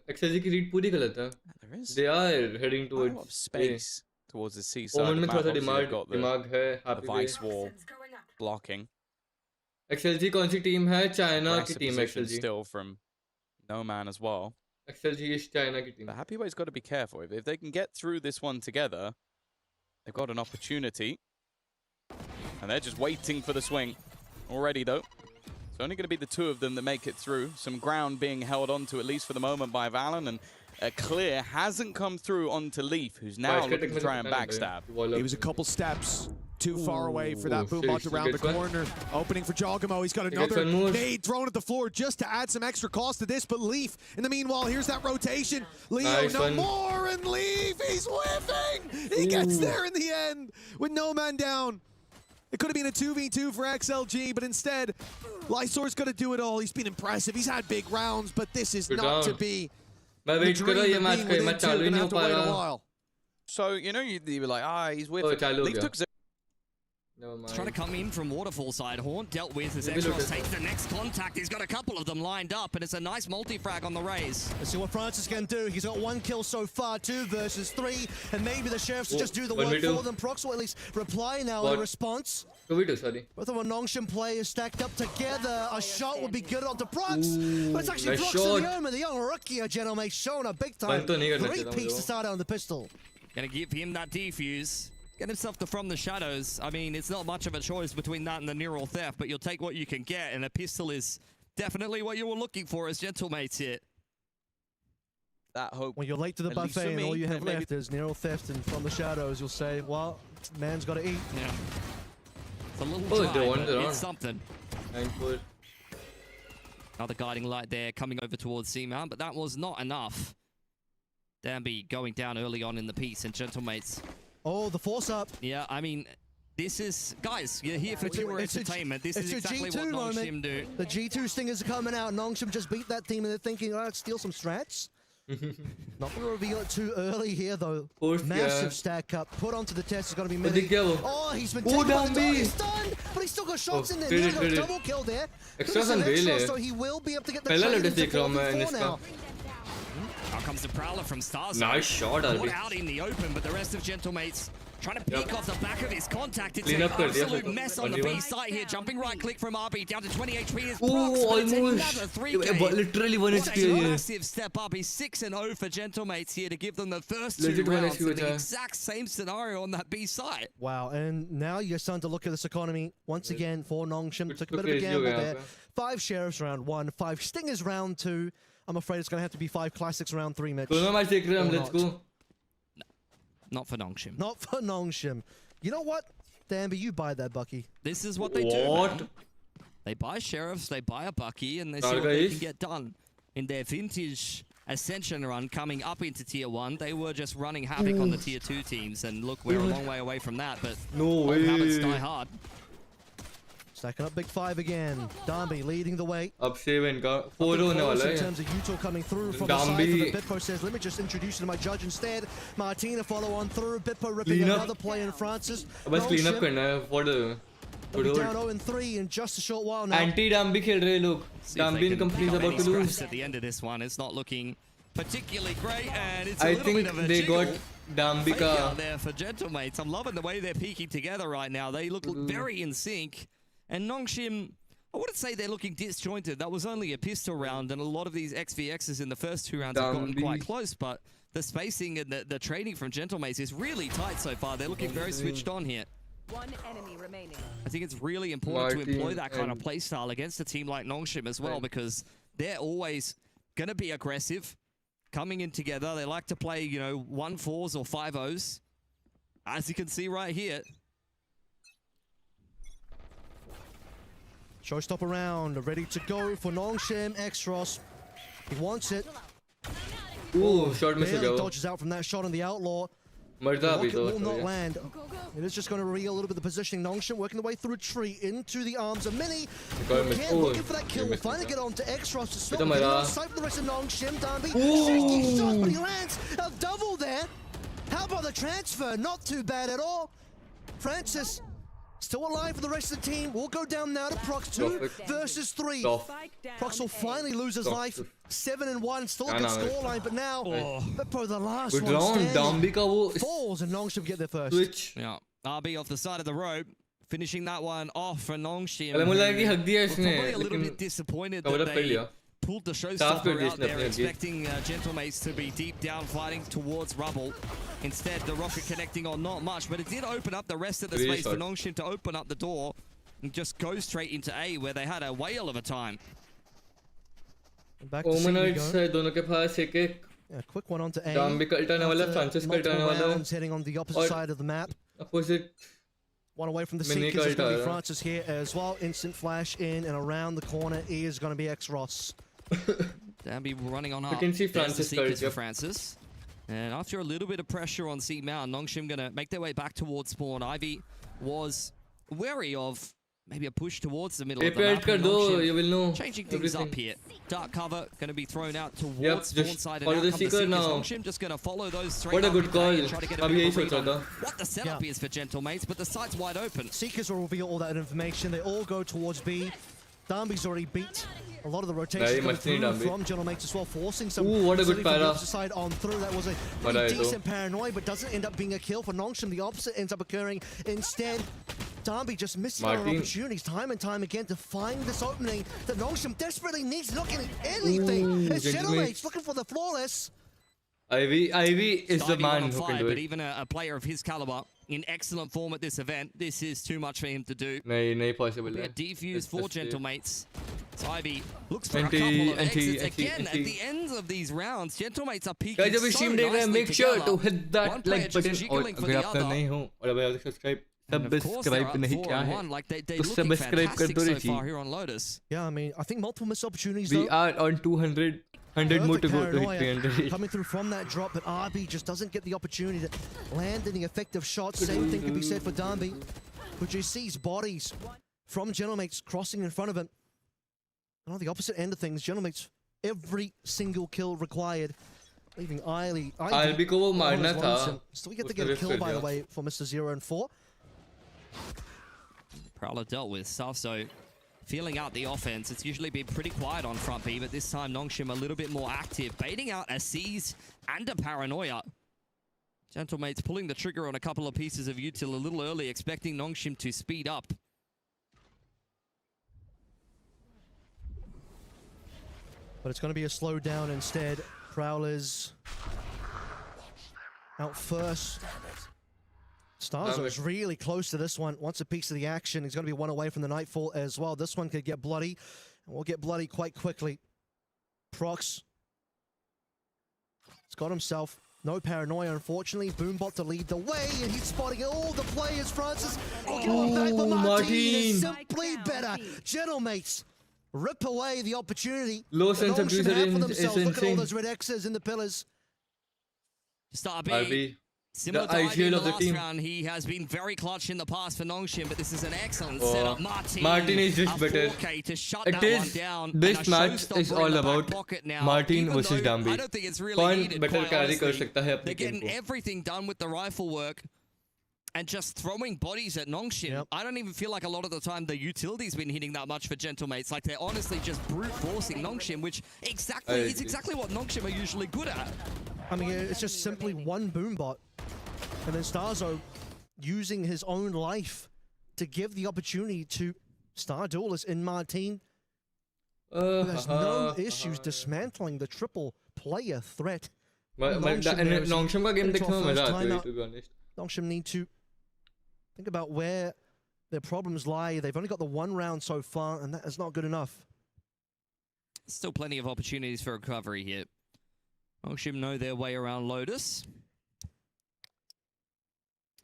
Speaker 1: XLG ki lead puri galat hai.
Speaker 22: There is.
Speaker 1: They are heading towards
Speaker 22: a lot of space towards the C side.
Speaker 1: Oman mein thoda
Speaker 22: Got
Speaker 1: the
Speaker 22: vice wall blocking.
Speaker 1: XLG कौन सी team है? China की team है XLG.
Speaker 22: Still from No Man as well.
Speaker 1: XLG is China की team.
Speaker 22: But Happyway's got to be careful. If they can get through this one together, they've got an opportunity. And they're just waiting for the swing already, though. It's only going to be the 2 of them that make it through. Some ground being held onto, at least for the moment, by Valen. And a clear hasn't come through onto Leaf, who's now looking to try and backstab.
Speaker 21: He was a couple steps too far away for that boombot around the corner. Opening for Jogamo. He's got another nade thrown at the floor just to add some extra cost to this. But Leaf, in the meanwhile, here's that rotation. Leo, no more, and Leaf, he's whiffing! He gets there in the end with no man down. It could have been a 2v2 for XLG, but instead, Lysor's got to do it all. He's been impressive. He's had big rounds, but this is not to be.
Speaker 1: मैं wait कर रहा हूँ ये match का मैं चालू ही नहीं हो पा रहा.
Speaker 22: So, you know, you were like, he's with Leaf took
Speaker 12: Trying to come in from Waterfall side. Horn dealt with as Exros takes the next contact. He's got a couple of them lined up, and it's a nice multi-frag on the raise.
Speaker 4: Let's see what Francis can do. He's got 1 kill so far, 2 versus 3, and maybe the Sheriffs will just do the work for them. Prox will at least reply now in response.
Speaker 1: Sorry.
Speaker 4: Both of our Nongshan players stacked up together. A shot would be good onto Prox, but it's actually Prox and the Omen, the young rookie, gentlemen, showing a big time 3-piece to start out on the pistol.
Speaker 12: Gonna give him that defuse. Get himself to From the Shadows. I mean, it's not much of a choice between that and the neural theft, but you'll take what you can get, and a pistol is definitely what you were looking for as Gentlemates here. That hope.
Speaker 4: When you're late to the buffet and all you have left is Nero Theft and From the Shadows, you'll say, well, man's got to eat.
Speaker 12: Yeah. It's a little dry, but it's something. Another guiding light there coming over towards C-Mount, but that was not enough. Danby going down early on in the piece, and Gentlemates.
Speaker 4: Oh, the force up.
Speaker 12: Yeah, I mean, this is... Guys, you're here for pure entertainment. This is exactly what Nongshim do.
Speaker 4: The G2 stingers are coming out. Nongshim just beat that team, and they're thinking, oh, let's steal some strats. Not going to reveal it too early here, though. Massive stack up. Put onto the test. It's going to be many. Oh, he's been taken by the dog. He's stunned, but he's still got shots in there. He's got a double kill there.
Speaker 1: Extra
Speaker 4: so he will be able to get the trade into 4v4 now.
Speaker 12: Out comes the Prowler from Stars.
Speaker 1: Nice shot, Arby.
Speaker 12: Out in the open, but the rest of Gentlemates trying to peek off the back of his contact. It's an absolute mess on the B side here. Jumping right click from RB down to 20 HP is Prox. Almost.
Speaker 1: Literally 1 HP.
Speaker 12: Massive step up. He's 6-0 for Gentlemates here to give them the first 2 rounds in the exact same scenario on that B side.
Speaker 4: Wow, and now you're starting to look at this economy once again for Nongshim. Took a bit of a gamble there. 5 Sheriffs round 1, 5 Stingers round 2. I'm afraid it's going to have to be 5 Classics round 3, Mitch.
Speaker 1: Let's go.
Speaker 12: Not for Nongshim.
Speaker 4: Not for Nongshim. You know what? Danby, you buy that Bucky.
Speaker 12: This is what they do, man. They buy Sheriffs, they buy a Bucky, and they see what they can get done. In their vintage Ascension run coming up into Tier 1, they were just running havoc on the Tier 2 teams. And look, we're a long way away from that, but
Speaker 1: no way.
Speaker 12: Habits die hard.
Speaker 4: Stacking up big 5 again. Danby leading the way.
Speaker 1: Up 7 का 4 होने वाला है.
Speaker 4: In terms of Utah coming through from the side, but Bitpo says, let me just introduce you to my judge instead. Martina follow on through. Bitpo ripping another play in Francis.
Speaker 1: बस clean up करना है for the.
Speaker 4: Down 0-3 in just a short while now.
Speaker 1: Anti-Danby खेल रहे लोग. Danby and company is about to lose.
Speaker 12: At the end of this one, it's not looking particularly great, and it's
Speaker 1: I think they got Danby
Speaker 12: out there for Gentlemates. I'm loving the way they're peeking together right now. They look very in sync. And Nongshim, I wouldn't say they're looking disjointed. That was only a pistol round, and a lot of these XVXs in the first 2 rounds have gotten quite close, but the spacing and the training from Gentlemates is really tight so far. They're looking very switched on here.
Speaker 17: 1 enemy remaining.
Speaker 12: I think it's really important to employ that kind of play style against a team like Nongshim as well, because they're always going to be aggressive, coming in together. They like to play, 1-4s or 5-0s, as you can see right here.
Speaker 4: Showstopper round, ready to go for Nongshim. Extros, he wants it.
Speaker 1: Ooh, shot miss
Speaker 4: barely dodges out from that shot on the Outlaw. Rocket will not land. It is just going to reveal a little bit of the positioning. Nongshim working the way through a tree into the arms of Mini. Again, looking for that kill. Will finally get on to Extros to stop. Getting on sight for the rest of Nongshim. Danby, shaky shot, but he lands a double there. How about the transfer? Not too bad at all. Francis still alive for the rest of the team. We'll go down now to Prox 2 versus 3. Prox will finally lose his life. 7-1, still a good scoreline, but now Bitpo, the last one standing, falls and Nongshim get there first.
Speaker 1: Switch.
Speaker 12: Yeah, RB off the side of the road, finishing that one off for Nongshim.
Speaker 1: Probably
Speaker 12: a little bit disappointed that they pulled the showstopper out there, expecting Gentlemates to be deep down fighting towards rubble. Instead, the rocket connecting on not much, but it did open up the rest of the space for Nongshim to open up the door and just go straight into A, where they had a whale of a time.
Speaker 4: Back to yeah, quick one onto A. Rounds heading on the opposite side of the map.
Speaker 1: Opposite.
Speaker 4: One away from the Seekers is going to be Francis here as well. Instant flash in and around the corner is going to be X-Ross.
Speaker 12: Danby running on up.
Speaker 1: You can see Francis
Speaker 12: for Francis. And after a little bit of pressure on C-Mount, Nongshim going to make their way back towards spawn. Ivy was wary of maybe a push towards the middle of the map.
Speaker 1: You will know
Speaker 12: changing things up here. Dark cover going to be thrown out towards spawn side. And out comes the Seekers. Nongshim just going to follow those straight.
Speaker 1: What a good call.
Speaker 12: What the setup is for Gentlemates, but the site's wide open.
Speaker 4: Seekers will reveal all that information. They all go towards B. Danby's already beat a lot of the rotation from Gentlemates as well, forcing some
Speaker 1: what a good para.
Speaker 4: side on through. That was a pretty decent paranoia, but doesn't end up being a kill for Nongshim. The opposite ends up occurring instead. Danby just missing out on opportunities time and time again to find this opening that Nongshim desperately needs. Not getting anything. It's Gentlemates looking for the flawless.
Speaker 1: Ivy is the man who can do it.
Speaker 12: But even a player of his caliber in excellent form at this event. This is too much for him to do.
Speaker 1: नहीं possible
Speaker 12: A
Speaker 1: है.
Speaker 12: defuse for Gentlemates. So Ivy looks for
Speaker 1: Anti-
Speaker 12: a couple of
Speaker 1: anti-
Speaker 12: exits.
Speaker 1: anti-
Speaker 12: Again,
Speaker 1: anti-
Speaker 12: at the ends of these rounds, Gentlemates are peaking
Speaker 1: Guys, जब
Speaker 12: so
Speaker 1: stream देख रहे हैं,
Speaker 12: nicely
Speaker 1: make sure
Speaker 12: together.
Speaker 1: to hit that
Speaker 12: One player
Speaker 1: like
Speaker 12: just
Speaker 1: button. और
Speaker 12: jiggling for
Speaker 1: अगर
Speaker 12: the
Speaker 1: आप
Speaker 12: other.
Speaker 1: नहीं हो और अभी आप subscribe
Speaker 12: And of course, they're up
Speaker 1: नहीं
Speaker 12: 4
Speaker 1: क्या
Speaker 12: on
Speaker 1: है
Speaker 12: 1. Like they're
Speaker 1: तो
Speaker 12: looking
Speaker 1: subscribe कर
Speaker 12: fantastic
Speaker 1: दो रे
Speaker 12: so
Speaker 1: ji.
Speaker 12: far here on Lotus.
Speaker 4: Yeah, I mean, I think multiple missed opportunities.
Speaker 1: We
Speaker 4: though.
Speaker 1: are on 200 more to go to hit
Speaker 4: Paranoia
Speaker 1: 300.
Speaker 4: coming through from that drop, but RB just doesn't get the opportunity to land any effective shots. Same thing could be said for Darby, who just sees bodies from Gentlemates crossing in front of him. And on the opposite end of things, Gentlemates, every single kill required, leaving Ivy
Speaker 1: को वो मारना था.
Speaker 4: So we get to get a kill, by the way, for Mr. 0 and 4.
Speaker 12: Prowler dealt with stuff, so feeling out the offense. It's usually been pretty quiet on front B, but this time Nongshim a little bit more active, baiting out a Seize and a Paranoia. Gentlemates pulling the trigger on a couple of pieces of util a little early, expecting Nongshim to speed up.
Speaker 4: But it's going to be a slowdown instead. Prowler's out first. Starzo is really close to this one. Wants a piece of the action. He's going to be one away from the Nightfall as well. This one could get bloody. And we'll get bloody quite quickly. Prox. He's got himself no Paranoia, unfortunately. Boombot to lead the way, and he's spotting all the players. Francis going back for Martin. Is simply better. Gentlemates rip away the opportunity.
Speaker 1: Low sense of user
Speaker 4: for
Speaker 1: is
Speaker 4: themselves. Look at all
Speaker 1: insane.
Speaker 4: those red X's in the pillars.
Speaker 12: Start
Speaker 1: RB.
Speaker 12: Similar
Speaker 1: The
Speaker 12: to Ivy in
Speaker 1: ideal
Speaker 12: the
Speaker 1: of the
Speaker 12: last
Speaker 1: team.
Speaker 12: round, he has been very clutch in the past for Nongshim, but this is an excellent
Speaker 1: Oh.
Speaker 12: setup.
Speaker 1: Martin is just
Speaker 12: a
Speaker 1: better.
Speaker 12: 4K to shut
Speaker 1: It
Speaker 12: that
Speaker 1: is.
Speaker 12: one down.
Speaker 1: This
Speaker 12: and a
Speaker 1: match
Speaker 12: showstopper
Speaker 1: is
Speaker 12: in
Speaker 1: all
Speaker 12: the back
Speaker 1: about
Speaker 12: pocket now.
Speaker 1: Martin
Speaker 12: Even
Speaker 1: versus
Speaker 12: though
Speaker 1: Dambi.
Speaker 12: I don't think it's really
Speaker 1: कौन
Speaker 12: needed,
Speaker 1: better
Speaker 12: quite
Speaker 1: carry कर
Speaker 12: honestly.
Speaker 1: सकता है अपनी
Speaker 12: They're
Speaker 1: team
Speaker 12: getting
Speaker 1: को.
Speaker 12: everything done with the rifle work and just throwing bodies at Nongshim. I don't even feel like a lot of the time the utility's been hitting that much for Gentlemates. Like they're honestly just brute forcing Nongshim, which is exactly what Nongshim are usually good at.
Speaker 4: I mean, it's just simply one Boombot. And then Starzo using his own life to give the opportunity to Star Duelist in Martin, who has no issues dismantling the triple player threat.
Speaker 1: Nongshim का game देखने में मजा आता है, to be honest.
Speaker 4: Nongshim need to think about where their problems lie. They've only got the one round so far, and that is not good enough.
Speaker 12: Still plenty of opportunities for recovery here. Nongshim know their way around Lotus.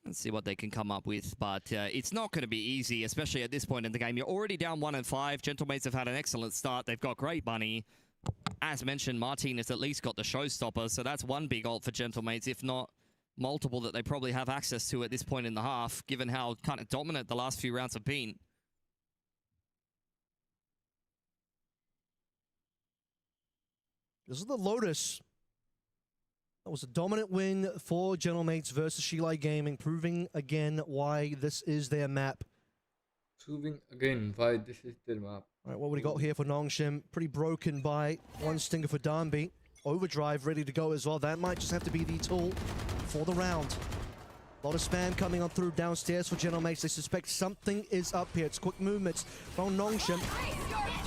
Speaker 12: Let's see what they can come up with, but it's not going to be easy, especially at this point in the game. You're already down 1 and 5. Gentlemates have had an excellent start. They've got great money. As mentioned, Martin has at least got the showstopper, so that's one big ult for Gentlemates, if not multiple that they probably have access to at this point in the half, given how kind of dominant the last few rounds have been.
Speaker 4: This is the Lotus. That was a dominant win for Gentlemates versus Shilai Gaming, proving again why this is their map.
Speaker 1: Proving again why this is their map.
Speaker 4: All right, what we got here for Nongshim? Pretty broken by one stinger for Darby. Overdrive ready to go as well. That might just have to be the tool for the round. A lot of spam coming on through downstairs for Gentlemates. They suspect something is up here. It's quick movements from Nongshim.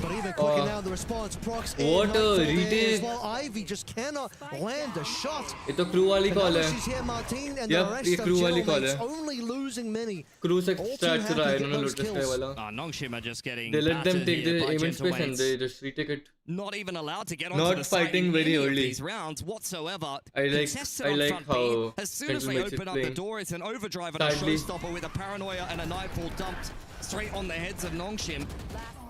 Speaker 4: But even quicker now, the response. Prox
Speaker 1: what a retake.
Speaker 4: Well, Ivy just cannot land a shot.
Speaker 1: ये तो crew वाली call है.
Speaker 4: She's here, Martin, and
Speaker 1: Yep,
Speaker 4: the rest
Speaker 1: ये
Speaker 4: of
Speaker 1: crew वाली call
Speaker 4: Gentlemates
Speaker 1: है.
Speaker 4: only losing many.
Speaker 1: Crew से
Speaker 4: All too
Speaker 1: start
Speaker 4: happy
Speaker 1: करा है
Speaker 4: to get
Speaker 1: इन्होंने
Speaker 4: those
Speaker 1: Lotus
Speaker 4: kills.
Speaker 1: का वाला.
Speaker 12: Nongshim are just getting
Speaker 1: They let them
Speaker 12: battered
Speaker 1: take the
Speaker 12: here by
Speaker 1: aim space and
Speaker 12: Gentlemates.
Speaker 1: they just retake it.
Speaker 12: Not even allowed to get onto
Speaker 1: Not
Speaker 12: the site
Speaker 1: fighting
Speaker 12: in
Speaker 1: very
Speaker 12: any of
Speaker 1: early.
Speaker 12: these rounds whatsoever.
Speaker 1: I
Speaker 12: Contested on front B.
Speaker 1: how
Speaker 12: As soon as they
Speaker 1: Gentlemates is
Speaker 12: open up the
Speaker 1: playing.
Speaker 12: door, it's an overdrive and a
Speaker 1: Sadly.
Speaker 12: showstopper with a Paranoia and a Nightfall dumped straight on the heads of Nongshim.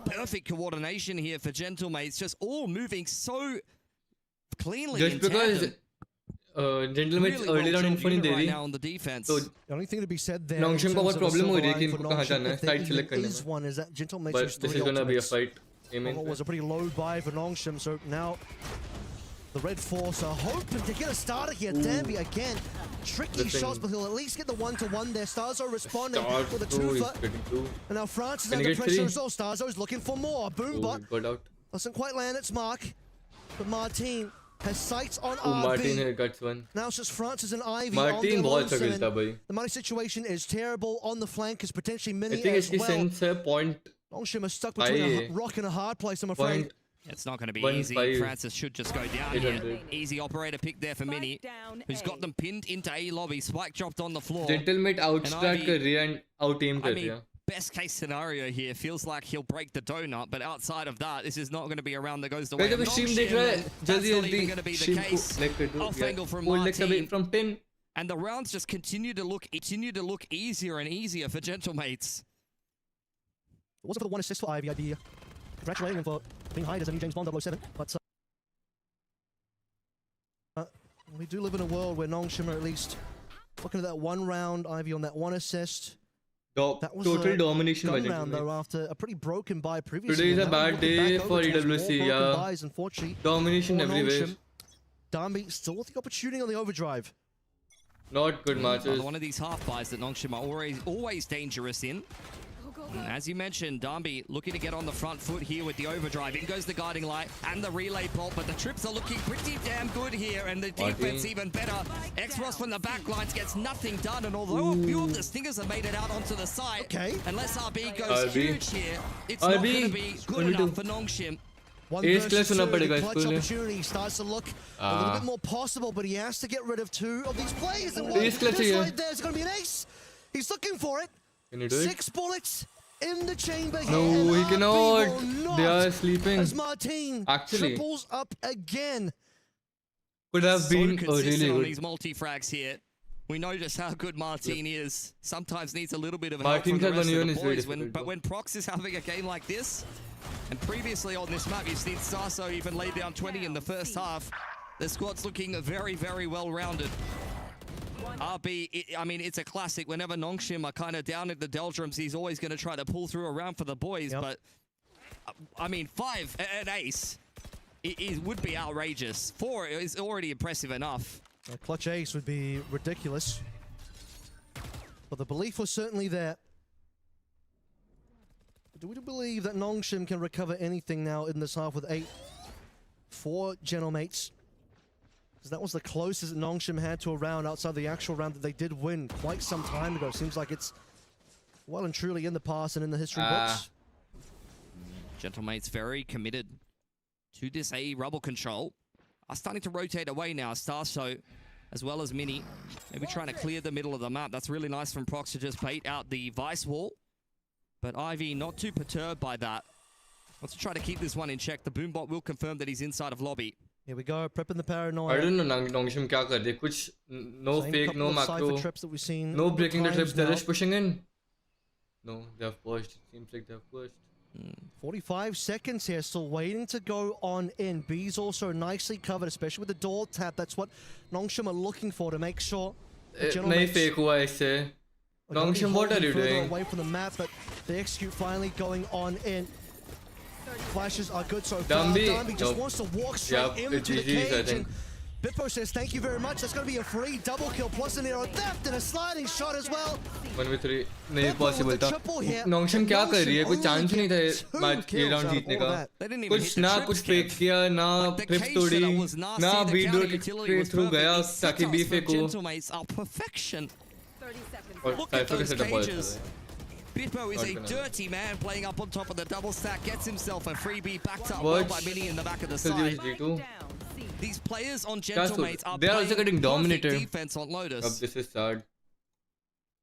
Speaker 12: Perfect coordination here for Gentlemates, just all moving so cleanly
Speaker 1: Just
Speaker 12: in
Speaker 1: because
Speaker 12: tandem.
Speaker 1: Gentlemates
Speaker 12: Really
Speaker 1: early round
Speaker 12: well-drilled
Speaker 1: info नहीं
Speaker 12: unit
Speaker 1: दे
Speaker 12: right
Speaker 1: रही.
Speaker 12: now on the defense.
Speaker 1: तो
Speaker 4: The only thing to be said there
Speaker 1: Nongshim को बहुत problem हो रही है कि
Speaker 4: for
Speaker 1: इनको कहाँ
Speaker 4: Nongshim,
Speaker 1: जाना है.
Speaker 4: if there
Speaker 1: Side
Speaker 4: even
Speaker 1: select करने
Speaker 4: is
Speaker 1: में.
Speaker 4: one, is that Gentlemates
Speaker 1: But
Speaker 4: use
Speaker 1: this
Speaker 4: three
Speaker 1: is gonna be a
Speaker 4: ultimates.
Speaker 1: fight. Aiming.
Speaker 4: Well, it was a pretty low buy for Nongshim, so now the Red Force are hoping to get a starter here. Dambi again, tricky shots, but he'll at least get the 1-to-1 there. Starzo responding with a two-foot. And now France is
Speaker 1: Can he
Speaker 4: under
Speaker 1: get
Speaker 4: pressure
Speaker 1: three?
Speaker 4: as well. Starzo's looking for more. Boombot
Speaker 1: Got out.
Speaker 4: doesn't quite land its mark, but Martin has sights on
Speaker 1: Martin
Speaker 4: RB.
Speaker 1: here guts one.
Speaker 4: Now it's just Francis and Ivy
Speaker 1: Martin
Speaker 4: on their
Speaker 1: बहुत
Speaker 4: lonesome
Speaker 1: अच्छा
Speaker 4: end.
Speaker 1: खेलता भाई.
Speaker 4: The money situation is terrible on the flank, is potentially
Speaker 1: I
Speaker 4: mini
Speaker 1: think
Speaker 4: as
Speaker 1: इसकी
Speaker 4: well.
Speaker 1: sense है point.
Speaker 4: Nongshim is stuck between a rock and a hard place, I'm afraid.
Speaker 12: It's not going to be easy. Francis should just go down here. Easy operator pick there for Mini, who's got them pinned into A lobby. Spike dropped on the floor.
Speaker 1: Gentleman outstart कर रही है and out aim कर रही है.
Speaker 12: Best case scenario here feels like he'll break the donut, but outside of that, this is not going to be a round that goes the way of Nongshim. That's not even going to be the case. Off angle from Martin.
Speaker 1: From 10.
Speaker 12: And the rounds just continue to look easier and easier for Gentlemates.
Speaker 4: It wasn't for the one assist for Ivy. I'd be congratulating him for being hired as a new James Bond 007. But we do live in a world where Nongshim are at least looking at that one round. Ivy on that one assist. That was
Speaker 1: total domination by
Speaker 4: round though after a pretty broken buy previously.
Speaker 1: Today is a bad day for EWC. Yeah.
Speaker 4: Buys, unfortunately.
Speaker 1: Domination everywhere.
Speaker 4: Dambi still with the opportunity on the overdrive.
Speaker 1: Not good matches.
Speaker 12: One of these half buys that Nongshim are always dangerous in. And as you mentioned, Dambi looking to get on the front foot here with the overdrive. In goes the guiding light and the relay bolt, but the trips are looking pretty damn good here, and the defense even better. X-Ross from the back lines gets nothing done, and although a few of the Stingers have made it out onto the side, unless RB goes huge here, it's not going to be good enough for Nongshim.
Speaker 4: One versus two, the clutch opportunity starts to look a little bit more possible, but he has to get rid of two of these players. And this right there is going to be an ace. He's looking for it.
Speaker 1: Can you do
Speaker 4: 6 bullets in the chamber here.
Speaker 1: No, he cannot. They are sleeping.
Speaker 4: As Martin triples up again.
Speaker 1: Could have been really good.
Speaker 12: On these multi-frags here. We know just how good Martin is. Sometimes needs a little bit of help from the rest of the boys. But when Prox is having a game like this, and previously on this map, you've seen Starso even lay down 20 in the first half. The squad's looking very, very well-rounded. RB, I mean, it's a classic. Whenever Nongshim are kind of down at the Doldrums, he's always going to try to pull through a round for the boys. But, I mean, 5 an ace it would be outrageous. 4 is already impressive enough.
Speaker 4: A clutch ace would be ridiculous. But the belief was certainly there. Do we believe that Nongshim can recover anything now in this half with 8 for Gentlemates? Because that was the closest that Nongshim had to a round outside the actual round that they did win quite some time ago. Seems like it's well and truly in the past and in the history books.
Speaker 12: Gentlemates very committed to this A rubble control. Are starting to rotate away now. Starso as well as Mini. Maybe trying to clear the middle of the map. That's really nice from Prox to just bait out the Vice wall. But Ivy not too perturbed by that. Wants to try to keep this one in check. The Boombot will confirm that he's inside of lobby.
Speaker 4: Here we go, prepping the paranoia.
Speaker 1: I don't know Nongshim क्या कर रहे कुछ no fake, no macro,
Speaker 4: trips that we've seen
Speaker 1: no breaking the trips. They're just pushing in. No, they have pushed. Seems like they have pushed.
Speaker 4: 45 seconds here, still waiting to go on in. B's also nicely covered, especially with the door tap. That's what Nongshim are looking for to make sure.
Speaker 1: नहीं fake हुआ इससे. Nongshim, what are you doing?
Speaker 4: Away from the map, but they execute finally going on in. Flashes are good so far. Dambi just wants to walk straight into the cage. And Bippo says, thank you very much. That's going to be a free double kill plus an arrow theft and a sliding shot as well.
Speaker 1: 1v3 नहीं possible था. Nongshim क्या कर रही है? कोई chance नहीं था match ये round जीतने का. कुछ ना कुछ fake किया, ना flip तोड़ी, ना beat through गया ताकि B fake हो. और Cypher का setup बहुत अच्छा है.
Speaker 12: Bippo is a dirty man playing up on top of the double stack, gets himself a freebie backed up well by Mini in the back of the side. These players on Gentlemates are
Speaker 1: also getting dominated.
Speaker 12: Defense on Lotus.
Speaker 1: This is sad.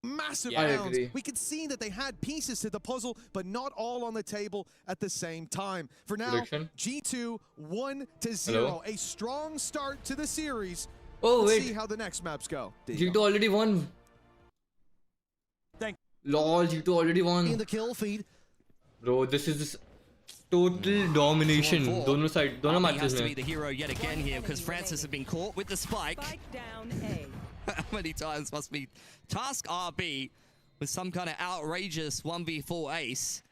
Speaker 21: Massive rounds. We could see that they had pieces to the puzzle, but not all on the table at the same time. For now, G2 1-0. A strong start to the series.
Speaker 1: Oh,
Speaker 21: Let's see how the next maps go.
Speaker 1: G2 already won. Lol, G2 already won.
Speaker 4: In the kill feed.
Speaker 1: Bro, this is total domination. Dono side, dono matches
Speaker 12: has to be the hero yet again here because Francis has been caught with the spike.
Speaker 15: Down A.
Speaker 12: How many times must be task RB with some kind of outrageous 1v4 ace?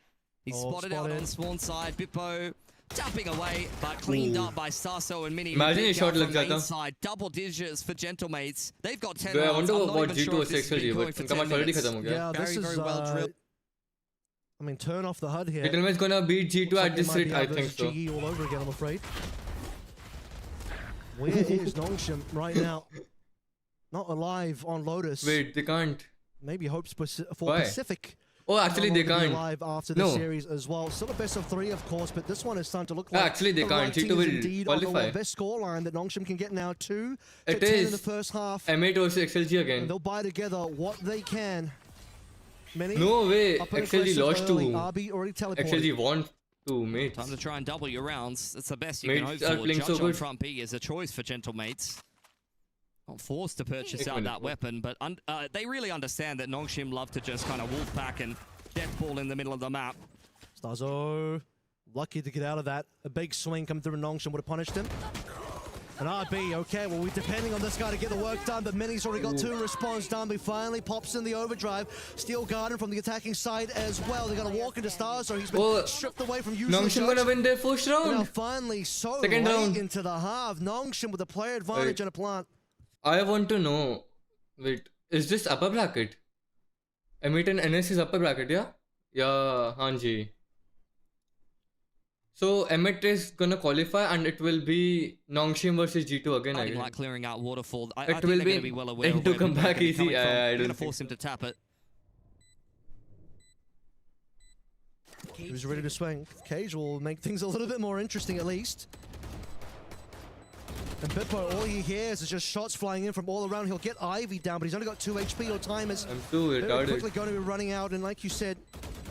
Speaker 12: He's spotted out on spawn side. Bippo tapping away, but cleaned up by Starso and Mini.
Speaker 1: Imagine a shot like that.
Speaker 12: Inside, double digits for Gentlemates. They've got 10
Speaker 1: I
Speaker 12: rounds.
Speaker 1: wonder what G2 is actually, but इनका match already खत्म हो गया.
Speaker 4: Yeah, this is very well drilled. I mean, turn off the HUD here.
Speaker 1: Gentleman's gonna beat G2 at this rate, I think so.
Speaker 4: GE all over again, I'm afraid. Where is Nongshim right now? Not alive on Lotus.
Speaker 1: Wait, they can't.
Speaker 4: Maybe hopes for Pacific
Speaker 1: Oh, actually they can't.
Speaker 4: Live after the series as well. Still a best of 3, of course, but this one is starting to look like
Speaker 1: actually they can't.
Speaker 4: G2
Speaker 1: will
Speaker 4: indeed
Speaker 1: qualify.
Speaker 4: On the best scoreline that Nongshim can get now, 2 to
Speaker 1: it
Speaker 4: 10
Speaker 1: is
Speaker 4: in the first half.
Speaker 1: M8 versus XLG again.
Speaker 4: And they'll buy together what they can.
Speaker 1: No way. XLG lost to
Speaker 4: RB already teleported.
Speaker 1: XLG won to mates.
Speaker 12: Time to try and double your rounds. That's the best you
Speaker 1: mates
Speaker 12: can hope
Speaker 1: are
Speaker 12: for.
Speaker 1: playing
Speaker 12: Judge
Speaker 1: so
Speaker 12: on
Speaker 1: good.
Speaker 12: front B is a choice for Gentlemates. Not forced to purchase out that weapon, but they really understand that Nongshim love to just kind of wolf pack and deathball in the middle of the map.
Speaker 4: Starzo, lucky to get out of that. A big swing come through and Nongshim would have punished him. And RB, okay, well, we're depending on this guy to get the work done, but Mini's already got 2 response done. He finally pops in the overdrive. Steel Garden from the attacking side as well. They're going to walk into Starzo. He's been stripped away from using
Speaker 1: Nongshim gonna win their first round.
Speaker 4: Now finally, so
Speaker 1: second
Speaker 4: late
Speaker 1: round
Speaker 4: into the half. Nongshim with a player advantage and a plant.
Speaker 1: I want to know, wait, is this upper bracket? M8 and NS is upper bracket, yeah? Yeah, Hanji. So M8 is gonna qualify and it will be Nongshim versus G2 again.
Speaker 12: I like clearing out Waterfall. I
Speaker 1: it
Speaker 12: think
Speaker 1: will
Speaker 12: they're going to be well aware of
Speaker 1: to
Speaker 12: where
Speaker 1: come back easy.
Speaker 12: They're going to force him to tap it.
Speaker 4: He's ready to swing. Cage will make things a little bit more interesting at least. And Bippo, all he hears is just shots flying in from all around. He'll get Ivy down, but he's only got 2 HP. Or time is
Speaker 1: very
Speaker 4: quickly going to be running out. And like you said,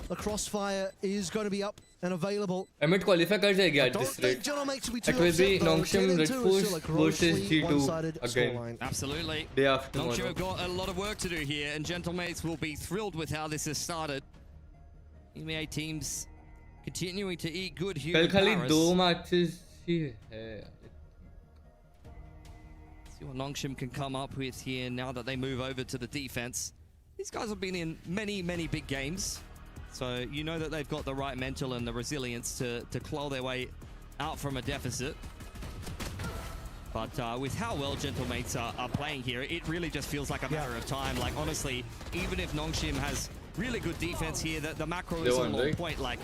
Speaker 4: the crossfire is going to be up and available.
Speaker 1: M8 qualify kar jayegi at this rate. It will be Nongshim Red Force versus G2 again.
Speaker 12: Absolutely.
Speaker 1: Day after
Speaker 12: Nongshim have got a lot of work to do here, and Gentlemates will be thrilled with how this has started. EMEA teams continuing to eat good here in Paris.
Speaker 1: 2 matches ही है.
Speaker 12: See what Nongshim can come up with here now that they move over to the defense. These guys have been in many, many big games. So you know that they've got the right mental and the resilience to claw their way out from a deficit. But with how well Gentlemates are playing here, it really just feels like a matter of time. Like, honestly, even if Nongshim has really good defense here, the macro is all on point. Like,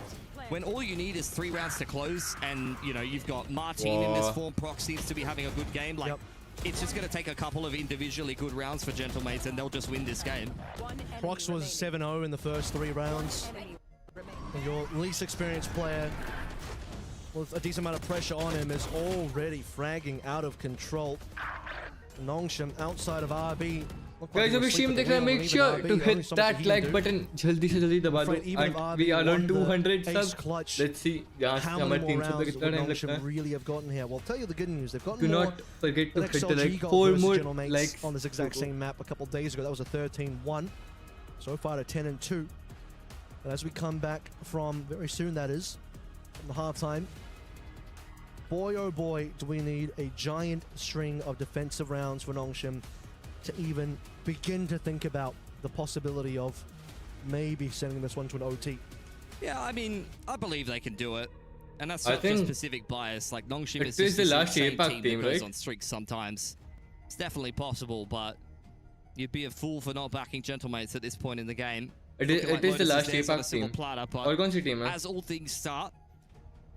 Speaker 12: when all you need is 3 rounds to close and, you know, you've got Martin in this form, Prox seems to be having a good game. Like, it's just going to take a couple of individually good rounds for Gentlemates and they'll just win this game.
Speaker 4: Prox was 7-0 in the first 3 rounds. And your least experienced player with a decent amount of pressure on him is already fragging out of control. Nongshim outside of RB.
Speaker 1: Guys, अभी stream देख रहे हैं, make sure to hit that like button जल्दी से जल्दी दबा दो. And we are on 200 subs. Let's see यहाँ से हमारे 300 पे कितना टाइम लगता है.
Speaker 4: Really have gotten here. Well, tell you the good news. They've gotten
Speaker 1: Do
Speaker 4: more.
Speaker 1: not forget to hit the
Speaker 4: XLG
Speaker 1: like
Speaker 4: got
Speaker 1: 4
Speaker 4: versus
Speaker 1: more
Speaker 4: Gentlemates
Speaker 1: likes
Speaker 4: on this exact same map a couple days ago. That was a 13-1. So far to 10-2. And as we come back from very soon, that is, from the halftime, boy oh boy, do we need a giant string of defensive rounds for Nongshim to even begin to think about the possibility of maybe sending this one to an OT.
Speaker 12: Yeah, I mean, I believe they can do it. And that's not just specific bias. Like, Nongshim is
Speaker 1: just
Speaker 12: the
Speaker 1: last
Speaker 12: same
Speaker 1: APAC
Speaker 12: team that goes
Speaker 1: right?
Speaker 12: on streaks sometimes. It's definitely possible, but you'd be a fool for not backing Gentlemates at this point in the game.
Speaker 1: It is the last APAC team.
Speaker 12: Platter,
Speaker 1: और कौन सी team है?
Speaker 12: As all things start,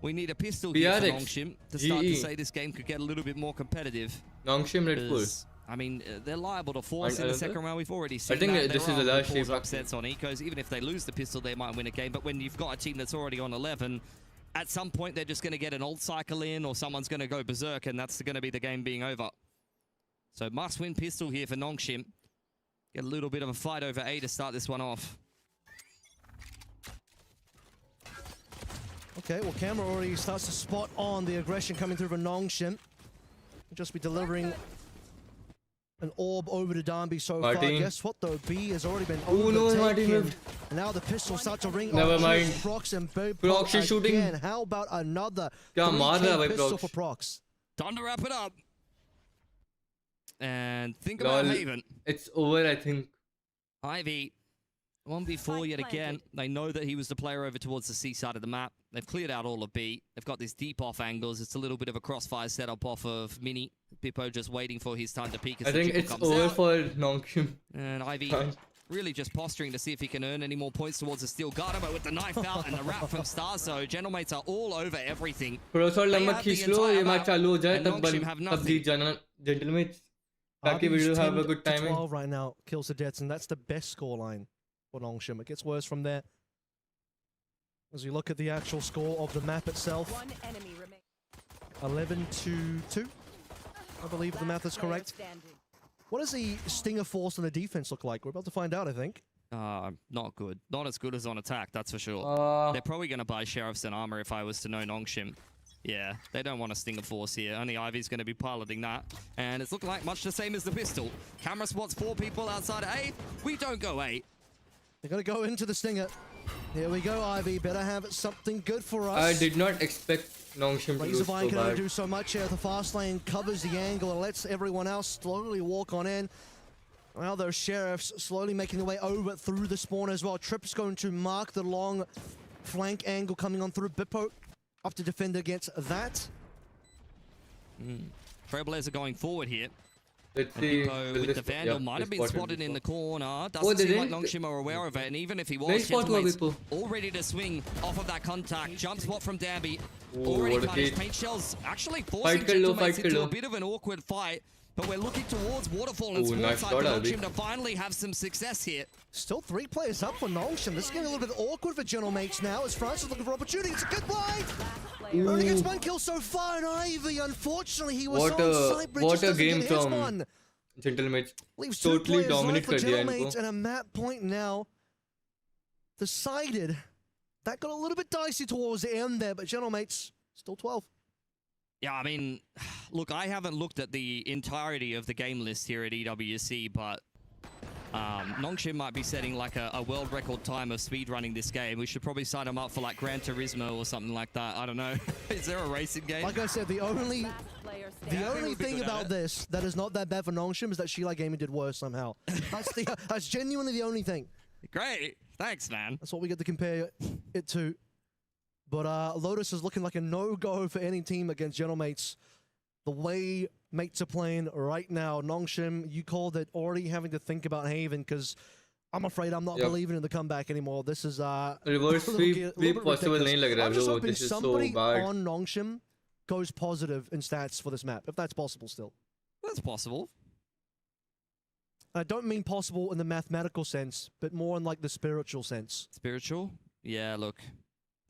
Speaker 12: we need a pistol here for Nongshim to start to say this game could get a little bit more competitive.
Speaker 1: Nongshim Red Bull.
Speaker 12: I mean, they're liable to force in the second round. We've already seen
Speaker 1: I think
Speaker 12: that.
Speaker 1: this is the last shape
Speaker 12: upsets on Ecos. Even if they lose the pistol, they might win a game. But when you've got a team that's already on 11, at some point they're just going to get an old cycle in, or someone's going to go berserk, and that's going to be the game being over. So must-win pistol here for Nongshim. Get a little bit of a fight over A to start this one off.
Speaker 4: Okay, well, camera already starts to spot on the aggression coming through for Nongshim. Just be delivering an orb over to Darby so far. Guess what though? B has already been overtaken. And now the pistols start to ring.
Speaker 1: Never mind.
Speaker 4: Prox and
Speaker 1: Prox is shooting.
Speaker 4: How about another
Speaker 1: pistol
Speaker 4: for Prox?
Speaker 12: Time to wrap it up. And think about Haven.
Speaker 1: It's over, I think.
Speaker 12: Ivy, 1v4 yet again. They know that he was the player over towards the C side of the map. They've cleared out all of B. They've got these deep off angles. It's a little bit of a crossfire setup off of Mini. Bippo just waiting for his time to peek as
Speaker 1: I think it's over for Nongshim.
Speaker 12: And Ivy really just posturing to see if he can earn any more points towards the Steel Garden, but with the knife out and the wrap from Starzo, Gentlemates are all over everything.
Speaker 1: Professor लंबा खींच लो, ये match चालू हो जाए तब जीत जाना Gentlemates. ताकि we will have a good time.
Speaker 4: 12 right now, kills the Jets, and that's the best scoreline for Nongshim. It gets worse from there. As we look at the actual score of the map itself. 11-2. I believe the math is correct. What does the Stinger Force on the defense look like? We're about to find out, I think.
Speaker 12: Not good. Not as good as on attack, that's for sure. They're probably going to buy Sheriffs and Armor if I was to know Nongshim. Yeah, they don't want a Stinger Force here. Only Ivy's going to be piloting that. And it's looking like much the same as the pistol. Camera spots 4 people outside of A. We don't go A.
Speaker 4: They're going to go into the Stinger. Here we go, Ivy. Better have something good for us.
Speaker 1: I did not expect Nongshim to lose so
Speaker 4: Razorvine can only
Speaker 1: bad.
Speaker 4: do so much here. The fast lane covers the angle and lets everyone else slowly walk on in. Well, those Sheriffs slowly making their way over through the spawn as well. Trip's going to mark the long flank angle coming on through. Bippo up to defend against that.
Speaker 12: Trailblazer going forward here.
Speaker 1: Let's see.
Speaker 12: With the Vandal might have been spotted in the corner. Doesn't seem like Nongshim are aware of it. And even if he was, Gentleman's all ready to swing off of that contact. Jump spot from Danby. Already punished. Paint shells actually forcing Gentleman's into a bit of an awkward fight. But we're looking towards Waterfall and Spawn side for Nongshim to finally have some success here.
Speaker 4: Still 3 players up for Nongshim. This is getting a little bit awkward for Gentlemates now as France is looking for opportunity. It's a good blind! Only gets 1 kill so far, and Ivy, unfortunately, he was on side bridge.
Speaker 1: What a game from Gentlemates.
Speaker 4: Leaves
Speaker 1: Totally
Speaker 4: 2 players
Speaker 1: dominant
Speaker 4: for
Speaker 1: कर दिया
Speaker 4: Gentlemates
Speaker 1: इनको.
Speaker 4: and a map point now. Decided. That got a little bit dicey towards the end there, but Gentlemates still 12.
Speaker 12: Yeah, I mean, look, I haven't looked at the entirety of the game list here at EWC, but Nongshim might be setting like a world record time of speedrunning this game. We should probably sign him up for like Gran Turismo or something like that. I don't know. Is there a racing game?
Speaker 4: Like I said, the only thing about this that is not that bad for Nongshim is that Sheila Gaming did worse somehow. That's genuinely the only thing.
Speaker 12: Great. Thanks, man.
Speaker 4: That's what we get to compare it to. But Lotus is looking like a no-go for any team against Gentlemates. The way mates are playing right now, Nongshim, you called it, already having to think about Haven because I'm afraid I'm not believing in the comeback anymore. This is
Speaker 1: reverse sweep possible नहीं लग रहा है
Speaker 4: I'm just
Speaker 1: bro.
Speaker 4: hoping
Speaker 1: This is so
Speaker 4: somebody
Speaker 1: bad.
Speaker 4: on Nongshim goes positive in stats for this map, if that's possible still.
Speaker 12: That's possible.
Speaker 4: I don't mean possible in the mathematical sense, but more in like the spiritual sense.
Speaker 12: Spiritual? Yeah, look.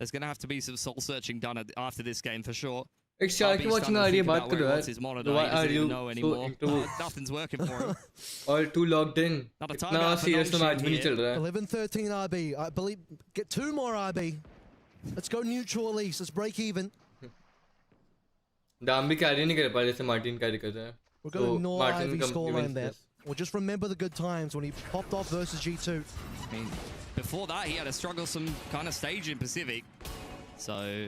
Speaker 12: There's going to have to be some soul searching done after this game for sure.
Speaker 1: It's Sharky watching आ रही है बात करो
Speaker 12: यार.
Speaker 1: Why are you
Speaker 12: know
Speaker 1: so
Speaker 12: anymore.
Speaker 1: into
Speaker 12: Nothing's working for him.
Speaker 1: all too logged in? इतना serious तो match भी नहीं चल रहा है.
Speaker 4: 11-13 RB. I believe get 2 more RB. Let's go neutral at least. Let's break even.
Speaker 1: दाम भी carry नहीं कर पा जैसे Martin carry कर रहा है.
Speaker 4: We're going to ignore Ivy's scoreline there. Well, just remember the good times when he popped off versus G2.
Speaker 12: I mean, before that, he had to struggle some kind of stage in Pacific. So,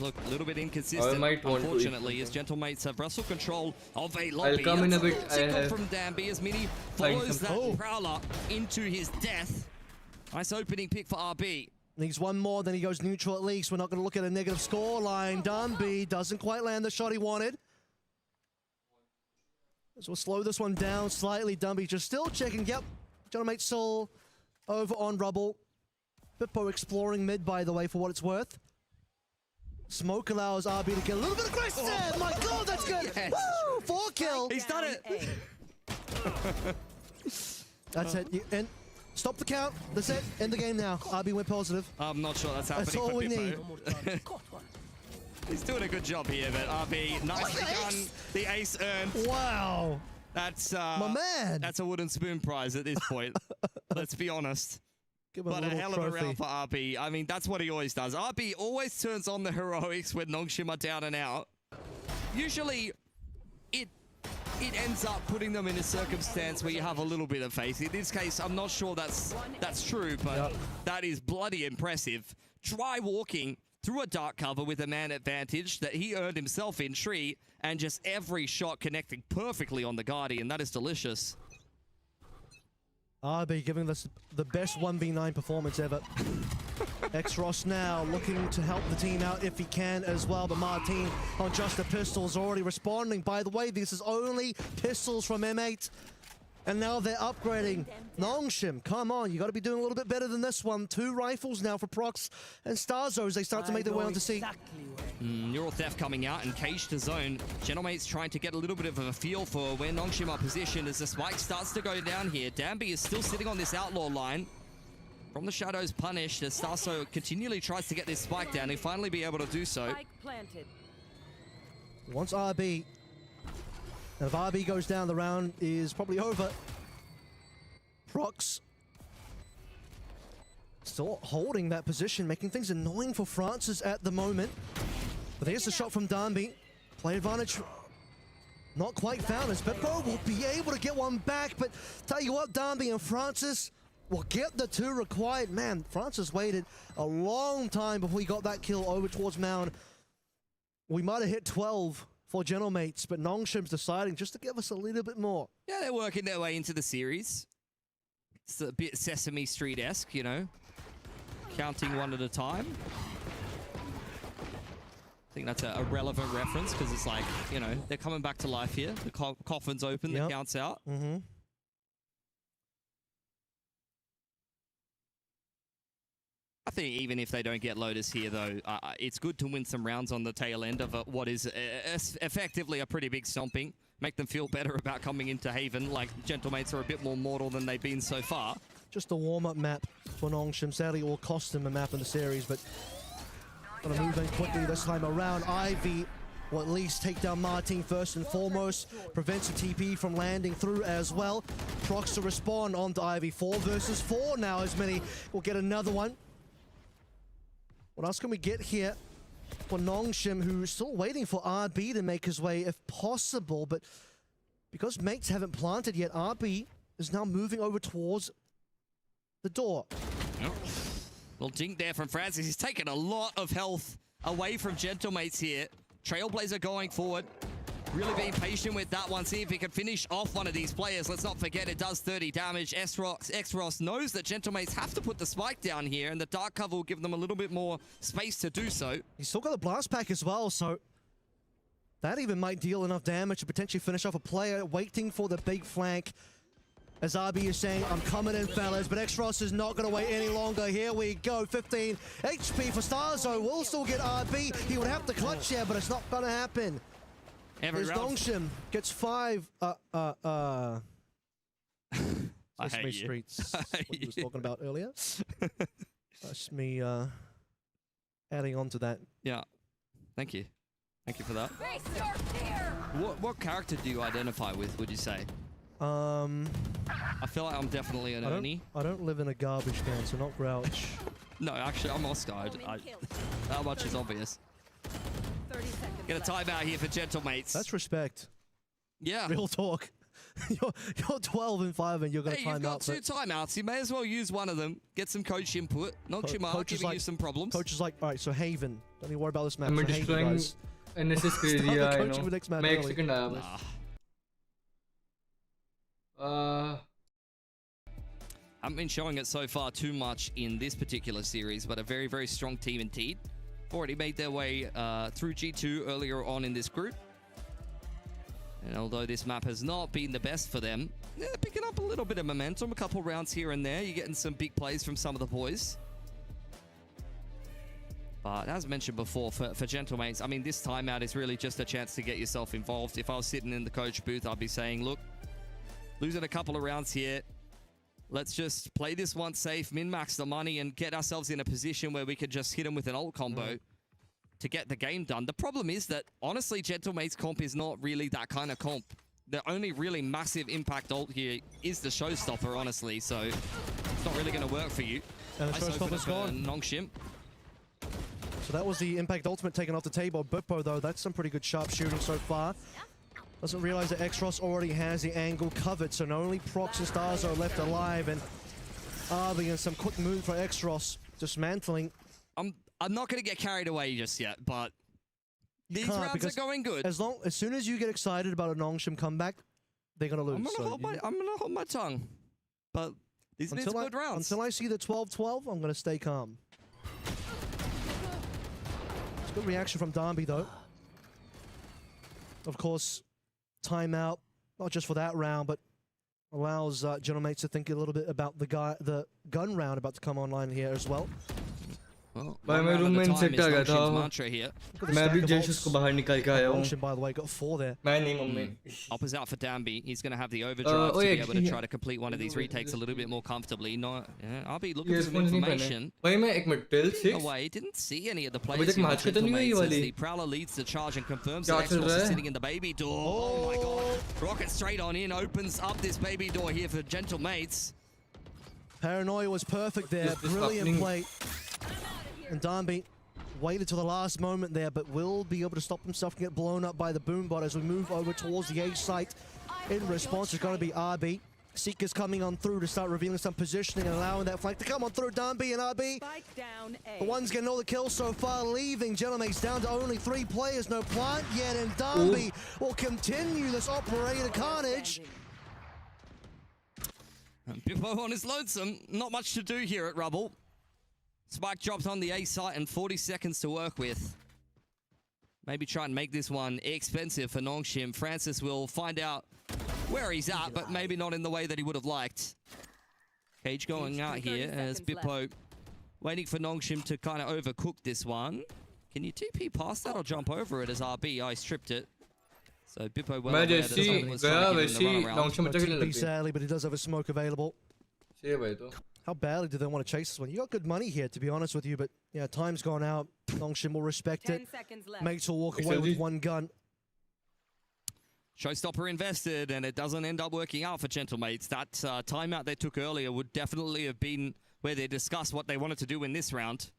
Speaker 12: look, a little bit inconsistent, unfortunately, as Gentlemates have wrestle control of a lobby.
Speaker 1: I'll come in a bit.
Speaker 12: Signal from Danby as Mini follows that Prowler into his death. Nice opening pick for RB.
Speaker 4: Needs 1 more, then he goes neutral at least. We're not going to look at a negative score line. Danby doesn't quite land the shot he wanted. So we'll slow this one down slightly. Danby just still checking. Yep. Gentlemates still over on Rubble. Bippo exploring mid, by the way, for what it's worth. Smoke allows RB to get a little bit aggressive. Oh my god, that's good.
Speaker 12: Yes.
Speaker 4: Woo! 4 kill.
Speaker 12: He's done it.
Speaker 4: That's it. And stop the count. That's it. End the game now. RB went positive.
Speaker 12: I'm not sure that's happening.
Speaker 4: That's all
Speaker 12: for
Speaker 4: we
Speaker 12: Bippo.
Speaker 4: need.
Speaker 12: He's doing a good job here, but RB, nicely done. The ace earned.
Speaker 4: Wow.
Speaker 12: That's
Speaker 4: my man.
Speaker 12: That's a wooden spoon prize at this point. Let's be honest. But a hell of a round for RB. I mean, that's what he always does. RB always turns on the heroics when Nongshim are down and out. Usually, it ends up putting them in a circumstance where you have a little bit of faith. In this case, I'm not sure that's true, but that is bloody impressive. Try walking through a dark cover with a man advantage that he earned himself in tree, and just every shot connecting perfectly on the Guardian. That is delicious.
Speaker 4: RB giving us the best 1v9 performance ever. X-Ross now looking to help the team out if he can as well, but Martin on just the pistols already responding. By the way, this is only pistols from M8. And now they're upgrading. Nongshim, come on, you got to be doing a little bit better than this one. 2 rifles now for Prox and Starzo as they start to make their way onto C.
Speaker 12: Neural Theft coming out and cage to zone. Gentlemates trying to get a little bit of a feel for where Nongshim are positioned as the spike starts to go down here. Danby is still sitting on this outlaw line. From the shadows punished as Starso continually tries to get this spike down. He'll finally be able to do so.
Speaker 15: Spike planted.
Speaker 4: Once RB. And if RB goes down, the round is probably over. Prox still holding that position, making things annoying for Francis at the moment. But there's the shot from Danby. Play advantage. Not quite found as Beppo will be able to get one back, but tell you what, Danby and Francis will get the 2 required. Man, Francis waited a long time before he got that kill over towards Mound. We might have hit 12 for Gentlemates, but Nongshim's deciding just to give us a little bit more.
Speaker 12: Yeah, they're working their way into the series. It's a bit Sesame Street-esque, you know, counting one at a time. I think that's a relevant reference because it's like, you know, they're coming back to life here. The coffin's open, the count's out. I think even if they don't get Lotus here, though, it's good to win some rounds on the tail end of what is effectively a pretty big stomping. Make them feel better about coming into Haven, like Gentlemates are a bit more mortal than they've been so far.
Speaker 4: Just a warm-up map for Nongshim. Sadly, it will cost him a map in the series, but gonna move in quickly this time around. Ivy will at least take down Martin first and foremost. Prevents the TP from landing through as well. Prox to respond onto Ivy. 4 versus 4 now, as many will get another one. What else can we get here for Nongshim, who's still waiting for RB to make his way if possible, but because mates haven't planted yet, RB is now moving over towards the door.
Speaker 12: Little dink there from Francis. He's taken a lot of health away from Gentlemates here. Trailblazer going forward. Really being patient with that one. See if he can finish off one of these players. Let's not forget it does 30 damage. Xross knows that Gentlemates have to put the spike down here, and the dark cover will give them a little bit more space to do so.
Speaker 4: He's still got the blast pack as well, so that even might deal enough damage to potentially finish off a player. Waiting for the big flank. As RB is saying, I'm coming in, fellas, but Xross is not going to wait any longer. Here we go, 15 HP for Starzo. Will still get RB. He would have to clutch here, but it's not going to happen.
Speaker 12: Every round.
Speaker 4: Nongshim gets 5.
Speaker 12: I
Speaker 4: Sesame
Speaker 12: hate
Speaker 4: Streets,
Speaker 12: you.
Speaker 4: what he was talking about earlier. That's me adding on to that.
Speaker 12: Yeah, thank you. Thank you for that. What character do you identify with, would you say? I feel like I'm definitely an Oni.
Speaker 4: I don't live in a garbage can, so not Grouch.
Speaker 12: No, actually, I'm Oscar. That much is obvious. Get a timeout here for Gentlemates.
Speaker 4: That's respect.
Speaker 12: Yeah.
Speaker 4: Real talk. You're 12 and 5 and you're going to time out.
Speaker 12: You've got 2 timeouts. You may as well use one of them. Get some coach input. Nongshim giving you some problems.
Speaker 4: Coach is like, all right, so Haven. Don't need to worry about this match.
Speaker 1: I'm just playing unnecessary. Yeah, I know. Make second
Speaker 12: haven't been showing it so far too much in this particular series, but a very, very strong team indeed. Already made their way through G2 earlier on in this group. And although this map has not been the best for them, they're picking up a little bit of momentum, a couple rounds here and there. You're getting some big plays from some of the boys. But as mentioned before, for Gentlemates, I mean, this timeout is really just a chance to get yourself involved. If I was sitting in the coach booth, I'd be saying, look, losing a couple of rounds here. Let's just play this one safe, min-max the money, and get ourselves in a position where we could just hit them with an ult combo to get the game done. The problem is that, honestly, Gentlemate's comp is not really that kind of comp. The only really massive impact ult here is the showstopper, honestly, so it's not really going to work for you.
Speaker 4: And the showstopper's gone.
Speaker 12: Nongshim.
Speaker 4: So that was the impact ultimate taken off the table. Bippo, though, that's some pretty good sharp shooting so far. Doesn't realize that Xross already has the angle covered, so not only Prox and Stars are left alive, and Arby and some quick move for Xross, dismantling.
Speaker 12: I'm not going to get carried away just yet, but these rounds are going good.
Speaker 4: As soon as you get excited about a Nongshim comeback, they're going to lose.
Speaker 12: I'm going to hold my tongue, but these are good rounds.
Speaker 4: Until I see the 12-12, I'm going to stay calm. It's a good reaction from Darby, though. Of course, timeout, not just for that round, but allows Gentlemates to think a little bit about the gun round about to come online here as well.
Speaker 1: भाई मैं room में insect आ गया था मैं भी just उसको बाहर निकाल के आया हूँ
Speaker 4: by the way got 4 there
Speaker 1: मैं नहीं mummy
Speaker 12: Op is out for Danby. He's going to have the overdrive to be able to try to complete one of these retakes a little bit more comfortably. Not, I'll be looking for some information.
Speaker 1: भाई मैं एक minute till 6
Speaker 12: Away, didn't see any of the players here. As the Prowler leads the charge and confirms that Xbox is sitting in the baby door. Oh my god. Rocket straight on in, opens up this baby door here for Gentle Mates.
Speaker 4: Paranoia was perfect there. Brilliant play. And Danby waited till the last moment there, but will be able to stop himself and get blown up by the boombot as we move over towards the A site. In response, it's going to be RB. Seeker's coming on through to start revealing some positioning and allowing that flank to come on through. Danby and RB. The one's getting all the kills so far, leaving Gentlemates down to only 3 players. No plant yet, and Danby will continue this operator carnage.
Speaker 12: Bippo on his lonesome. Not much to do here at Rubble. Spike dropped on the A site and 40 seconds to work with. Maybe try and make this one expensive for Nongshim. Francis will find out where he's at, but maybe not in the way that he would have liked. Cage going out here as Bippo waiting for Nongshim to kind of overcook this one. Can you TP past that or jump over it as RB? I stripped it. So Bippo well aware that someone was trying to give him the runaround.
Speaker 4: Sadly, but he does have a smoke available. How badly do they want to chase this one? You got good money here, to be honest with you, but yeah, time's gone out. Nongshim will respect it. Mates will walk away with 1 gun.
Speaker 12: Showstopper invested, and it doesn't end up working out for Gentlemates. That timeout they took earlier would definitely have been where they discussed what they wanted to do in this round.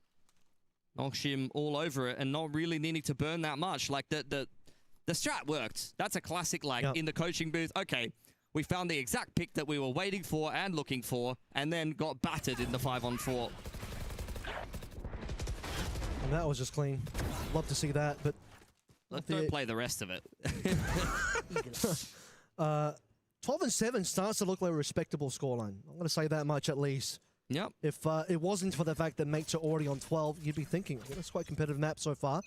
Speaker 12: Nongshim all over it and not really needing to burn that much. Like, the strat worked. That's a classic, like, in the coaching booth. Okay. We found the exact pick that we were waiting for and looking for, and then got battered in the 5-on-4.
Speaker 4: And that was just clean. Love to see that, but...
Speaker 12: Don't play the rest of it.
Speaker 4: 12-7 starts to look like a respectable scoreline. I'm going to say that much at least.
Speaker 12: Yep.
Speaker 4: If it wasn't for the fact that mates are already on 12, you'd be thinking, that's quite a competitive map so far.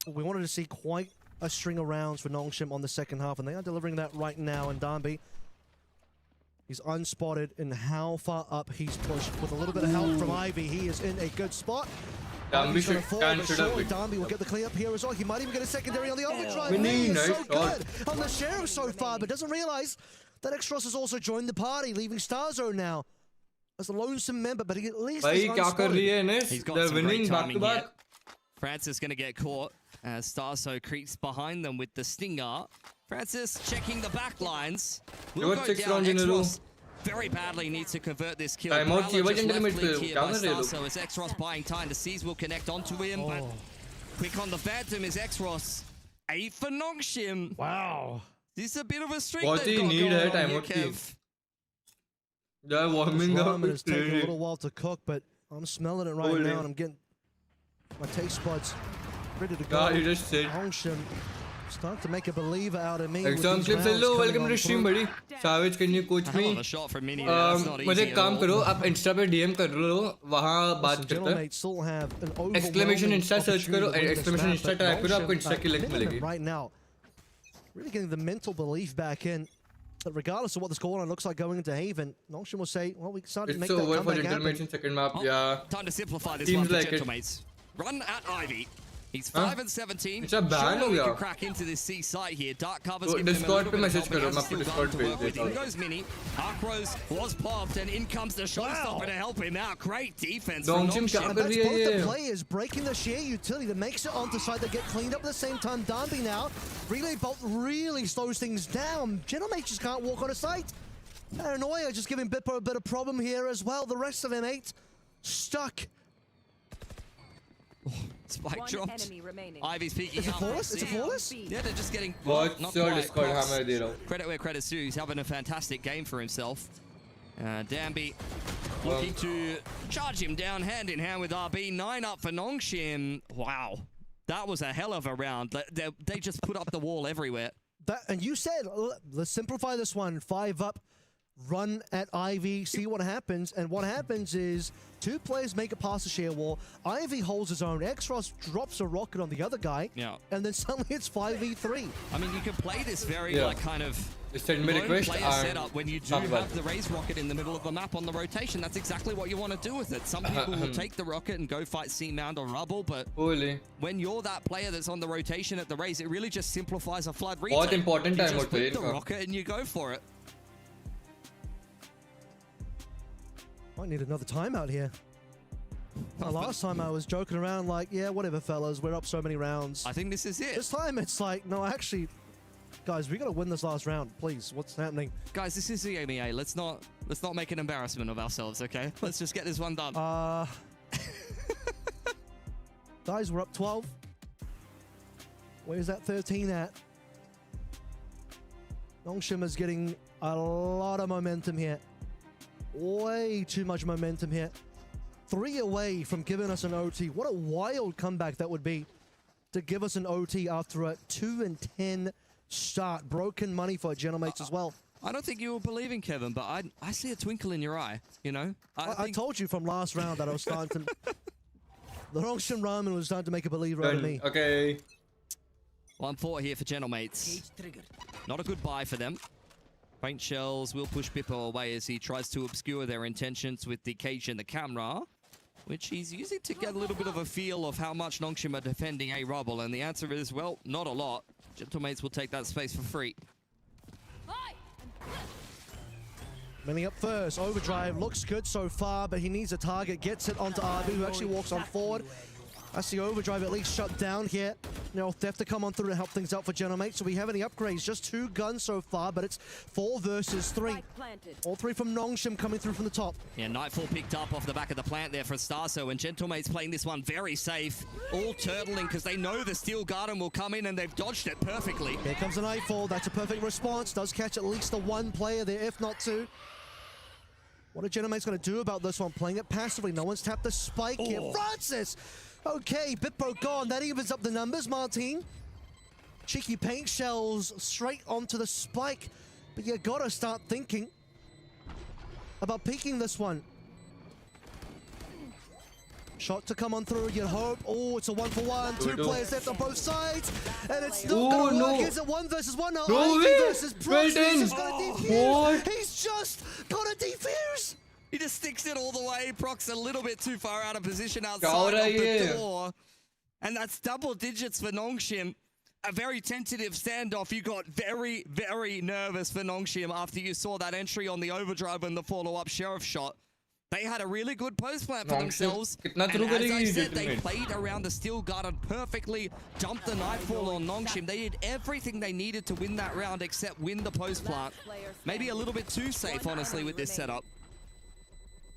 Speaker 4: We wanted to see quite a string of rounds for Nongshim on the second half, and they are delivering that right now. And Danby, he's unspotted in how far up he's pushed. With a little bit of help from Ivy, he is in a good spot. Danby will get the clean up here as well. He might even get a secondary on the overdrive. He is so good on the Sheriff so far, but doesn't realize that Xros has also joined the party, leaving Starzone now as a lonesome member, but he at least is unspotted.
Speaker 12: He's got some great timing here. Francis going to get caught as Starso creeps behind them with the Stinger. Francis checking the back lines. Will go down. Xros very badly needs to convert this kill. Starso as Xros buying time. The C's will connect onto him, but quick on the Phantom is Xros. 8 for Nongshim.
Speaker 4: Wow.
Speaker 12: This is a bit of a streak they've got going on here, Kev.
Speaker 4: Yeah, warming up. It's taking a little while to cook, but I'm smelling it right now, and I'm getting my taste buds ready to go.
Speaker 1: You just said.
Speaker 4: Nongshim start to make a believer out of me.
Speaker 1: Exam clips, hello, welcome to the stream, buddy. Savage, can you coach me? मुझे एक काम करो, आप Insta पे DM कर लो, वहाँ बात करते हैं. Exclamation Insta search करो, exclamation Insta type करो, आपको Insta की link मिलेगी.
Speaker 4: Right now, really getting the mental belief back in. That regardless of what the scoreline looks like going into Haven, Nongshim will say, well, we started to make that comeback happen.
Speaker 1: It's over for Gentlemates in second map, yeah.
Speaker 12: Time to simplify this one for Gentlemates. Run at Ivy. He's 5 and 17.
Speaker 1: It's a ban
Speaker 12: we can crack into this C site here. Dark covers give
Speaker 1: Discord
Speaker 12: him a
Speaker 1: message
Speaker 12: little bit
Speaker 1: of help. Discord page.
Speaker 12: In goes Mini. Arcros was popped, and in comes the showstopper to help him out. Great defense from Nongshim.
Speaker 4: That's both the players breaking the sheer utility that makes it onto site. They get cleaned up at the same time. Danby now. Relay Bolt really slows things down. Gentlemates just can't walk on a site. Paranoia just giving Bippo a bit of problem here as well. The rest of M8 stuck.
Speaker 12: Spike dropped. Ivy's peeking
Speaker 4: out. Is it flawless?
Speaker 12: Yeah, they're just getting
Speaker 1: not quite
Speaker 12: Discord hammer. Credit where credit's due. He's having a fantastic game for himself. Danby looking to charge him down hand in hand with RB. 9 up for Nongshim. Wow. That was a hell of a round. They just put up the wall everywhere.
Speaker 4: And you said, let's simplify this one. 5 up. run at Ivy, see what happens. And what happens is 2 players make it past the share wall. Ivy holds his own. X-Ross drops a rocket on the other guy.
Speaker 12: Yeah.
Speaker 4: And then suddenly it's 5v3.
Speaker 12: I mean, you can play this very like kind of
Speaker 1: send me request
Speaker 12: player setup when you do have the raise rocket in the middle of the map on the rotation. That's exactly what you want to do with it. Some people will take the rocket and go fight C-Mound or Rubble, but when you're that player that's on the rotation at the raise, it really just simplifies a flood retake.
Speaker 1: बहुत important
Speaker 12: you
Speaker 1: time
Speaker 12: just
Speaker 1: होता है
Speaker 12: whip the rocket and you go for it.
Speaker 4: Might need another timeout here. Last time I was joking around like, yeah, whatever, fellas. We're up so many rounds.
Speaker 12: I think this is it.
Speaker 4: This time it's like, no, actually, guys, we got to win this last round. Please, what's happening?
Speaker 12: Guys, this is the EMEA. Let's not make an embarrassment of ourselves, okay? Let's just get this one done.
Speaker 4: Guys, we're up 12. Where's that 13 at? Nongshim is getting a lot of momentum here. Way too much momentum here. 3 away from giving us an OT. What a wild comeback that would be to give us an OT after a 2-10 start. Broken money for Genomates as well.
Speaker 12: I don't think you were believing, Kevin, but I see a twinkle in your eye, you know?
Speaker 4: I told you from last round that I was starting to... The Nongshim Ramen was starting to make a believer out of me.
Speaker 1: Okay.
Speaker 12: 1-4 here for Genomates. Not a good buy for them. Faint shells will push Bippo away as he tries to obscure their intentions with the cage and the camera, which he's using to get a little bit of a feel of how much Nongshim are defending a Rubble, and the answer is, well, not a lot. Gentlemates will take that space for free.
Speaker 4: Mini up first. Overdrive looks good so far, but he needs a target. Gets it onto RB, who actually walks on forward. That's the Overdrive at least shut down here. Now they have to come on through to help things out for Genomates. So we have any upgrades? Just 2 guns so far, but it's 4 versus 3. All 3 from Nongshim coming through from the top.
Speaker 12: Yeah, Nightfall picked up off the back of the plant there for Starso, and Gentlemates playing this one very safe. All turtling because they know the Steel Garden will come in, and they've dodged it perfectly.
Speaker 4: Here comes a Nightfall. That's a perfect response. Does catch at least the 1 player there, if not 2. What are Genomates going to do about this one? Playing it passively. No one's tapped the spike here. Francis! Okay, Bippo gone. That evens up the numbers, Martin. Cheeky paint shells straight onto the spike. But you gotta start thinking about peeking this one. Shot to come on through, you'd hope. Oh, it's a 1-for-1. 2 players left on both sides. And it's not gonna work. Is it 1 versus 1? No, Ivy versus Prox. He's just got a defuse. He's just got a defuse.
Speaker 12: He just sticks it all the way. Prox a little bit too far out of position outside of the door. And that's double digits for Nongshim. A very tentative standoff. You got very, very nervous for Nongshim after you saw that entry on the Overdrive and the follow-up Sheriff shot. They had a really good post plan for themselves. And as I said, they played around the Steel Garden perfectly, dumped the Nightfall on Nongshim. They did everything they needed to win that round except win the post plant. Maybe a little bit too safe, honestly, with this setup.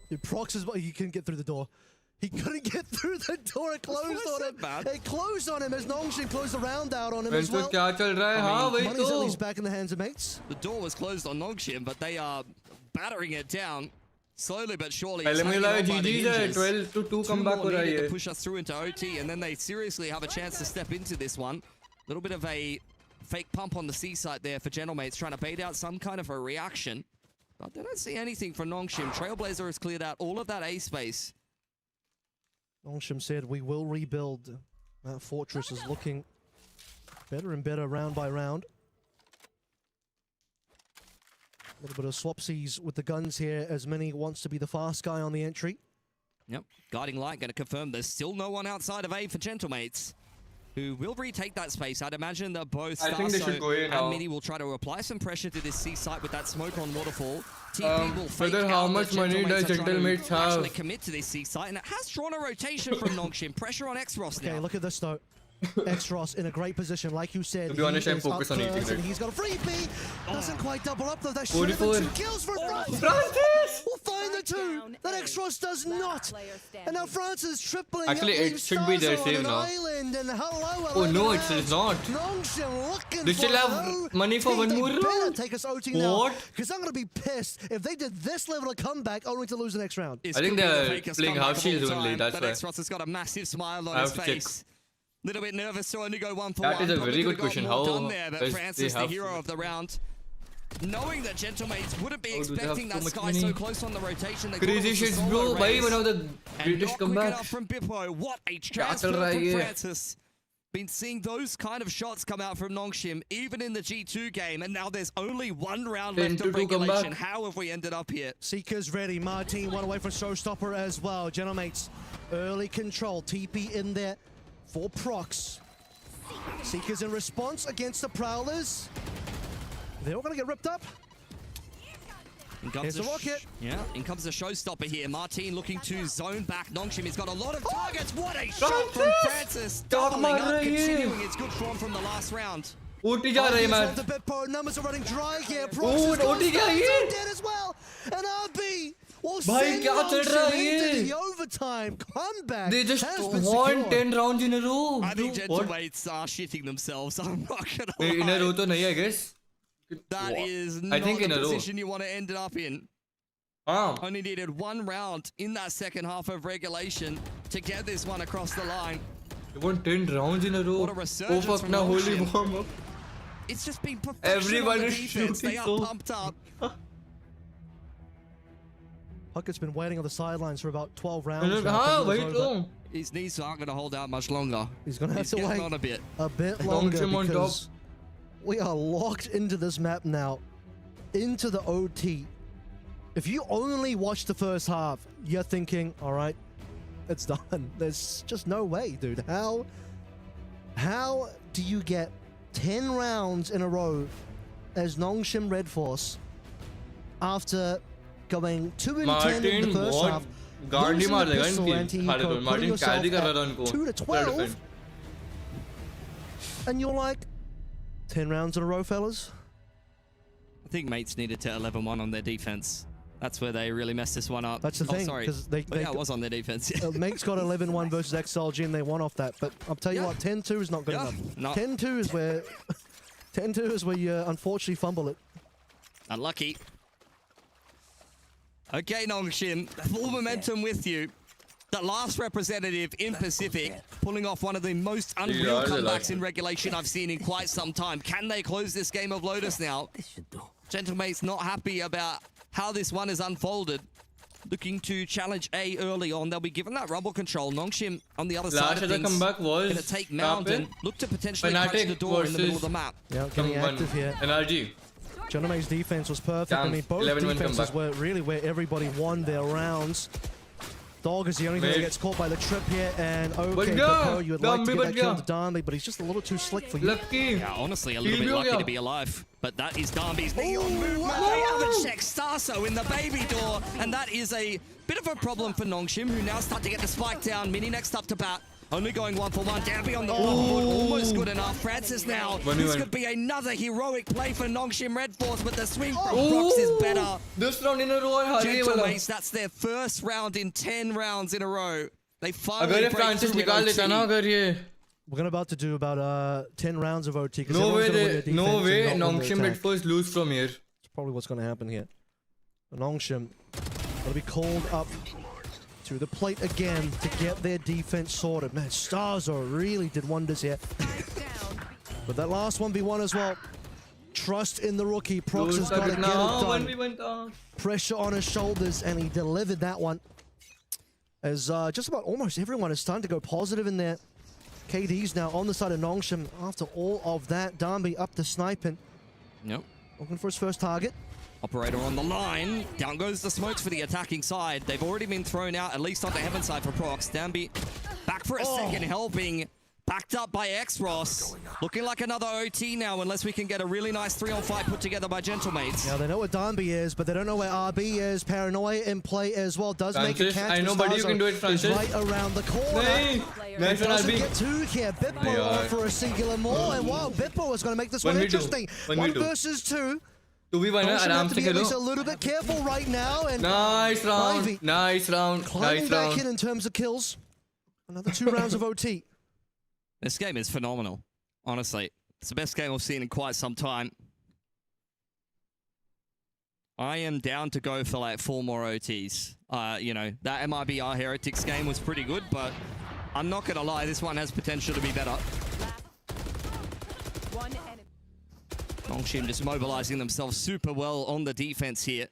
Speaker 4: Dude, Prox is what he couldn't get through the door. He couldn't get through the door. It closed on him. It closed on him as Nongshim closed the round out on him as well. Money's at least back in the hands of mates.
Speaker 12: The door was closed on Nongshim, but they are battering it down slowly but surely.
Speaker 1: To
Speaker 12: push us through into OT, and then they seriously have a chance to step into this one. A little bit of a fake pump on the C site there for Gentlemates, trying to bait out some kind of a reaction. But they don't see anything from Nongshim. Trailblazer has cleared out all of that A space.
Speaker 4: Nongshim said, we will rebuild. That fortress is looking better and better round by round. A little bit of swapsies with the guns here, as Mini wants to be the fast guy on the entry.
Speaker 12: Yep, Guiding Light going to confirm there's still no one outside of A for Gentlemates, who will retake that space. I'd imagine that both Starso and Mini will try to apply some pressure to this C site with that smoke on Waterfall. TP will fake
Speaker 1: how much money does Gentlemates have?
Speaker 12: Actually commit to this C site, and it has drawn a rotation from Nongshim. Pressure on X-Ross now.
Speaker 4: Okay, look at this though. X-Ross in a great position, like you said.
Speaker 1: To be honest, I'm focused on eating it.
Speaker 4: He's got a freebie. Doesn't quite double up though. That should have been 2 kills for Francis. We'll find the 2 that X-Ross does not. And now Francis tripling.
Speaker 1: Actually, it should be their save now. Oh no, it is not. They still have money for 1 more round.
Speaker 4: Take us OT now. Because I'm going to be pissed if they did this level of comeback only to lose the next round.
Speaker 1: I think they're playing half shields only. That's why.
Speaker 12: X-Ross has got a massive smile on his face. Little bit nervous to only go 1-for-1.
Speaker 1: That is a very good question. How
Speaker 12: there, but Francis, the hero of the round, knowing that Gentlemates wouldn't be expecting that Sky so close on the rotation. They
Speaker 1: Crazy shits, bro. Bhai, one of the greatest comebacks.
Speaker 12: From Bippo. What a transfer from Francis. Been seeing those kind of shots come out from Nongshim, even in the G2 game, and now there's only one round left of regulation. How have we ended up here?
Speaker 4: Seeker's ready. Martin one away from Showstopper as well. Gentlemates, early control. TP in there for Prox. Seekers in response against the Prowlers. They're all going to get ripped up. Here's the rocket.
Speaker 12: Yeah, in comes the showstopper here. Martin looking to zone back Nongshim. He's got a lot of targets. What a shot from Francis. Doubling up, continuing its good form from the last round.
Speaker 1: OT जा रहे हैं man.
Speaker 4: The Bitpo numbers are running dry here. Prox is dead as well. And RB will send Nongshim into the overtime comeback.
Speaker 1: They just won 10 rounds in a row.
Speaker 12: I think Gentlemates are shitting themselves. I'm not gonna lie.
Speaker 1: In a row तो नहीं, I guess.
Speaker 12: That is not the position you want to end it up in. Only needed one round in that second half of regulation to get this one across the line.
Speaker 1: They won 10 rounds in a row.
Speaker 12: What a resurgence from
Speaker 1: holy warm up.
Speaker 12: It's just been professional on the defense. They are pumped up.
Speaker 4: Puckett's been waiting on the sidelines for about 12 rounds now.
Speaker 12: His knees aren't going to hold out much longer.
Speaker 4: He's going to have to wait
Speaker 12: on a bit
Speaker 4: longer because we are locked into this map now, into the OT. If you only watch the first half, you're thinking, all right, it's done. There's just no way, dude. How do you get 10 rounds in a row as Nongshim Red Force after going 2 and 10 in the first half?
Speaker 1: Guardi मार देगा
Speaker 4: इनकी
Speaker 1: Martin carry कर रहा था उनको
Speaker 4: 2 to 12, and you're like, 10 rounds in a row, fellas?
Speaker 12: I think mates needed to 11-1 on their defense. That's where they really messed this one up.
Speaker 4: That's the thing.
Speaker 12: Sorry. Yeah, it was on their defense.
Speaker 4: Mates got 11-1 versus XLG and they won off that. But I'll tell you what, 10-2 is not good enough.
Speaker 12: No.
Speaker 4: 10-2 is where 10-2 is where you unfortunately fumble it.
Speaker 12: Unlucky. Okay, Nongshim, full momentum with you. The last representative in Pacific, pulling off one of the most unreal comebacks in regulation I've seen in quite some time. Can they close this game of Lotus now? Gentlemate's not happy about how this one is unfolded. Looking to challenge A early on. They'll be given that rumble control. Nongshim on the other side of things.
Speaker 1: Comeback was
Speaker 12: going to take Mount and look to potentially punch the door in the middle of the map.
Speaker 4: Yeah, getting active here.
Speaker 1: NRG.
Speaker 4: Gentlemate's defense was perfect. I mean, both defenses were really where everybody won their rounds. Dog is the only thing that gets caught by the trip here, and okay, Bippo, you would like to get that kill to Darnby, but he's just a little too slick for you.
Speaker 12: Yeah, honestly, a little bit lucky to be alive. But that is Darnby's neon movement. They haven't checked Starso in the baby door, and that is a bit of a problem for Nongshim, who now start to get the spike down. Mini next up to bat. Only going 1-for-1. Darnby on the board. Almost good enough. Francis now. This could be another heroic play for Nongshim Red Force, but the swing from Prox is better.
Speaker 1: This round in a row.
Speaker 12: Gentlemates, that's their first round in 10 rounds in a row. They finally break through
Speaker 4: We're about to do about 10 rounds of OT.
Speaker 1: No way Nongshim Red Force lose from here.
Speaker 4: That's probably what's going to happen here. Nongshim will be called up to the plate again to get their defense sorted. Man, Starzo really did wonders here. But that last 1v1 as well. Trust in the rookie. Prox has got to get it done. Pressure on his shoulders, and he delivered that one. As just about almost everyone is starting to go positive in there. KD's now on the side of Nongshim after all of that. Darnby up to sniping.
Speaker 12: Nope.
Speaker 4: Looking for his first target.
Speaker 12: Operator on the line. Down goes the smokes for the attacking side. They've already been thrown out, at least on the heaven side for Prox. Darnby back for a second helping. Backed up by X-Ross. Looking like another OT now, unless we can get a really nice 3-on-5 put together by Gentlemates.
Speaker 4: Yeah, they know where Darnby is, but they don't know where RB is. Paranoia in play as well. Does Francis, make a catch.
Speaker 1: I know, but you can do it, Francis.
Speaker 4: Right around the corner.
Speaker 1: Nice
Speaker 4: doesn't get two here. Bippo on for a singular more. And wow, Bippo is going to make this one interesting. 1 versus 2.
Speaker 1: 2v1
Speaker 4: have to be at least a little bit careful right now. And
Speaker 1: nice round.
Speaker 4: Ivy
Speaker 1: nice round.
Speaker 4: Climbing back in terms of kills. Another 2 rounds of OT.
Speaker 12: This game is phenomenal, honestly. It's the best game I've seen in quite some time. I am down to go for like 4 more OTs. You know, that MIBR Heretics game was pretty good, but I'm not going to lie, this one has potential to be better. Nongshim just mobilizing themselves super well on the defense here.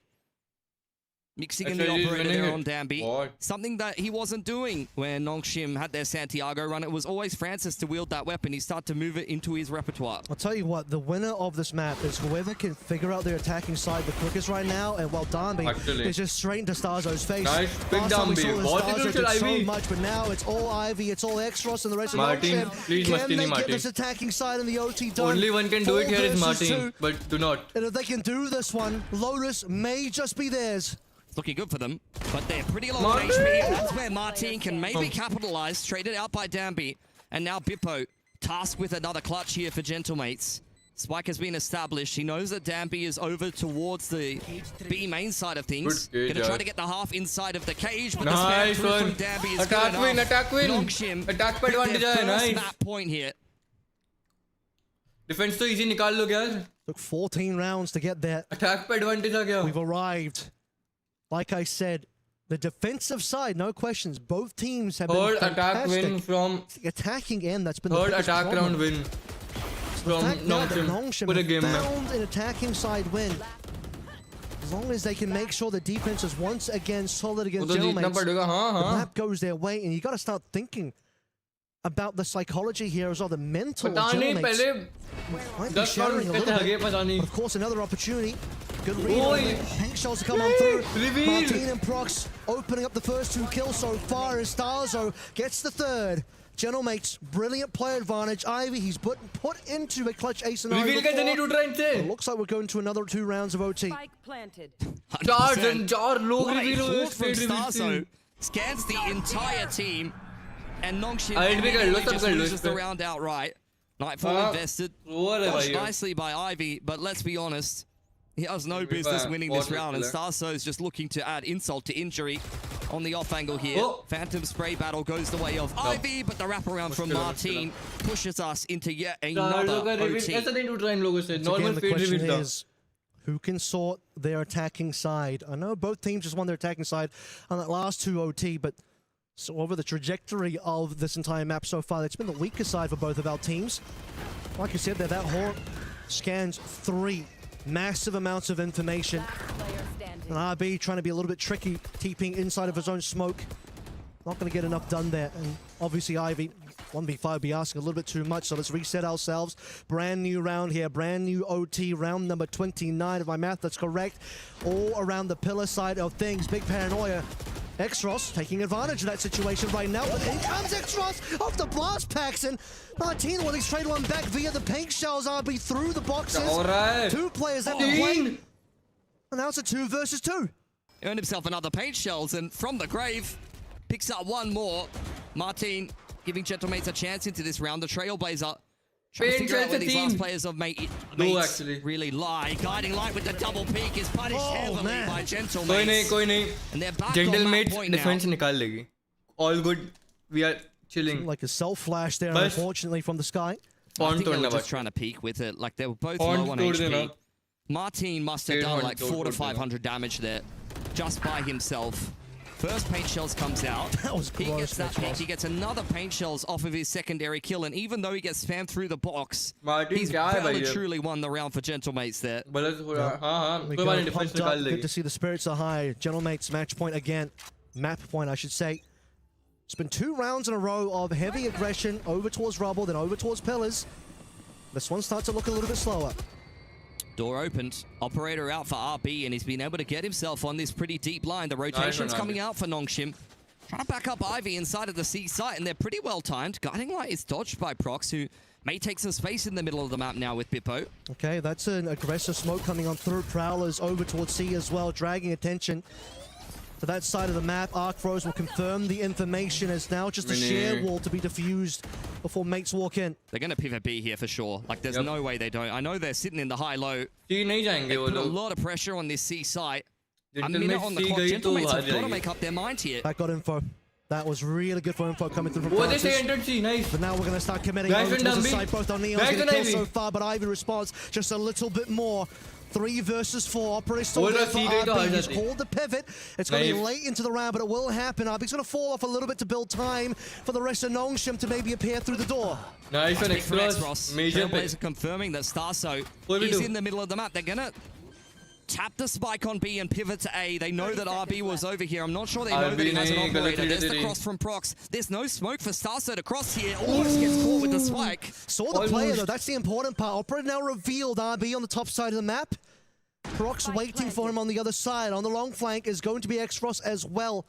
Speaker 12: Mixing in the operator there on Danby. Something that he wasn't doing when Nongshim had their Santiago run. It was always Francis to wield that weapon. He started to move it into his repertoire.
Speaker 4: I'll tell you what, the winner of this map is whoever can figure out their attacking side the quickest right now. And while Danby is just straight into Starzo's face.
Speaker 1: Nice, big Danby.
Speaker 4: Starzo did so much, but now it's all Ivy, it's all Extros, and the rest of
Speaker 1: Martin, please,
Speaker 4: can they
Speaker 1: Martin.
Speaker 4: get this attacking side in the OT done?
Speaker 1: Only one can do it here is Martin, but do not.
Speaker 4: And if they can do this one, Lotus may just be theirs.
Speaker 12: Looking good for them, but they're pretty low on HP, and that's where Martin can maybe capitalize. Traded out by Danby, and now Bippo tasked with another clutch here for Gentlemates. Spike has been established. He knows that Danby is over towards the B main side of things. Gonna try to get the half inside of the cage, but the spam through from Danby is good enough.
Speaker 1: Attack win.
Speaker 12: Nongshim
Speaker 1: Attack पे advantage है, nice.
Speaker 12: Map point here.
Speaker 1: Defense तो easy निकाल लो यार.
Speaker 4: Took 14 rounds to get there.
Speaker 1: Attack पे advantage आ गया.
Speaker 4: We've arrived. Like I said, the defensive side, no questions. Both teams have been fantastic.
Speaker 1: Attack win from
Speaker 4: the attacking end. That's been
Speaker 1: third
Speaker 4: the
Speaker 1: attack
Speaker 4: problem.
Speaker 1: round win from
Speaker 4: Nongshim.
Speaker 1: Put a game
Speaker 4: found an attacking side win. As long as they can make sure the defense is once again solid against Gentlemates, the map goes their way, and you got to start thinking about the psychology here as well, the mental Gentlemates. Might be shattering a little bit. But of course, another opportunity. Good read. Pink shells to come on through. Martin and Prox opening up the first 2 kills so far as Starzo gets the third. Gentlemates, brilliant player advantage. Ivy, he's put into a clutch ace scenario. It looks like we're going to another 2 rounds of OT.
Speaker 18: Spike planted.
Speaker 12: Starzo scans the entire team, and Nongshim just loses the round outright. Nightfall invested. Pushed nicely by Ivy, but let's be honest, he has no business winning this round, and Starzo is just looking to add insult to injury on the off angle here. Phantom spray battle goes the way of Ivy, but the wraparound from Martin pushes us into yet another OT.
Speaker 4: Again, the question is, who can sort their attacking side? I know both teams just won their attacking side on that last 2 OT, but so over the trajectory of this entire map so far, it's been the weaker side for both of our teams. Like you said, that Hawk scans 3 massive amounts of information. And RB trying to be a little bit tricky, TPing inside of his own smoke. Not going to get enough done there. And obviously Ivy, 1v5 be asking a little bit too much, so let's reset ourselves. Brand new round here, brand new OT, round number 29 if my math that's correct. All around the pillar side of things. Big paranoia. Extros taking advantage of that situation right now, but in comes Extros off the blast packs, and Martin will trade one back via the pink shells. RB through the boxes. 2 players at the play, and now it's a 2 versus 2.
Speaker 12: Earned himself another paint shells, and from the grave, picks up 1 more. Martin giving Gentlemates a chance into this round. The Trailblazer trying to figure out where these last players of mates really lie. Guiding Light with the double peek is punished heavily by Gentlemates. And they're back
Speaker 1: Gentlemates
Speaker 12: on that point
Speaker 1: defense
Speaker 12: now.
Speaker 1: nikal legi. All good. We are chilling.
Speaker 4: Like a self flash there, unfortunately, from the sky.
Speaker 12: I think they were just trying to peek with it. Like they were both low on HP. Martin must have done like 400 to 500 damage there just by himself. First paint shells comes out.
Speaker 4: That was
Speaker 12: he gets that pick. He gets another paint shells off of his secondary kill, and even though he gets spammed through the box, he's well and truly won the round for Gentlemates there.
Speaker 4: Good to see the spirits are high. Gentlemates match point again. Map point, I should say. It's been 2 rounds in a row of heavy aggression over towards rubble, then over towards pillars. This one starts to look a little bit slower.
Speaker 12: Door opened. Operator out for RB, and he's been able to get himself on this pretty deep line. The rotation's coming out for Nongshim. Trying to back up Ivy inside of the C site, and they're pretty well timed. Guiding Light is dodged by Prox, who may take some space in the middle of the map now with Bippo.
Speaker 4: Okay, that's an aggressive smoke coming on through. Prowlers over towards C as well, dragging attention to that side of the map. Arc Rose will confirm the information as now just a sheer wall to be diffused before mates walk in.
Speaker 12: They're going to pivot B here for sure. Like, there's no way they don't. I know they're sitting in the high-low. They put a lot of pressure on this C site. A minute on the clock. Gentlemates have got to make up their mind here.
Speaker 4: That got info. That was really good for info coming through from Francis.
Speaker 1: Nice.
Speaker 4: But now we're going to start committing over to the side. Both on Neon's getting killed so far, but Ivy responds just a little bit more. 3 versus 4. Operator still there for RB. He's called the pivot. It's going to be late into the round, but it will happen. RB's going to fall off a little bit to build time for the rest of Nongshim to maybe appear through the door.
Speaker 1: Nice one, Express. Major
Speaker 12: Trailblazer confirming that Starso is in the middle of the map. They're going to tap the spike on B and pivot to A. They know that RB was over here. I'm not sure they know that he has an operator. There's the cross from Prox. There's no smoke for Starso to cross here. Almost gets caught with the spike.
Speaker 4: Saw the player though. That's the important part. Operator now revealed RB on the top side of the map. Prox waiting for him on the other side. On the long flank is going to be X-Frost as well.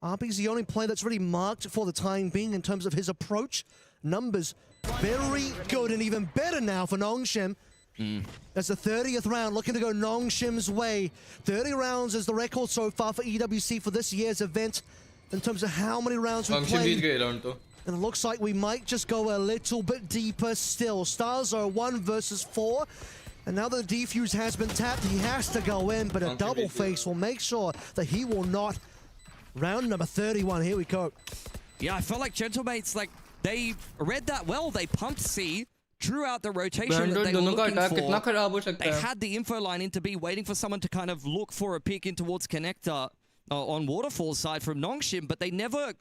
Speaker 4: RB's the only player that's really marked for the time being in terms of his approach. Numbers very good and even better now for Nongshim. That's the 30th round, looking to go Nongshim's way. 30 rounds is the record so far for EWC for this year's event in terms of how many rounds we played. And it looks like we might just go a little bit deeper still. Stars are 1 versus 4. And now that the defuse has been tapped, he has to go in, but a double face will make sure that he will not. Round number 31, here we go.
Speaker 12: Yeah, I felt like Gentlemates, like, they read that well. They pumped C, drew out the rotation that they were looking for. They had the info line into B, waiting for someone to kind of look for a pick in towards Connector on Waterfall's side from Nongshim, but they never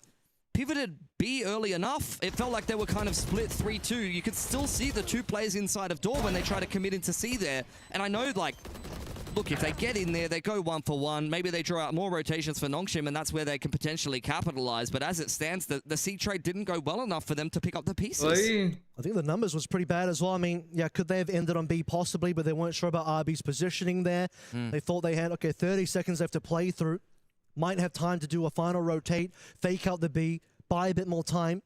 Speaker 12: pivoted B early enough. It felt like they were kind of split 3-2. You could still see the 2 players inside of door when they try to commit into C there. And I know, like, look, if they get in there, they go 1 for 1. Maybe they draw out more rotations for Nongshim, and that's where they can potentially capitalize. But as it stands, the C trade didn't go well enough for them to pick up the pieces.
Speaker 4: I think the numbers was pretty bad as well. I mean, yeah, could they have ended on B possibly, but they weren't sure about RB's positioning there. They thought they had, okay, 30 seconds left to play through. Might have time to do a final rotate, fake out the B, buy a bit more time.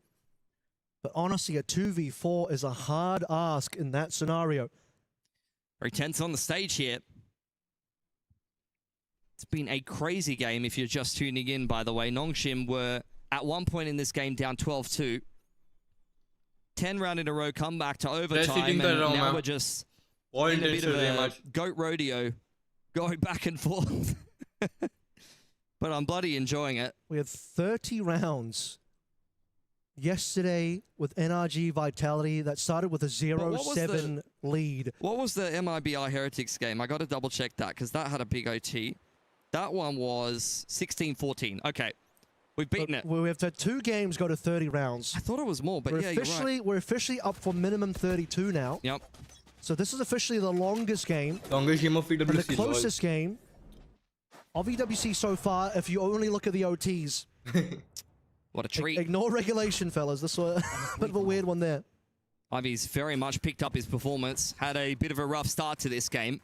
Speaker 4: But honestly, a 2v4 is a hard ask in that scenario.
Speaker 12: Very tense on the stage here. It's been a crazy game if you're just tuning in, by the way. Nongshim were at one point in this game down 12-2. 10 round in a row, come back to overtime, and now we're just in a bit of a goat rodeo going back and forth. But I'm bloody enjoying it.
Speaker 4: We had 30 rounds yesterday with NRG Vitality that started with a 0-7 lead.
Speaker 12: What was the MIBR Heretics game? I got to double check that because that had a big OT. That one was 16-14. Okay. We've beaten it.
Speaker 4: We've had 2 games go to 30 rounds.
Speaker 12: I thought it was more, but yeah, you're right.
Speaker 4: We're officially up for minimum 32 now.
Speaker 12: Yep.
Speaker 4: So this is officially the longest game.
Speaker 1: Longest game of EWC.
Speaker 4: And the closest game of EWC so far, if you only look at the OTs.
Speaker 12: What a treat.
Speaker 4: Ignore regulation, fellas. This was a bit of a weird one there.
Speaker 12: Ivy's very much picked up his performance. Had a bit of a rough start to this game.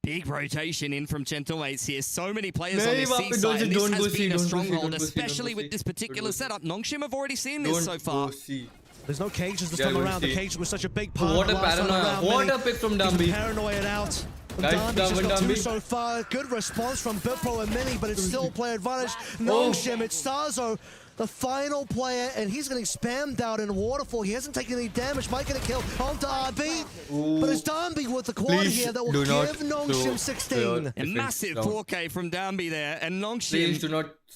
Speaker 12: Big rotation in from Gentlemates here. So many players on this C side, and this has been a stronghold, especially with this particular setup. Nongshim have already seen this so far.
Speaker 4: There's no cages this time around. The cage was such a big part.
Speaker 1: What a paranoia. What a pick from Dambi.
Speaker 4: Paranoid out. Darby's just got 2 so far. Good response from Bippo and Mini, but it's still player advantage. Nongshim, it's Starzo, the final player, and he's getting spammed out in Waterfall. He hasn't taken any damage. Might get a kill onto RB, but it's Dambi with the quad here that will give Nongshim 16.
Speaker 12: A massive 4K from Dambi there, and Nongshim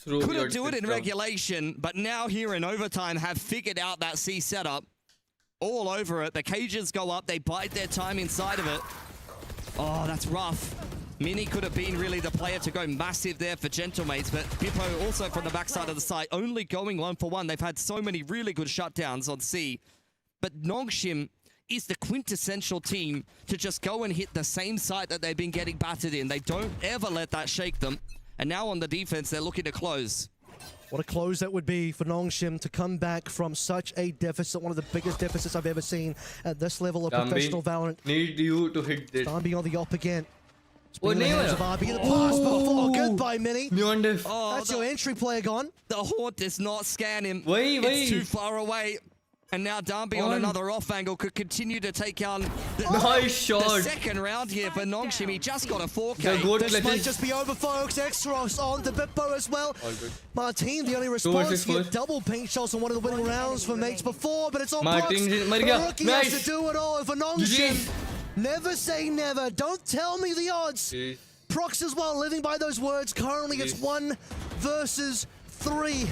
Speaker 12: couldn't do it in regulation, but now here in overtime have figured out that C setup. All over it. The cages go up. They bide their time inside of it. Oh, that's rough. Mini could have been really the player to go massive there for Gentlemates, but Bippo also from the backside of the site, only going 1 for 1. They've had so many really good shutdowns on C. But Nongshim is the quintessential team to just go and hit the same site that they've been getting battered in. They don't ever let that shake them. And now on the defense, they're looking to close.
Speaker 4: What a close that would be for Nongshim to come back from such a deficit, one of the biggest deficits I've ever seen at this level of professional Valorant.
Speaker 1: Need you to hit this.
Speaker 4: Dambi on the op again. Spinning the hands of RB in the pass before. Goodbye, Mini.
Speaker 1: Oh,
Speaker 4: that's your entry player gone.
Speaker 12: The Horde does not scan him. It's too far away. And now Dambi on another off angle could continue to take on the second round here for Nongshim. He just got a 4K.
Speaker 4: This might just be over, folks. X-Ross on to Bippo as well. Martin, the only response, he had double pink shots on one of the winning rounds for mates before, but it's on Prox. Rookie has to do it all. And for Nongshim, never say never. Don't tell me the odds. Prox as well, living by those words. Currently, it's 1 versus 3.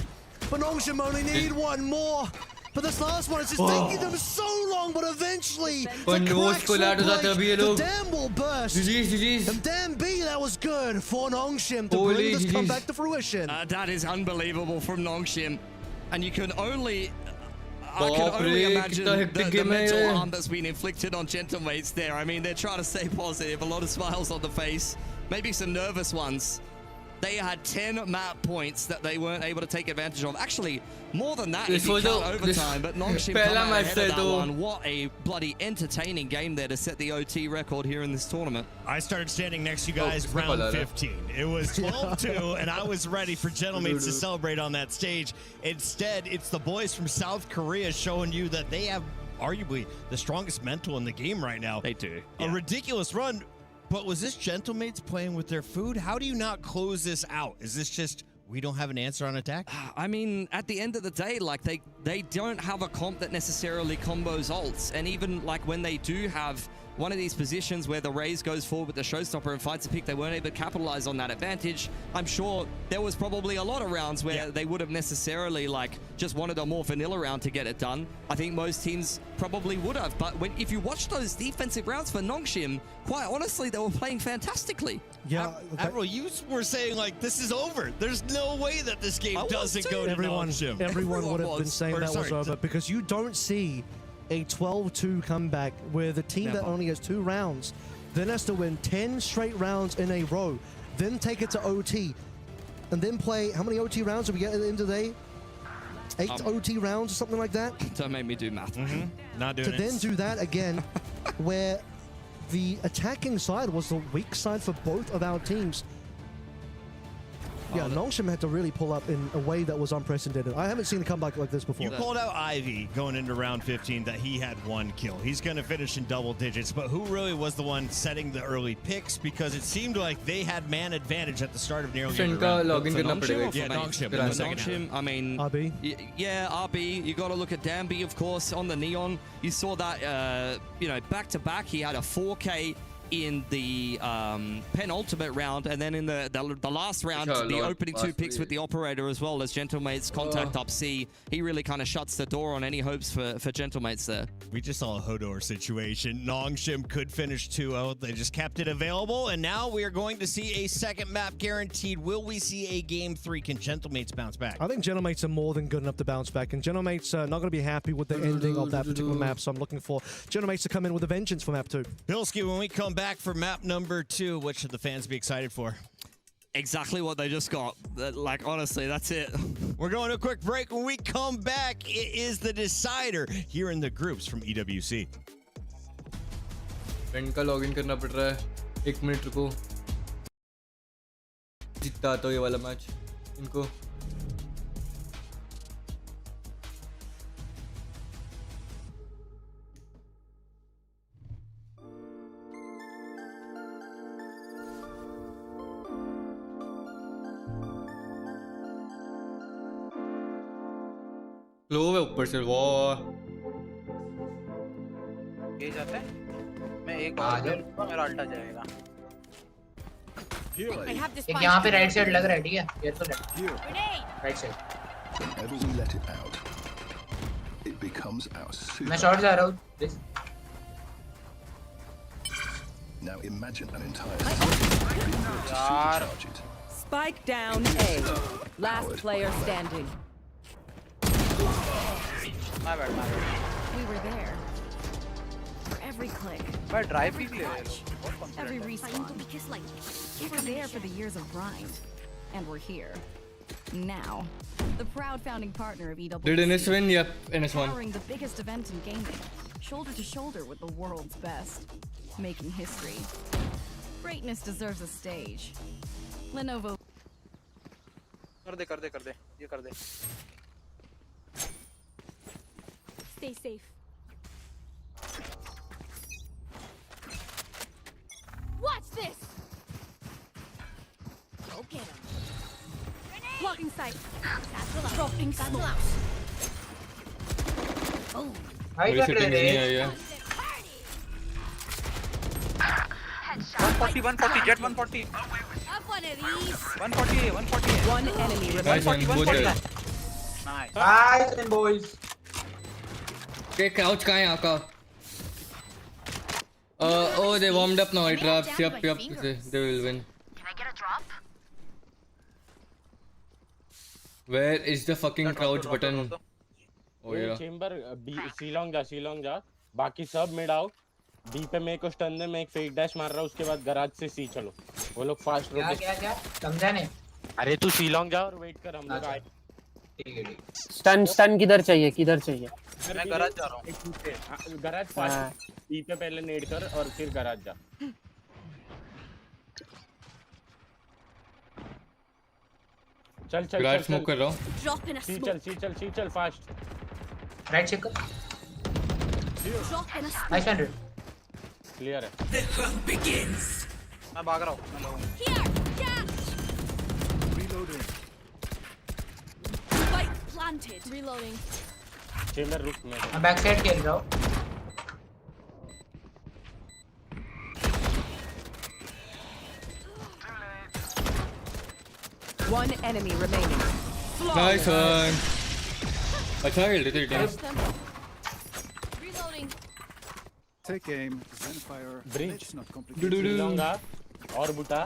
Speaker 4: But Nongshim only need 1 more. But this last one is just taking them so long, but eventually the
Speaker 1: nose को लाट हो जाते हैं अभी ये
Speaker 4: the
Speaker 1: लोग.
Speaker 4: dam will burst.
Speaker 1: GG's.
Speaker 4: And damn B, that was good for Nongshim to bring this comeback to fruition.
Speaker 12: That is unbelievable from Nongshim. And you can only... I can only imagine the mental harm that's been inflicted on Gentlemates there. I mean, they're trying to stay positive. A lot of smiles on the face. Maybe some nervous ones. They had 10 map points that they weren't able to take advantage of. Actually, more than that if you count overtime, but Nongshim come out ahead of that one. What a bloody entertaining game there to set the OT record here in this tournament.
Speaker 14: I started standing next to you guys round 15. It was 12-2, and I was ready for Gentlemates to celebrate on that stage. Instead, it's the boys from South Korea showing you that they have arguably the strongest mental in the game right now.
Speaker 22: They do.
Speaker 14: A ridiculous run. But was this Gentlemates playing with their food? How do you not close this out? Is this just we don't have an answer on attack?
Speaker 12: I mean, at the end of the day, like they don't have a comp that necessarily combos ults. And even like when they do have one of these positions where the Raze goes forward with the showstopper and finds a pick, they weren't able to capitalize on that advantage. I'm sure there was probably a lot of rounds where they would have necessarily like just wanted a more vanilla round to get it done. I think most teams probably would have, but if you watch those defensive rounds for Nongshim, quite honestly, they were playing fantastically.
Speaker 14: Yeah, Admiral, you were saying like this is over. There's no way that this game doesn't go to Nongshim.
Speaker 4: Everyone would have been saying that was over because you don't see a 12-2 comeback where the team that only has 2 rounds then has to win 10 straight rounds in a row, then take it to OT, and then play, how many OT rounds do we get at the end of the day? 8 OT rounds or something like that?
Speaker 12: Don't make me do math.
Speaker 14: Not doing
Speaker 4: it. To then do that again where the attacking side was the weak side for both of our teams. Yeah, Nongshim had to really pull up in a way that was unprecedented. I haven't seen a comeback like this before.
Speaker 14: You called out Ivy going into round 15 that he had 1 kill. He's going to finish in double digits, but who really was the one setting the early picks? Because it seemed like they had man advantage at the start of nearly every round.
Speaker 12: Nongshim, I mean...
Speaker 4: RB?
Speaker 12: Yeah, RB. You got to look at Danby, of course, on the Neon. You saw that, you know, back-to-back. He had a 4K in the penultimate round, and then in the last round, the opening 2 picks with the operator as well as Gentlemates contact up C. He really kind of shuts the door on any hopes for Gentlemates there.
Speaker 14: We just saw a Hodor situation. Nongshim could finish 2-0. They just kept it available, and now we are going to see a second map guaranteed. Will we see a game 3? Can Gentlemates bounce back?
Speaker 4: I think Gentlemates are more than good enough to bounce back, and Gentlemates are not going to be happy with the ending of that particular map, so I'm looking for Gentlemates to come in with a vengeance for map 2.
Speaker 14: Bilski, when we come back for map number 2, what should the fans be excited for?
Speaker 12: Exactly what they just got. Like, honestly, that's it.
Speaker 14: We're going to a quick break. When we come back, it is the decider here in the groups from EWC.
Speaker 1: Friend का login करना पड़ रहा है 1 minute रुको जीतता तो ये वाला मैच इनको लो है ऊपर से वाह
Speaker 3: ये जाता है मैं एक बार मेरा अल्टा जाएगा
Speaker 11: एक यहाँ पे राइट साइड लग रहा है ठीक है ये तो right side
Speaker 16: Whenever we let it out, it becomes our super.
Speaker 11: मैं शॉट जा रहा हूँ please
Speaker 16: Now imagine an entire
Speaker 3: यार
Speaker 18: Spike down A. Last player standing.
Speaker 3: My bad.
Speaker 17: We were there. For every click.
Speaker 3: But driving
Speaker 17: Every respawn. We were there for the years of grind. And we're here. Now. The proud founding partner of EWC.
Speaker 1: Did NS win? Yep, NS won.
Speaker 17: Powering the biggest event in gaming. Shoulder to shoulder with the world's best. Making history. Greatness deserves a stage. Lenovo.
Speaker 3: कर दे ये कर दे
Speaker 15: Stay safe. Watch this. Go get him. Blocking sight. Dropping smoke.
Speaker 11: Oh. Hi, कर रहे हैं
Speaker 3: 140 jet 140
Speaker 15: Have one of these.
Speaker 3: 140
Speaker 18: One enemy remaining.
Speaker 11: Nice, boys.
Speaker 1: Okay, crouch कहाँ है यहाँ का? Oh, they warmed up now. I traps. Yup. They will win.
Speaker 15: Can I get a drop?
Speaker 1: Where is the fucking crouch button? Oh yeah.
Speaker 9: Chamber सी long जा बाकी सब mid आओ B पे मेरे को स्टन दे मैं एक फेक डैश मार रहा हूं उसके बाद गराज से सी चलो वो लोग फास्ट
Speaker 11: क्या समझा नहीं
Speaker 9: अरे तू सी लॉन्ग जा और वेट कर हम लोग आए
Speaker 11: ठीक है
Speaker 6: स्टन किधर चाहिए
Speaker 3: मैं गराज जा रहा हूं
Speaker 9: गराज फास्ट बी पे पहले नेड कर और फिर गराज जा चल
Speaker 1: गराज स्मोक कर रहा हूं
Speaker 9: सी चल फास्ट
Speaker 11: राइट चेक कर नाइस 100
Speaker 9: क्लियर है
Speaker 3: मैं भाग रहा हूं मैं
Speaker 15: Reloading. Spike planted. Reloading.
Speaker 9: Chamber रुक
Speaker 11: मैं बैक साइड खेल रहा हूं
Speaker 18: One enemy remaining.
Speaker 1: Nice one. अच्छा खेल रहे थे team.
Speaker 15: Reloading.
Speaker 16: Take aim, then fire.
Speaker 9: Bridge.
Speaker 16: Let's not complicate.
Speaker 9: लूंगा और बुटा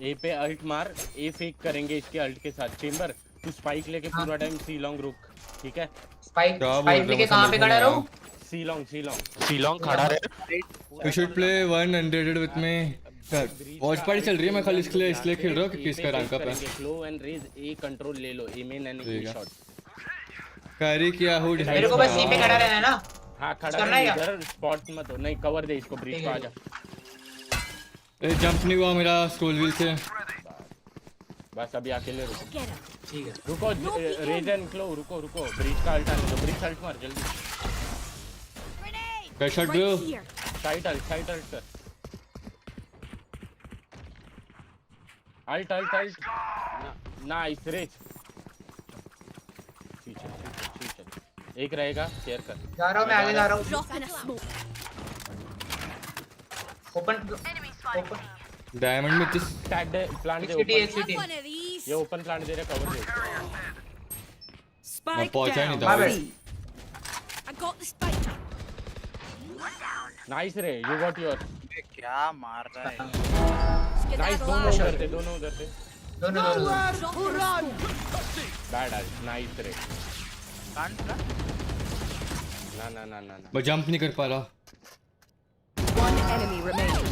Speaker 9: ए पे अल्ट मार ए फेक करेंगे इसके अल्ट के साथ चेंबर तू स्पाइक लेके पूरा टाइम सी लॉन्ग रुक ठीक है
Speaker 11: स्पाइक लेके कहां पे खड़ा रहूं
Speaker 9: सी लॉन्ग खड़ा रहे
Speaker 1: You should play one unrated with me. Watch party चल रही है मैं खाली इसलिए खेल रहा हूँ क्योंकि इसका रैंक अप है.
Speaker 9: Slow and raise a control ले लो a man and a shot
Speaker 1: carry किया हूँ
Speaker 11: मेरे को बस सी पे खड़ा रहना है ना.
Speaker 9: हां खड़ा रह इधर स्पॉट मत हो नहीं कवर दे इसको ब्रिज पे आ जा.
Speaker 1: ए जंप नहीं हुआ मेरा स्क्रोल व्हील से.
Speaker 9: बस अभी अकेले रुको
Speaker 11: ठीक है
Speaker 9: रुको रेज एंड क्लो रुको ब्रिज का अल्ट आने दो ब्रिज अल्ट मार जल्दी
Speaker 1: कैसा ब्रो
Speaker 9: साइड अल्ट कर अल्ट नाइस रेज ठीक है एक रहेगा शेयर कर
Speaker 11: जा रहा हूं मैं आगे जा रहा हूं ओपन
Speaker 1: डायमंड में किस
Speaker 9: प्लांट दे ये ओपन प्लांट दे रहा कवर दे
Speaker 1: मैं पहुंचा नहीं था
Speaker 15: I got the spike.
Speaker 9: Nice रे यू गॉट योर
Speaker 3: क्या मार रहा है
Speaker 9: नाइस दोनों उधर थे बैड नाइस रे ना
Speaker 1: मैं जंप नहीं कर पा रहा.
Speaker 18: One enemy remaining.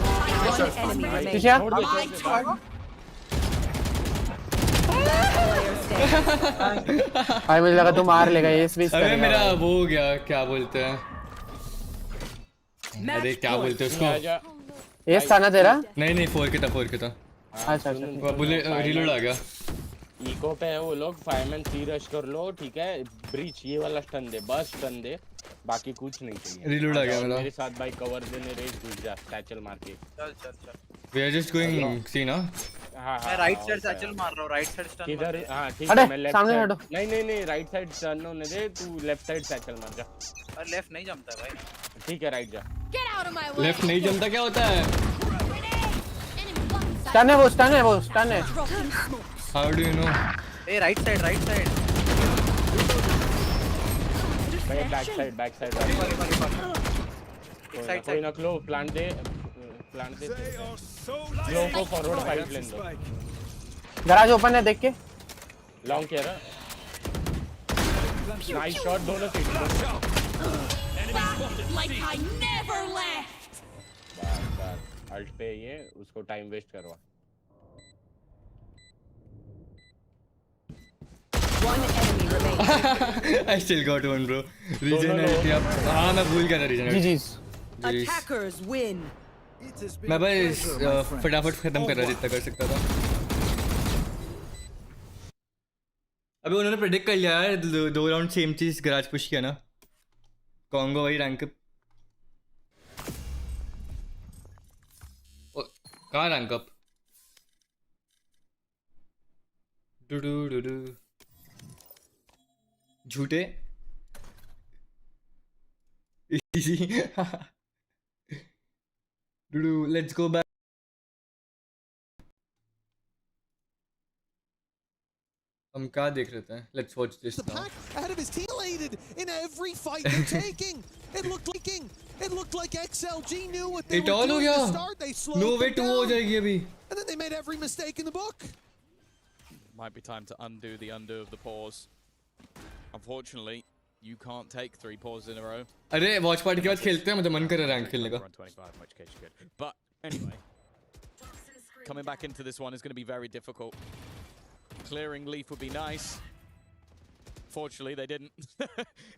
Speaker 6: भाई मुझे लगा तू मार लेगा ये स्विच
Speaker 1: अरे मेरा वो हो गया क्या बोलते हैं अरे क्या बोलते हैं उसको
Speaker 6: ये था ना तेरा
Speaker 1: नहीं 4 के था
Speaker 6: अच्छा
Speaker 1: बोले रीलोड आ गया.
Speaker 9: इको पे है वो लोग फायरमैन सी रश कर लो ठीक है ब्रीच ये वाला स्टन दे बस स्टन दे बाकी कुछ नहीं चाहिए.
Speaker 1: रीलोड आ गया
Speaker 9: मेरे साथ भाई कवर देने रेस घुस जा सैचल मार के
Speaker 3: चल
Speaker 1: वी आर जस्ट गोइंग सी ना.
Speaker 9: हां
Speaker 3: मैं राइट साइड सैचल मार रहा हूं राइट साइड स्टन
Speaker 9: किधर हां ठीक है मैं लेफ्ट
Speaker 6: सामने हटो
Speaker 9: नहीं राइट साइड स्टन होने दे तू लेफ्ट साइड सैचल मार जा.
Speaker 3: अरे लेफ्ट नहीं जमता भाई
Speaker 9: ठीक है राइट जा
Speaker 15: Get out of my way.
Speaker 1: Left नहीं जमता क्या होता है
Speaker 6: स्टन है वो
Speaker 1: how do you know
Speaker 3: A right side
Speaker 9: भाई बैक साइड कोई ना क्लो प्लांट दे क्लो को फॉरवर्ड फाइट लेन दो
Speaker 6: गराज ओपन है देख के
Speaker 9: लॉन्ग किया ना नाइस शॉट दोनों seat
Speaker 15: Like I never left.
Speaker 9: बस अल्ट पे ये उसको टाइम वेस्ट करवा.
Speaker 18: One enemy remaining.
Speaker 1: I still got one bro. Regenerate up. हाँ मैं भूल गया था regenerate.
Speaker 18: GG's. Attackers win.
Speaker 1: मैं बस फटाफट खत्म कर रहा जितना कर सकता था. अभी उन्होंने प्रेडिक्ट कर लिया यार 2 राउंड सेम चीज गराज पुश किया ना. कॉन्गो वही रैंक अप. कहाँ रैंक अप झूठे इजी लेट्स गो बैक. हम क्या देख रहे थे? Let's watch this now.
Speaker 21: dominated in every fight they're taking. It looked like XLG knew what they were doing to start. They slowed
Speaker 1: no way
Speaker 21: them
Speaker 1: to
Speaker 21: down,
Speaker 1: ho jayegi abhi.
Speaker 21: and then they made every mistake in the book.
Speaker 22: Might be time to undo the undo of the pause. Unfortunately, you can't take 3 pauses in a row.
Speaker 1: अरे watch party के बाद खेलते हैं, मुझे मन कर रहा है रैंक खेलने का.
Speaker 22: 25, in which case you could. But anyway, coming back into this one is going to be very difficult. Clearing Leaf would be nice. Fortunately, they didn't.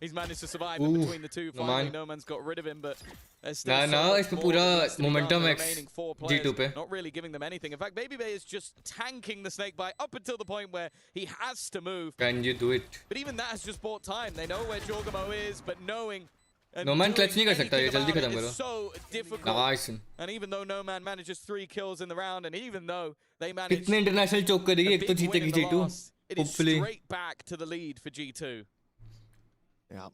Speaker 22: He's managed to survive in between the two. Finally, No Man's got rid of him, but there's still
Speaker 1: इस पे पूरा momentum X G2 पे.
Speaker 22: Not really giving them anything. In fact, Baby Bay is just tanking the Snake Bite up until the point where he has to move.
Speaker 1: Can you do it?
Speaker 22: But even that has just bought time. They know where Jorgamo is, but knowing
Speaker 1: No Man clutch नहीं कर सकता ये, जल्दी खत्म करो.
Speaker 22: So difficult.
Speaker 1: Nice.
Speaker 22: And even though No Man manages 3 kills in the round, and even though they manage
Speaker 1: कितने international choke करेगी, एक तो जीतेगी G2.
Speaker 22: It is straight back to the lead for G2.
Speaker 21: Yeah,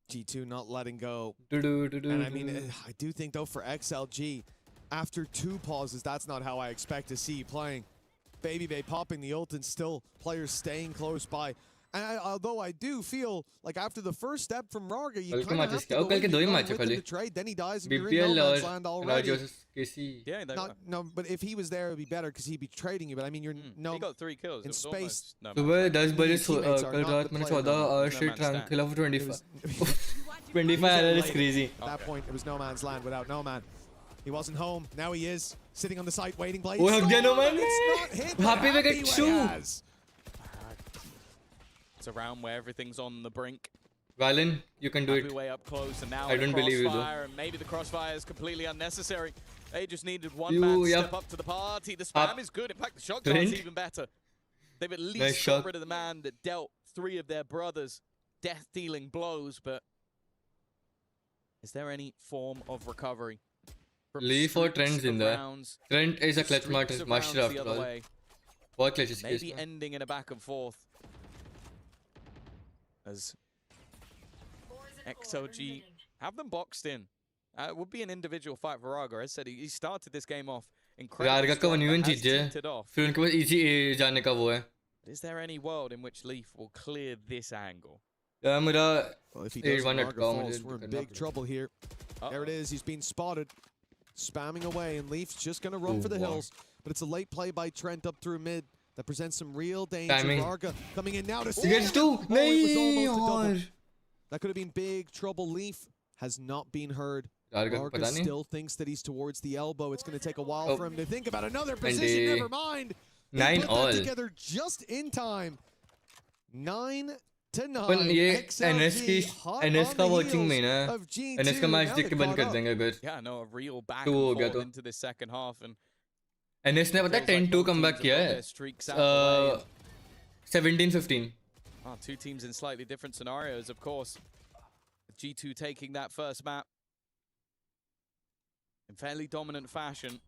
Speaker 21: G2 not letting go. And I mean, I do think though for XLG, after 2 pauses, that's not how I expect to see playing. Baby Bay popping the ult and still players staying close by. And although I do feel like after the first step from Raga, you kind of have to go with the trade. Then he dies and you're in no man's land already.
Speaker 22: Yeah,
Speaker 21: no, but if he was there, it would be better because he'd be trading you. But I mean, you're
Speaker 22: he got 3 kills
Speaker 21: in space.
Speaker 1: सुबह 10 बजे कल रात मैंने 14 hours straight rank खेला for 25. 25 hours is crazy.
Speaker 21: At that point, it was No Man's land without No Man. He wasn't home. Now he is sitting on the site waiting. Blade.
Speaker 1: Oh, No Man.
Speaker 21: It's not hit.
Speaker 1: Happy we get 2.
Speaker 22: It's a round where everything's on the brink.
Speaker 1: Valen, you can do it.
Speaker 22: Way up close, and now
Speaker 1: I don't believe you though.
Speaker 22: And maybe the crossfire is completely unnecessary. They just needed one man to step up to the party. The spam is good. In fact, the shotgun is even better. They've at least got rid of the man that dealt 3 of their brothers death-dealing blows, but is there any form of recovery?
Speaker 1: Leaf or Trent's in there. Trent is a clutch master after all. What clutch is
Speaker 22: maybe ending in a back and forth. As XLG have them boxed in. It would be an individual fight for Raga. As I said, he started this game off incredibly strong, has tinted off.
Speaker 1: फिर उनके पास easy जाने का वो है.
Speaker 22: Is there any world in which Leaf will clear this angle?
Speaker 21: Well, if he does, Raga falls, we're in big trouble here. There it is. He's being spotted, spamming away, and Leaf's just going to run for the hills. But it's a late play by Trent up through mid. That presents some real danger. Raga coming in now to see
Speaker 1: it.
Speaker 21: That could have been big trouble. Leaf has not been heard. Raga still thinks that he's towards the elbow. It's going to take a while for him to think about another position. Never mind.
Speaker 1: 9 all.
Speaker 21: Put that together just in time. 9-9.
Speaker 1: NS का watching में ना NS का match देख के बंद कर देंगे अगर.
Speaker 22: Yeah, no, a real back and forth into the second half, and
Speaker 1: NS ने पता 10-2 comeback किया है. 17-15.
Speaker 22: 2 teams in slightly different scenarios, of course. G2 taking that first map in fairly dominant fashion.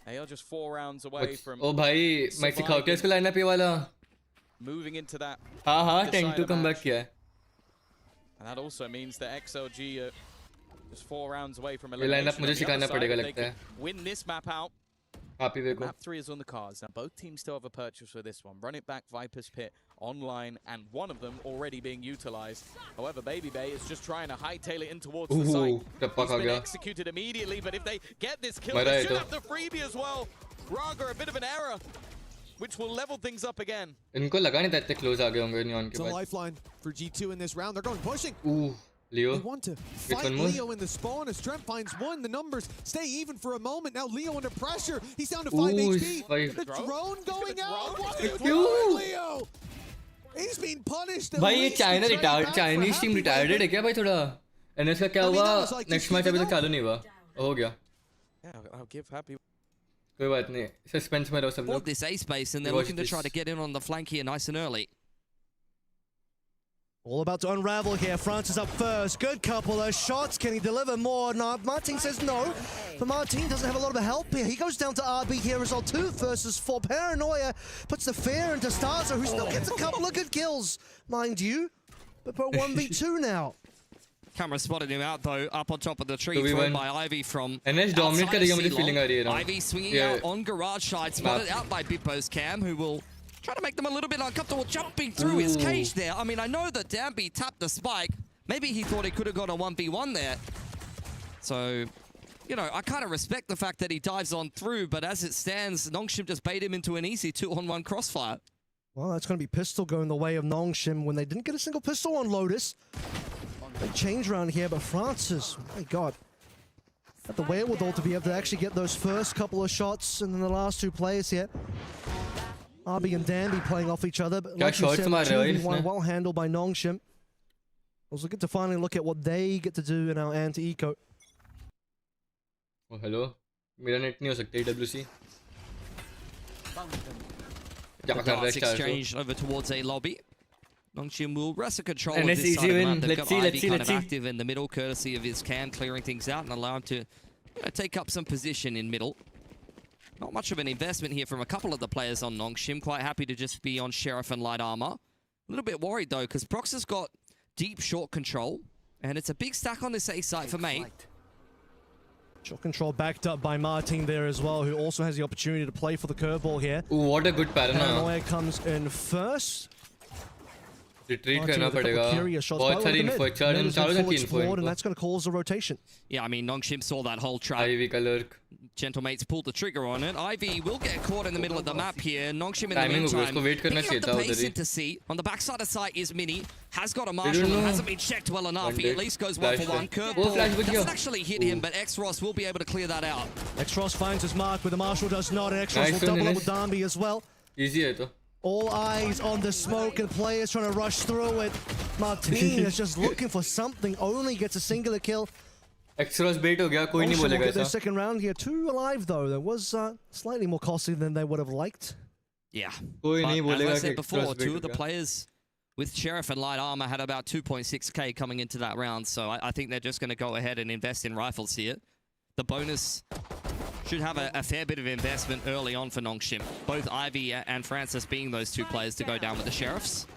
Speaker 22: They are just 4 rounds away from.
Speaker 1: Oh भाई, मैं सिखाऊँ क्या इसको lineup ये वाला?
Speaker 22: Moving into that.
Speaker 1: हाँ 10-2 comeback किया है.
Speaker 22: And that also means that XLG are just 4 rounds away from
Speaker 1: elimination. ये लाइनअप मुझे सिखाना पड़ेगा लगता है.
Speaker 22: Win this map out.
Speaker 1: Happy
Speaker 22: Map 3 is on the cards. Now both teams still have a purchase for this one. Run It Back, Viper's Pit, online, and one of them already being utilized. However, Baby Bay is just trying to hightail it in towards the site. He's been executed immediately, but if they get this kill, they should have the freebie as well. Raga, a bit of an error, which will level things up again.
Speaker 1: इनको लगा नहीं था इतने close आ गए होंगे Neon के
Speaker 21: बाद. It's a lifeline for G2 in this round. They're going pushing.
Speaker 1: Leo.
Speaker 21: They want to fight Leo in the spawn as Trent finds 1. The numbers stay even for a moment. Now Leo under pressure. He's down to 5 HP. The drone going out. What are you doing, Leo? He's being punished.
Speaker 1: भाई ये Chinese team retired है क्या भाई थोड़ा? NS का क्या हुआ? Next match अभी तक चालू नहीं हुआ. हो गया.
Speaker 22: Yeah, I'll give Happy.
Speaker 1: कोई बात नहीं. Suspense में रहो सब लोग.
Speaker 12: This A space and they're looking to try to get in on the flank here nice and early.
Speaker 4: All about to unravel here. France is up first. Good couple of shots. Can he deliver more? No, Martin says no. But Martin doesn't have a lot of help here. He goes down to RB here as well. 2 versus 4. Paranoia puts the fear into Staza, who still gets a couple of good kills, mind you. But for 1v2 now.
Speaker 12: Camera spotted him out though, up on top of the tree, thrown by Ivy from
Speaker 1: NS dominate करेगा मुझे feeling आ रही है.
Speaker 12: Ivy swinging out on garage side, spotted out by Bippo's Cam, who will Trying to make them a little bit uncomfortable, jumping through his cage there. I mean, I know that Danby tapped the spike. Maybe he thought he could have got a 1v1 there. So, you know, I kind of respect the fact that he dives on through, but as it stands, Nongshim just bait him into an easy 2-on-1 crossfire.
Speaker 4: Well, that's going to be pistol going the way of Nongshim when they didn't get a single pistol on Lotus. Big change around here, but Francis, my God. Got the wherewithal to be able to actually get those first couple of shots, and then the last two players here. RB and Danby playing off each other, but like you said, 2v1 well handled by Nongshim. I was looking to finally look at what they get to do in our anti-eco.
Speaker 1: Oh, hello. मेरा net नहीं हो सकता WC.
Speaker 12: The darts exchange over towards a lobby. Nongshim will wrestle control
Speaker 1: And
Speaker 12: of this side of the map. They've
Speaker 1: let's
Speaker 12: got
Speaker 1: see,
Speaker 12: Ivy kind of
Speaker 1: see.
Speaker 12: active in the middle, courtesy of his cam, clearing things out and allow him to take up some position in middle. Not much of an investment here from a couple of the players on Nongshim. Quite happy to just be on Sheriff and Light Armor. A little bit worried, though, because Prox has got deep short control, and it's a big stack on this A site for Mate.
Speaker 4: Short control backed up by Martin there as well, who also has the opportunity to play for the curveball here.
Speaker 1: Ooh, what a good parana.
Speaker 4: Paranoia comes in first.
Speaker 1: Retreat करना पड़ेगा. बहुत सारी info, चारों की info.
Speaker 4: And that's going to cause a rotation.
Speaker 12: Yeah, I mean, Nongshim saw that whole trap.
Speaker 1: Ivy का lurk.
Speaker 12: Gentlemates pulled the trigger on it. Ivy will get caught in the middle of the map here. Nongshim in the
Speaker 1: Timing
Speaker 12: meantime,
Speaker 1: उसको wait करना
Speaker 12: picking
Speaker 1: चाहिए
Speaker 12: up
Speaker 1: था
Speaker 12: the pace
Speaker 1: उधर ही.
Speaker 12: into C. On the backside of site is Mini. Has got a marshal and hasn't been checked well enough. He at least goes one for one. Curveball doesn't actually hit him, but X-Ross will be able to clear that out.
Speaker 4: X-Ross finds his mark, but the marshal does not. And X-Ross will double up with Danby as well.
Speaker 1: Easy है तो.
Speaker 4: All eyes on the smoke and players trying to rush through it. Martin is just looking for something, only gets a singular kill.
Speaker 1: X-Ross bait हो गया, कोई नहीं बोलेगा
Speaker 4: their
Speaker 1: ऐसा.
Speaker 4: second round here, 2 alive though. That was slightly more costly than they would have liked.
Speaker 12: Yeah.
Speaker 1: कोई
Speaker 12: But
Speaker 1: नहीं बोलेगा
Speaker 12: as I said
Speaker 1: कि
Speaker 12: before,
Speaker 1: X-Ross bait
Speaker 12: two of the
Speaker 1: हो गया.
Speaker 12: players with Sheriff and Light Armor had about 2.6k coming into that round, so I think they're just going to go ahead and invest in rifles here. The bonus should have a fair bit of investment early on for Nongshim. Both Ivy and Francis being those two players to go down with the Sheriffs.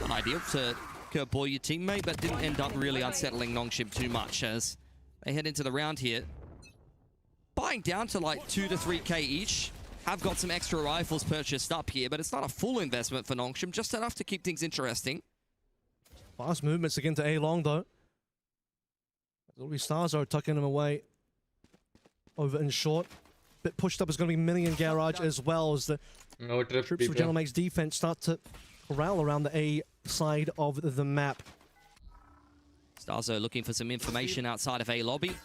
Speaker 12: Not ideal to curveball your teammate, but didn't end up really unsettling Nongshim too much as they head into the round here. Buying down to like 2 to 3k each. Have got some extra rifles purchased up here, but it's not a full investment for Nongshim, just enough to keep things interesting.
Speaker 4: Fast movements again to A-Long though. It'll be Starzo tucking him away. Over in short. Bit pushed up is going to be Mini and Garage as well as the troops for Gentlemate's defense start to corral around the A side of the map.
Speaker 12: Starzo looking for some information outside of A lobby.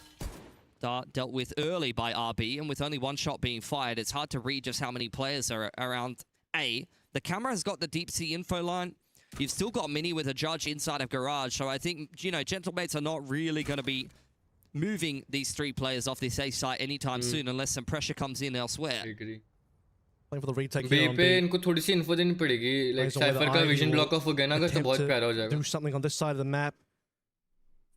Speaker 12: Dart dealt with early by RB, and with only one shot being fired, it's hard to read just how many players are around A. The camera has got the deep sea info line. You've still got Mini with a judge inside of Garage, so I think, you know, Gentlemates are not really going to be moving these 3 players off this A site anytime soon unless some pressure comes in elsewhere.
Speaker 4: Playing for the retake
Speaker 1: B
Speaker 4: here on
Speaker 1: पे
Speaker 4: B.
Speaker 1: इनको थोड़ी सी info देनी पड़ेगी. Like Cypher का vision block off हो गया ना अगर तो बहुत प्यारा हो जाएगा.
Speaker 4: Do something on this side of the map.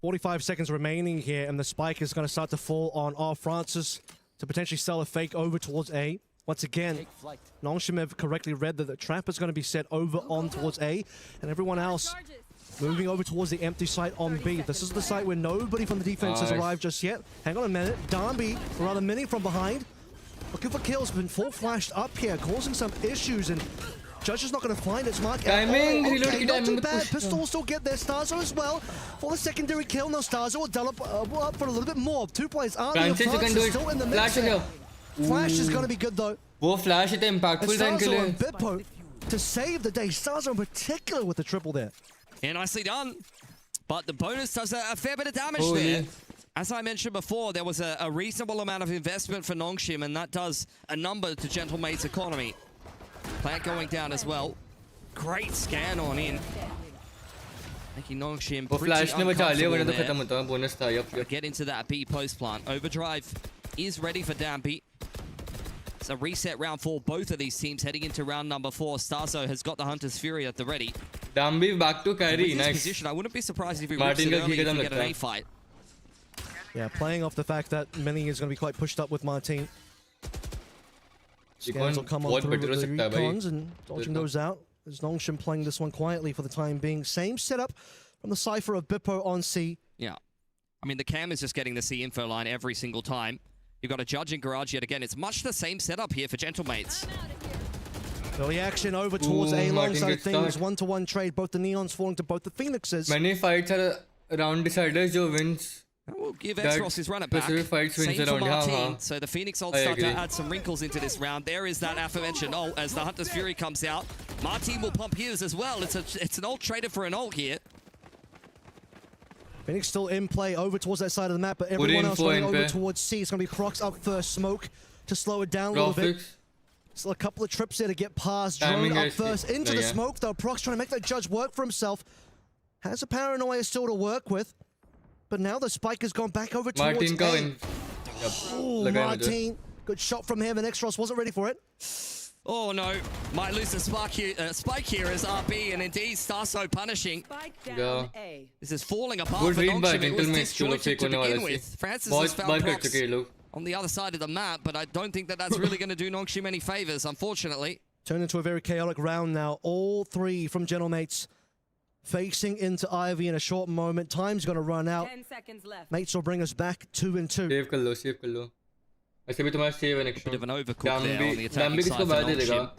Speaker 4: 45 seconds remaining here, and the spike is going to start to fall on Francis to potentially sell a fake over towards A. Once again, Nongshim have correctly read that the trap is going to be set over on towards A, and everyone else moving over towards the empty site on B. This is the site where nobody from the defense has arrived just yet. Hang on a minute. Danby, or rather Mini from behind. Looking for kills, been full flashed up here, causing some issues, and Judge is not going to find its mark.
Speaker 1: Timing,
Speaker 4: okay, not too bad. Pistol will still get there. Starzo as well for the secondary kill. Now Starzo will double up for a little bit more. 2 players are still in the mix. Flash is going to be good though.
Speaker 1: वो flash इतना impactful था इनके लिए.
Speaker 4: And Bippo to save the day. Starzo in particular with the triple there.
Speaker 12: Yeah, nicely done. But the bonus does a fair bit of damage there. As I mentioned before, there was a reasonable amount of investment for Nongshim, and that does a number to Gentlemate's economy. Plant going down as well. Great scan on in. Making Nongshim pretty uncomfortable there. Get into that B post plant. Overdrive is ready for Danby. It's a reset round for both of these teams heading into round number 4. Starzo has got the Hunter's Fury at the ready.
Speaker 1: Danby back to carry. Nice.
Speaker 12: Position, I wouldn't be surprised if he rips it early to get an A fight.
Speaker 4: Yeah, playing off the fact that Mini is going to be quite pushed up with Martin. Scans will come on through with the recons and dodging those out. There's Nongshim playing this one quietly for the time being. Same setup from the Cypher of Bippo on C.
Speaker 12: Yeah. I mean, the cam is just getting the C info line every single time. You've got a judge in Garage yet again. It's much the same setup here for Gentlemates.
Speaker 4: Early action over towards A long side of things. 1-to-1 trade. Both the Neons falling to both the Phoenixes.
Speaker 1: Many fights are round deciders जो wins.
Speaker 12: We'll give Exros his run it back.
Speaker 1: Same
Speaker 12: for Martin. So the Phoenix ult start to add some wrinkles into this round. There is that aforementioned ult as the Hunter's Fury comes out. Martin will pump his as well. It's an ult traded for an ult here.
Speaker 4: Phoenix still in play over towards that side of the map, but everyone else going over towards C. It's going to be Prox up first. Smoke to slow it down a little bit. Still a couple of trips there to get past. Drone up first into the smoke, though. Prox trying to make that judge work for himself. Has a paranoia still to work with. But now the spike has gone back over towards
Speaker 1: Martin going.
Speaker 4: Oh, Martin. Good shot from him, and Exros wasn't ready for it.
Speaker 12: Oh no, might lose the spike here as RB, and indeed Starso punishing. This is falling apart for Nongshim. It was disjointed to begin with. Francis has found Prox on the other side of the map, but I don't think that that's really going to do Nongshim any favors, unfortunately.
Speaker 4: Turned into a very chaotic round now. All three from Gentlemates facing into Ivy in a short moment. Time's going to run out.
Speaker 17: 10 seconds left.
Speaker 4: Mates will bring us back 2-2.
Speaker 1: Save कर लो, save कर लो. ऐसे भी तुम्हारा save है next
Speaker 12: round. Bit of an overcook there on the attacking side for
Speaker 1: Nongshim.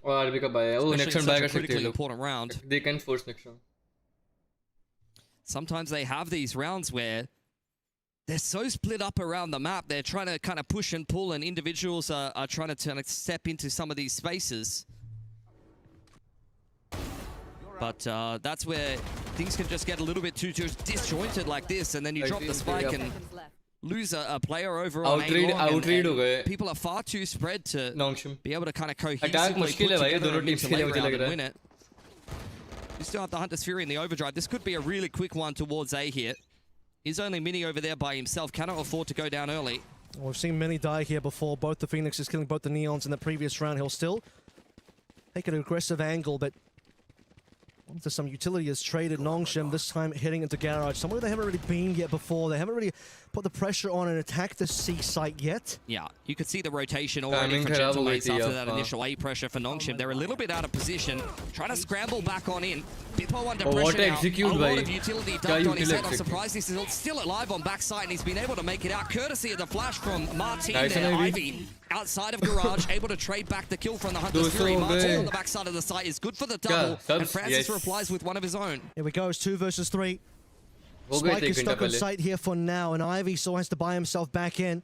Speaker 1: और RB का buy है. Oh, next round buy कर सकते हैं लोग.
Speaker 12: Important round.
Speaker 1: They can force next round.
Speaker 12: Sometimes they have these rounds where they're so split up around the map. They're trying to kind of push and pull, and individuals are trying to step into some of these spaces. But that's where things can just get a little bit too disjointed like this, and then you drop the spike and lose a player over on A-long. People are far too spread to be able to kind of cohesively put together a mid-to-late round and win it. You still have the Hunter's Fury in the overdrive. This could be a really quick one towards A here. He's only Mini over there by himself. Cannot afford to go down early.
Speaker 4: Well, we've seen Mini die here before. Both the Phoenixes killing both the Neons in the previous round. He'll still take an aggressive angle, but onto some utility has traded Nongshim, this time hitting into Garage. Somewhere they haven't really been yet before. They haven't really put the pressure on and attacked the C site yet.
Speaker 12: Yeah, you could see the rotation already for Gentlemates after that initial A pressure for Nongshim. They're a little bit out of position, trying to scramble back on in. Bippo under pressure now. A lot of utility dumped on his head. I'm surprised he's still alive on backside, and he's been able to make it out, courtesy of the flash from Martin there. Ivy outside of Garage, able to trade back the kill from the Hunter's Fury. Martin on the backside of the site is good for the double, and Francis replies with one of his own.
Speaker 4: Here we go, it's 2 versus 3. Spike is stuck on site here for now, and Ivy still has to buy himself back in.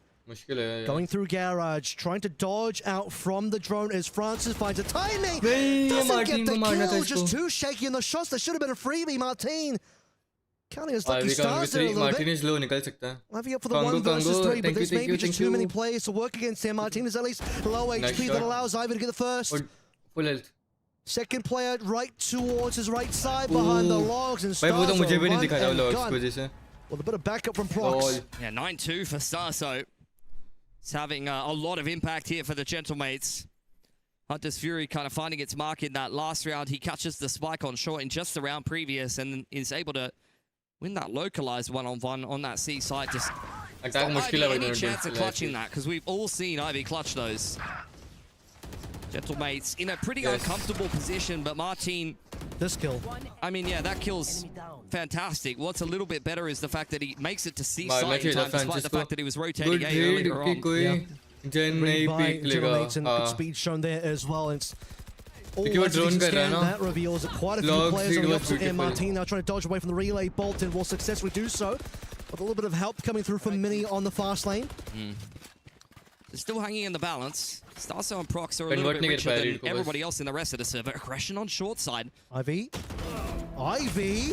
Speaker 4: Going through Garage, trying to dodge out from the drone as Francis finds a timing. Doesn't get the kill, just too shaky in the shots. There should have been a freebie, Martin. Counting his lucky stars there a little
Speaker 1: Martin is low, निकल सकता है.
Speaker 4: Ivy up for the 1 versus 3, but there's maybe just too many players to work against him. Martin is at least low HP that allows Ivy to get the first.
Speaker 1: Full health.
Speaker 4: Second player right towards his right side behind the logs, and Starso run and gun. Well, a bit of backup from Prox.
Speaker 12: Yeah, 9-2 for Starso. It's having a lot of impact here for the Gentlemates. Hunter's Fury kind of finding its mark in that last round. He catches the spike on short in just the round previous and is able to win that localized one-on-one on that C side. Just any chance of clutching that, because we've all seen Ivy clutch those. Gentlemates in a pretty uncomfortable position, but Martin...
Speaker 4: This kill.
Speaker 12: I mean, yeah, that kill's fantastic. What's a little bit better is the fact that he makes it to C site in time, despite the fact that he was rotating A earlier on.
Speaker 4: Gentlemates and good speed shown there as well. It's all that reveals that quite a few players on the opposite end. Martin now trying to dodge away from the relay. Bolton will successfully do so, with a little bit of help coming through from Mini on the fast lane.
Speaker 12: They're still hanging in the balance. Starso and Prox are a little bit richer than everybody else in the rest of the server. Aggression on short side.
Speaker 4: Ivy,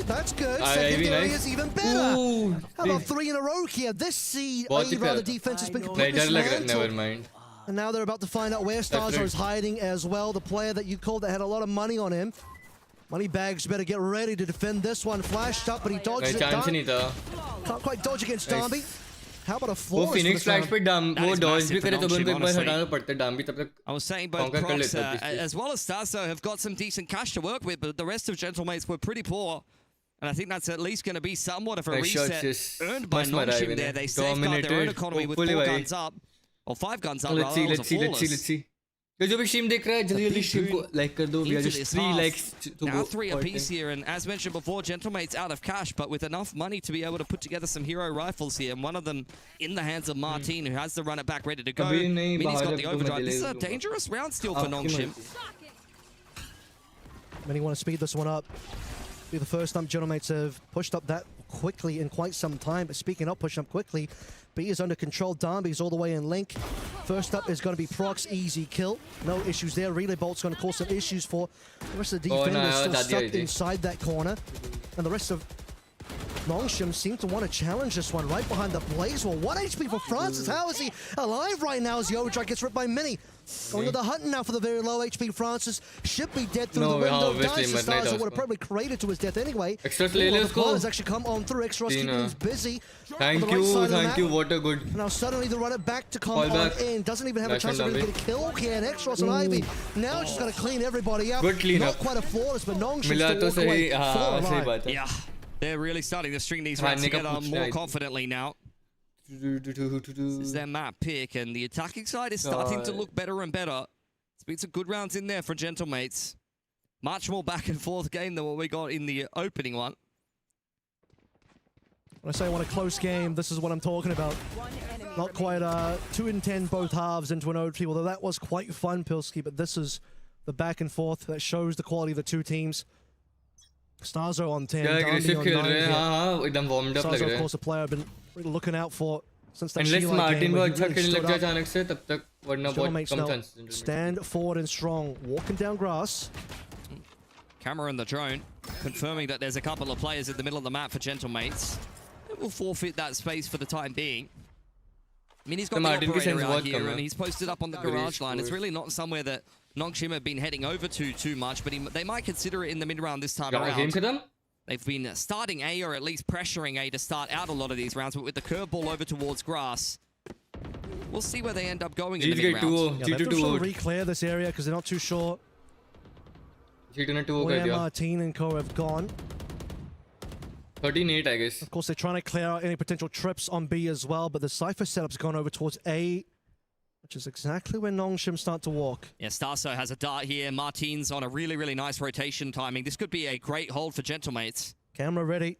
Speaker 4: that's good. Secondary is even better. How about 3 in a row here? This seed, the defense has been completely dismantled. And now they're about to find out where Starso is hiding as well. The player that you called that had a lot of money on him. Moneybags better get ready to defend this one. Flashed up, but he dodges it down. Can't quite dodge against Darby. How about a flawless
Speaker 1: Phoenix flash पे वो dodge भी करे तो उनको एक बार हटाना पड़ता है. Darby तब तक
Speaker 12: I was saying both Prox as well as Starso have got some decent cash to work with, but the rest of Gentlemates were pretty poor. And I think that's at least going to be somewhat of a reset earned by Nongshim there. They safeguard their own economy with 4 guns up. Or 5 guns up, rather. Let's see.
Speaker 1: जो भी stream देख रहा है जल्दी stream को like कर दो. We are
Speaker 12: Into
Speaker 1: just
Speaker 12: this
Speaker 1: 3
Speaker 12: half.
Speaker 1: likes to
Speaker 12: Now
Speaker 1: go.
Speaker 12: 3 apiece here, and as mentioned before, Gentlemate's out of cash, but with enough money to be able to put together some hero rifles here, and one of them in the hands of Martin, who has to run it back ready to go. Mini's got the overdrive. This is a dangerous round still for Nongshim.
Speaker 4: Many want to speed this one up. Be the first time Gentlemates have pushed up that quickly in quite some time. But speaking of pushing up quickly, B is under control. Darby's all the way in link. First up is going to be Prox, easy kill. No issues there. Relay Bolt's going to cause some issues for the rest of the defenders still stuck inside that corner. And the rest of Nongshim seem to want to challenge this one right behind the blaze wall. 1 HP for Francis. How is he alive right now as the overdrive gets ripped by Mini? Going to the hunting now for the very low HP Francis. Should be dead through the window. Dies the stars that would have probably created to his death anyway. Has actually come on through. Extros keeping things busy.
Speaker 1: Thank you, what a good.
Speaker 4: Now suddenly the runner back to come on in. Doesn't even have a chance to really get a kill here. And Extros and Ivy now just got to clean everybody up.
Speaker 1: Good clean
Speaker 4: Not
Speaker 1: up.
Speaker 4: quite a flawless, but Nongshim still walk away.
Speaker 12: Yeah, they're really starting to string these rounds together more confidently now. This is their map pick, and the attacking side is starting to look better and better. It's been some good rounds in there for Gentlemates. Much more back and forth game than what we got in the opening one.
Speaker 4: When I say I want a close game, this is what I'm talking about. Not quite 2 in 10 both halves into an OT, although that was quite fun, Pilski, but this is the back and forth that shows the quality of the two teams. Starzo on 10, Darby on 9 here. Starzo, of course, a player I've been really looking out for since that
Speaker 1: Unless Martin
Speaker 4: game.
Speaker 1: अच्छा खेलने लग जाए अचानक से तब तक वरना बहुत कम chances.
Speaker 4: Stand forward and strong, walking down grass.
Speaker 12: Camera and the drone confirming that there's a couple of players in the middle of the map for Gentlemates. It will forfeit that space for the time being. I mean, he's got the operator out here, and he's posted up on the garage line. It's really not somewhere that Nongshim have been heading over to too much, but they might consider it in the mid-round this time around. They've been starting A, or at least pressuring A to start out a lot of these rounds, but with the curveball over towards grass, we'll see where they end up going in the mid-round.
Speaker 4: They're trying to re-clear this area because they're not too sure where Martin and Co have gone.
Speaker 1: 13-8, I guess.
Speaker 4: Of course, they're trying to clear out any potential trips on B as well, but the Cypher setup's gone over towards A, which is exactly where Nongshim start to walk.
Speaker 12: Yeah, Starso has a dart here. Martin's on a really, really nice rotation timing. This could be a great hold for Gentlemates.
Speaker 4: Camera ready.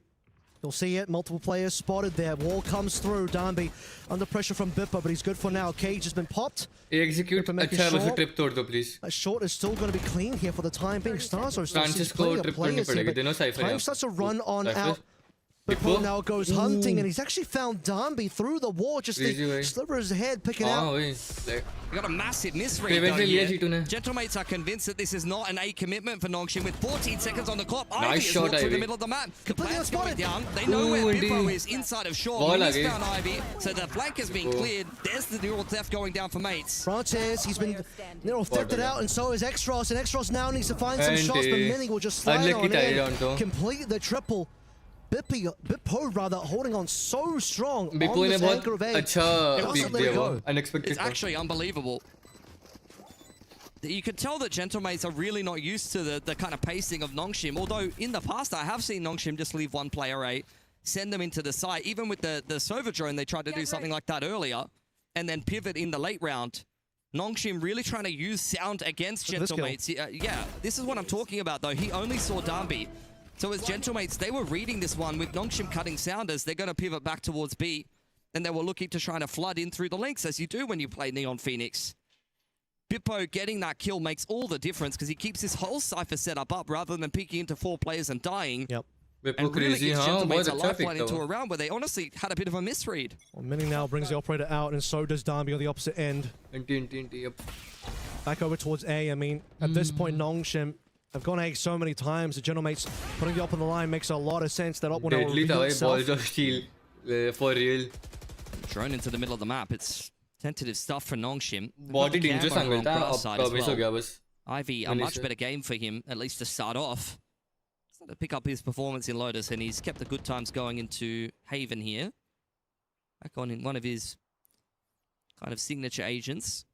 Speaker 4: You'll see it. Multiple players spotted there. Wall comes through. Darby under pressure from Bipper, but he's good for now. Cage has been popped.
Speaker 1: Execute. अच्छा बस trip तोड़ दो please.
Speaker 4: That short is still going to be clean here for the time being. Starso still sees
Speaker 1: Francisco
Speaker 4: plenty of
Speaker 1: trip
Speaker 4: players
Speaker 1: करनी
Speaker 4: here,
Speaker 1: पड़ेगी. दोनों Cypher
Speaker 4: time starts to run on out. Bipper now goes hunting, and he's actually found Darby through the wall. Just the sliver of his head picking out.
Speaker 12: We got a massive misread though here. Gentlemates are convinced that this is not an A commitment for Nongshim with 14 seconds on the clock. Ivy is walked through the middle of the map. The plant's going down. They know where Bippo is inside of short. He's found Ivy, so the flank has been cleared. There's the neural theft going down for Mates.
Speaker 4: Frances, he's been neural thefted out, and so is Extros. And Extros now needs to find some shots, but Mini will just slide on in, complete the triple. Bippo rather holding on so strong on this anchor of A.
Speaker 12: It's actually unbelievable. You can tell that Gentlemates are really not used to the kind of pacing of Nongshim, although in the past I have seen Nongshim just leave one player A, send them into the site. Even with the Sova drone, they tried to do something like that earlier, and then pivot in the late round. Nongshim really trying to use sound against Gentlemates. Yeah, this is what I'm talking about though. He only saw Darby. So as Gentlemates, they were reading this one with Nongshim cutting sounders. They're going to pivot back towards B, and they were looking to try to flood in through the links, as you do when you play Neon Phoenix. Bippo getting that kill makes all the difference because he keeps his whole Cypher setup up rather than peeking into 4 players and dying.
Speaker 4: Yep.
Speaker 12: And really gives Gentlemates a lifeline into a round where they honestly had a bit of a misread.
Speaker 4: Well, Mini now brings the operator out, and so does Darby on the opposite end. Back over towards A. I mean, at this point, Nongshim have gone A so many times. The Gentlemates putting the op on the line makes a lot of sense. That op will now reveal itself.
Speaker 1: Balls of steel, for real.
Speaker 12: Drone into the middle of the map. It's tentative stuff for Nongshim.
Speaker 1: Body dangerous angle था.
Speaker 12: Ivy, a much better game for him, at least to start off. To pick up his performance in Lotus, and he's kept the good times going into Haven here. Back on in one of his kind of signature agents.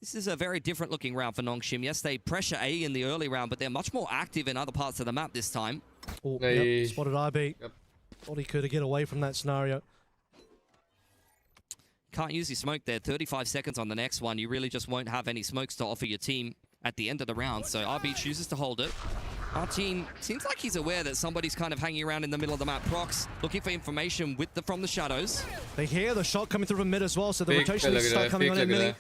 Speaker 12: This is a very different looking round for Nongshim. Yes, they pressure A in the early round, but they're much more active in other parts of the map this time.
Speaker 4: Oh, yep, spotted IB. Thought he could get away from that scenario.
Speaker 12: can't use your smoke there. 35 seconds on the next one. You really just won't have any smokes to offer your team at the end of the round. So RB chooses to hold it. Our team seems like he's aware that somebody's kind of hanging around in the middle of the map. Prox looking for information from the shadows.
Speaker 4: They hear the shot coming through from mid as well, so the rotation needs to start coming on in Mini.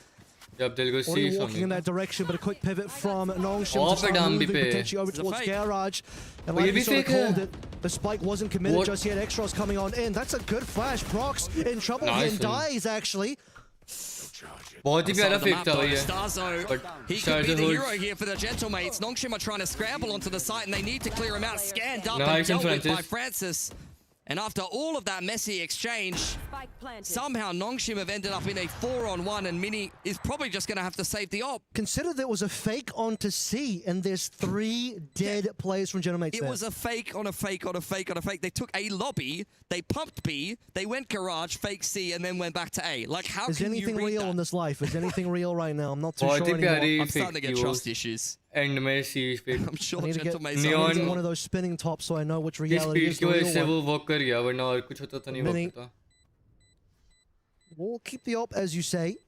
Speaker 4: Already walking in that direction, but a quick pivot from Nongshim, moving potentially over towards Garage. And like we sort of called it, the spike wasn't committed just yet. Extra's coming on in. That's a good flash. Prox in trouble here and dies actually.
Speaker 1: बहुत ही प्यारा fake था ये
Speaker 12: He could be the hero here for the Gentlemates. Nongshim are trying to scramble onto the site and they need to clear him out. Scanned up and dealt with by Francis. And after all of that messy exchange, somehow Nongshim have ended up in a 4-on-1 and Mini is probably just going to have to save the op.
Speaker 4: Consider there was a fake onto C and there's 3 dead players from Gentlemates
Speaker 12: It was a fake on a fake on a fake on a fake. They took A lobby, they pumped B, they went garage, fake C, and then went back to A. Like, how
Speaker 4: Is
Speaker 12: can
Speaker 4: anything
Speaker 12: you read
Speaker 4: real
Speaker 12: that?
Speaker 4: in this life? Is anything real right now? I'm not too sure anymore.
Speaker 12: I'm starting to get trust issues.
Speaker 1: And में सी पे
Speaker 12: I'm sure
Speaker 4: I need to get
Speaker 12: Gentlemates
Speaker 4: one of those spinning tops so I know which
Speaker 1: इस
Speaker 4: reality
Speaker 1: speed
Speaker 4: is
Speaker 1: की
Speaker 4: the
Speaker 1: वजह
Speaker 4: real
Speaker 1: से
Speaker 4: one.
Speaker 1: वो walk कर गया वरना और कुछ होता तो नहीं वॉक
Speaker 4: Mini.
Speaker 1: होता
Speaker 4: We'll keep the op as you say.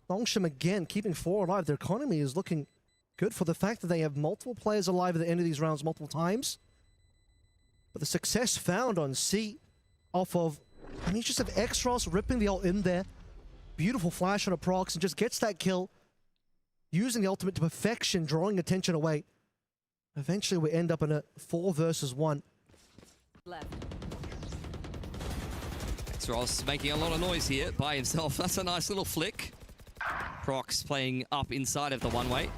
Speaker 4: Nongshim again keeping 4 alive. Their economy is looking good for the fact that they have multiple players alive at the end of these rounds multiple times. But the success found on C off of, I mean, you just have Xros ripping the ult in there. Beautiful flash on a Prox and just gets that kill. Using the ultimate to perfection, drawing attention away. Eventually we end up in a 4 versus 1.
Speaker 12: Ross making a lot of noise here by himself. That's a nice little flick. Prox playing up inside of the one-way.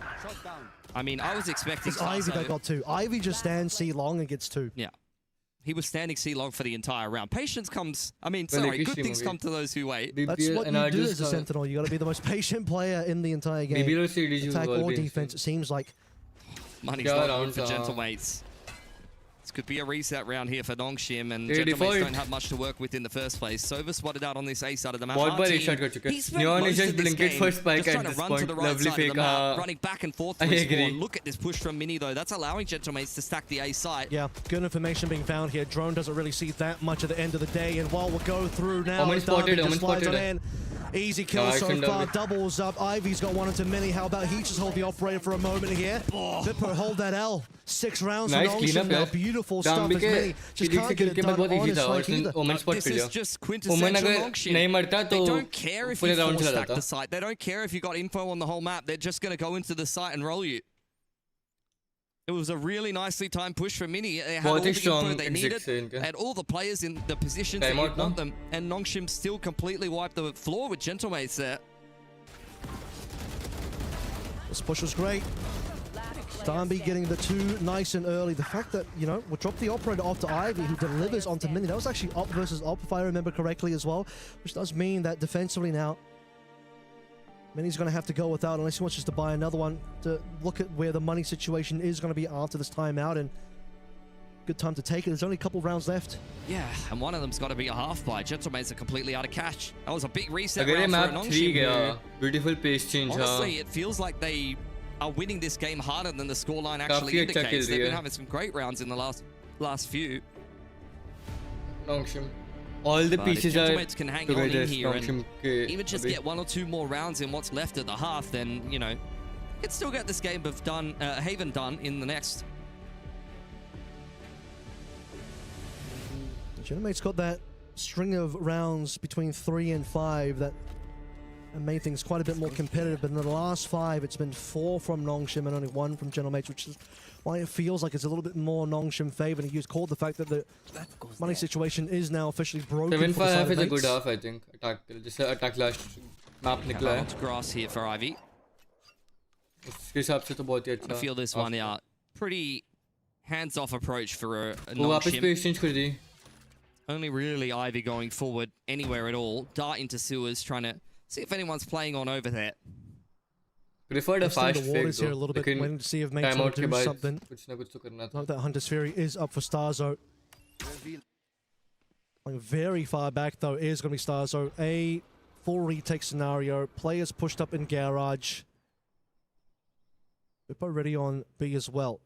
Speaker 12: I mean, I was expecting...
Speaker 4: It's Ivy that got 2. Ivy just stands C long and gets 2.
Speaker 12: Yeah. He was standing C long for the entire round. Patience comes... I mean, sorry, good things come to those who wait.
Speaker 4: That's what you do as a Sentinel. You got to be the most patient player in the entire game. Attack or defense, it seems like.
Speaker 12: Money's not good for Gentlemates. This could be a reset round here for Nongshim, and Gentlemates don't have much to work with in the first place. Sova spotted out on this A side of the map. He's
Speaker 1: Neon is just blinking first spike
Speaker 12: just
Speaker 1: at
Speaker 12: trying to
Speaker 1: this
Speaker 12: run
Speaker 1: point.
Speaker 12: to the right
Speaker 1: Lovely
Speaker 12: side of
Speaker 1: fake.
Speaker 12: the map, running back and forth
Speaker 1: I
Speaker 12: to his
Speaker 1: agree.
Speaker 12: spawn. Look at this push from Mini, though. That's allowing Gentlemates to stack the A site.
Speaker 4: Yeah, good information being found here. Drone doesn't really see that much at the end of the day, and while we'll go through now,
Speaker 1: Omen spotted,
Speaker 4: just slides on
Speaker 1: spotted.
Speaker 4: in. Easy kill so far, doubles up. Ivy's got 1 into Mini. How about he just hold the operator for a moment here? Vipper hold that L. 6 rounds
Speaker 1: nice
Speaker 4: for
Speaker 1: cleanup
Speaker 4: now. Beautiful stuff as Mini just can't get it done on his like either.
Speaker 12: This is just quintessential Nongshim. They don't care if you full stack the site. They don't care if you got info on the whole map. They're just going to go into the site and roll you. It was a really nicely timed push for Mini. They had all the info they needed, had all the players in the positions that you'd want them, and Nongshim still completely wiped the floor with Gentlemates there.
Speaker 4: This push was great. Darby getting the 2 nice and early. The fact that, you know, we'll drop the operator off to Ivy, who delivers onto Mini. That was actually op versus op, if I remember correctly as well, which does mean that defensively now, Mini's going to have to go without, unless he wants just to buy another one, to look at where the money situation is going to be after this timeout, and good time to take it. There's only a couple of rounds left.
Speaker 12: Yeah, and one of them's got to be a half buy. Gentlemates are completely out of cash. That was a big reset round for Nongshim here.
Speaker 1: Beautiful pace change.
Speaker 12: Honestly, it feels like they are winning this game harder than the scoreline actually indicates. They've been having some great rounds in the last few.
Speaker 1: Nongshim. All the pieces are
Speaker 12: can hang on in here and even just get 1 or 2 more rounds in what's left at the half, then, you know, can still get this game of Haven done in the next.
Speaker 4: Gentlemates got that string of rounds between 3 and 5 that made things quite a bit more competitive, but in the last 5 it's been 4 from Nongshim and only 1 from Gentlemates, which is why it feels like it's a little bit more Nongshim favored. And you've called the fact that the money situation is now officially broken.
Speaker 1: 7-5 is a good half, I think. Attack, just attack last map nikla hai.
Speaker 12: Grass here for Ivy.
Speaker 1: उसके हिसाब से तो बहुत ही अच्छा.
Speaker 12: I feel this one out. Pretty hands-off approach for a
Speaker 1: वो वापस पे exchange कर दी.
Speaker 12: Only really Ivy going forward anywhere at all. Dart into sewers, trying to see if anyone's playing on over there.
Speaker 1: Preferred a fast
Speaker 4: the waters here a little bit, waiting to see if mates will do something. Like that Hunter's Fury is up for Starzo. Like very far back though is going to be Starzo. A full retake scenario. Players pushed up in garage. Bippo ready on B as well.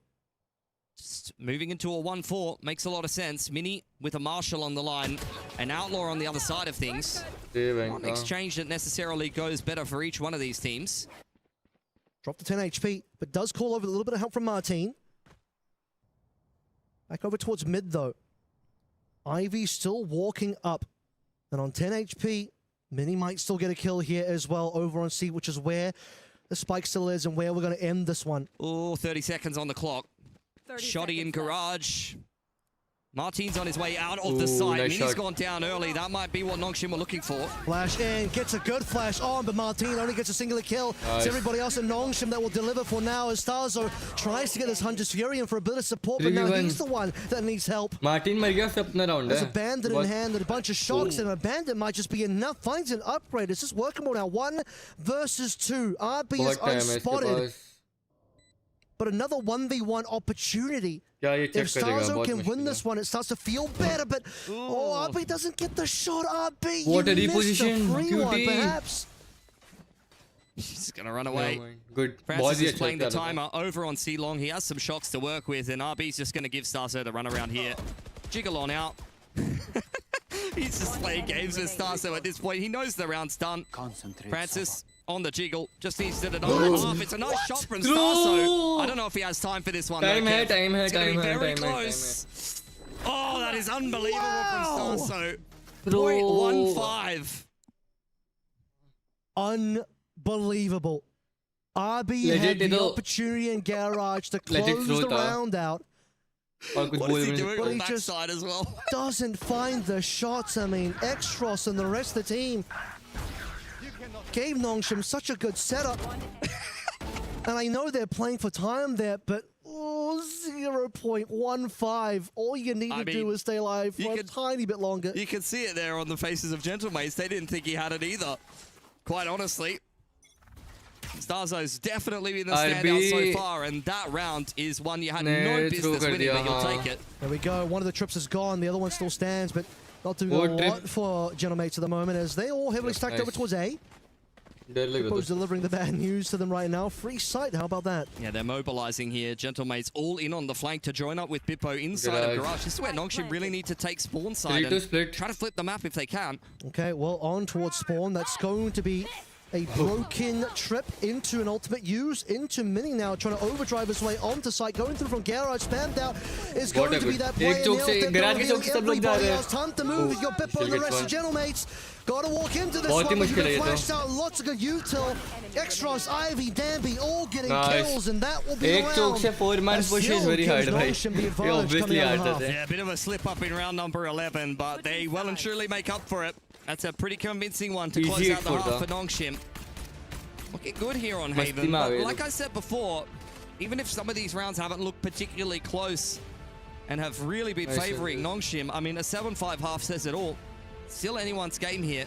Speaker 12: Just moving into a 1-4 makes a lot of sense. Mini with a Marshall on the line, an Outlaw on the other side of things. Not an exchange that necessarily goes better for each one of these teams.
Speaker 4: Dropped to 10 HP, but does call over a little bit of help from Martin. Back over towards mid, though. Ivy still walking up. And on 10 HP, Mini might still get a kill here as well over on C, which is where the spike still is and where we're going to end this one.
Speaker 12: Oh, 30 seconds on the clock. Shoddy in garage. Martin's on his way out of the site.
Speaker 1: Nice
Speaker 12: Mini's
Speaker 1: shot.
Speaker 12: gone down early. That might be what Nongshim were looking for.
Speaker 4: Flash in, gets a good flash on, but Martin only gets a singular kill. It's everybody else in Nongshim that will deliver for now as Starzo tries to get this Hunter's Fury in for a bit of support, but now he's the one that needs help.
Speaker 1: Martin मर गया फिर अपना round
Speaker 4: There's
Speaker 1: है.
Speaker 4: a bandit in hand and a bunch of shocks, and a bandit might just be enough. Finds an upgrade. It's just workable now. 1 versus 2. RB is unspotted. But another 1v1 opportunity. If Starzo can win this one, it starts to feel better, but RB doesn't get the shot. RB,
Speaker 1: What a
Speaker 4: you missed
Speaker 1: reposition.
Speaker 4: the free one,
Speaker 1: QT.
Speaker 4: perhaps.
Speaker 12: He's going to run away.
Speaker 1: Good.
Speaker 12: Francis is playing the timer over on C-Long. He has some shocks to work with, and RB's just going to give Starzo the run around here. Jiggle on out. He's just playing games with Starzo at this point. He knows the round's done. Francis on the jiggle. Just needs to do another half. It's a nice shot from Starzo. I don't know if he has time for this one.
Speaker 1: Time hai,
Speaker 12: Kev.
Speaker 1: time hai,
Speaker 12: It's gonna
Speaker 1: time
Speaker 12: be
Speaker 1: hai,
Speaker 12: very
Speaker 1: time hai,
Speaker 12: close. Oh, that is unbelievable from Starzo.
Speaker 1: Bro.
Speaker 12: 0.15.
Speaker 4: Unbelievable. RB
Speaker 1: Legit
Speaker 4: had the
Speaker 1: though.
Speaker 4: opportunity in garage to
Speaker 1: Legit
Speaker 4: close
Speaker 1: throw
Speaker 4: the
Speaker 1: tha.
Speaker 4: round out.
Speaker 12: What is he doing
Speaker 4: But
Speaker 12: on
Speaker 4: he
Speaker 12: backside
Speaker 4: just
Speaker 12: as well?
Speaker 4: doesn't find the shots. I mean, Extros and the rest of the team gave Nongshim such a good setup. And I know they're playing for time there, but 0.15. All you need to do is stay alive for a tiny bit longer.
Speaker 12: You can see it there on the faces of Gentlemates. They didn't think he had it either. Quite honestly. Starzo's definitely been the standout so far, and that round is one you had no business winning, but you'll take it.
Speaker 4: There we go. One of the trips is gone. The other one still stands, but not doing a lot for Gentlemates at the moment as they all heavily stacked over towards A. Bippo's delivering the bad news to them right now. Free sight, how about that?
Speaker 12: Yeah, they're mobilizing here. Gentlemates all in on the flank to join up with Bippo inside of Garage. This is where Nongshim really need to take spawn side and try to flip the map if they can.
Speaker 4: Okay, well, on towards spawn. That's going to be a broken trip into an ultimate use, into Mini now, trying to overdrive his way onto site, going through from Garage, spammed out, is going to be that play. Everybody else, time to move. You've got Bippo and the rest of Gentlemates. Gotta walk into this one. You can flash out lots of good util. Extros, Ivy, Danby, all getting kills, and that will be the round.
Speaker 1: से 4-man push is very hard, bhai. Obviously hard है.
Speaker 12: Yeah, a bit of a slip up in round number 11, but they well and truly make up for it. That's a pretty convincing one to close out the half for Nongshim. Looking good here on Haven, but like I said before, even if some of these rounds haven't looked particularly close and have really been favoring Nongshim, I mean, a 7-5 half says it all. Still anyone's game here.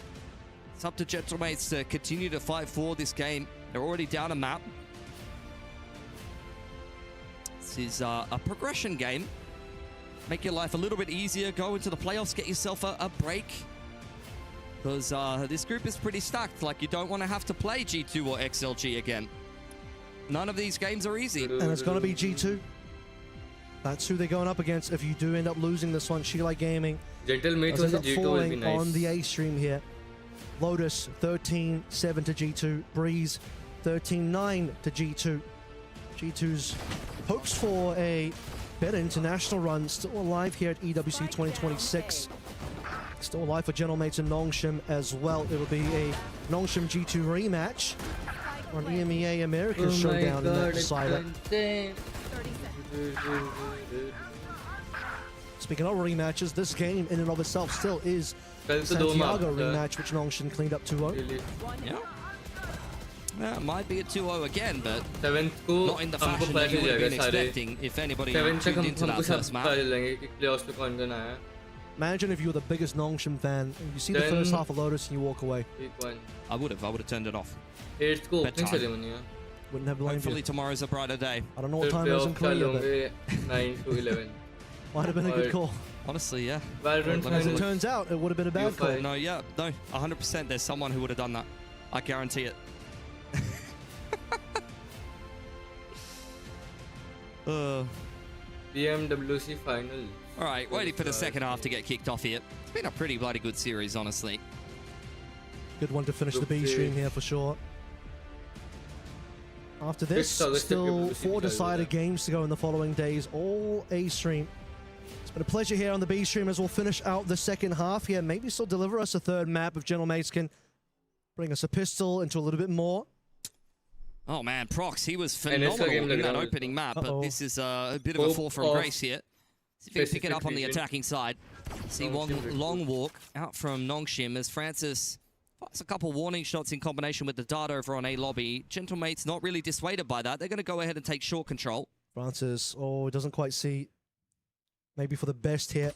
Speaker 12: It's up to Gentlemates to continue to fight for this game. They're already down a map. This is a progression game. Make your life a little bit easier. Go into the playoffs, get yourself a break. Because this group is pretty stacked. Like, you don't want to have to play G2 or XLG again. None of these games are easy.
Speaker 4: And it's going to be G2. That's who they're going up against if you do end up losing this one. Shilai Gaming
Speaker 1: Gentlemates
Speaker 4: end up
Speaker 1: G2 will be
Speaker 4: falling
Speaker 1: nice.
Speaker 4: on the A stream here. Lotus 13-7 to G2. Breeze 13-9 to G2. G2's hopes for a better international run still alive here at EWC 2026. Still alive for Gentlemates and Nongshim as well. It'll be a Nongshim G2 rematch on EMEA America's showdown in that decider. Speaking of rematches, this game in and of itself still is the Santiago rematch, which Nongshim cleaned up 2-0.
Speaker 12: Yeah. It might be a 2-0 again, but
Speaker 1: को
Speaker 12: not in the fashion that you would have been expecting if anybody tuned into that first map.
Speaker 4: Imagine if you were the biggest Nongshim fan and you see the first half of Lotus and you walk away.
Speaker 12: I would have turned it off.
Speaker 4: Wouldn't have blamed
Speaker 12: Hopefully
Speaker 4: you.
Speaker 12: tomorrow's a brighter day.
Speaker 4: I don't know what time it is in Korea, but
Speaker 1: 9 to 11.
Speaker 4: might have been a good call.
Speaker 12: Honestly, yeah.
Speaker 4: As it turns out, it would have been a bad call.
Speaker 12: No, 100% there's someone who would have done that. I guarantee it.
Speaker 1: BMWC final.
Speaker 12: All right, waiting for the second half to get kicked off here. It's been a pretty bloody good series, honestly.
Speaker 4: Good one to finish the B stream here for sure. After this, still 4 decided games to go in the following days, all A stream. It's been a pleasure here on the B stream as we'll finish out the second half here. Maybe still deliver us a third map if Gentlemates can bring us a pistol into a little bit more.
Speaker 12: Oh man, Prox, he was phenomenal in that opening map, but this is a bit of a fall from grace here. See if he can pick it up on the attacking side. See one long walk out from Nongshim as Francis fires a couple warning shots in combination with the dart over on A lobby. Gentlemates not really dissuaded by that. They're going to go ahead and take short control.
Speaker 4: Francis, doesn't quite see. Maybe for the best hit.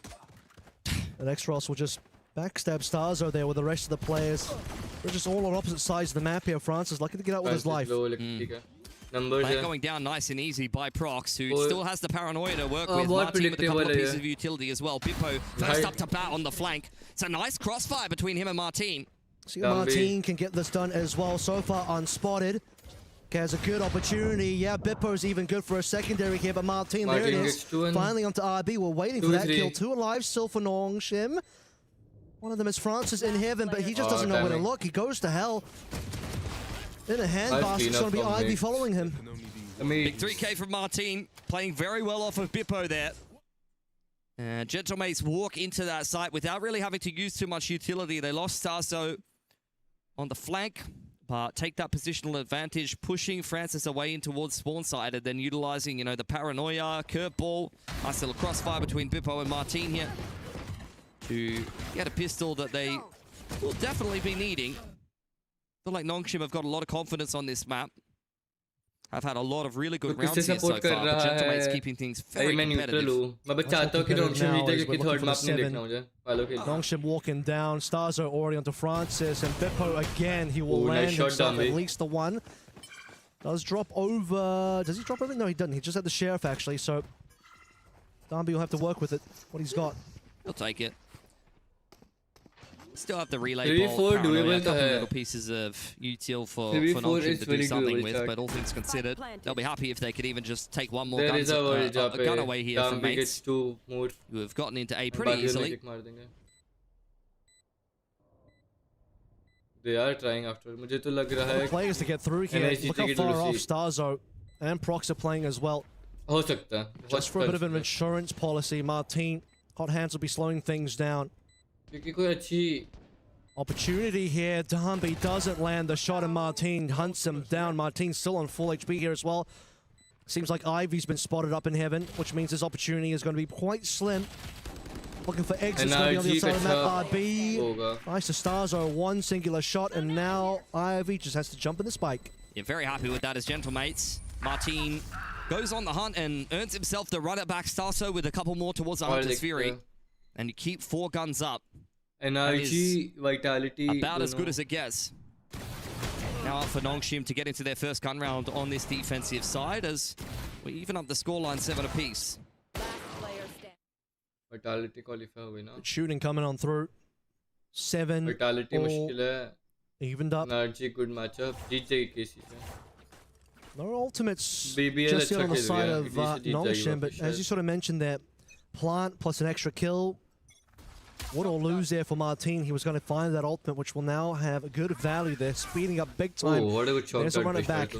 Speaker 4: And X-Ross will just backstab Starzo there with the rest of the players. They're just all on opposite sides of the map here. Francis lucky to get out with his life.
Speaker 12: Going down nice and easy by Prox, who still has the paranoia to work with. Martin with a couple of pieces of utility as well. Bippo first up to bat on the flank. It's a nice crossfire between him and Martin.
Speaker 4: See if Martin can get this done as well. So far unspotted. Has a good opportunity. Yeah, Bippo's even good for a secondary here, but Martin there it is. Finally onto RB. We're waiting for that kill. 2 alive still for Nongshim. One of them is Francis in heaven, but he just doesn't know where to look. He goes to hell. In a handbasket, it's going to be Ivy following him.
Speaker 12: Big 3K from Martin, playing very well off of Bippo there. Gentlemates walk into that site without really having to use too much utility. They lost Starzo on the flank, but take that positional advantage, pushing Francis away in towards spawn side and then utilizing, the paranoia, curveball. Nice little crossfire between Bippo and Martin here to get a pistol that they will definitely be needing. I feel like Nongshim have got a lot of confidence on this map. I've had a lot of really good rounds here so far, but Gentlemate's keeping things very competitive.
Speaker 4: Nongshim walking down, Starzo already onto Francis, and Bippo again, he will land himself at least the one. Does drop over, does he drop over? No, he doesn't, he just had the sheriff actually, so Darby will have to work with it, what he's got.
Speaker 12: He'll take it. Still have the relay ball, a couple little pieces of util for Nongshim to do something with, but all things considered, they'll be happy if they could even just take one more gun away here from mates who have gotten into A pretty easily.
Speaker 1: They are trying after. मुझे तो लग रहा है
Speaker 4: players to get through here. Look how far off Starzo and Prox are playing as well.
Speaker 1: हो सकता है.
Speaker 4: Just for a bit of an insurance policy, Martin, hot hands will be slowing things down.
Speaker 1: क्योंकि कोई अच्छी
Speaker 4: opportunity here. Darby doesn't land the shot and Martin hunts him down. Martin's still on full HP here as well. Seems like Ivy's been spotted up in heaven, which means his opportunity is going to be quite slim. Looking for exits going to be on the other side of the map. RB. Nice to Starzo, one singular shot, and now Ivy just has to jump in the spike.
Speaker 12: Yeah, very happy with that as Gentlemates. Martin goes on the hunt and earns himself the run it back Starzo with a couple more towards the Hunter's Fury. And you keep 4 guns up.
Speaker 1: Energy, vitality.
Speaker 12: About as good as it gets. Now up for Nongshim to get into their first gun round on this defensive side as we even up the scoreline 7 apiece.
Speaker 1: Vitality qualify हुई ना.
Speaker 4: Shooting coming on through. 7.
Speaker 1: Vitality मुश्किल है.
Speaker 4: Evened up.
Speaker 1: Energy good matchup. जीत जाएगी KC.
Speaker 4: No ultimates just yet on the side of Nongshim, but as you sort of mentioned there, plant plus an extra kill. What or lose there for Martin. He was going to find that ultimate, which will now have a good value there, speeding up big time.
Speaker 1: Oh, what a good shot.
Speaker 4: There's a runner back.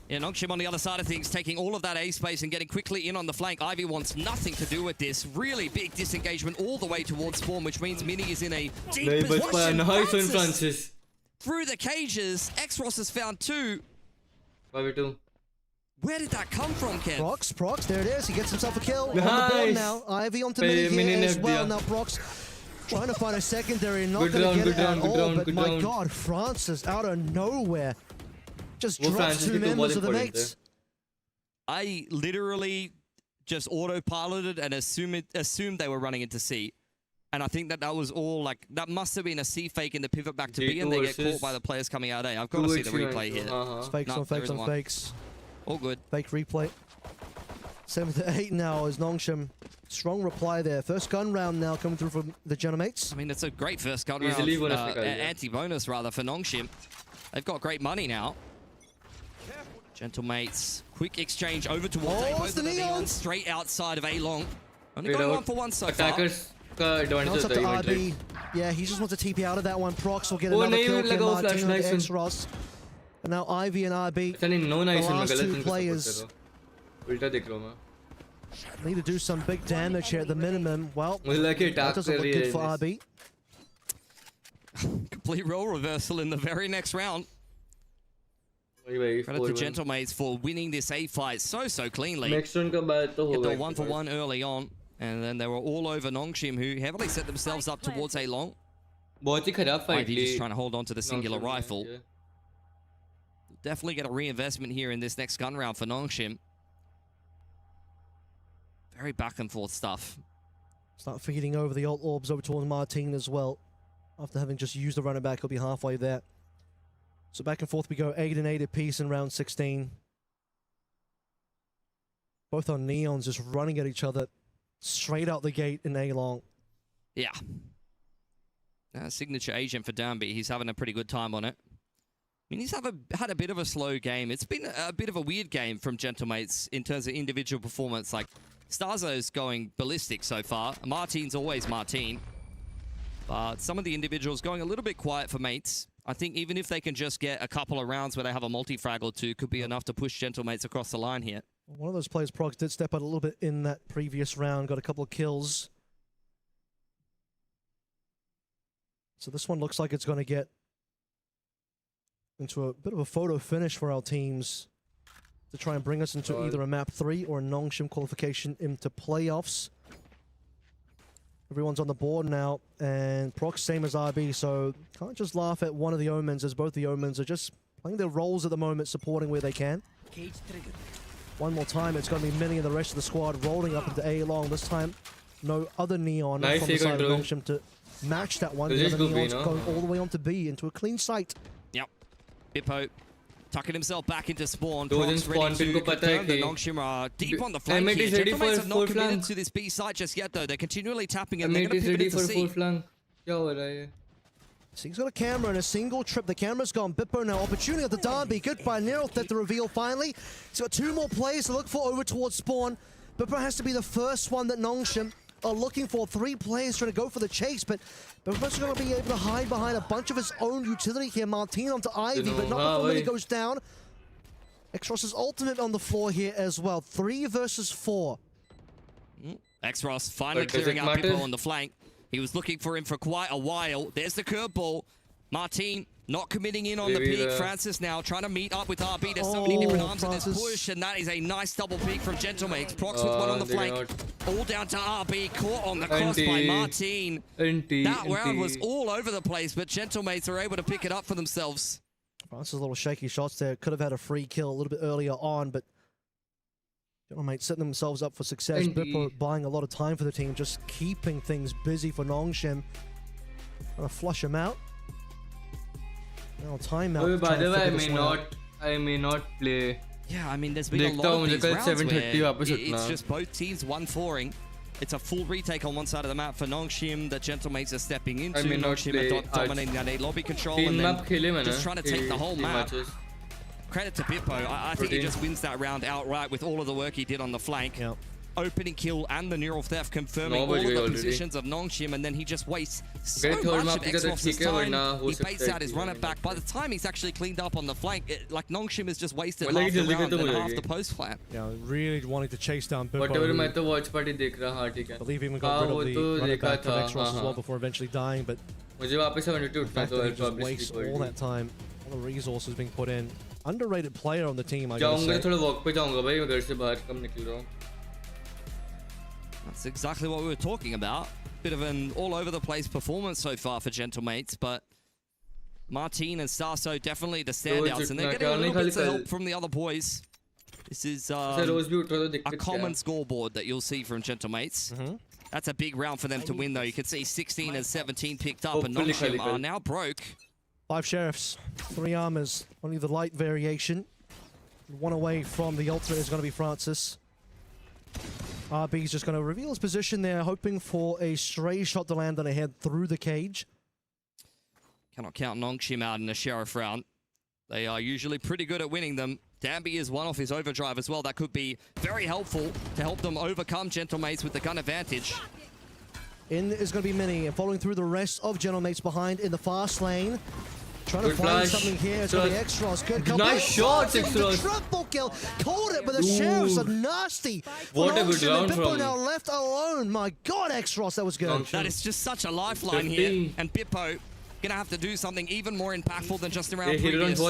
Speaker 12: Yeah, Nongshim on the other side of things, taking all of that A space and getting quickly in on the flank. Ivy wants nothing to do with this. Really big disengagement all the way towards spawn, which means Mini is in a deep position.
Speaker 1: Francis.
Speaker 12: Through the cages, X-Ross has found 2.
Speaker 1: 5v2.
Speaker 12: Where did that come from, Kev?
Speaker 4: Prox, there it is. He gets himself a kill. Nice. On the board now. Ivy onto Mini here as well. Now Prox trying to find a secondary, not going to get it at all. But my God, Francis out of nowhere just drops 2 members of the mates.
Speaker 12: I literally just autopiloted and assumed they were running into C. And I think that was all like, that must have been a C fake in the pivot back to B and they get caught by the players coming out A. I've got to see the replay here.
Speaker 4: It's fakes on fakes on fakes.
Speaker 12: All good.
Speaker 4: Fake replay. 7-8 now as Nongshim. Strong reply there. First gun round now coming through from the Gentlemates.
Speaker 12: I mean, it's a great first gun round. Anti-bonus rather for Nongshim. They've got great money now. Gentlemates Quick exchange over towards A. Both
Speaker 4: the
Speaker 12: of the
Speaker 4: Neons.
Speaker 12: straight outside of A-Long. Only going 1 for 1 so far.
Speaker 1: Attackers का advantage
Speaker 4: Now it's up to
Speaker 1: होता है
Speaker 4: IB.
Speaker 1: event.
Speaker 4: Yeah, he just wants to TP out of that one. Prox will get
Speaker 1: Oh,
Speaker 4: another
Speaker 1: नहीं,
Speaker 4: kill.
Speaker 1: लगा वो flash, nice one.
Speaker 4: X-Ross. And now Ivy and IB,
Speaker 1: अच्छा नहीं, no nice
Speaker 4: the
Speaker 1: one, मैं
Speaker 4: last
Speaker 1: गलत
Speaker 4: two
Speaker 1: इनको support
Speaker 4: players,
Speaker 1: कर रहा हूँ. उल्टा देख रहा हूँ मैं.
Speaker 4: need to do some big damage here at the minimum. Well,
Speaker 1: मुझे लगा कि
Speaker 4: that
Speaker 1: attack
Speaker 4: doesn't
Speaker 1: कर
Speaker 4: look
Speaker 1: रही
Speaker 4: good
Speaker 1: है
Speaker 4: for
Speaker 1: इस-
Speaker 4: IB.
Speaker 12: Complete role reversal in the very next round.
Speaker 1: वही भाई,
Speaker 12: Credit to
Speaker 1: 4-1.
Speaker 12: Gentlemates for winning this A fight so cleanly.
Speaker 1: Next round का बाद तो
Speaker 12: Get
Speaker 1: होगा
Speaker 12: the
Speaker 1: एक
Speaker 12: 1 for
Speaker 1: bar.
Speaker 12: 1 early on, and then they were all over Nongshim, who heavily set themselves up towards A-Long.
Speaker 1: बहुत ही खराब fight
Speaker 12: Ivy
Speaker 1: Lee.
Speaker 12: just trying to hold on to the singular
Speaker 1: Nongshim ने,
Speaker 12: rifle.
Speaker 1: yeah.
Speaker 12: Definitely get a reinvestment here in this next gun round for Nongshim. Very back and forth stuff.
Speaker 4: Start feeding over the ult orbs over towards Martin as well. After having just used the running back, he'll be halfway there. So back and forth we go, 8 and 8 apiece in round 16. Both on Neons just running at each other straight out the gate in A-Long.
Speaker 12: Yeah. Signature agent for Danby. He's having a pretty good time on it. I mean, he's had a bit of a slow game. It's been a bit of a weird game from Gentlemates in terms of individual performance. Like, Starzo's going ballistic so far. Martin's always Martin. But some of the individuals going a little bit quiet for mates. I think even if they can just get a couple of rounds where they have a multi-frag or two, could be enough to push Gentlemates across the line here.
Speaker 4: One of those players, Prox, did step out a little bit in that previous round, got a couple of kills. So this one looks like it's going to get into a bit of a photo finish for our teams to try and bring us into either a map 3 or a Nongshim qualification into playoffs. Everyone's on the board now, and Prox same as RB, so can't just laugh at one of the Omens, as both the Omens are just playing their roles at the moment, supporting where they can. One more time, it's going to be Mini and the rest of the squad rolling up into A-Long. This time, no other Neon
Speaker 1: Nice
Speaker 4: from the side of
Speaker 1: control.
Speaker 4: Nongshim to match that one.
Speaker 1: This
Speaker 4: The
Speaker 1: is
Speaker 4: other
Speaker 1: good
Speaker 4: Neon's
Speaker 1: B, no?
Speaker 4: going all the way on to B into a clean sight.
Speaker 12: Yep. Bippo tucking himself back into spawn.
Speaker 1: Those in
Speaker 12: Prox
Speaker 1: spawn
Speaker 12: ready to
Speaker 1: pin को पता है
Speaker 12: confirm the
Speaker 1: कि
Speaker 12: Nongshim are deep on the flank
Speaker 1: Mate
Speaker 12: here.
Speaker 1: is ready
Speaker 12: Gentlemates
Speaker 1: for
Speaker 12: have not
Speaker 1: full
Speaker 12: committed
Speaker 1: flank.
Speaker 12: to this B site just yet, though. They're continually tapping and they're
Speaker 1: Mate
Speaker 12: going
Speaker 1: is
Speaker 12: to
Speaker 1: ready
Speaker 12: pivot
Speaker 1: for
Speaker 12: to
Speaker 1: full
Speaker 12: C.
Speaker 1: flank. क्या हो रहा है?
Speaker 4: So he's got a camera and a single trip. The camera's gone. Bippo now. Opportunity at the Derby. Goodbye. Nero Theft the reveal finally. He's got 2 more players to look for over towards spawn. Bippo has to be the first one that Nongshim are looking for. 3 players trying to go for the chase, but Bippo's going to be able to hide behind a bunch of his own utility here. Martin onto Ivy, but not before Mini goes down. X-Ross's ultimate on the floor here as well. 3 versus 4.
Speaker 12: X-Ross finally
Speaker 1: But does
Speaker 12: clearing
Speaker 1: it
Speaker 12: out
Speaker 1: matter?
Speaker 12: Bippo on the flank. He was looking for him for quite a while. There's the curveball. Martin not committing in on the
Speaker 1: Maybe
Speaker 12: peak.
Speaker 1: the-
Speaker 12: Francis now trying to meet up with RB. There's so many different arms in
Speaker 4: Francis.
Speaker 12: this push, and that is a nice double peak from Gentlemates. Prox with one on the
Speaker 1: they
Speaker 12: flank.
Speaker 1: not-
Speaker 12: All down to RB. Caught on the cross by
Speaker 1: Anti.
Speaker 12: Martin.
Speaker 1: Anti,
Speaker 12: That round was
Speaker 1: anti.
Speaker 12: all over the place, but Gentlemates are able to pick it up for themselves.
Speaker 4: Francis a little shaky shots there. Could have had a free kill a little bit earlier on, but Gentlemates setting themselves up for success.
Speaker 1: Indeed.
Speaker 4: Bippo buying a lot of time for the team, just keeping things busy for Nongshim. Gonna flush him out. Now timeout.
Speaker 1: Oh, by
Speaker 4: trying to
Speaker 1: the way,
Speaker 4: figure this one out.
Speaker 1: I may not play.
Speaker 12: Yeah, I mean, there's been a
Speaker 1: देखता
Speaker 12: lot
Speaker 1: हूँ
Speaker 12: of
Speaker 1: मुझे
Speaker 12: these
Speaker 1: कल
Speaker 12: rounds
Speaker 1: 7:30
Speaker 12: where
Speaker 1: वापस
Speaker 12: it's
Speaker 1: उठना.
Speaker 12: just both teams 1-4ing. It's a full retake on one side of the map for Nongshim that Gentlemates are stepping into.
Speaker 1: I may not
Speaker 12: Nongshim
Speaker 1: play
Speaker 12: are dominating that A lobby control
Speaker 1: 3
Speaker 12: and
Speaker 1: map खेले
Speaker 12: then
Speaker 1: मैंने.
Speaker 12: just trying to take the whole
Speaker 1: 3
Speaker 12: map.
Speaker 1: matches.
Speaker 12: Credit to Bippo. I think he
Speaker 1: Protein.
Speaker 12: just wins that round outright with all of the work he did on the flank.
Speaker 4: Yep.
Speaker 12: Opening kill and the neural theft confirming
Speaker 1: No,
Speaker 12: all
Speaker 1: but
Speaker 12: of
Speaker 1: you
Speaker 12: the
Speaker 1: already-
Speaker 12: positions of Nongshim, and then he just wastes so
Speaker 1: Great third
Speaker 12: much
Speaker 1: map
Speaker 12: of
Speaker 1: की तरह
Speaker 12: X-Ross's
Speaker 1: ठीक है,
Speaker 12: time.
Speaker 1: वरना हो
Speaker 12: He
Speaker 1: सकता
Speaker 12: baits
Speaker 1: है
Speaker 12: out his
Speaker 1: कि
Speaker 12: runner back. By the time he's actually cleaned up on the flank, like Nongshim has just wasted
Speaker 1: मतलब
Speaker 12: half
Speaker 1: कि
Speaker 12: the
Speaker 1: जल्दी
Speaker 12: round
Speaker 1: खत्म हो
Speaker 12: and half
Speaker 1: जाएगी.
Speaker 12: the post flat.
Speaker 4: Yeah, really wanting to chase down Bippo.
Speaker 1: Whatever
Speaker 4: who
Speaker 1: मैं तो watch party देख रहा हाँ ठीक है.
Speaker 4: I believe even
Speaker 1: हाँ
Speaker 4: got rid
Speaker 1: वो
Speaker 4: of the
Speaker 1: तो
Speaker 4: running
Speaker 1: देखा
Speaker 4: back from
Speaker 1: था.
Speaker 4: X-Ross
Speaker 1: हाँ
Speaker 4: as well
Speaker 1: हाँ.
Speaker 4: before eventually dying, but
Speaker 1: मुझे वापस 72
Speaker 4: the
Speaker 1: उठना
Speaker 4: fact
Speaker 1: तो
Speaker 4: that he
Speaker 1: I'll
Speaker 4: just
Speaker 1: probably
Speaker 4: wastes
Speaker 1: sleep
Speaker 4: all
Speaker 1: early.
Speaker 4: that time, all the resources being put in. Underrated player on the team, I gotta
Speaker 1: जाऊंगा
Speaker 4: say.
Speaker 1: थोड़ा walk पे जाऊंगा भाई मैं घर से बाहर कम निकल रहा हूँ.
Speaker 12: That's exactly what we were talking about. Bit of an all-over-the-place performance so far for Gentlemates, but Martin and Starso definitely the standouts, and they're getting a little bit of help from the other boys. This is
Speaker 1: ऐसे रोज भी उठा तो
Speaker 12: a
Speaker 1: दिक्कत क्या
Speaker 12: common
Speaker 1: है?
Speaker 12: scoreboard that you'll see from Gentlemates. That's a big round for them to win, though. You can see 16 and 17 picked up, and
Speaker 1: Hopefully
Speaker 12: Nongshim
Speaker 1: Khalifa.
Speaker 12: are now broke.
Speaker 4: 5 sheriffs, 3 armors, only the light variation. 1 away from the ultimate is going to be Francis. RB's just going to reveal his position there, hoping for a stray shot to land on a head through the cage.
Speaker 12: Cannot count Nongshim out in a sheriff round. They are usually pretty good at winning them. Danby is one off his overdrive as well. That could be very helpful to help them overcome Gentlemates with the gun advantage.
Speaker 4: In is going to be Mini, and following through the rest of Gentlemates behind in the fast lane. Trying to find something here. It's going to be Extros. Good couple.
Speaker 1: Nice shots, Extros.
Speaker 4: Triple kill. Caught it, but the sheriffs are nasty.
Speaker 1: What a good round
Speaker 4: Bippo
Speaker 1: from
Speaker 4: now left alone. My God, Extros, that was good.
Speaker 12: That is just such a lifeline here. And Bippo gonna have to do something even more impactful than just around previous.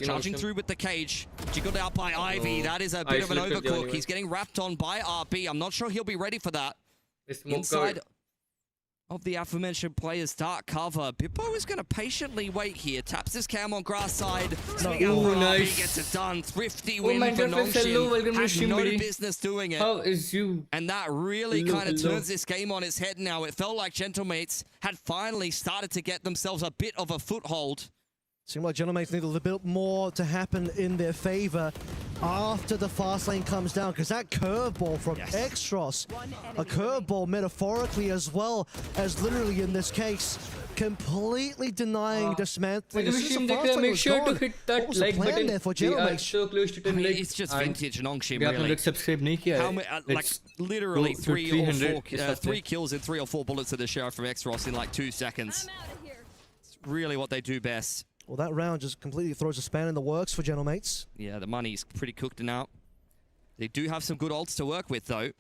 Speaker 12: Charging through with the cage. Jiggled out by Ivy. That is a bit of an overcook. He's getting wrapped on by RP. I'm not sure he'll be ready for that. Inside of the aforementioned player's dark cover, Bippo is going to patiently wait here. Taps his cam on grass side. Swing out for RP, gets it done. Thrifty win for Nongshim. Has no business doing it.
Speaker 1: How is you?
Speaker 12: And that really kind of turns this game on its head now. It felt like Gentlemates had finally started to get themselves a bit of a foothold.
Speaker 4: Seemed like Gentlemates need a little bit more to happen in their favor after the fast lane comes down, because that curveball from Extros, a curveball metaphorically as well as literally in this case, completely denying dismantling.
Speaker 1: Make sure to hit that like button.
Speaker 4: There for
Speaker 1: So close to 10 likes.
Speaker 12: It's just vintage Nongshim,
Speaker 1: really.
Speaker 12: really.
Speaker 1: Subscribe नहीं किया है.
Speaker 12: Like literally 3 kills and 3 or 4 bullets to the sheriff from Extros in like 2 seconds. It's really what they do best.
Speaker 4: Well, that round just completely throws a span in the works for Gentlemates.
Speaker 12: Yeah, the money's pretty cooked now. They do have some good ults to work with, though.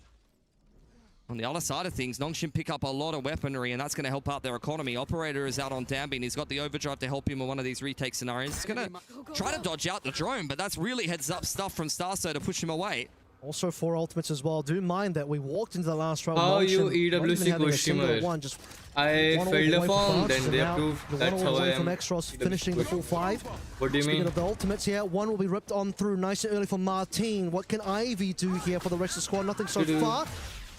Speaker 12: On the other side of things, Nongshim pick up a lot of weaponry, and that's going to help out their economy. Operator is out on Danby, and he's got the overdrive to help him in one of these retake scenarios. He's going to try to dodge out the drone, but that's really heads-up stuff from Starso to push him away.
Speaker 4: Also 4 ultimates as well. Do mind that we walked into the last round.
Speaker 1: How you EWC Goshimer? I failed a form, then they approved. That's how I am.
Speaker 4: From Extros finishing the full 5.
Speaker 1: What do you
Speaker 4: Speaking
Speaker 1: mean?
Speaker 4: of the ultimates here, one will be ripped on through nice and early for Martin. What can Ivy do here for the rest of the squad? Nothing so far.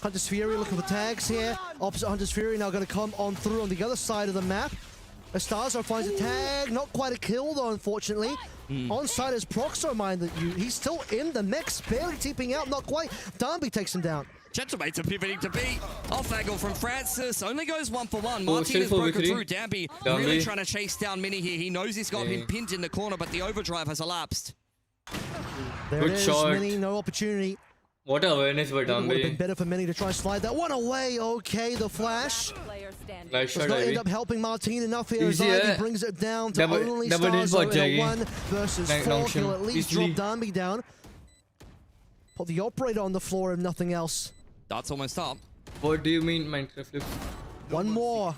Speaker 4: Hunter's Fury looking for tags here. Opposite Hunter's Fury now going to come on through on the other side of the map. Estazo finds a tag. Not quite a kill though, unfortunately. Onside is Proxo, mind that you. He's still in the mix, barely TPing out, not quite. Danby takes him down.
Speaker 12: Gentlemates are pivoting to B. Off angle from Francis. Only goes 1 for 1. Martin is broken through. Danby really trying to chase down Mini here. He knows he's got him pinned in the corner, but the overdrive has elapsed.
Speaker 4: There
Speaker 1: Good
Speaker 4: it is,
Speaker 1: shot.
Speaker 4: Mini, no opportunity.
Speaker 1: What awareness by
Speaker 4: Would have been
Speaker 1: Danby.
Speaker 4: better for Mini to try and slide that one away. Okay, the flash.
Speaker 1: Nice
Speaker 4: Does
Speaker 1: shot,
Speaker 4: not end
Speaker 1: Ivy.
Speaker 4: up helping Martin enough here as
Speaker 1: Easy,
Speaker 4: Ivy brings it down to only
Speaker 1: double
Speaker 4: Starzo in a
Speaker 1: jaggi.
Speaker 4: 1 versus 4 kill. At least drop Danby down. Put the operator on the floor if nothing else.
Speaker 12: That's almost up.
Speaker 1: What do you mean, Minecraft flips?
Speaker 4: One more.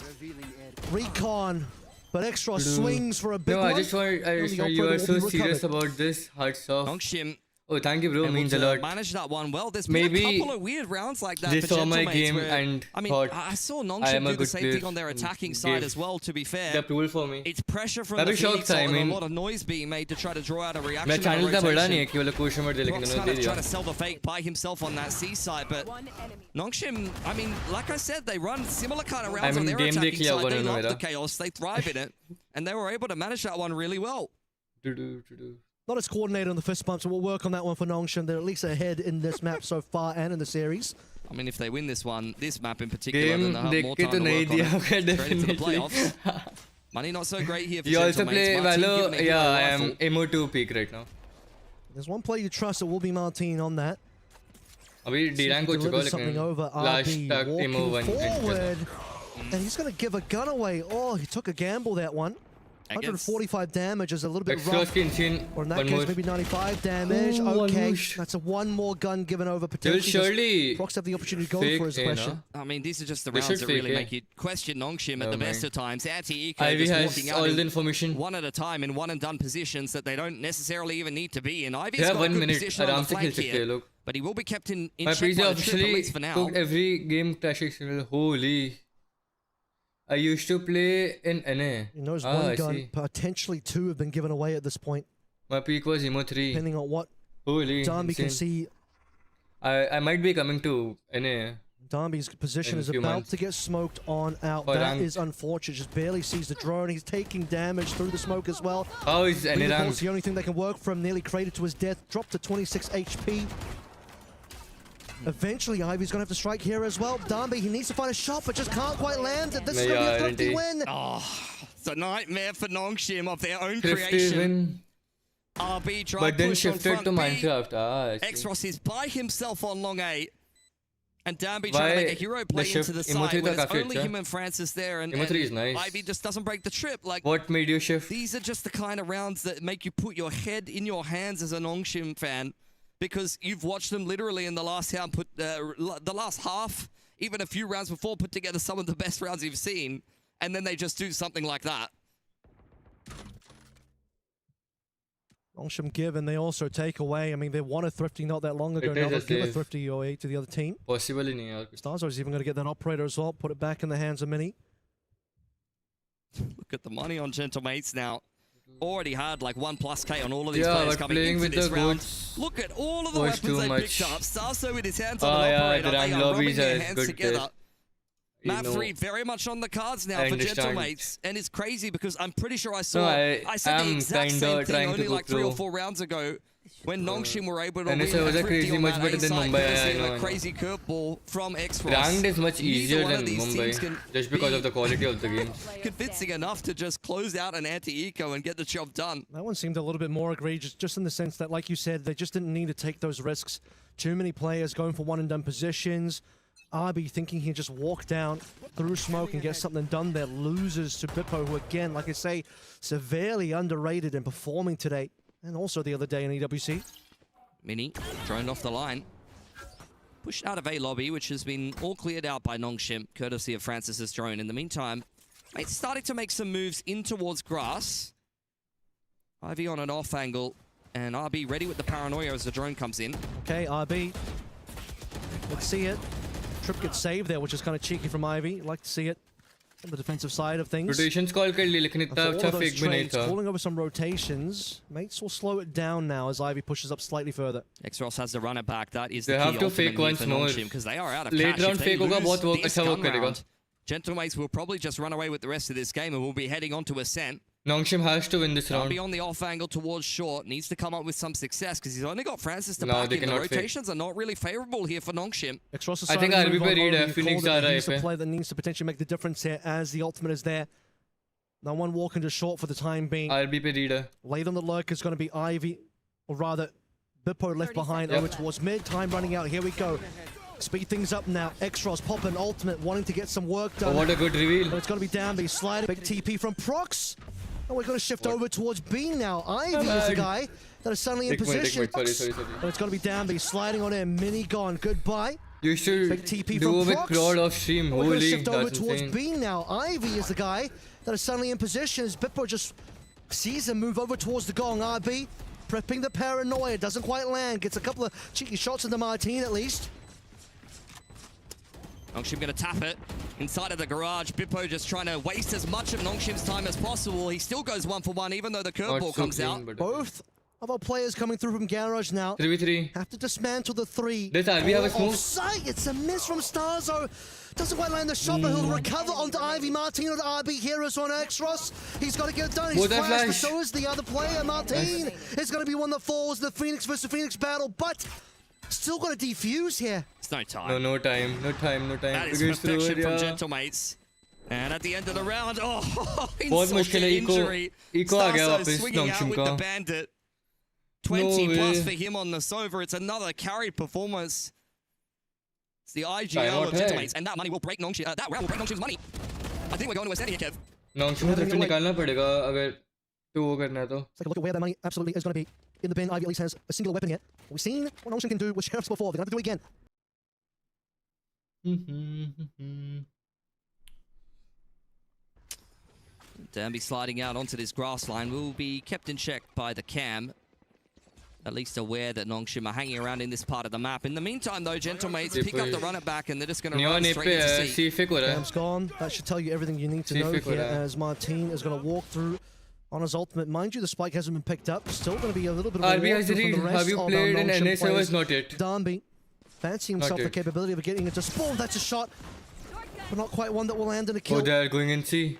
Speaker 4: Recon. But Extra swings for a big
Speaker 1: No,
Speaker 4: one.
Speaker 1: I just want you are so serious about this. Hearts off.
Speaker 12: Nongshim.
Speaker 1: Oh, thank you, bro. Means a lot.
Speaker 12: Manage that one well. There's been a couple of weird rounds like that.
Speaker 1: They
Speaker 12: for
Speaker 1: saw my
Speaker 12: Gentlemates
Speaker 1: game
Speaker 12: where,
Speaker 1: and
Speaker 12: I mean,
Speaker 1: thought
Speaker 12: I saw
Speaker 1: I
Speaker 12: Nongshim
Speaker 1: am a
Speaker 12: do the
Speaker 1: good
Speaker 12: same
Speaker 1: player
Speaker 12: thing on their attacking side as well. To be fair,
Speaker 1: the approval for me.
Speaker 12: It's pressure from
Speaker 1: मैं
Speaker 12: the
Speaker 1: भी shocked
Speaker 12: Phoenix
Speaker 1: था, I
Speaker 12: and a
Speaker 1: mean,
Speaker 12: lot of noise being made to try to draw out a reaction.
Speaker 1: मैं channel का बड़ा नहीं है कि वो लोग क्वेश्चन मत दे लेकिन
Speaker 12: Brock's
Speaker 1: उन्होंने
Speaker 12: kind
Speaker 1: दे
Speaker 12: of trying
Speaker 1: दिया.
Speaker 12: to sell the fake by himself on that C side, but Nongshim, I mean, like I said, they run similar kind of rounds on their
Speaker 1: game
Speaker 12: attacking
Speaker 1: देख लिया
Speaker 12: side.
Speaker 1: होगा
Speaker 12: They
Speaker 1: उन्होंने
Speaker 12: love the
Speaker 1: मेरा.
Speaker 12: chaos, they thrive in it, and they were able to manage that one really well.
Speaker 4: Not as coordinated on the fist bumps, and we'll work on that one for Nongshim. They're at least ahead in this map so far and in the series.
Speaker 12: I mean, if they win this one, this map in particular, then
Speaker 1: Game
Speaker 12: they'll have
Speaker 1: देख
Speaker 12: more
Speaker 1: के
Speaker 12: time
Speaker 1: तो
Speaker 12: to
Speaker 1: नहीं
Speaker 12: work on
Speaker 1: दिया
Speaker 12: it.
Speaker 1: होगा
Speaker 12: Straight into the
Speaker 1: definitely.
Speaker 12: playoffs. Money not so great here for
Speaker 1: You also
Speaker 12: Gentlemates.
Speaker 1: play
Speaker 12: Martin
Speaker 1: Valo.
Speaker 12: giving it a
Speaker 1: Yeah, I
Speaker 12: rifle.
Speaker 1: am MO2 peak right now.
Speaker 4: There's one player you trust, it will be Martin on that.
Speaker 1: अभी D rank हो चुका
Speaker 4: Deliver
Speaker 1: है
Speaker 4: something over.
Speaker 1: लेकिन last
Speaker 4: RB
Speaker 1: tag
Speaker 4: walking
Speaker 1: MO1
Speaker 4: forward. And he's going to give a gun away. Oh, he took a gamble, that one. 145 damage is a little bit rough. Or in that case, maybe 95 damage.
Speaker 1: Ooh,
Speaker 4: okay, that's a one more gun given over potentially.
Speaker 1: surely
Speaker 4: Fox have the opportunity to go
Speaker 1: fake
Speaker 4: for his question.
Speaker 12: I mean, these are just the
Speaker 1: They
Speaker 12: rounds
Speaker 1: should
Speaker 12: that really
Speaker 1: fake,
Speaker 12: make you question Nongshim at the best of times. Anti-eco
Speaker 1: Ivy
Speaker 12: just
Speaker 1: has
Speaker 12: walking out
Speaker 1: all
Speaker 12: in
Speaker 1: the information.
Speaker 12: one at a time in one-and-done positions that they don't necessarily even need to be in. Ivy's
Speaker 1: They have
Speaker 12: got a
Speaker 1: 1
Speaker 12: good
Speaker 1: minute.
Speaker 12: position on
Speaker 1: आराम
Speaker 12: the
Speaker 1: से खेल
Speaker 12: flank
Speaker 1: सकते हैं
Speaker 12: here,
Speaker 1: लोग.
Speaker 12: but he will be kept in
Speaker 1: My
Speaker 12: check
Speaker 1: PC
Speaker 12: by the triple
Speaker 1: officially
Speaker 12: at for now.
Speaker 1: cooked every game Clash Royale. Holy. I used to play in NA.
Speaker 4: He knows
Speaker 1: I
Speaker 4: one gun,
Speaker 1: see.
Speaker 4: potentially 2 have been given away at this point.
Speaker 1: My peak was Emo 3.
Speaker 4: Depending on what
Speaker 1: Holy.
Speaker 4: Darby can
Speaker 1: insane.
Speaker 4: see.
Speaker 1: I might be coming to NA.
Speaker 4: Darby's position
Speaker 1: In
Speaker 4: is
Speaker 1: a few
Speaker 4: about
Speaker 1: months.
Speaker 4: to get smoked on out.
Speaker 1: For
Speaker 4: That
Speaker 1: ranked.
Speaker 4: is unfortunate. Just barely sees the drone. He's taking damage through the smoke as well.
Speaker 1: How is NA
Speaker 4: Leaderboard's
Speaker 1: ranked?
Speaker 4: the only thing they can work from. Nearly cratered to his death. Dropped to 26 HP. Eventually, Ivy's going to have to strike here as well. Darby, he needs to find a shot, but just can't quite land it. This is going to be a thrifty win.
Speaker 12: Oh, it's a nightmare for Nongshim of their own
Speaker 1: Thrifty
Speaker 12: creation.
Speaker 1: win.
Speaker 12: RB try
Speaker 1: But then
Speaker 12: push on
Speaker 1: shifted
Speaker 12: front
Speaker 1: to
Speaker 12: B.
Speaker 1: Minecraft. I see.
Speaker 12: Xross is by himself on long A. And Danby
Speaker 1: Why
Speaker 12: trying to make a hero play
Speaker 1: the
Speaker 12: into
Speaker 1: shift?
Speaker 12: the
Speaker 1: Emo
Speaker 12: side
Speaker 1: 3
Speaker 12: when
Speaker 1: तो
Speaker 12: there's
Speaker 1: काफी
Speaker 12: only
Speaker 1: अच्छा
Speaker 12: him and Francis there. And
Speaker 1: Emo 3 is nice.
Speaker 12: Ivy just doesn't break the trip. Like,
Speaker 1: What made you shift?
Speaker 12: these are just the kind of rounds that make you put your head in your hands as a Nongshim fan, because you've watched them literally in the last round the last half, even a few rounds before, put together some of the best rounds you've seen, and then they just do something like that.
Speaker 4: Nongshim give and they also take away. I mean, they won a Thrifty not that long ago. Now they'll give a Thrifty away to the other team.
Speaker 1: Possible ही नहीं है यार.
Speaker 4: Starzo's even going to get that operator as well. Put it back in the hands of Mini.
Speaker 12: Look at the money on Gentlemates now. Already had like 1+ K on all of these
Speaker 1: Yeah,
Speaker 12: players
Speaker 1: but
Speaker 12: coming
Speaker 1: playing
Speaker 12: into
Speaker 1: with
Speaker 12: this
Speaker 1: the
Speaker 12: round.
Speaker 1: goods
Speaker 12: Look at all of the
Speaker 1: was
Speaker 12: weapons
Speaker 1: too
Speaker 12: they
Speaker 1: much.
Speaker 12: picked up. Starso with his hands on
Speaker 1: Oh
Speaker 12: an
Speaker 1: yeah,
Speaker 12: operator.
Speaker 1: the
Speaker 12: They
Speaker 1: rank
Speaker 12: are rubbing
Speaker 1: lobbies
Speaker 12: their
Speaker 1: are
Speaker 12: hands
Speaker 1: good
Speaker 12: together.
Speaker 1: there.
Speaker 12: Map
Speaker 1: You know,
Speaker 12: 3 very much on the cards now
Speaker 1: I
Speaker 12: for
Speaker 1: understand.
Speaker 12: Gentlemates. And it's crazy because I'm pretty sure I saw...
Speaker 1: No,
Speaker 12: I said the
Speaker 1: am
Speaker 12: exact
Speaker 1: kinda
Speaker 12: same thing
Speaker 1: trying to
Speaker 12: only
Speaker 1: go
Speaker 12: like 3 or
Speaker 1: pro.
Speaker 12: 4 rounds ago when Nongshim were able to
Speaker 1: And
Speaker 12: win
Speaker 1: it's a
Speaker 12: a
Speaker 1: crazy
Speaker 12: on
Speaker 1: much
Speaker 12: that
Speaker 1: better
Speaker 12: A
Speaker 1: than
Speaker 12: side
Speaker 1: Mumbai,
Speaker 12: courtesy
Speaker 1: I
Speaker 12: of
Speaker 1: know,
Speaker 12: a
Speaker 1: I know.
Speaker 12: crazy curveball from Xross.
Speaker 1: Ranked is much
Speaker 12: Neither
Speaker 1: easier
Speaker 12: one of
Speaker 1: than
Speaker 12: these teams can
Speaker 1: Mumbai, just because of the quality of the game.
Speaker 12: convincing enough to just close out an anti-eco and get the job done.
Speaker 4: That one seemed a little bit more egregious, just in the sense that, like you said, they just didn't need to take those risks. Too many players going for one-and-done positions. RB thinking he can just walk down through smoke and get something done there. Loses to Bippo, who again, like I say, severely underrated in performing today. And also the other day in EWC.
Speaker 12: Mini droned off the line. Pushed out of A lobby, which has been all cleared out by Nongshim, courtesy of Francis's drone. In the meantime, it's starting to make some moves in towards grass. Ivy on an off angle, and RB ready with the paranoia as the drone comes in.
Speaker 4: Okay, RB. Let's see it. Trip gets saved there, which is kind of cheeky from Ivy. Like to see it on the defensive side of things.
Speaker 1: Rotations call कर ली लेकिन इतना अच्छा fake भी नहीं था.
Speaker 4: Calling over some rotations. Mates will slow it down now as Ivy pushes up slightly further.
Speaker 12: Xross has to run it back. That is
Speaker 1: They
Speaker 12: the key
Speaker 1: have to fake once more.
Speaker 12: because they are out of
Speaker 1: Late
Speaker 12: cash.
Speaker 1: round
Speaker 12: If they
Speaker 1: fake होगा
Speaker 12: lose
Speaker 1: बहुत
Speaker 12: this
Speaker 1: अच्छा work
Speaker 12: gun
Speaker 1: करेगा.
Speaker 12: round, Gentlemates will probably just run away with the rest of this game and will be heading on to Ascent.
Speaker 1: Nongshim has to win this round.
Speaker 12: Be on the off angle towards short. Needs to come up with some success because he's only got Francis to
Speaker 1: No,
Speaker 12: back
Speaker 1: they
Speaker 12: him. The
Speaker 1: cannot fake.
Speaker 12: rotations are not really favorable here for Nongshim.
Speaker 4: Xross
Speaker 1: I think
Speaker 4: decided to
Speaker 1: RB
Speaker 4: move
Speaker 1: पे
Speaker 4: on
Speaker 1: read
Speaker 4: over.
Speaker 1: है.
Speaker 4: You
Speaker 1: Phoenix
Speaker 4: called
Speaker 1: uh
Speaker 4: it,
Speaker 1: रहा है
Speaker 4: he's the
Speaker 1: पे.
Speaker 4: player that needs to potentially make the difference here as the ultimate is there. No one walking to short for the time being.
Speaker 1: RB पे read है.
Speaker 4: Late on the lurk is going to be Ivy, or rather, Bippo left behind over towards mid. Time running out. Here we go. Speed things up now. Xross popping ultimate, wanting to get some work done.
Speaker 1: Oh, what a good reveal.
Speaker 4: But it's going to be Danby sliding. Big TP from Prox. And we're going to shift over towards B now. Ivy is the guy that is suddenly in position.
Speaker 1: Sorry.
Speaker 4: But it's going to be Danby sliding on in. Mini gone. Goodbye.
Speaker 1: You should
Speaker 4: Big TP
Speaker 1: do
Speaker 4: from
Speaker 1: with
Speaker 4: Prox.
Speaker 1: crowd off stream.
Speaker 4: We're going to
Speaker 1: Holy,
Speaker 4: shift over
Speaker 1: that's
Speaker 4: towards
Speaker 1: insane.
Speaker 4: B now. Ivy is the guy that is suddenly in position as Bippo just sees him move over towards the gong. RB prepping the paranoia. Doesn't quite land. Gets a couple of cheeky shots in the Martine at least.
Speaker 12: Nongshim going to tap it inside of the garage. Bippo just trying to waste as much of Nongshim's time as possible. He still goes 1-for-1 even though the curveball comes out.
Speaker 4: Both of our players coming through from garage now.
Speaker 1: 3v3.
Speaker 4: Have to dismantle the 3.
Speaker 1: Does RB have a smoke?
Speaker 4: Offside. It's a miss from Starzo. Doesn't quite land the shot, but he'll recover onto Ivy. Martine on RB. Heroes on Xross. He's got to get it done. He's
Speaker 1: What a
Speaker 4: flashed, but
Speaker 1: flash.
Speaker 4: so is the other player. Martine is going to be one that falls. The Phoenix versus Phoenix battle, but still got to defuse here.
Speaker 12: It's no time.
Speaker 1: No time.
Speaker 12: That is
Speaker 1: Because
Speaker 12: perfection
Speaker 1: through,
Speaker 12: from
Speaker 1: yeah.
Speaker 12: Gentlemates. And at the end of the round,
Speaker 1: बहुत
Speaker 12: insult
Speaker 1: मुश्किल
Speaker 12: to
Speaker 1: है.
Speaker 12: injury.
Speaker 1: Eco आ गया
Speaker 12: Starso
Speaker 1: वापस
Speaker 12: swinging out
Speaker 1: Nongshim
Speaker 12: with
Speaker 1: का.
Speaker 12: the bandit. 20
Speaker 1: No
Speaker 12: plus
Speaker 1: way.
Speaker 12: for him on the Sova. It's another carried performance. It's the IGL
Speaker 1: Timeout
Speaker 12: of
Speaker 1: है.
Speaker 12: Gentlemates. And that money will break Nongshim. That round will break Nongshim's money. I think we're going to Ascend here, Kev.
Speaker 1: Nongshim को तरफ से निकालना पड़ेगा अगर तो वो करना है तो.
Speaker 4: Let's take a look at where that money absolutely is going to be. In the bin, Ivy at least has a singular weapon here. We've seen what Nongshim can do with Sheriffs before. They're going to have to do it again.
Speaker 12: Danby sliding out onto this grass line will be kept in check by the cam. At least aware that Nongshim are hanging around in this part of the map. In the meantime, though, Gentlemates pick up the run it back and they're just going to run straight into C.
Speaker 4: Cam's gone. That should tell you everything you need to know here as Martine is going to walk through on his ultimate. Mind you, the spike hasn't been picked up. Still going to be a little bit of a
Speaker 1: RB has
Speaker 4: walkthrough
Speaker 1: read.
Speaker 4: from the rest
Speaker 1: Have you
Speaker 4: of
Speaker 1: played
Speaker 4: our
Speaker 1: in
Speaker 4: Nongshim
Speaker 1: NA
Speaker 4: players.
Speaker 1: servers? Not yet.
Speaker 4: Danby fancy himself the
Speaker 1: yet.
Speaker 4: capability of getting into spawn. That's a shot, but not quite one that will land in a kill.
Speaker 1: Oh, they're going in C.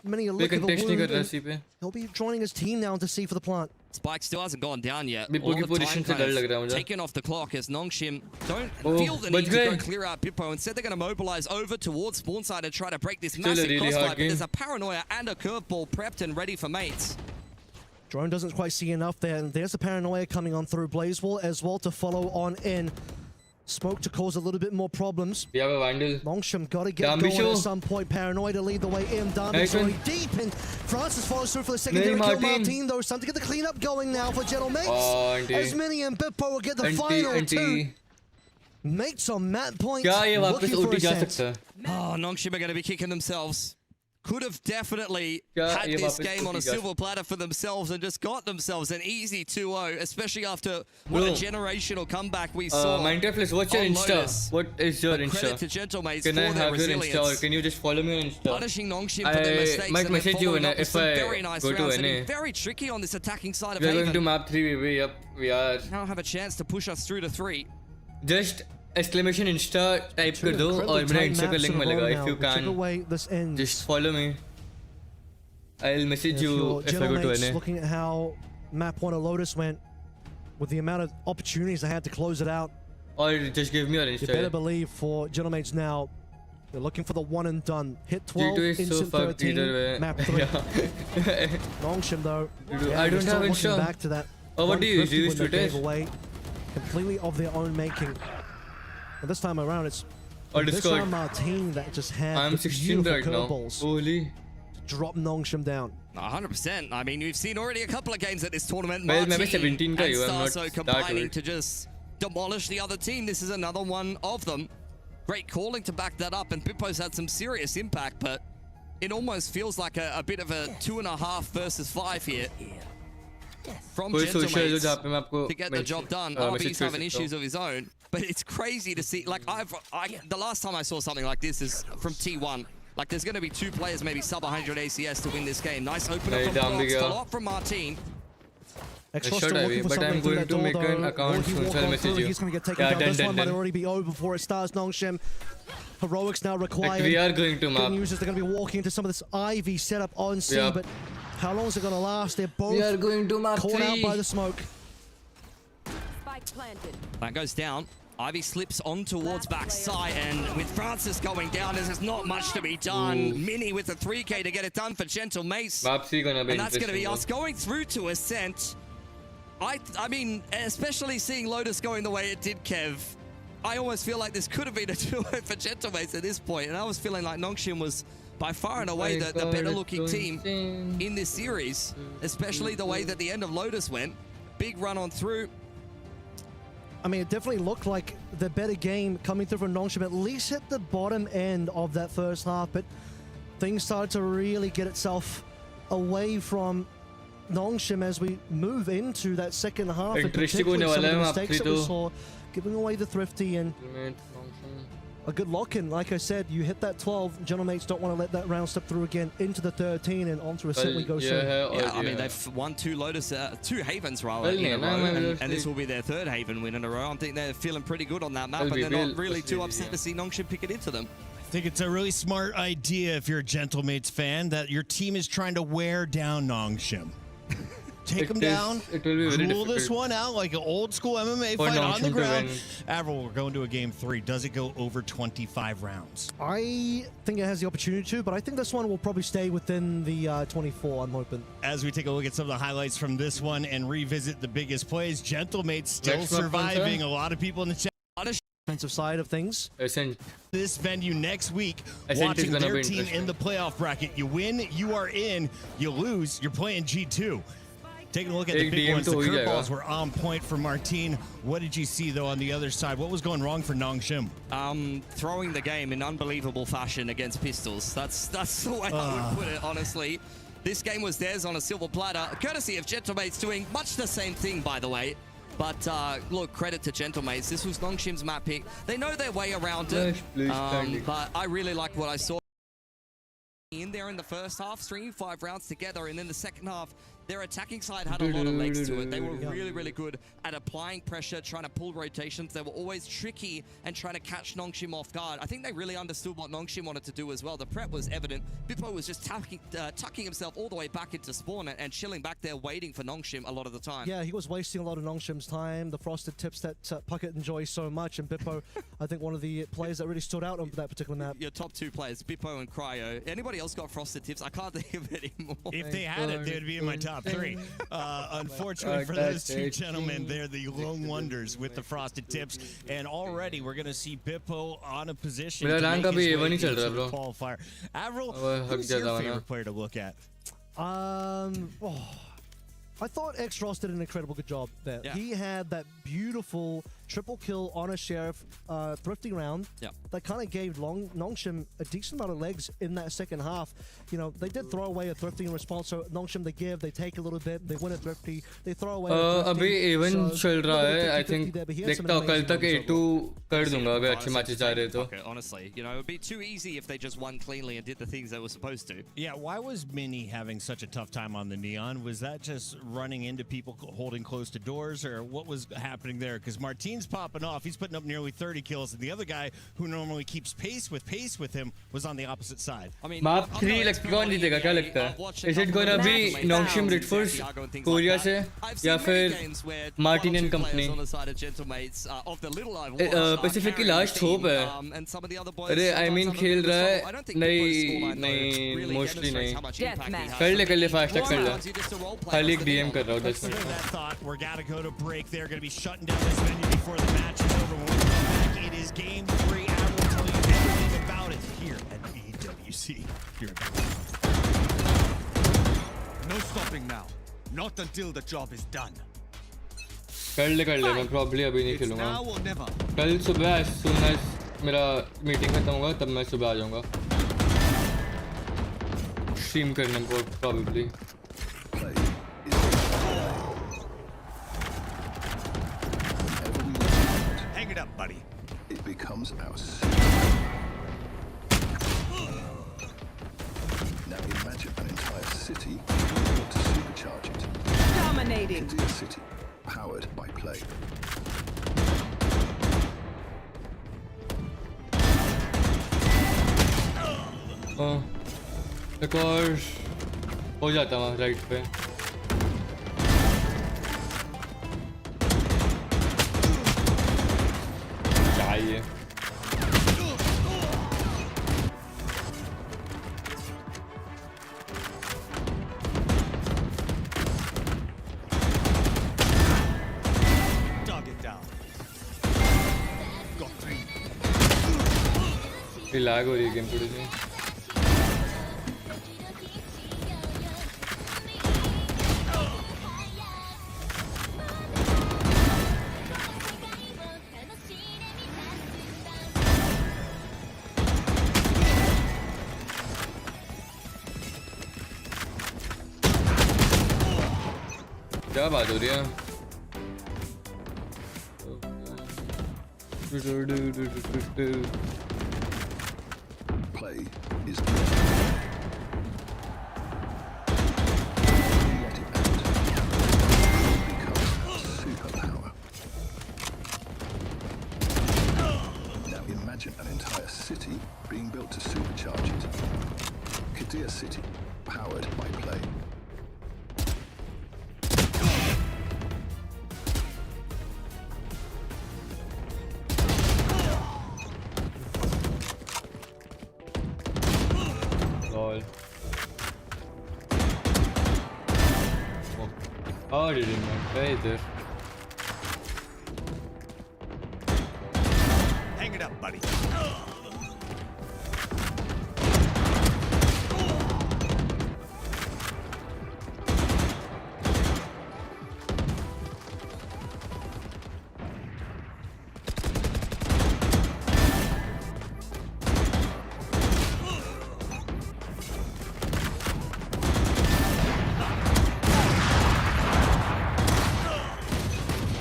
Speaker 4: Many a
Speaker 1: They
Speaker 4: lick of a
Speaker 1: contest नहीं कर रहा
Speaker 4: wound.
Speaker 1: C पे.
Speaker 4: He'll be joining his team now to see for the plant.
Speaker 12: Spike still hasn't gone down yet.
Speaker 1: Bippo
Speaker 12: All
Speaker 1: की
Speaker 12: the
Speaker 1: position
Speaker 12: time
Speaker 1: से डर
Speaker 12: kind
Speaker 1: लग
Speaker 12: of
Speaker 1: रहा है मुझे.
Speaker 12: taken off the clock as Nongshim don't
Speaker 1: Oh,
Speaker 12: feel the
Speaker 1: बच
Speaker 12: need to go
Speaker 1: गए.
Speaker 12: clear out Bippo. Instead, they're going to mobilize over towards spawn side and try to break this
Speaker 1: Still a
Speaker 12: massive
Speaker 1: really
Speaker 12: crossfire.
Speaker 1: hard
Speaker 12: But
Speaker 1: game.
Speaker 12: there's a paranoia and a curveball prepped and ready for mates.
Speaker 4: Drone doesn't quite see enough there, and there's the paranoia coming on through. Blazewall as well to follow on in. Smoke to cause a little bit more problems.
Speaker 1: We have a Vandal.
Speaker 4: Longsham got to get going at some point. Paranoia to lead the way in. Darby's already deep, and Francis follows through for the secondary kill. Martin, though, time to get the cleanup going now for Gentlemates. As Mini and Bippo will get the final two. Mates on mat point. Looking for a sense.
Speaker 12: Oh, Nongshim are going to be kicking themselves. Could have definitely had this game on a silver platter for themselves and just got themselves an easy 2-0, especially after what a generational comeback we saw.
Speaker 1: Minecraft, what's your Insta? What is your Insta?
Speaker 12: Credit to Gentlemates
Speaker 1: Can
Speaker 12: for
Speaker 1: I
Speaker 12: their
Speaker 1: have your
Speaker 12: resilience.
Speaker 1: Insta, or can you just follow me on Insta?
Speaker 12: Punishing Nongshim for their mistakes.
Speaker 1: I might message you if I
Speaker 12: very nice
Speaker 1: go to
Speaker 12: rounds.
Speaker 1: NA.
Speaker 12: Very tricky on this attacking side of
Speaker 1: We are
Speaker 12: Haven.
Speaker 1: going to map 3v. Yep, we are.
Speaker 12: Now have a chance to push us through to 3.
Speaker 1: Just exclamation Insta type कर दो और मेरा Insta का link मिलेगा. If you can, just follow me. I'll message you if I go to NA.
Speaker 4: Looking at how map 1 of Lotus went, with the amount of opportunities they had to close it out.
Speaker 1: Or just give me your Insta.
Speaker 4: You better believe for Gentlemates now, they're looking for the one and done. Hit 12, instant 13, map 3. Longshim though,
Speaker 1: I don't have Insta.
Speaker 4: Back to that.
Speaker 1: Oh, what do you use? Do you use Twitter?
Speaker 4: Away, completely of their own making. But this time around, it's
Speaker 1: Discord.
Speaker 4: Martin that just had
Speaker 1: I'm 16 right now. Holy.
Speaker 4: Drop Nongshim down.
Speaker 12: 100%. I mean, we've seen already a couple of games at this tournament.
Speaker 1: Well,
Speaker 12: Martin
Speaker 1: maybe 17
Speaker 12: and
Speaker 1: I'm not
Speaker 12: Starso combining to just demolish the other team. This is another one of them. Great calling to back that up, and Bippo's had some serious impact, but it almost feels like a bit of a 2.5 versus 5 here. From Gentlemates to get the job done. RB's having issues of his own, but it's crazy to see. Like the last time I saw something like this is from T1. Like there's going to be 2 players maybe sub 100 ACS to win this game. Nice opener from Fox, follow up from Martin.
Speaker 4: But I'm going to make an account soon, so I'll message you. He's going to get taken down. This one might already be over before it starts. Nongshim. Heroics now required.
Speaker 1: We are going to map.
Speaker 4: Good news is they're going to be walking into some of this Ivy setup on C, but how long is it going to last? They're both caught out by the smoke.
Speaker 17: Spike planted.
Speaker 12: That goes down. Ivy slips on towards backside, and with Francis going down, there's not much to be done. Mini with the 3K to get it done for Gentlemates.
Speaker 1: And
Speaker 12: that's going to be us going through to Ascent. I mean, especially seeing Lotus going the way it did, Kev, I almost feel like this could have been a 2-0 for Gentlemates at this point, and I was feeling like Nongshim was by far and away the better looking team in this series, especially the way that the end of Lotus went. Big run on through.
Speaker 4: I mean, it definitely looked like the better game coming through from Nongshim, at least at the bottom end of that first half, but things started to really get itself away from Nongshim as we move into that second half, and particularly some of the mistakes that we saw, giving away the Thrifty and a good lock-in. Like I said, you hit that 12, Gentlemates don't want to let that round step through again into the 13, and onto Ascent we go soon.
Speaker 12: I mean, they've won 2 Lotus, 2 Havens rather, in a row, and this will be their 3rd Haven win in a row. I think they're feeling pretty good on that map, and they're not really too upset to see Nongshim pick it into them.
Speaker 14: I think it's a really smart idea if you're a Gentlemates fan that your team is trying to wear down Nongshim. Take him down, rule this one out like an old school MMA fight on the ground. Avril, we're going to a game 3. Does it go over 25 rounds?
Speaker 4: I think it has the opportunity to, but I think this one will probably stay within the 24, I'm hoping.
Speaker 14: As we take a look at some of the highlights from this one and revisit the biggest plays, Gentlemates still surviving. A lot of people in the chat.
Speaker 4: Defensive side of things.
Speaker 14: This venue next week, watching their team in the playoff bracket. You win, you are in. You lose, you're playing G2. Taking a look at the big ones, the curveballs were on point for Martin. What did you see, though, on the other side? What was going wrong for Nongshim?
Speaker 12: Throwing the game in unbelievable fashion against pistols. That's the way I would put it, honestly. This game was theirs on a silver platter, courtesy of Gentlemates doing much the same thing, by the way. But look, credit to Gentlemates. This was Nongshim's map pick. They know their way around it, but I really like what I saw in there in the first half, stringing 5 rounds together, and then the second half, their attacking side had a lot of legs to it. They were really, really good at applying pressure, trying to pull rotations. They were always tricky and trying to catch Nongshim off guard. I think they really understood what Nongshim wanted to do as well. The prep was evident. Bippo was just tucking himself all the way back into spawn and chilling back there, waiting for Nongshim a lot of the time.
Speaker 4: Yeah, he was wasting a lot of Nongshim's time. The frosted tips that Puckett enjoys so much, and Bippo, I think one of the players that really stood out on that particular map.
Speaker 12: Your top 2 players, Bippo and Cryo. Anybody else got frosted tips? I can't think of it anymore.
Speaker 14: If they had it, they would be in my top top 3. Unfortunately for those two gentlemen, they're the lone wonders with the frosted tips. And already we're going to see Bippo on a position to make his way into the qualifier. Avril, who's your favorite player to look at?
Speaker 4: I thought X-Ross did an incredible good job there.
Speaker 12: Yeah.
Speaker 4: He had that beautiful triple kill on a Sheriff thrifty round that kind of gave Nongshim a decent amount of legs in that second half. You know, they did throw away a thrifty in response, so Nongshim they give, they take a little bit, they win a thrifty, they throw away a thrifty.
Speaker 1: अभी even चल रहा है, I think देखता हूँ कल तक 8-2 कर दूंगा अगर अच्छे मैचेस जा रहे तो.
Speaker 12: Okay, honestly, you know, it would be too easy if they just won cleanly and did the things they were supposed to.
Speaker 14: Yeah, why was Mini having such a tough time on the Neon? Was that just running into people holding close to doors, or what was happening there? Because Martin's popping off, he's putting up nearly 30 kills, and the other guy who normally keeps pace with him was on the opposite side.
Speaker 12: I mean,
Speaker 1: Map 3 like कौन जीतेगा क्या लगता है? Is it gonna be Nongshim Redforce Korea से या फिर Martin and company? Specifically last hope है. अरे I mean खेल रहा है नहीं mostly नहीं. कर ले fast कर ले. खाली एक DM कर रहा हूँ 10 minute.
Speaker 14: We're gotta go to break. They're gonna be shutting down this venue before the match is over. When we come back, it is game 3. I will tell you everything about it here at EWC.
Speaker 10: No stopping now. Not until the job is done.
Speaker 1: कर ले मैं probably अभी नहीं खेलूँगा. कल सुबह as soon as मेरा meeting खत्म होगा तब मैं सुबह आ जाऊँगा. Stream करने को probably.
Speaker 10: Hang it up, buddy.
Speaker 16: It becomes ours. Now imagine an entire city built to supercharge it.
Speaker 18: Dominating.
Speaker 16: India City, powered by play.
Speaker 1: एक और हो जाता वहाँ राइट पे. चाहिए.
Speaker 10: Dog it down. Got 3.
Speaker 1: ये लैग हो रही है गेम थोड़ी सी. क्या बात हो रही है?
Speaker 16: Play is let it out. It becomes a superpower. Now imagine an entire city being built to supercharge it. Kadir City, powered by play.
Speaker 1: Oh, I didn't play there.
Speaker 10: Hang it up, buddy.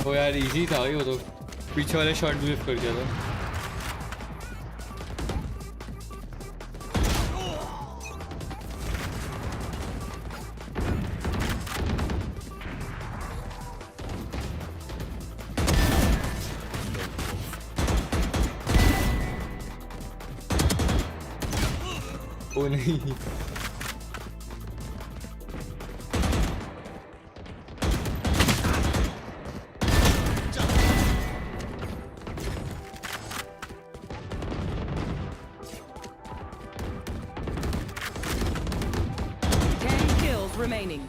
Speaker 1: वो यार easy था वो तो पीछे वाले shot भी कर दिया था. ओ नहीं.
Speaker 18: Remaining.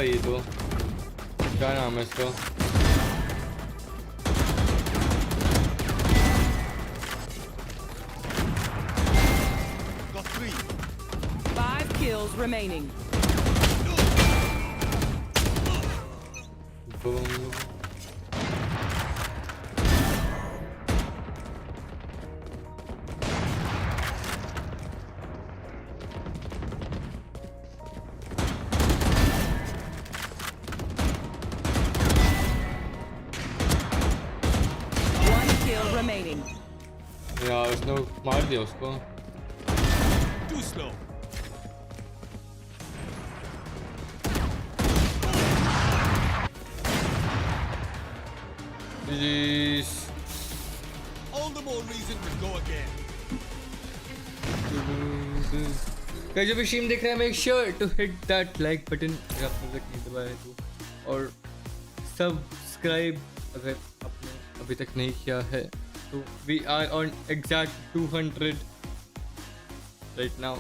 Speaker 1: भाई ये तो क्या नाम है इसका
Speaker 15: Got 3. 5 kills remaining.
Speaker 1: Boom.
Speaker 15: Remaining.
Speaker 1: यार उसने मार दिया उसको
Speaker 10: Too slow.
Speaker 1: Please.
Speaker 10: All the more reason to go again.
Speaker 1: Guys, जब स्ट्रीम देख रहे हैं make sure to hit that like button अगर आपने तक नहीं दबाया तो और सब्सक्राइब अगर आपने अभी तक नहीं किया है तो we are on exact 200 right now.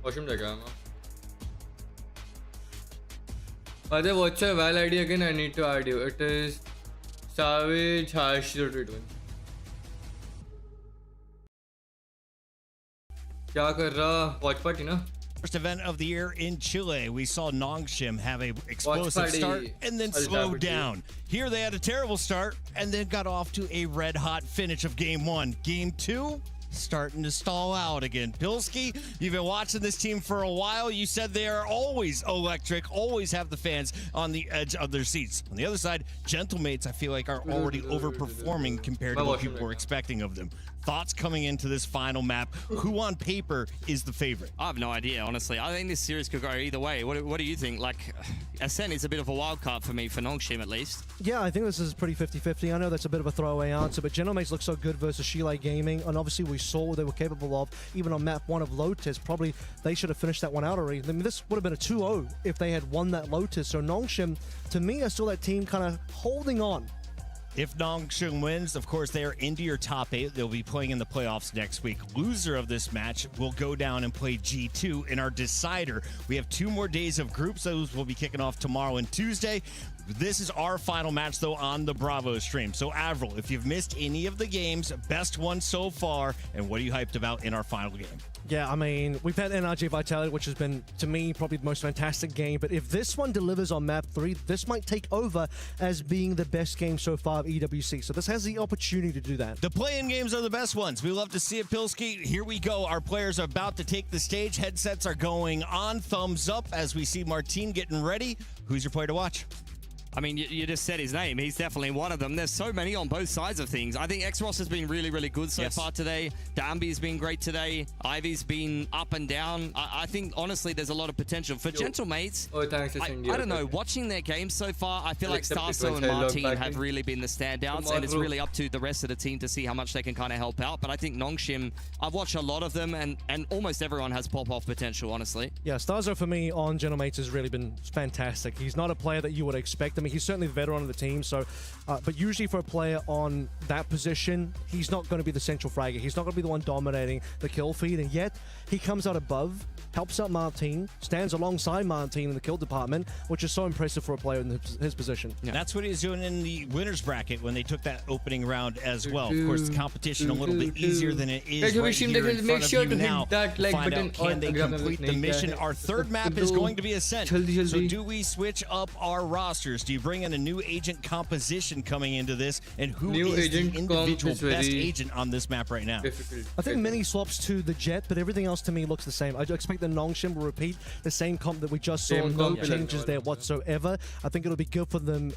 Speaker 1: Washroom जाएगा ना? Father, what's your Val ID again? I need to add you. It is Savage #021. क्या कर रहा? Watch party ना?
Speaker 14: First event of the year in Chile, we saw Nongshim have a explosive start and then slow down. Here they had a terrible start and then got off to a red-hot finish of Game 1. Game 2, starting to stall out again. Pilski, you've been watching this team for a while. You said they are always electric, always have the fans on the edge of their seats. On the other side, Gentlemates, I feel like, are already overperforming compared to what people were expecting of them. Thoughts coming into this final map? Who on paper is the favorite?
Speaker 12: I have no idea, honestly. I think this series could go either way. What do you think? Like, Ascent is a bit of a wild card for me, for Nongshim at least.
Speaker 4: Yeah, I think this is pretty 50-50. I know that's a bit of a throwaway answer, but Gentlemates look so good versus Chile Gaming, and obviously we saw what they were capable of, even on map 1 of Lotus. Probably they should have finished that one out already. I mean, this would have been a 2-0 if they had won that Lotus. So Nongshim, to me, I saw that team kind of holding on.
Speaker 14: If Nongshim wins, of course, they are into your top 8. They'll be playing in the playoffs next week. Loser of this match will go down and play G2 in our decider. We have 2 more days of groups. Those will be kicking off tomorrow and Tuesday. This is our final match, though, on the Bravo stream. So, Avril, if you've missed any of the games, best one so far, and what are you hyped about in our final game?
Speaker 4: Yeah, I mean, we've had NRG Vitality, which has been, to me, probably the most fantastic game. But if this one delivers on map 3, this might take over as being the best game so far of EWC. So this has the opportunity to do that.
Speaker 14: The play-in games are the best ones. We love to see it, Pilski. Here we go. Our players are about to take the stage. Headsets are going on. Thumbs up as we see Martin getting ready. Who's your player to watch?
Speaker 12: I mean, you just said his name. He's definitely one of them. There's so many on both sides of things. I think X-Ross has been really, really good so far today. Dambi's been great today. Ivy's been up and down. I think, honestly, there's a lot of potential. For Gentlemates, I don't know. Watching their games so far, I feel like Starso and Martin have really been the standouts, and it's really up to the rest of the team to see how much they can kind of help out. But I think Nongshim, I've watched a lot of them, and almost everyone has pop-off potential, honestly.
Speaker 4: Yeah, Starso, for me, on Gentlemates has really been fantastic. He's not a player that you would expect. I mean, he's certainly the veteran of the team, so but usually for a player on that position, he's not going to be the central fragger. He's not going to be the one dominating the kill feed, and yet he comes out above, helps out Martin, stands alongside Martin in the kill department, which is so impressive for a player in his position.
Speaker 14: Yeah. That's what he's doing in the winners bracket when they took that opening round as well. Of course, the competition a little bit easier than it is right here in front of you now. Find out, can they complete the mission? Our third map is going to be Ascent. So do we switch up our rosters? Do you bring in a new agent composition coming into this? And who is the individual best agent on this map right now?
Speaker 4: I think many swaps to the Jet, but everything else to me looks the same. I expect the Nongshim will repeat the same comp that we just saw. No changes there whatsoever. I think it'll be good for them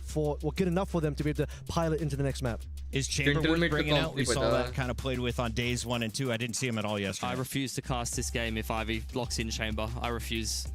Speaker 4: good enough for them to be able to pilot into the next map.
Speaker 14: Is Chamber worth bringing out? We saw that kind of played with on days 1 and 2. I didn't see him at all yesterday.
Speaker 12: I refuse to cast this game if Ivy locks in Chamber. I refuse.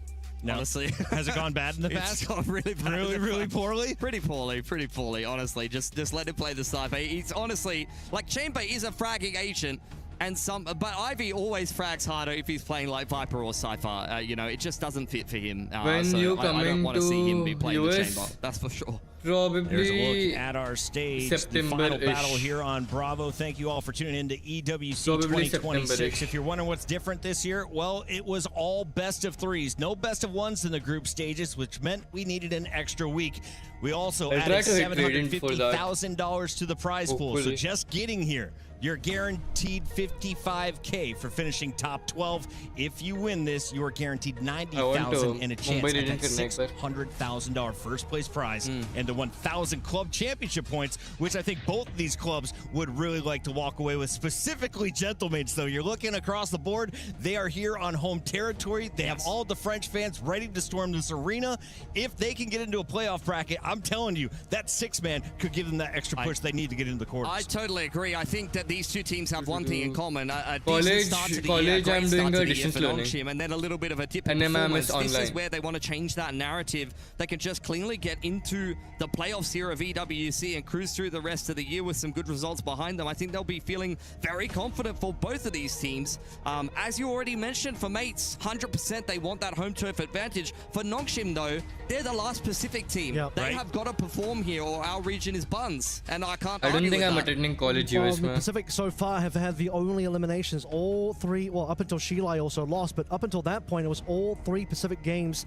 Speaker 12: No. Honestly.
Speaker 14: Has it gone bad in the past?
Speaker 12: It's gone really bad.
Speaker 14: Really poorly?
Speaker 12: Pretty poorly, honestly. Just let him play the sniper. He's honestly, like, Chamber is a fragging agent, but Ivy always frags harder if he's playing like Viper or Cypher. You know, it just doesn't fit for him.
Speaker 1: When
Speaker 12: so
Speaker 1: you
Speaker 12: I don't want to see him be playing
Speaker 1: US,
Speaker 12: the Chamber. That's for sure.
Speaker 1: Probably.
Speaker 14: There's a look at our stage. The final battle here on Bravo. Thank you all for tuning in to EWC 2026. If you're wondering what's different this year, well, it was all best of threes. No best of ones in the group stages, which meant we needed an extra week. We also added $750,000 to the prize pool. So just getting here, you're guaranteed $55K for finishing top 12. If you win this, you are guaranteed $90,000 and a chance at that $600,000 first place prize and the 1,000 club championship points, which I think both of these clubs would really like to walk away with. Specifically, Gentlemates, though. You're looking across the board. They are here on home territory. They have all the French fans ready to storm this arena. If they can get into a playoff bracket, I'm telling you, that six-man could give them that extra push they need to get into the quarters.
Speaker 12: I totally agree. I think that these two teams have one thing in common. A decent start to the year, great start to the year for Nongshim, and then a little bit of a dip in performance. This is where they want to change that narrative. They can just cleanly get into the playoffs here of EWC and cruise through the rest of the year with some good results behind them. I think they'll be feeling very confident for both of these teams. As you already mentioned, for Mates, 100% they want that home turf advantage. For Nongshim, though, they're the last Pacific team. They have got to perform here, or our region is buns, and I can't argue with that. I don't think I'm attending college US, man.
Speaker 4: Pacific so far have had the only eliminations. All three, well, up until Shilai also lost, but up until that point, it was all three Pacific games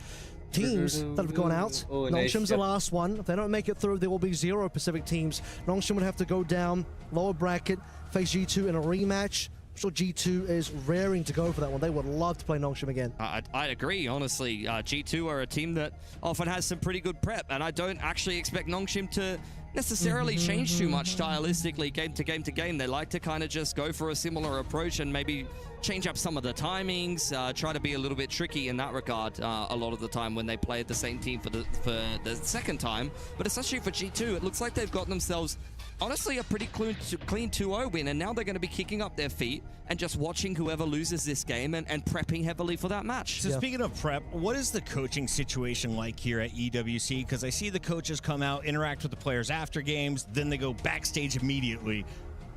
Speaker 4: teams that have gone out. Nongshim's the last one. If they don't make it through, there will be 0 Pacific teams. Nongshim would have to go down, lower bracket, face G2 in a rematch. I'm sure G2 is raring to go for that one. They would love to play Nongshim again.
Speaker 12: I agree, honestly. G2 are a team that often has some pretty good prep, and I don't actually expect Nongshim to necessarily change too much stylistically game to game to game. They like to kind of just go for a similar approach and maybe change up some of the timings, try to be a little bit tricky in that regard a lot of the time when they play the same team for the second time. But essentially for G2, it looks like they've got themselves honestly a pretty clean 2-0 win, and now they're going to be kicking up their feet and just watching whoever loses this game and prepping heavily for that match.
Speaker 14: So speaking of prep, what is the coaching situation like here at EWC? Because I see the coaches come out, interact with the players after games, then they go backstage immediately.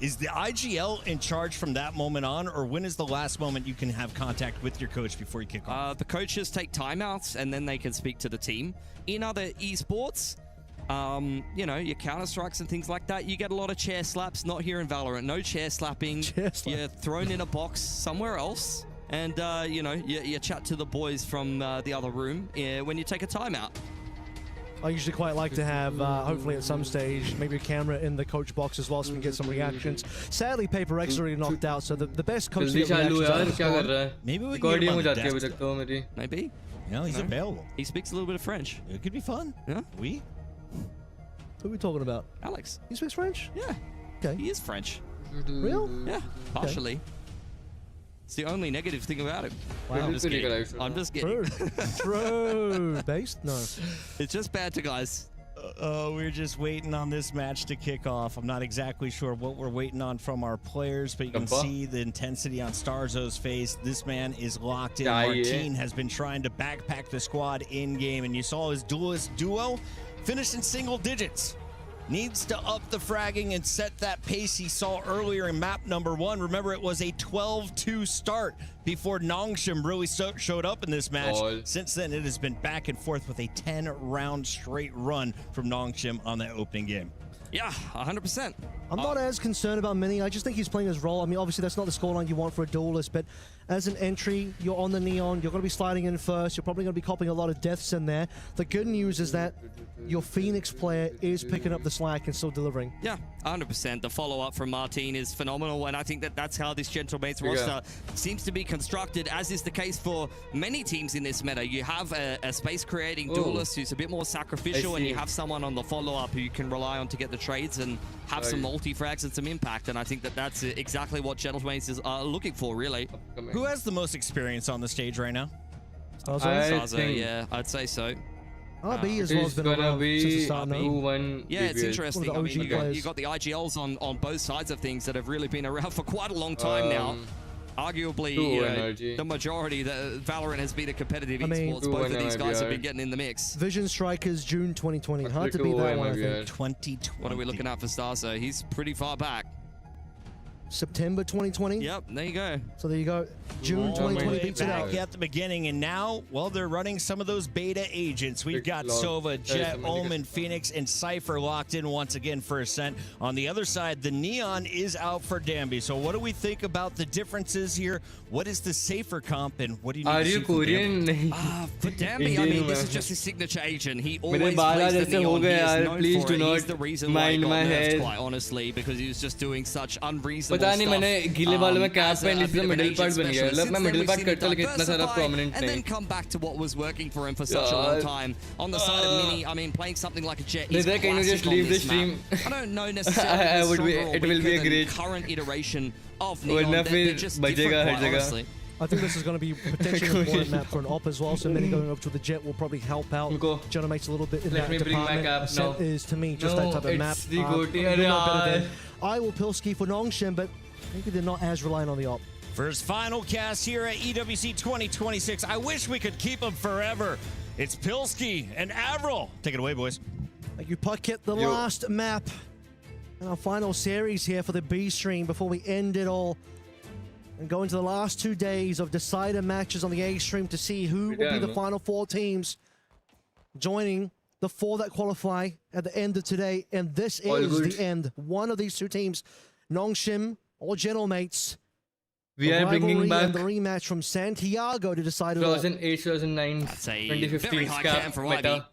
Speaker 14: Is the IGL in charge from that moment on, or when is the last moment you can have contact with your coach before you kick off?
Speaker 12: The coaches take timeouts and then they can speak to the team. In other esports, you know, your counter-strikes and things like that, you get a lot of chair slaps. Not here in Valorant. No chair slapping. You're thrown in a box somewhere else, and you know, you chat to the boys from the other room when you take a timeout.
Speaker 4: I usually quite like to have, hopefully at some stage, maybe a camera in the coach box as well so we can get some reactions. Sadly, Paper X is already knocked out, so the best coach
Speaker 14: Maybe we can get him on the desk.
Speaker 12: Maybe.
Speaker 14: You know, he's available.
Speaker 12: He speaks a little bit of French.
Speaker 14: It could be fun.
Speaker 12: Yeah.
Speaker 14: We?
Speaker 4: Who are we talking about?
Speaker 12: Alex.
Speaker 4: He speaks French?
Speaker 12: Yeah.
Speaker 4: Okay.
Speaker 12: He is French.
Speaker 4: Real?
Speaker 12: Yeah, partially. Okay. It's the only negative thing about it.
Speaker 4: Wow.
Speaker 12: I'm just kidding. I'm just kidding.
Speaker 4: True. Based? No.
Speaker 12: It's just bad to guys.
Speaker 14: We're just waiting on this match to kick off. I'm not exactly sure what we're waiting on from our players, but you can see the intensity on Starzo's face. This man is locked in. Martin has been trying to backpack the squad in-game, and you saw his duelist duo finish in single digits. Needs to up the fragging and set that pace he saw earlier in map number 1. Remember, it was a 12-2 start before Nongshim really showed up in this match. Since then, it has been back and forth with a 10-round straight run from Nongshim on that opening game.
Speaker 12: Yeah, 100%.
Speaker 4: I'm not as concerned about Mini. I just think he's playing his role. I mean, obviously, that's not the scoreline you want for a duelist, but as an entry, you're on the Neon, you're going to be sliding in first, you're probably going to be copping a lot of deaths in there. The good news is that your Phoenix player is picking up the slack and still delivering.
Speaker 12: Yeah, 100%. The follow-up from Martin is phenomenal, and I think that that's how this Gentlemates roster seems to be constructed, as is the case for many teams in this meta. You have a space-creating duelist who's a bit more sacrificial, and you have someone on the follow-up who you can rely on to get the trades and have some multi-frags and some impact, and I think that that's exactly what Gentlemates is looking for, really.
Speaker 14: Who has the most experience on the stage right now?
Speaker 12: Starzo, yeah, I'd say so.
Speaker 4: RB as well has been around since the start.
Speaker 12: Yeah, it's interesting. I mean, you got the IGLs on both sides of things that have really been around for quite a long time now. Arguably, the majority, Valorant has been a competitive esports. Both of these guys have been getting in the mix.
Speaker 4: Vision Strikers, June 2020. Hard to beat that one, I think.
Speaker 14: 2020.
Speaker 12: What are we looking at for Starzo? He's pretty far back.
Speaker 4: September 2020.
Speaker 12: Yep, there you go.
Speaker 4: So there you go. June 2020 beats it out.
Speaker 14: Back at the beginning, and now, well, they're running some of those beta agents. We've got Sova, Jet, Omen, Phoenix, and Cypher locked in once again for Ascent. On the other side, the Neon is out for Danby. So what do we think about the differences here? What is the safer comp, and what do you need
Speaker 1: Are
Speaker 14: to
Speaker 1: you
Speaker 14: see from Danby?
Speaker 1: Korean?
Speaker 12: For Danby, I mean, this is just his signature agent. He always plays the Neon. He is known
Speaker 1: please
Speaker 12: for
Speaker 1: do
Speaker 12: it.
Speaker 1: not
Speaker 12: He's the reason why he
Speaker 1: mind
Speaker 12: got
Speaker 1: my
Speaker 12: nerfed,
Speaker 1: hair.
Speaker 12: quite honestly, because he was just doing such unreasonable
Speaker 1: पता
Speaker 12: stuff.
Speaker 1: नहीं मैंने गीले बालों में cap
Speaker 12: as
Speaker 1: पहन ली
Speaker 12: a
Speaker 1: थी
Speaker 12: bit
Speaker 1: तो
Speaker 12: of an
Speaker 1: middle
Speaker 12: agent
Speaker 1: part बन गया
Speaker 12: specialist.
Speaker 1: मतलब
Speaker 12: Since
Speaker 1: मैं
Speaker 12: then,
Speaker 1: middle
Speaker 12: we've
Speaker 1: part
Speaker 12: seen him
Speaker 1: करता लेकिन इतना सारा
Speaker 12: diversify
Speaker 1: prominent
Speaker 12: and then
Speaker 1: नहीं
Speaker 12: come back to what was working for him for such a long time. On the side of Mini, I mean, playing something like a Jet is
Speaker 1: can you just
Speaker 12: classic on
Speaker 1: leave the
Speaker 12: this
Speaker 1: stream?
Speaker 12: map. I don't know necessarily
Speaker 1: I
Speaker 12: if
Speaker 1: would be-
Speaker 12: it's stronger or
Speaker 1: it will be a
Speaker 12: weaker than
Speaker 1: great-
Speaker 12: current iteration of Neon.
Speaker 1: वरना
Speaker 12: They're
Speaker 1: फिर
Speaker 12: just
Speaker 1: बजेगा
Speaker 12: different,
Speaker 1: हर
Speaker 12: quite
Speaker 1: जगह
Speaker 12: honestly.
Speaker 4: I think this is going to be potentially an important map for an op as well. So many going over to the Jet will probably help out. Generates a little bit in
Speaker 1: Let
Speaker 4: that
Speaker 1: me bring my
Speaker 4: department.
Speaker 1: cap
Speaker 4: Ascent
Speaker 1: now.
Speaker 4: is to me just
Speaker 1: No,
Speaker 4: that type of map.
Speaker 1: it's the goatee.
Speaker 4: you're not better
Speaker 1: Yaar.
Speaker 4: than I will Pilski for Nongshim, but maybe they're not as reliant on the op.
Speaker 14: First final cast here at EWC 2026. I wish we could keep them forever. It's Pilski and Avril. Take it away, boys.
Speaker 4: Thank you, Puckett. The last map in our final series here for the B stream before we end it all and go into the last 2 days of decider matches on the A stream to see who will be the final 4 teams joining the 4 that qualify at the end of today. And this is the end. One of these 2 teams, Nongshim or Gentle Mates.
Speaker 1: We are bringing back
Speaker 4: and the rematch from Santiago to decide it all.
Speaker 1: 2008, 2009,
Speaker 12: That's a
Speaker 1: 2015
Speaker 12: very high cam
Speaker 1: scap
Speaker 12: for IB.
Speaker 1: meta.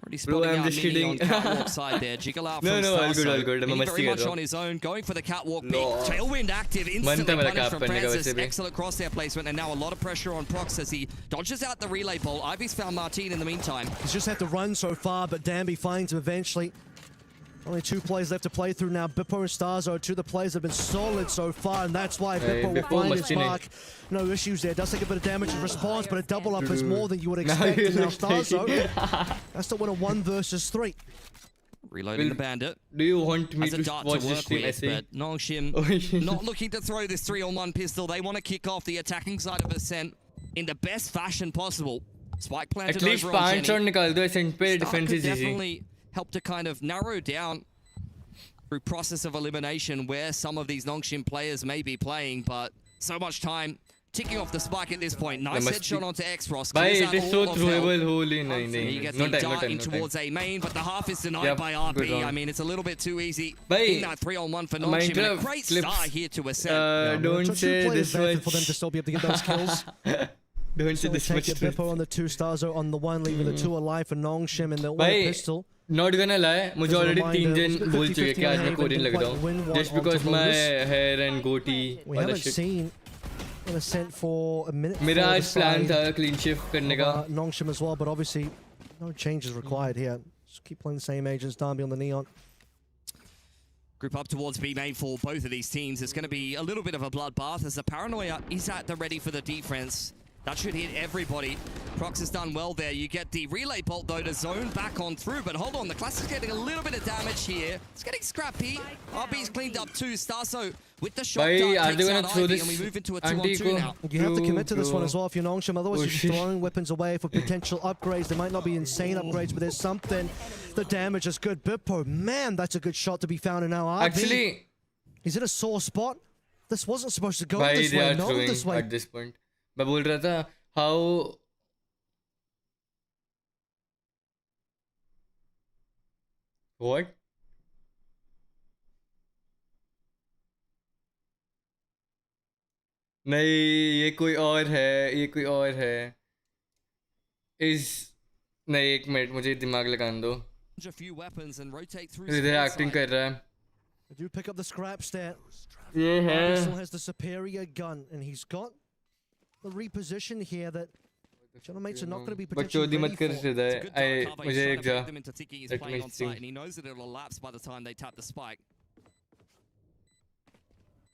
Speaker 12: Already
Speaker 1: Bro,
Speaker 12: spotting
Speaker 1: I'm
Speaker 12: out
Speaker 1: just
Speaker 12: Mini on
Speaker 1: kidding.
Speaker 12: catwalk side there. Jiggle out
Speaker 1: No,
Speaker 12: from
Speaker 1: no, all good,
Speaker 12: Starso.
Speaker 1: all good. I'm
Speaker 12: Mini
Speaker 1: a
Speaker 12: very much
Speaker 1: mistake,
Speaker 12: on his own, going for the catwalk pick.
Speaker 1: No.
Speaker 12: Tailwind active, instantly
Speaker 1: One time
Speaker 12: punished
Speaker 1: cap
Speaker 12: from
Speaker 1: करने का
Speaker 12: Francis.
Speaker 1: वैसे भी.
Speaker 12: Excellent crosshair placement, and now a lot of pressure on Prox as he dodges out the relay bolt. IB's found Martin in the meantime.
Speaker 4: He's just had to run so far, but Danby finds him eventually. Only 2 players left to play through now. Bippo and Starzo, 2 of the players have been solid so far, and that's why Bippo will find his mark. No issues there. Does take a bit of damage in response, but a double up is more than you would expect. And now Starzo has to win a 1 versus 3.
Speaker 12: Reloading the bandit.
Speaker 1: Do you want me
Speaker 12: As a
Speaker 1: to
Speaker 12: dart
Speaker 1: watch
Speaker 12: to
Speaker 1: this
Speaker 12: work
Speaker 1: stream? I
Speaker 12: with,
Speaker 1: say.
Speaker 12: but Nongshim not looking to throw this 3-on-1 pistol. They want to kick off the attacking side of Ascent in the best fashion possible. Spike planted
Speaker 1: At least
Speaker 12: over on
Speaker 1: 5 shot
Speaker 12: Jenny.
Speaker 1: निकाल दो Ascent पे
Speaker 12: Stark
Speaker 1: defense
Speaker 12: could
Speaker 1: is easy.
Speaker 12: definitely help to kind of narrow down through process of elimination where some of these Nongshim players may be playing, but so much time ticking off the spike at this point. Nice headshot onto X-Frost.
Speaker 1: Bhai,
Speaker 12: Clears
Speaker 1: it
Speaker 12: out
Speaker 1: is so
Speaker 12: all of hell.
Speaker 1: throwable. Holy no,
Speaker 12: He gets
Speaker 1: no
Speaker 12: the
Speaker 1: time, no
Speaker 12: dart
Speaker 1: time,
Speaker 12: in
Speaker 1: no
Speaker 12: towards
Speaker 1: time.
Speaker 12: A main, but the half is denied
Speaker 1: Yep,
Speaker 12: by
Speaker 1: good
Speaker 12: RP.
Speaker 1: round.
Speaker 12: I mean, it's a little bit too easy.
Speaker 1: Bhai,
Speaker 12: In that 3-on-1 for Nongshim, and a great
Speaker 1: clips,
Speaker 12: start here to Ascent.
Speaker 1: don't say this much.
Speaker 4: For them to still be able to get those kills.
Speaker 1: Don't say this much.
Speaker 4: Bippo on the 2, Starzo on the 1, leaving the 2 alive for Nongshim and the 1
Speaker 1: Bhai,
Speaker 4: pistol.
Speaker 1: Not gonna lie, मुझे already 3 दिन बोल चुके कि आज मैं Korean लग रहा हूँ. Just because my hair and goatee.
Speaker 4: We haven't seen an Ascent for a minute.
Speaker 1: मेरा आज plan था clean shift करने का.
Speaker 4: Nongshim as well, but obviously no changes required here. Just keep playing the same agents, Danby on the Neon.
Speaker 12: Group up towards B main for both of these teams. It's going to be a little bit of a bloodbath as the Paranoia is at the ready for the defense. That should hit everybody. Prox has done well there. You get the relay bolt, though, to zone back on through. But hold on, the Class is getting a little bit of damage here. It's getting scrappy. RB's cleaned up too. Starso with the shot
Speaker 1: Bhai,
Speaker 12: dart
Speaker 1: are they
Speaker 12: takes
Speaker 1: gonna
Speaker 12: out
Speaker 1: throw
Speaker 12: Ivy,
Speaker 1: this
Speaker 12: and we move into a
Speaker 1: auntie
Speaker 12: 2-on-2
Speaker 1: ko?
Speaker 12: now.
Speaker 4: You have to commit to this one
Speaker 1: Bro.
Speaker 4: as well if you're Nongshim. Otherwise,
Speaker 1: Oh,
Speaker 4: you're
Speaker 1: shit.
Speaker 4: throwing weapons away for potential upgrades. They might not be insane upgrades, but there's something. The damage is good. Bippo, man, that's a good shot to be found in now. RB.
Speaker 1: Actually,
Speaker 4: he's in a sore spot. This wasn't supposed to go
Speaker 1: Bhai,
Speaker 4: this
Speaker 1: they
Speaker 4: way.
Speaker 1: are
Speaker 4: No,
Speaker 1: throwing
Speaker 4: this way.
Speaker 1: at this point. मैं बोल रहा था how. What? नहीं ये कोई और है, ये कोई और है. नहीं एक मिनट मुझे दिमाग लगाने दो.
Speaker 12: A few weapons and rotate through
Speaker 1: इधर
Speaker 12: space
Speaker 1: एक्टिंग
Speaker 12: side.
Speaker 1: कर रहा है.
Speaker 4: I do pick up the scrap stat.
Speaker 1: ये है.
Speaker 4: Still has the superior gun, and he's got the reposition here that Gentlemates are not going to be potentially
Speaker 1: बकचोदी मत कर
Speaker 4: ready for.
Speaker 1: हृदय. मुझे एक जा.
Speaker 12: Them into thinking he's
Speaker 1: Let
Speaker 12: playing
Speaker 1: me
Speaker 12: on
Speaker 1: see.
Speaker 12: site, and he knows that it'll elapse by the time they tap the spike.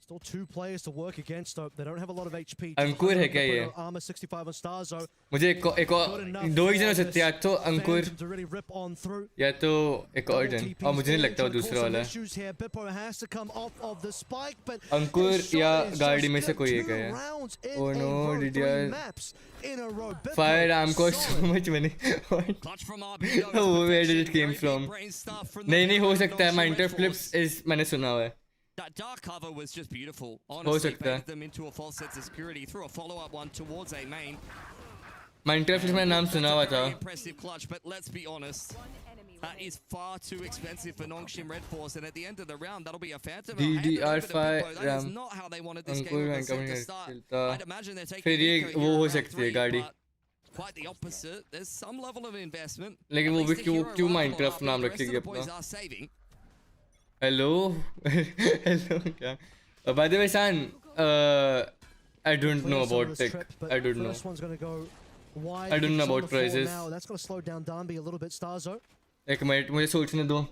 Speaker 4: Still 2 players to work against, though. They don't have a lot of HP.
Speaker 1: अंकुर है क्या ये?
Speaker 4: Armor 65 on Starzo.
Speaker 1: मुझे एक और 2 ही जन हो सकते हैं, या तो अंकुर
Speaker 4: To really rip on through.
Speaker 1: या तो एक और जन. और मुझे नहीं लगता वो दूसरा वाला है.
Speaker 4: Issues here. Bippo has to come off of the spike, but
Speaker 1: Ankur
Speaker 4: his shot
Speaker 1: या
Speaker 4: is
Speaker 1: गाड़ी में
Speaker 4: just
Speaker 1: से
Speaker 4: good.
Speaker 1: कोई एक
Speaker 4: 2
Speaker 1: है.
Speaker 4: rounds in
Speaker 1: Oh
Speaker 4: a
Speaker 1: no,
Speaker 4: row,
Speaker 1: did
Speaker 4: 3
Speaker 1: you?
Speaker 4: maps in a row. Bippo
Speaker 1: Firearm cost
Speaker 4: solid.
Speaker 1: so much money.
Speaker 12: Clutch from RB, though,
Speaker 1: Oh,
Speaker 12: is
Speaker 1: where did
Speaker 12: protection.
Speaker 1: it came
Speaker 12: Great big
Speaker 1: from?
Speaker 12: brain stuff from the
Speaker 1: नहीं नहीं हो
Speaker 12: veteran
Speaker 1: सकता है.
Speaker 12: Nongshim
Speaker 1: Minecraft
Speaker 12: Red
Speaker 1: Flips
Speaker 12: Force.
Speaker 1: is मैंने सुना हुआ है.
Speaker 12: That dark cover was just beautiful. Honestly, baited them into a false sense of security, threw a follow-up one towards A main.
Speaker 1: Minecraft में नाम सुना हुआ था.
Speaker 12: Impressive clutch, but let's be honest. That is far too expensive for Nongshim Red Force, and at the end of the round, that'll be a Phantom.
Speaker 1: DDR5
Speaker 12: That is not how they wanted this game to start. I'd imagine they're taking
Speaker 1: फिर ये वो हो सकती है गाड़ी.
Speaker 12: Quite the opposite. There's some level of investment.
Speaker 1: लेकिन वो भी क्यों Minecraft नाम रखेगी अपना? Hello, hello क्या? By the way, San, I don't know about tech. I don't know. I don't know about prices.
Speaker 4: That's going to slow down Danby a little bit. Starzo.
Speaker 1: एक minute मुझे सोचने दो.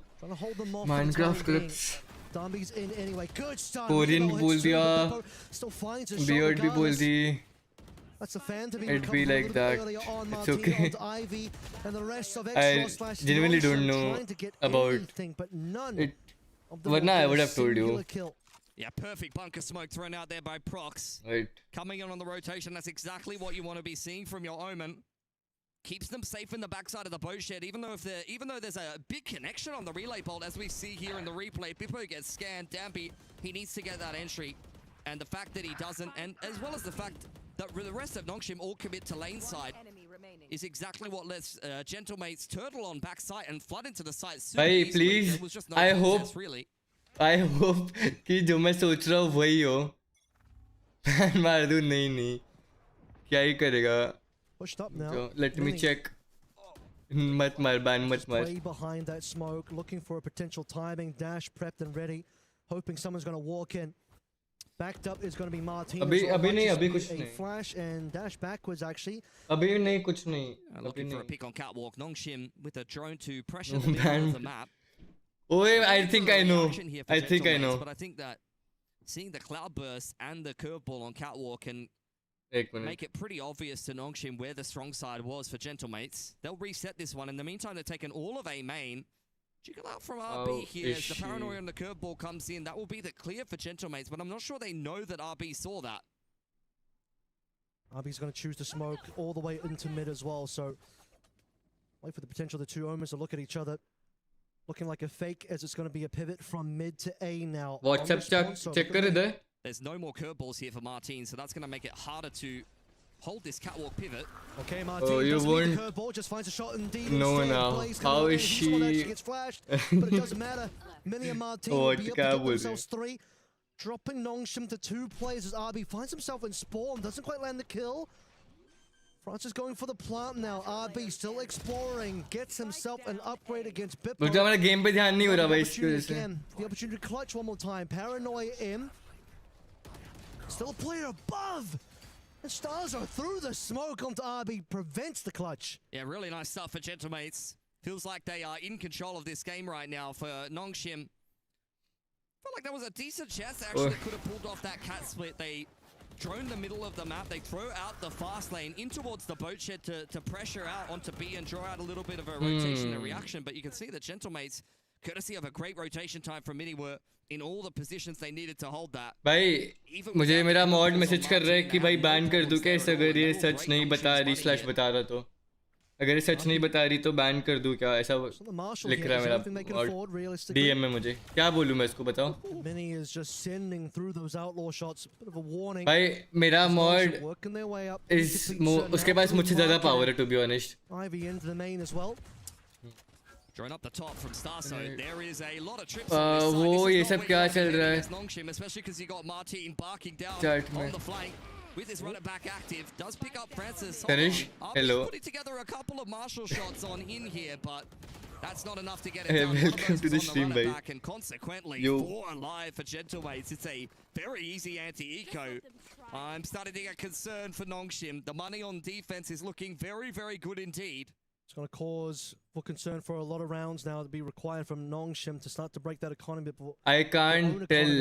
Speaker 1: Minecraft clips.
Speaker 4: Danby's in anyway. Good start.
Speaker 1: Korean भी बोल दिया. Beard भी बोल दी.
Speaker 4: That's a fan to be
Speaker 1: It'd be like that. It's okay. I genuinely don't know about it. But now I would have told you.
Speaker 12: Yeah, perfect bunker smoke thrown out there by Prox.
Speaker 1: Right.
Speaker 12: Coming in on the rotation, that's exactly what you want to be seeing from your Omen. Keeps them safe in the backside of the boat shed, even though there's a big connection on the relay bolt, as we see here in the replay. Bippo gets scanned, Dampy, he needs to get that entry. And the fact that he doesn't, and as well as the fact that the rest of Nongshim all commit to lane side, is exactly what lets Gentlemates turtle on backside and flood into the site.
Speaker 1: Hey, please, I hope कि जो मैं सोच रहा हूँ वही हो. मार दूँ नहीं क्या ही करेगा. Let me check. मत मार ban मत मार.
Speaker 4: Way behind that smoke, looking for a potential timing. Dash prepped and ready, hoping someone's going to walk in. Backed up is going to be Martin.
Speaker 1: अभी कुछ नहीं.
Speaker 4: Flash and dash backwards actually.
Speaker 1: अभी नहीं कुछ नहीं.
Speaker 12: Looking for a pick on catwalk. Nongshim with a drone to pressure the middle of the map.
Speaker 1: Oh, I think I know. I think I know.
Speaker 12: But I think that seeing the cloud burst and the curveball on catwalk can make it pretty obvious to Nongshim where the strong side was for Gentlemates. They'll reset this one. In the meantime, they're taking all of A main. Jiggle out from RB here as the paranoia on the curveball comes in. That will be the clear for Gentlemates, but I'm not sure they know that RB saw that.
Speaker 4: RB's going to choose to smoke all the way into mid as well, so wait for the potential of the two Omens to look at each other. Looking like a fake as it's going to be a pivot from mid to A now.
Speaker 1: WhatsApp check कर इधर.
Speaker 12: There's no more curveballs here for Martin, so that's going to make it harder to hold this catwalk pivot.
Speaker 4: Okay, Martin doesn't need the curveball, just finds a shot indeed.
Speaker 1: No, now. How is she?
Speaker 4: Gets flashed, but it doesn't matter. Mini and Martin will be able to get themselves 3. Dropping Nongshim to 2 players as RB finds himself in spawn. Doesn't quite land the kill. Francis going for the plant now. RB still exploring. Gets himself an upgrade against Bippo.
Speaker 1: मुझे हमारा game पे ध्यान नहीं हो रहा भाई इसकी वजह से.
Speaker 4: The opportunity to clutch one more time. Paranoia in. Still a player above. And Stars are through the smoke onto RB. Prevents the clutch.
Speaker 12: Yeah, really nice stuff for Gentlemates. Feels like they are in control of this game right now for Nongshim. Felt like there was a decent chance they actually could have pulled off that cat split. They drone the middle of the map. They throw out the fast lane in towards the boat shed to pressure out onto B and draw out a little bit of a rotation and reaction. But you can see the Gentlemates, courtesy of a great rotation time from Mini, were in all the positions they needed to hold that.
Speaker 1: भाई मुझे मेरा mod message कर रहा है कि भाई ban कर दूं क्या इसे अगर ये सच नहीं बता रही / बता रहा तो अगर ये सच नहीं बता रही तो बैन कर दूं क्या ऐसा लिख रहा है मेरा मॉड डीएम में मुझे क्या बोलूं मैं इसको बताओ भाई मेरा मॉड उसके पास मुझसे ज़्यादा पावर है to be honest
Speaker 12: Drone up the top from Starso. There is a lot of trips
Speaker 1: वो ये सब क्या चल रहा है
Speaker 12: Nongshim, especially because you got Martin barking down on the flank. With his runner back active, does pick up Francis.
Speaker 1: Finish. Hello.
Speaker 12: Putting together a couple of Marshall shots on in here, but that's not enough to get it done.
Speaker 1: Welcome to the stream, bhai.
Speaker 12: And consequently, 4 alive for Gentlemates. It's a very easy anti-eco. I'm starting to get concerned for Nongshim. The money on defense is looking very, very good indeed.
Speaker 4: It's going to cause for concern for a lot of rounds now to be required from Nongshim to start to break that economy.
Speaker 1: I can't tell.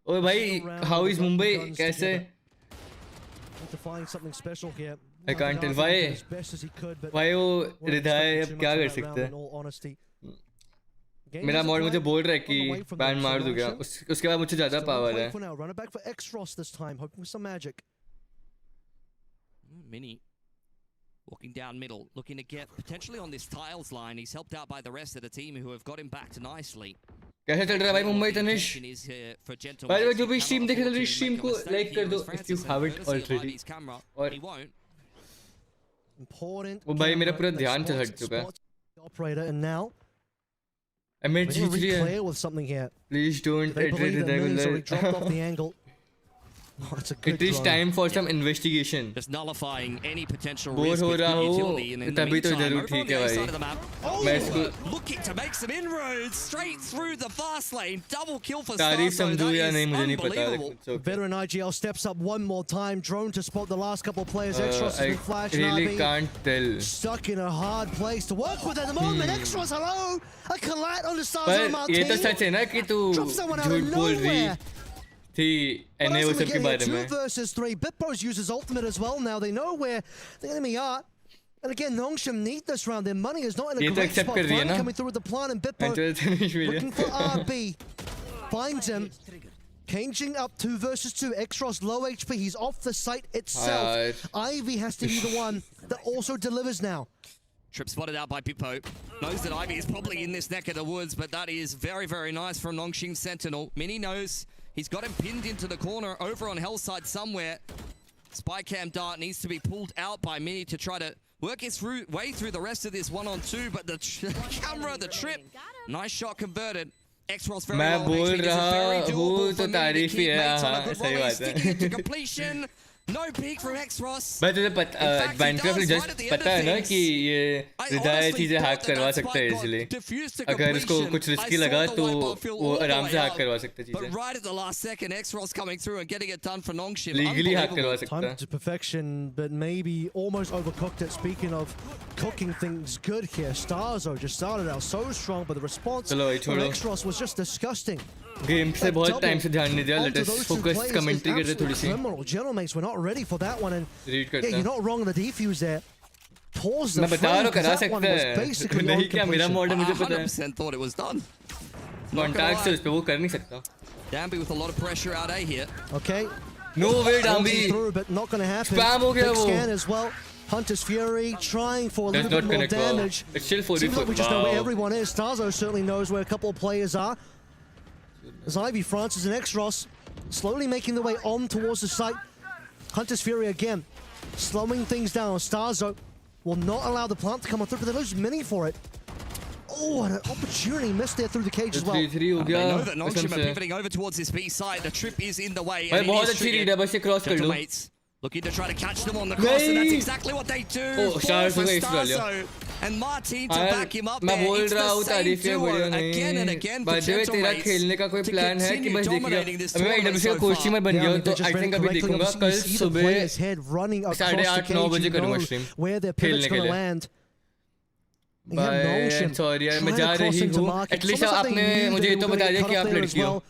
Speaker 1: Oh, bhai, how is Mumbai? Kaise?
Speaker 4: To find something special here.
Speaker 1: I can't tell why.
Speaker 4: As best as he could, but
Speaker 1: why वो रिधाय अब क्या कर सकते हैं? मेरा mod मुझे बोल रहा है कि बैन मार दूँ क्या? उसके बाद मुझे ज़्यादा पावर है.
Speaker 4: Run it back for X-Ross this time, hoping for some magic.
Speaker 12: Mini walking down middle, looking to get potentially on this tiles line. He's helped out by the rest of the team who have got him back nicely.
Speaker 1: कैसा चल रहा है भाई मुंबई तनिष? भाई जो भी stream देखे तो स्ट्रीम को लाइक कर दो if you haven't already. और वो भाई मेरा पूरा ध्यान से हट चुका है.
Speaker 4: Operator, and now
Speaker 1: मैं जीत रही है.
Speaker 4: with something here.
Speaker 1: Please don't edit it.
Speaker 4: Dropped off the angle. Oh, it's a good
Speaker 1: it is
Speaker 4: drone.
Speaker 1: time for some investigation.
Speaker 12: Just nullifying any potential
Speaker 1: bore
Speaker 12: risk
Speaker 1: हो
Speaker 12: with
Speaker 1: रहा
Speaker 12: good
Speaker 1: हो
Speaker 12: utility, and in the
Speaker 1: तभी तो
Speaker 12: meantime,
Speaker 1: जरूर
Speaker 12: over on
Speaker 1: ठीक
Speaker 12: the
Speaker 1: है
Speaker 12: other side of the
Speaker 1: भाई.
Speaker 12: map,
Speaker 1: मैं इसको
Speaker 12: looking to make some inroads straight through the fast lane. Double kill for
Speaker 1: तारीफ
Speaker 12: Starzo.
Speaker 1: समझो
Speaker 12: That
Speaker 1: या
Speaker 12: is
Speaker 1: नहीं मुझे नहीं पता.
Speaker 12: unbelievable.
Speaker 4: Veteran IGL steps up one more time. Drone to spot the last couple of players. Extros has been flashed.
Speaker 1: I really
Speaker 4: Navi
Speaker 1: can't tell.
Speaker 4: stuck in a hard place to work with at the moment. Extros, hello! A collat on the stars
Speaker 1: पर
Speaker 4: of Martin.
Speaker 1: ये तो सच है ना कि तू झूठ बोल रही थी एनए वो सब के बारे में.
Speaker 4: 2 versus 3. Bitpros uses ultimate as well now. They know where the enemy are. And again, Nongshim need this round. Their money is not in a great spot. Finally coming through with the plan, and Bitpo looking for RB. Finds him. Changing up 2 versus 2. Extros low HP. He's off the site itself. Ivy has to be the one that also delivers now.
Speaker 12: Trip spotted out by Bippo. Knows that Ivy is probably in this neck of the woods, but that is very, very nice from Nongshim Sentinel. Mini knows he's got him pinned into the corner over on Hell's side somewhere. Spy cam dart needs to be pulled out by Mini to try to work his way through the rest of this 1-on-2, but the camera, the trip, nice shot converted. X-Ross very well.
Speaker 1: मैं बोल रहा हूँ तो तारीफ ही है. हाँ सही बात है.
Speaker 12: Completion. No peek from X-Ross.
Speaker 1: भाई तुझे Minecraft में जस्ट पता है ना कि ये हृदय चीजें हैक करवा सकता है इसलिए. अगर उसको कुछ रिस्की लगा तो वो आराम से हैक करवा सकता है चीजें.
Speaker 12: But right at the last second, X-Ross coming through and getting it done for Nongshim.
Speaker 1: Legally hack करवा सकता है.
Speaker 4: Time to perfection, but maybe almost overcooked it. Speaking of cooking things good here, Starzo just started out so strong, but the response from X-Ross was just disgusting.
Speaker 1: Game से बहुत time से ध्यान नहीं दिया. Let us focus commentary करते थोड़ी सी.
Speaker 4: General mates were not ready for that one, and yeah, you're not wrong. The defuse there. Pause the
Speaker 1: मैं बता रहा हूँ करा
Speaker 4: frame,
Speaker 1: सकता है. नहीं क्या मेरा मॉडल मुझे पता है.
Speaker 12: 100% thought it was done.
Speaker 1: Contact से उस पे वो कर नहीं सकता.
Speaker 12: Dambi with a lot of pressure out A here.
Speaker 4: Okay.
Speaker 1: No way Dambi.
Speaker 4: But not going to happen.
Speaker 1: Spam हो गया वो.
Speaker 4: Scan as well. Hunter's Fury trying for a little bit more damage.
Speaker 1: It's still 40
Speaker 4: Seems like we just know where everyone is. Starzo certainly knows where a couple of players are. As Ivy, Francis, and X-Ross slowly making their way on towards the site. Hunter's Fury again, slowing things down. Starzo will not allow the plant to come on through, but they lose many for it. Oh, and an opportunity missed there through the cage as well.
Speaker 12: They know that Nongshim are pivoting over towards this B side. The trip is in the way.
Speaker 1: And बहुत अच्छी read है, बस ये cross कर लो.
Speaker 12: Looking to try to catch them on the cross, and that's exactly what they do.
Speaker 1: Oh,
Speaker 12: Starzo and Martin to back him up there.
Speaker 1: बोल रहा हूँ
Speaker 12: It's the same duo again and again for Gentle
Speaker 1: तेरा
Speaker 12: Mates
Speaker 1: खेलने का कोई
Speaker 12: to
Speaker 1: plan है कि बस देखिएगा. अभी मैं इंडस्ट्री का कोच टीमर बन गया हूँ तो I think अभी देखूंगा कल सुबह 8:30-9 बजे करूँगा स्ट्रीम खेलने के लिए. सॉरी यार मैं जा रही हूँ. एटलीस्ट आपने मुझे ये तो बता दिया कि आप लड़की हो.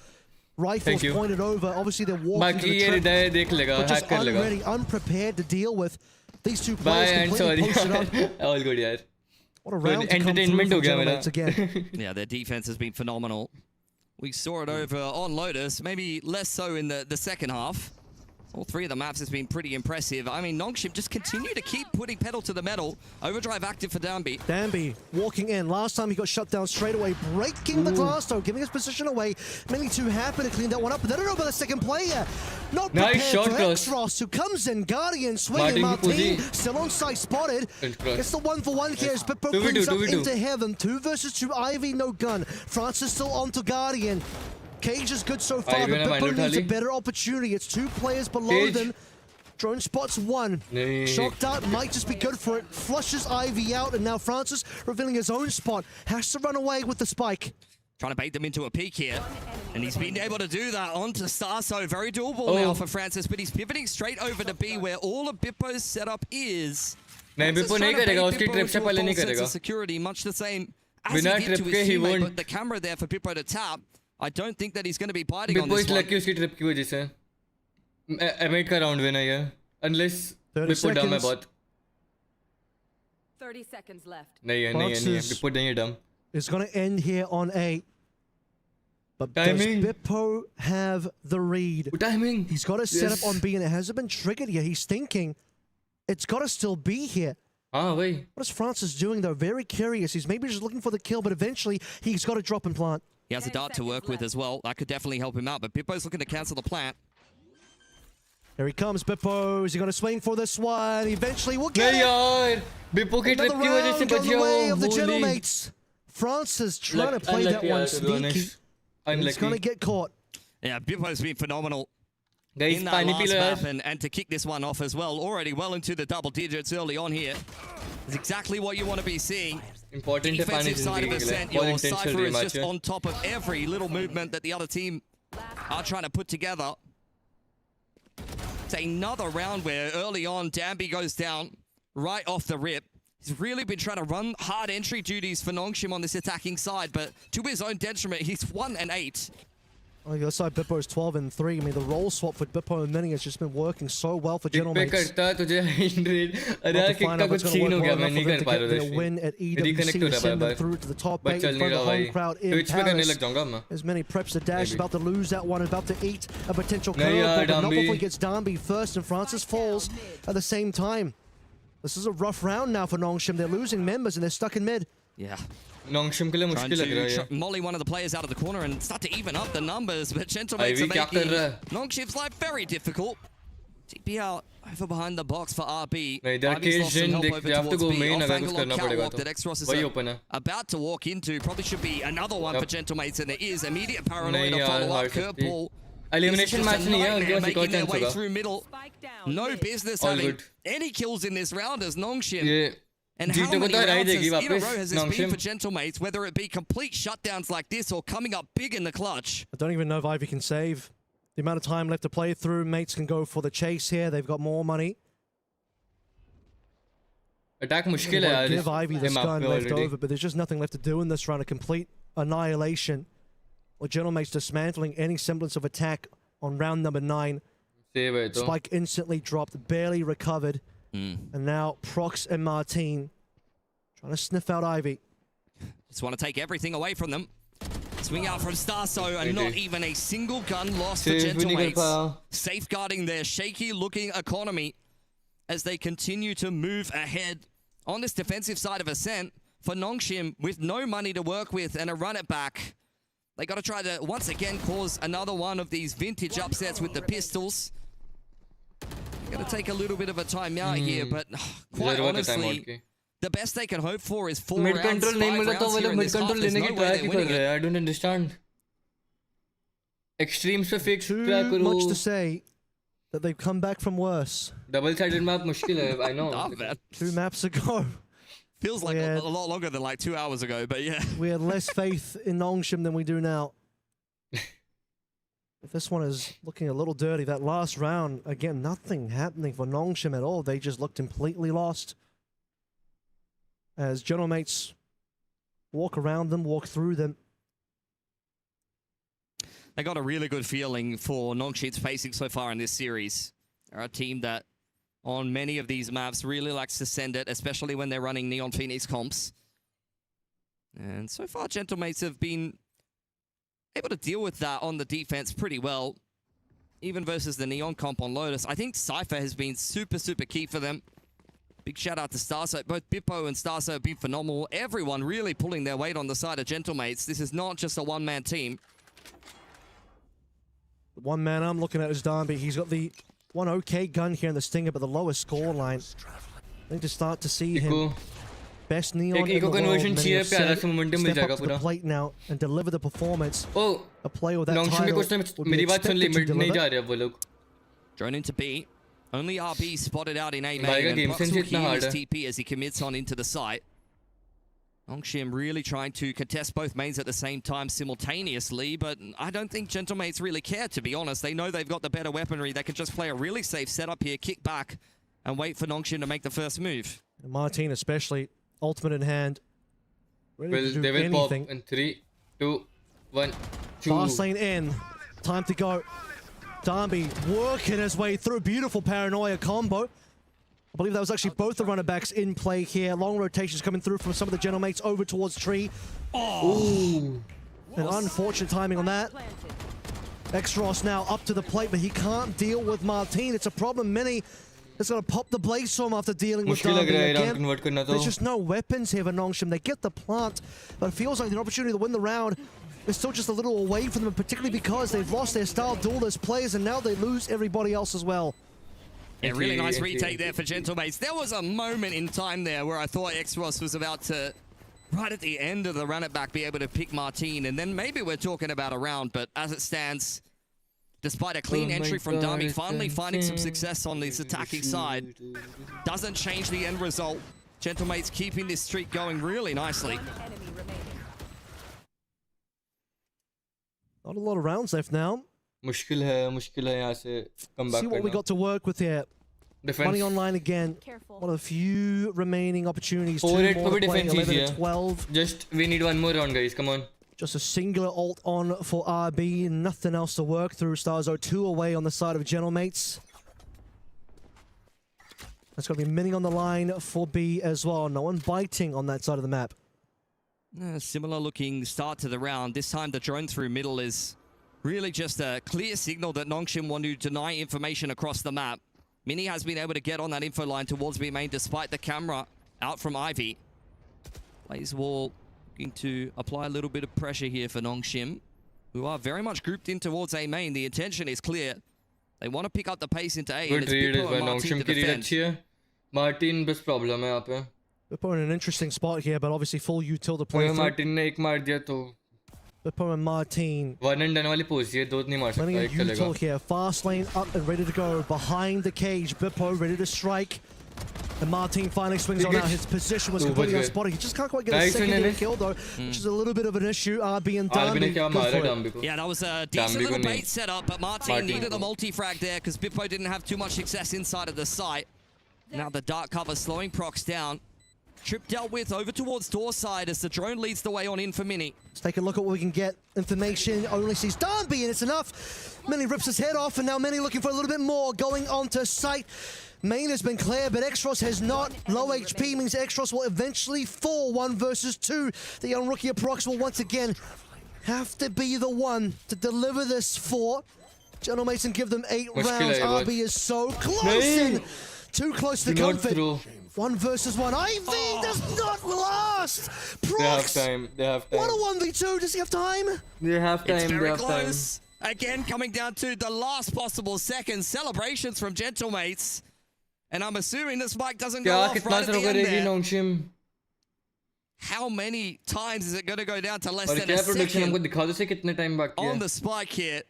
Speaker 4: Rifles pointed over. Obviously, they're walking to the trip. But just unready, unprepared to deal with these two players completely posted up.
Speaker 1: All good, yaar.
Speaker 4: What a round to come through for Gentlemates again.
Speaker 12: Yeah, their defense has been phenomenal. We saw it over on Lotus, maybe less so in the second half. All 3 of the maps has been pretty impressive. I mean, Nongshim just continue to keep putting pedal to the metal. Overdrive active for Dambi.
Speaker 4: Dambi walking in. Last time he got shut down straight away, breaking the glass though, giving his position away. Many too happy to clean that one up, but they don't know about the second player. Not prepared
Speaker 1: nice shot,
Speaker 4: for X-Ross, who comes in. Guardian swinging. Martin still on site, spotted. It's the 1-for-1 here as Bippo cleans up into heaven. 2 versus 2. Ivy, no gun. Francis still on to Guardian. Cage is good so far, but Bippo needs a better opportunity. It's 2 players below them. Drone spots 1. Shock dart might just be good for it. Flushes Ivy out, and now Francis revealing his own spot. Has to run away with the spike.
Speaker 12: Trying to bait them into a peek here. And he's been able to do that onto Starzo. Very doable now for Francis, but he's pivoting straight over to B, where all of Bippo's setup is.
Speaker 1: नहीं Bippo नहीं करेगा, उसकी trip से पहले नहीं करेगा.
Speaker 12: Security, much the same as he did to his teammate, but the camera there for Bippo to tap. I don't think that he's going to be biting on this one.
Speaker 1: Bippo is lucky उसकी trip की वजह से. M8 का round win है ये. Unless Bippo डम है बहुत.
Speaker 15: 30 seconds left.
Speaker 1: नहीं है. Bippo नहीं है डम.
Speaker 4: It's going to end here on A. But timing. Does Bippo have the read?
Speaker 1: Timing.
Speaker 4: He's got to set up on B, and it hasn't been triggered yet. He's thinking it's got to still be here.
Speaker 1: Ah, wait.
Speaker 4: What is Francis doing though? Very curious. He's maybe just looking for the kill, but eventually he's got to drop and plant.
Speaker 12: He has a dart to work with as well. That could definitely help him out, but Bippo's looking to cancel the plant.
Speaker 4: Here he comes, Bippo. Is he going to swing for this one? Eventually, we'll get
Speaker 1: it. Bippo की trip की वजह से
Speaker 4: goes the way of the Gentlemates. France is trying to play that one sneaky. And he's going to get caught.
Speaker 12: Yeah, Bippo's been phenomenal.
Speaker 1: Guys,
Speaker 12: in that last map and to kick this one off as well. Already well into the double digits early on here. It's exactly what you want to be seeing.
Speaker 1: Important
Speaker 12: defensive side of Ascent. Your Cypher is just on top of every little movement that the other team are trying to put together. It's another round where early on Danby goes down right off the rip. He's really been trying to run hard entry duties for Nongshim on this attacking side, but to his own detriment, he's 1-8.
Speaker 4: On the other side, Bippo is 12-3. I mean, the role swap for Bippo and Mini has just been working so well for Gentlemates. They'll win at EWC, send them through to the top 8 in front of the home crowd in Paris. As Many preps the dash, about to lose that one, about to eat a potential curve, but not before he gets Danby first, and Francis falls at the same time. This is a rough round now for Nongshim. They're losing members and they're stuck in mid.
Speaker 12: Yeah.
Speaker 1: Nongshim के लिए मुश्किल लग रहा है.
Speaker 12: Molly one of the players out of the corner and start to even up the numbers, but Gentlemates are making Nongshim's life very difficult. TP out over behind the box for RB. RB's lost some help over towards B. Off-angle on catwalk that Xross is about to walk into. Probably should be another one for Gentlemates, and there is immediate paranoia to follow up. Curveball.
Speaker 1: Elimination match नहीं है, उनके पास एक और
Speaker 12: chance
Speaker 1: होगा.
Speaker 12: Through middle. No business having any kills in this round as Nongshim. And how many rounds in a row has this been for Gentlemates, whether it be complete shutdowns like this or coming up big in the clutch?
Speaker 4: I don't even know if Ivy can save. The amount of time left to play through, mates can go for the chase here. They've got more money.
Speaker 1: Attack मुश्किल है यार.
Speaker 4: Give Ivy the gun left over, but there's just nothing left to do in this round. A complete annihilation. Or Gentlemates dismantling any semblance of attack on round number 9. Spike instantly dropped, barely recovered. And now Prox and Martin trying to sniff out Ivy.
Speaker 12: Just want to take everything away from them. Swing out from Starso and not even a single gun lost for Gentlemates. Safeguarding their shaky-looking economy as they continue to move ahead on this defensive side of Ascent. For Nongshim, with no money to work with and a run it back, they got to try to once again cause another one of these vintage upsets with the pistols. Going to take a little bit of a time out here, but quite honestly, the best they can hope for is 4 rounds, 5 rounds here in this half. There's no way they're winning it.
Speaker 1: I don't understand. Extremes पे fix
Speaker 4: too much to say that they've come back from worse.
Speaker 1: Double-sided map मुश्किल है, I know.
Speaker 4: 2 maps ago.
Speaker 12: Feels like a lot longer than like 2 hours ago, but yeah.
Speaker 4: We had less faith in Nongshim than we do now. This one is looking a little dirty. That last round, again, nothing happening for Nongshim at all. They just looked completely lost. As Gentlemates walk around them, walk through them.
Speaker 12: They got a really good feeling for Nongshim's facing so far in this series. They're a team that, on many of these maps, really likes to send it, especially when they're running Neon Phoenix comps. And so far, Gentlemates have been able to deal with that on the defense pretty well, even versus the Neon comp on Lotus. I think Cypher has been super, super key for them. Big shout out to Starso. Both Bippo and Starso have been phenomenal. Everyone really pulling their weight on the side of Gentlemates. This is not just a one-man team.
Speaker 4: The one man I'm looking at is Danby. He's got the one okay gun here in the Stinger, but the lowest score line. I think to start to see him. Best Neon in the world, step up to the plate now and deliver the performance. A play with that title would be expected to deliver.
Speaker 12: Drone into B. Only RB spotted out in A main, and Prox will heal his TP as he commits on into the site. Nongshim really trying to contest both mains at the same time simultaneously, but I don't think Gentlemates really care, to be honest. They know they've got the better weaponry. They can just play a really safe setup here, kick back, and wait for Nongshim to make the first move.
Speaker 4: And Martin especially. Ultimate in hand.
Speaker 1: Well, they will pop in 3, 2, 1.
Speaker 4: Fast lane in. Time to go. Danby working his way through. Beautiful paranoia combo. I believe that was actually both the runner backs in play here. Long rotations coming through from some of the Gentlemates over towards Tree. Oh! An unfortunate timing on that. Xross now up to the plate, but he can't deal with Martin. It's a problem. Mini is going to pop the blaze storm after dealing with Danby again. There's just no weapons here for Nongshim. They get the plant, but it feels like an opportunity to win the round. They're still just a little away from them, particularly because they've lost their star duelist players and now they lose everybody else as well.
Speaker 12: Yeah, really nice retake there for Gentlemates. There was a moment in time there where I thought Xros was about to, right at the end of the run it back, be able to pick Martin, and then maybe we're talking about a round, but as it stands, despite a clean entry from Dami, finally finding some success on this attacking side, doesn't change the end result. Gentlemates keeping this streak going really nicely.
Speaker 4: Not a lot of rounds left now.
Speaker 1: मुश्किल है यहाँ से come back
Speaker 4: See what we got to work with here.
Speaker 1: Defense.
Speaker 4: Money online again. One of the few remaining opportunities.
Speaker 1: 4-8
Speaker 4: more
Speaker 1: पे भी
Speaker 4: to play,
Speaker 1: defense
Speaker 4: 11
Speaker 1: easy
Speaker 4: and
Speaker 1: है.
Speaker 4: 12.
Speaker 1: Just we need one more round, guys. Come on.
Speaker 4: Just a singular ult on for RB. Nothing else to work through. Starzo 2 away on the side of Gentlemates. That's going to be Mini on the line for B as well. No one biting on that side of the map.
Speaker 12: Similar looking start to the round. This time the drone through middle is really just a clear signal that Nongshim want to deny information across the map. Mini has been able to get on that info line towards B main despite the camera out from Ivy. Blaze Wall looking to apply a little bit of pressure here for Nongshim, who are very much grouped in towards A main. The intention is clear. They want to pick up the pace into A.
Speaker 1: Good read is by Nongshim की read अच्छी है. Martin बस problem है यहाँ पे.
Speaker 4: Bippo in an interesting spot here, but obviously full util to play through.
Speaker 1: Martin ने एक मार दिया तो.
Speaker 4: Bippo and Martin.
Speaker 1: One and done वाली pose है, दो नहीं मार सकता.
Speaker 4: Running a
Speaker 1: एक चलेगा.
Speaker 4: util here, fast lane up and ready to go. Behind the cage, Bippo ready to strike. And Martin finally swings on out. His position was completely unspotted. He just can't quite get a second kill though, which is a little bit of an issue. RB and Dami.
Speaker 12: Yeah, that was a decent little bait setup, but Martin needed a multi-frag there because Bippo didn't have too much success inside of the site. Now the dark cover slowing Prox down. Trip dealt with over towards door side as the drone leads the way on in for Mini.
Speaker 4: Let's take a look at what we can get. Information only sees Darby and it's enough. Mini rips his head off and now Mini looking for a little bit more. Going on to site. Main has been clear, but Xros has not. Low HP means Xros will eventually fall 1 versus 2. The young rookie of Prox will once again have to be the one to deliver this for Gentlemates and give them 8 rounds. RB is so close in. Too close to comfort. 1 versus 1. Ivy does not last. Prox.
Speaker 1: They have time. They have time.
Speaker 4: What a 1v2. Does he have time?
Speaker 1: They have time.
Speaker 12: It's very close. Again, coming down to the last possible second. Celebrations from Gentlemates. And I'm assuming the spike doesn't go off right at the end there. How many times is it going to go down to less than a second on the spike here?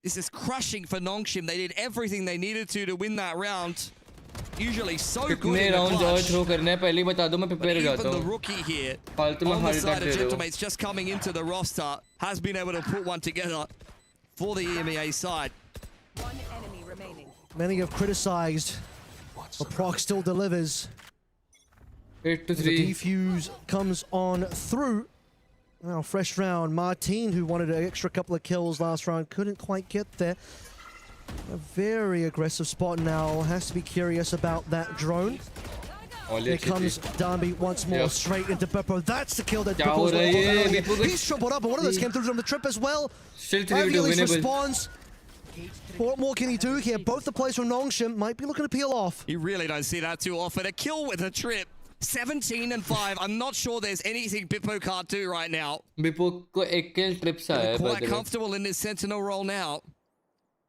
Speaker 12: This is crushing for Nongshim. They did everything they needed to win that round. Usually so good in the clutch. But even the rookie here on the side of Gentlemates just coming into the roster has been able to put one together for the EMEA side.
Speaker 15: One enemy remaining.
Speaker 4: Many have criticized, but Prox still delivers.
Speaker 1: 8-3.
Speaker 4: The defuse comes on through. Now, fresh round. Martin, who wanted an extra couple of kills last round, couldn't quite get there. A very aggressive spot now. Has to be curious about that drone. Here comes Darby once more, straight into Beppo. That's the kill that Beppo's got. He's tripled up, but one of those came through from the trip as well. Ivy responds. What more can he do here? Both the players from Nongshim might be looking to peel off.
Speaker 12: You really don't see that too often. A kill with a trip. 17 and 5. I'm not sure there's anything Bippo can't do right now.
Speaker 1: Bippo ko ek kill trip sa hai.
Speaker 12: Quite comfortable in this sentinel role now.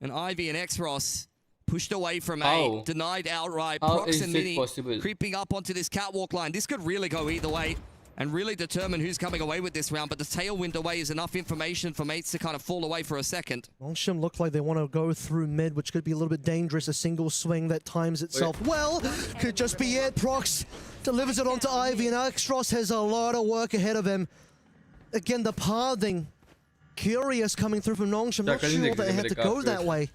Speaker 12: And Ivy and Xros pushed away from A, denied outright. Prox and Mini creeping up onto this catwalk line. This could really go either way and really determine who's coming away with this round. But the tailwind away is enough information for mates to kind of fall away for a second.
Speaker 4: Nongshim look like they want to go through mid, which could be a little bit dangerous. A single swing that times itself well. Could just be it. Prox delivers it onto Ivy, and Xros has a lot of work ahead of him. Again, the pathing. Curious coming through from Nongshim. Not sure they had to go that way.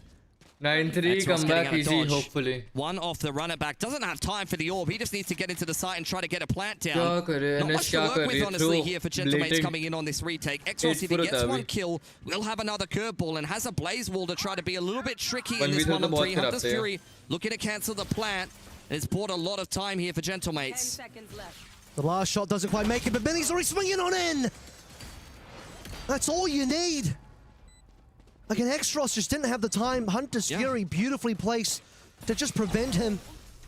Speaker 1: 9-3, come back easy, hopefully.
Speaker 12: One off the run it back. Doesn't have time for the orb. He just needs to get into the site and try to get a plant down. Not much to work with, honestly, here for Gentlemates coming in on this retake. Xros, if he gets one kill, will have another curveball and has a blaze wall to try to be a little bit tricky in this 1-on-3. Hunter's Fury looking to cancel the plant. And it's bought a lot of time here for Gentlemates.
Speaker 15: 10 seconds left.
Speaker 4: The last shot doesn't quite make it, but Benny's already swinging on in. That's all you need. Like an Xros just didn't have the time. Hunter's Fury beautifully placed to just prevent him.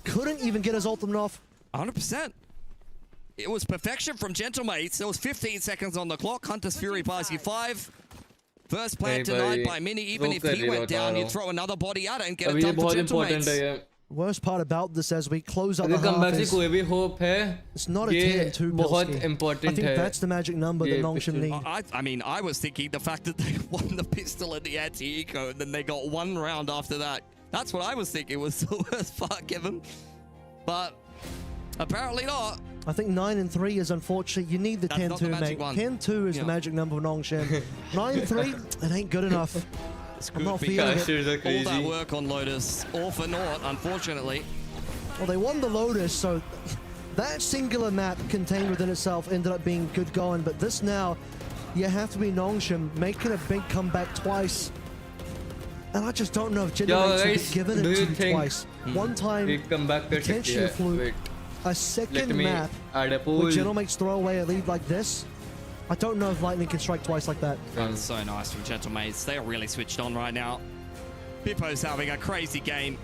Speaker 4: Couldn't even get his ultimate off.
Speaker 12: 100%. It was perfection from Gentlemates. There was 15 seconds on the clock. Hunter's Fury buys you 5. First plant denied by Mini. Even if he went down, you'd throw another body at it and get it done for Gentlemates.
Speaker 4: Worst part about this as we close out the half is it's not a 10-2 Pilski. I think that's the magic number that Nongshim need.
Speaker 12: I mean, I was thinking the fact that they won the pistol and the anti-eco and then they got 1 round after that. That's what I was thinking was the worst part, Kevin. But apparently not.
Speaker 4: I think 9 and 3 is unfortunate. You need the 10-2, mate. 10-2 is the magic number of Nongshim. 9-3, it ain't good enough. I'm not feeling it.
Speaker 12: All that work on Lotus, all for naught, unfortunately.
Speaker 4: Well, they won the Lotus, so that singular map contained within itself ended up being good going. But this now, you have to be Nongshim making a big comeback twice. And I just don't know if Generates will be given it to you twice. One time, potentially fluke. A second map with Gentlemates throw away a lead like this. I don't know if Lightning can strike twice like that.
Speaker 12: That's so nice from Gentlemates. They are really switched on right now. Bippo's having a crazy game.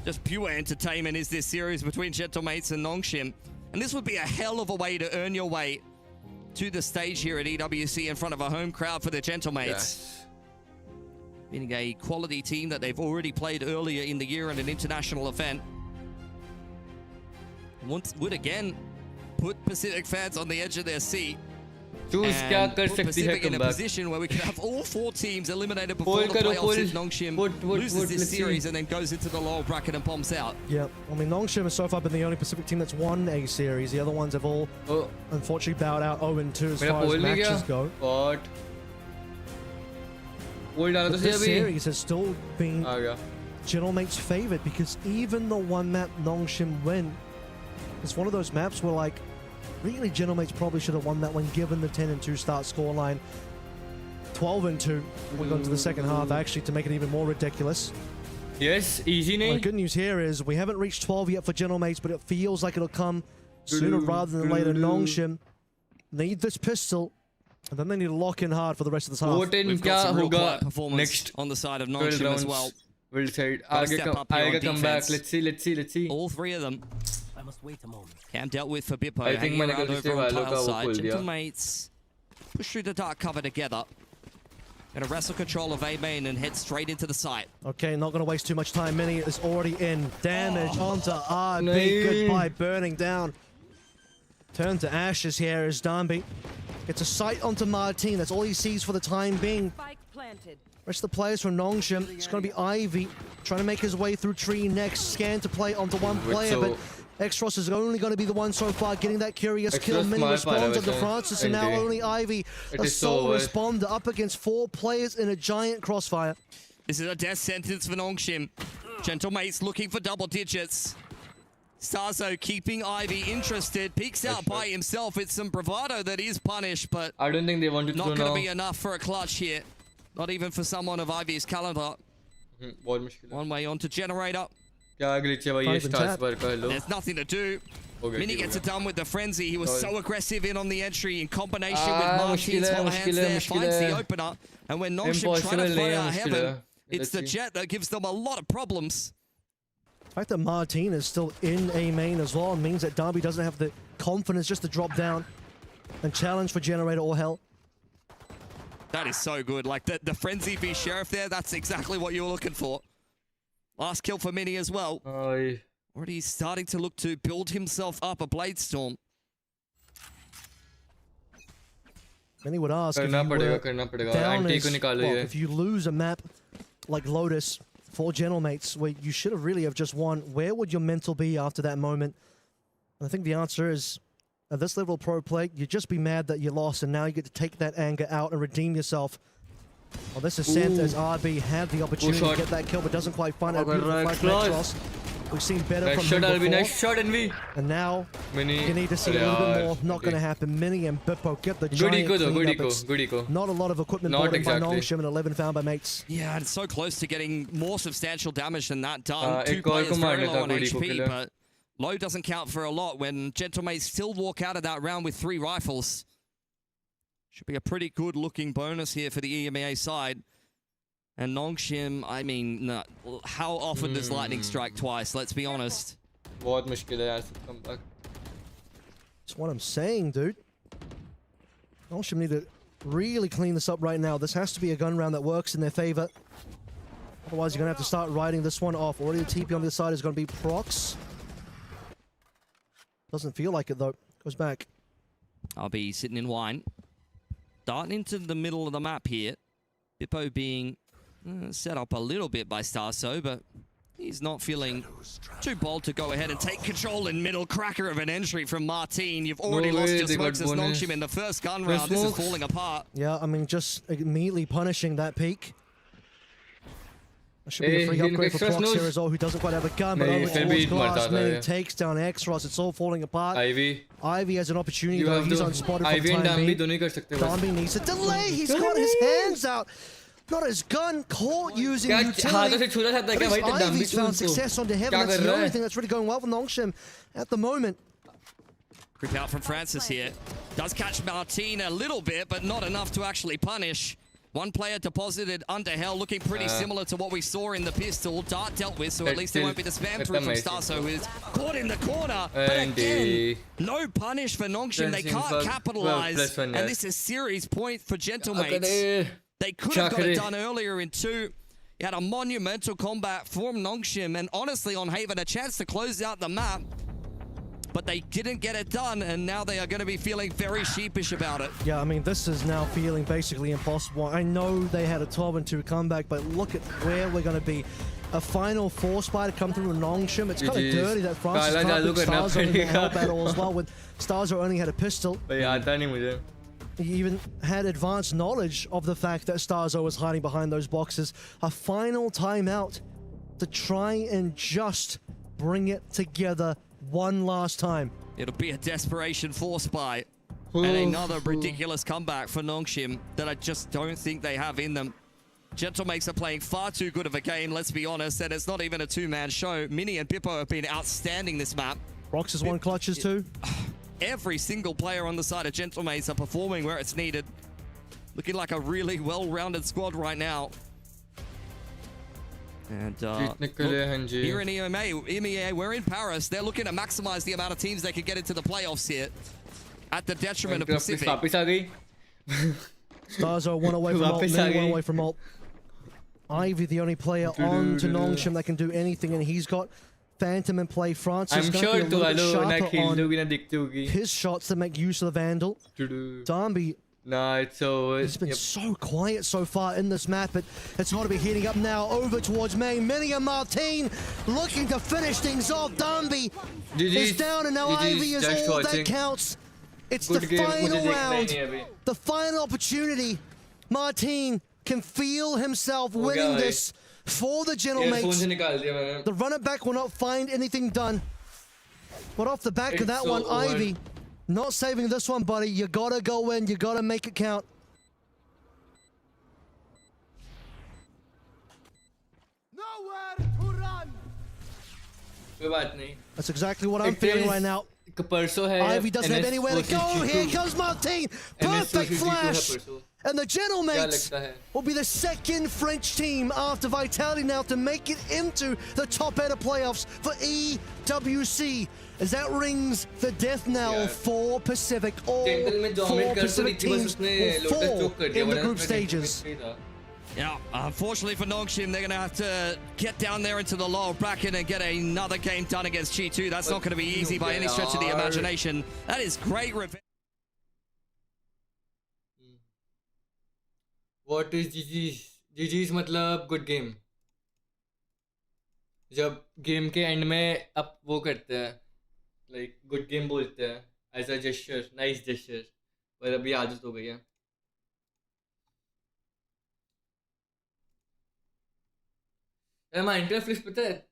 Speaker 12: Just pure entertainment is this series between Gentlemates and Nongshim. And this would be a hell of a way to earn your way to the stage here at EWC in front of a home crowd for the Gentlemates.
Speaker 1: Yes.
Speaker 12: Being a quality team that they've already played earlier in the year in an international event. Would again put Pacific fans on the edge of their seat. And put Pacific in a position where we could have all 4 teams eliminated before the playoffs if Nongshim loses this series and then goes into the lower bracket and bombs out.
Speaker 4: Yeah, I mean, Nongshim has so far been the only Pacific team that's won a series. The other ones have all unfortunately bowed out 0-2 as far as matches go. But this series has still been Gentlemates' favorite because even the one map Nongshim win, it's one of those maps where, like, really Gentlemates probably should have won that one given the 10-2 start scoreline. 12-2 we got into the second half, actually, to make it even more ridiculous.
Speaker 1: Yes, easy name.
Speaker 4: Well, the good news here is we haven't reached 12 yet for Gentlemates, but it feels like it'll come sooner rather than later. Nongshim need this pistol, and then they need to lock in hard for the rest of this half.
Speaker 12: We've got some real quiet performance on the side of Nongshim as well.
Speaker 1: We'll decide. I'll come back. Let's see.
Speaker 12: All 3 of them.
Speaker 5: I must wait a moment.
Speaker 12: Cam dealt with for Bippo.
Speaker 1: I think
Speaker 12: hanging around over on tile side. Gentlemates push through the dark cover together. Gonna wrestle control of A main and head straight into the site.
Speaker 4: Okay, not gonna waste too much time. Mini is already in. Damage onto RB. Goodbye, burning down. Turn to ashes here as Darby gets a sight onto Martin. That's all he sees for the time being.
Speaker 17: Spike planted.
Speaker 4: Rest of the players from Nongshim. It's going to be Ivy trying to make his way through tree next. Scan to play onto one player, but Extros is only going to be the one so far getting that curious kill. Mini responds onto Francis, and now only Ivy, a sole responder up against 4 players in a giant crossfire.
Speaker 12: This is a death sentence for Nongshim. Gentlemates looking for double digits. Starzo keeping Ivy interested, peeks out by himself. It's some bravado that is punished, but
Speaker 1: I don't think they wanted to
Speaker 12: not going to be enough for a clutch here. Not even for someone of Ivy's caliber. One way on to Generator. There's nothing to do. Mini gets it done with the frenzy. He was so aggressive in on the entry in combination with Martin's hot hands there. Finds the opener. And when Nongshim trying to fly out heaven, it's the jet that gives them a lot of problems.
Speaker 4: The fact that Martin is still in A main as well means that Darby doesn't have the confidence just to drop down and challenge for Generator or Hell.
Speaker 12: That is so good. Like the frenzy v Sheriff there, that's exactly what you were looking for. Last kill for Mini as well. Already starting to look to build himself up a Blade Storm.
Speaker 4: Many would ask if you were down if you lose a map like Lotus for Gentlemates, where you should have really have just won, where would your mental be after that moment? And I think the answer is, at this level of pro play, you'd just be mad that you lost, and now you get to take that anger out and redeem yourself. Well, this is sent as RB had the opportunity to get that kill, but doesn't quite find it. We've seen better from him before.
Speaker 1: Nice shot, Envy.
Speaker 4: And now, you need to see a little bit more. Not going to happen. Mini and Bippo get the giant
Speaker 1: good eco.
Speaker 4: Not a lot of equipment bought by Nongshim and 11 found by mates.
Speaker 12: Yeah, it's so close to getting more substantial damage than that done. 2 players very low on HP, but low doesn't count for a lot when Gentlemates still walk out of that round with 3 rifles. Should be a pretty good looking bonus here for the EMEA side. And Nongshim, I mean, how often does Lightning strike twice? Let's be honest.
Speaker 1: बहुत मुश्किल है यार सब comeback.
Speaker 4: That's what I'm saying, dude. Nosham need to really clean this up right now. This has to be a gun round that works in their favor. Otherwise, you're going to have to start riding this one off. Already the TP on this side is going to be Prox. Doesn't feel like it, though. Goes back.
Speaker 12: I'll be sitting in wine. Darting into the middle of the map here. Bippo being set up a little bit by Starso, but he's not feeling too bold to go ahead and take control in middle. Cracker of an entry from Martin. You've already lost your smokes as Nongshim in the first gun round. This is falling apart.
Speaker 4: Yeah, I mean, just immediately punishing that peak. That should be a free upgrade for Prox here as well, who doesn't quite have a gun, but over towards Glass. Mini takes down X-Ross. It's all falling apart. Ivy has an opportunity, though. He's unspotted from time being. Dambi needs to delay. He's got his hands out. Not his gun, caught using utility. But Ivy's found success onto Heaven. That's the only thing that's really going well for Nongshim at the moment.
Speaker 12: Creep out from Francis here. Does catch Martin a little bit, but not enough to actually punish. One player deposited under Hell, looking pretty similar to what we saw in the pistol. Dart dealt with, so at least there won't be the spam through from Starso, who's caught in the corner. But again, no punish for Nongshim. They can't capitalize. And this is series point for Gentlemates. They could have got it done earlier in 2. You had a monumental combat from Nongshim, and honestly on Haven, a chance to close out the map. But they didn't get it done, and now they are going to be feeling very sheepish about it.
Speaker 4: Yeah, I mean, this is now feeling basically impossible. I know they had a 12-2 comeback, but look at where we're going to be. A final 4 spy to come through with Nongshim. It's kind of dirty that Francis can't put Starzo in the hell battle as well, with Starzo only had a pistol. He even had advanced knowledge of the fact that Starzo was hiding behind those boxes. A final timeout to try and just bring it together one last time.
Speaker 12: It'll be a desperation 4 spy. And another ridiculous comeback for Nongshim that I just don't think they have in them. Gentlemates are playing far too good of a game, let's be honest, and it's not even a 2-man show. Mini and Bippo have been outstanding this map.
Speaker 4: Rox has won clutches too.
Speaker 12: Every single player on the side of Gentlemates are performing where it's needed. Looking like a really well-rounded squad right now. And here in EMEA, we're in Paris. They're looking to maximize the amount of teams they can get into the playoffs here. At the detriment of Pacific.
Speaker 4: Starzo one away from ult, Mini one away from ult. Ivy the only player on to Nongshim that can do anything, and he's got Phantom in play. Francis
Speaker 1: I'm sure
Speaker 4: his shots to make use of the Vandal. Dambi, he's been so quiet so far in this map, but it's got to be heating up now. Over towards main. Mini and Martin looking to finish things off. Dambi is down, and now Ivy is all that counts. It's the final round, the final opportunity. Martin can feel himself winning this for the Gentlemates. The runner back will not find anything done. But off the back of that one, Ivy not saving this one, buddy. You gotta go in, you gotta make it count.
Speaker 1: Nowhere to run.
Speaker 4: That's exactly what I'm feeling right now. Ivy doesn't have anywhere to go. Here comes Martin. Perfect flash. And the Gentlemates will be the second French team after Vitality now to make it into the top 8 of playoffs for EWC. As that rings the death knell for Pacific. All 4 Pacific teams will fall in the group stages.
Speaker 12: Yeah, unfortunately for Nongshim, they're going to have to get down there into the lower bracket and get another game done against G2. That's not going to be easy by any stretch of the imagination. That is great revenge.
Speaker 1: What is GG's? GG's मतलब good game. जब game के and में अब वो करते हैं, like good game बोलते हैं, as a gesture, nice gesture. पर अभी आदत हो गई है. माइनक्राफ्ट फ्लिक्स पता है,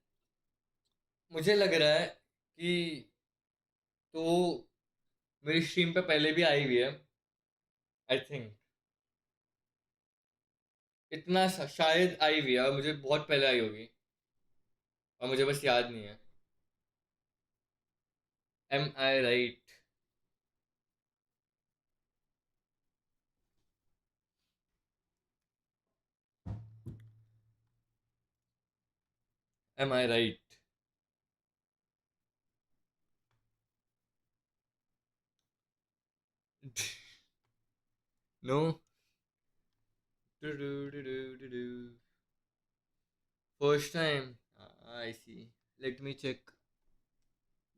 Speaker 1: मुझे लग रहा है कि तो मेरी स्ट्रीम पे पहले भी आई हुई है, आई थिंक इतना शायद आई हुई है, मुझे बहुत पहले आई होगी और मुझे बस याद नहीं है. Am I right? Am I right? No. First time. I see. Let me check.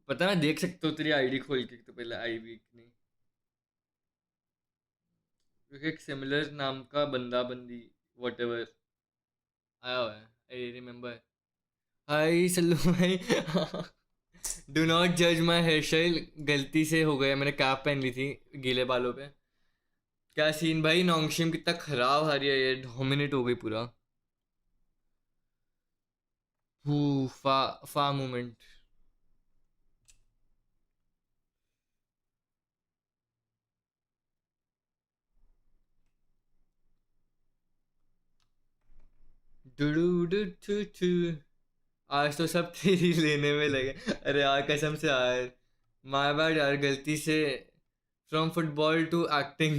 Speaker 1: पता है देख सकते हो तेरी आईडी खोल के तो पहले आई वीक नहीं क्योंकि एक सिमिलर नाम का बंदा बंदी whatever आया हुआ है आई रिमेम्बर हाय सल्लू भाई डू नॉट जज माई हेयर स्टाइल गलती से हो गया मैंने कैप पहन ली थी गीले बालों पे क्या सीन भाई नॉन्गशिम कितना खराब हारी है ये डोमिनेट हो गई पूरा फा फा मोमेंट आज तो सब तेरी लेने में लगे अरे यार कसम से यार माय बैड यार गलती से from football to acting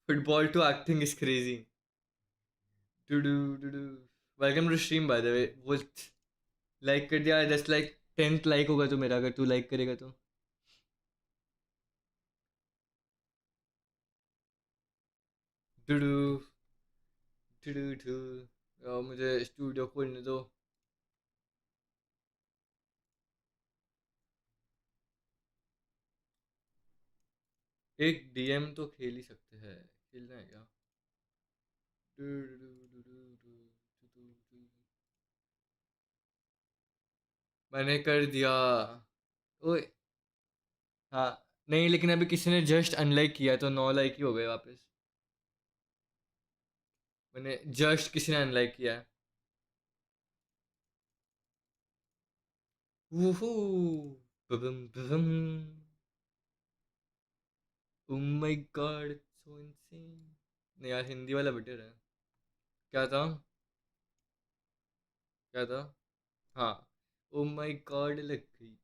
Speaker 1: football to acting is crazy welcome to stream by the way वो लाइक कर दिया जस्ट लाइक 10th लाइक होगा तो मेरा अगर तू लाइक करेगा तो मुझे स्टूडियो खोलने दो एक डीएम तो खेल ही सकते हैं खेलना है क्या मैंने कर दिया ओए हाँ नहीं लेकिन अभी किसी ने जस्ट अनलाइक किया तो 9 लाइक ही हो गए वापस मैंने जस्ट किसी ने अनलाइक किया है वूहू बबम बबम oh my god so insane नहीं यार हिंदी वाला बेटर है क्या था क्या था हाँ ओह माय गॉड लग गई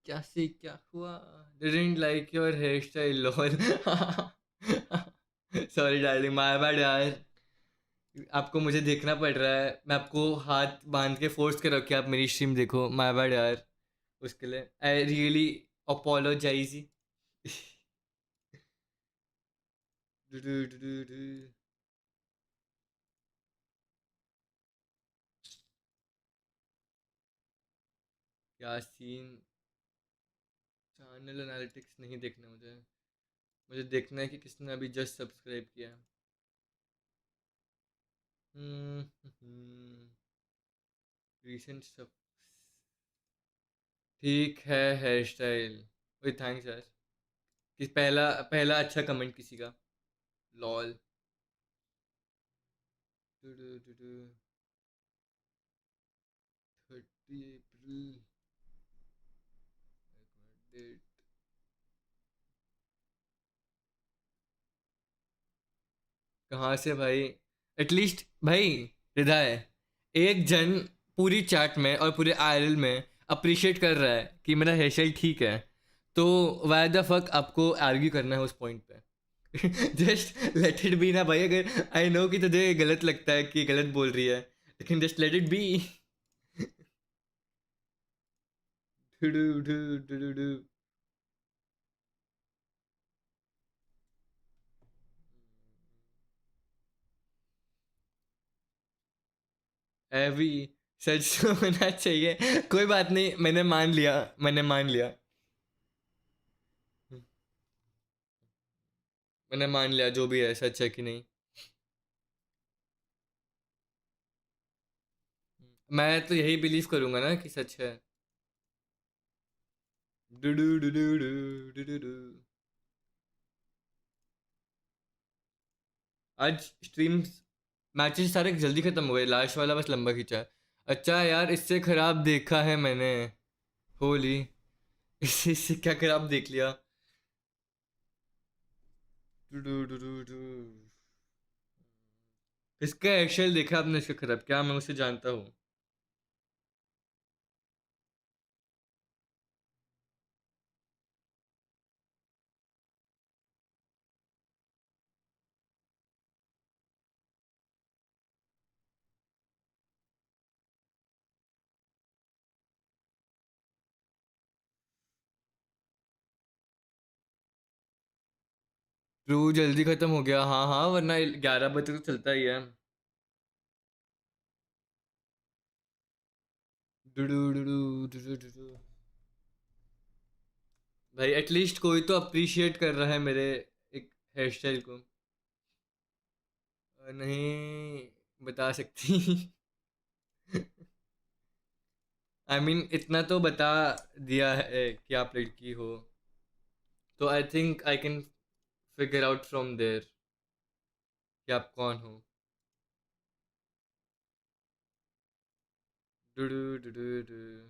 Speaker 1: क्या से क्या हुआ didn't like your hairstyle lol sorry darling my bad यार आपको मुझे देखना पड़ रहा है मैं आपको हाथ बांध के फोर्स कर रखी आप मेरी स्ट्रीम देखो माय बैड यार उसके लिए आई रियली अपोलोजाइज क्या सीन चैनल एनालिटिक्स नहीं देखना मुझे मुझे देखना है कि किसने अभी जस्ट सब्सक्राइब किया रीसेंट सब ठीक है हेयर स्टाइल ओए थैंक्स यार कि पहला पहला अच्छा कमेंट किसी का लॉल 30 अप्रैल डेट कहाँ से भाई एटलीस्ट भाई हृदय एक जन पूरी चैट में और पूरे आईएलएल में अप्रिशिएट कर रहा है कि मेरा हेयर स्टाइल ठीक है तो वाई द फक आपको आर्ग्यू करना है उस पॉइंट पे जस्ट लेट इट बी ना भाई अगर आई नो कि तुझे गलत लगता है कि गलत बोल रही है लेकिन जस्ट लेट इट बी एवी सच तो होना चाहिए कोई बात नहीं मैंने मान लिया मैंने मान लिया जो भी है सच है कि नहीं मैं तो यही बिलीव करूंगा ना कि सच है do do do do do do do आज स्ट्रीम मैचेस सारे जल्दी खत्म हो गए लास्ट वाला बस लंबा खींचा है अच्छा यार इससे खराब देखा है मैंने होली इससे क्या खराब देख लिया do do do do do इसका एक्शल देखा आपने इसका खराब क्या मैं उसे जानता हूँ क्रू जल्दी खत्म हो गया, हाँ हाँ, वरना 11 बजे तो चलता ही है। डुडू डुडू डुडू डुडू। भाई एटलीस्ट कोई तो अप्रिशिएट कर रहा है मेरे एक हेयर स्टाइल को। नहीं बता सकती। आई मीन इतना तो बता दिया है कि आप लड़की हो, तो I think I can figure out from there कि आप कौन हो। डुडू डुडू डुडू।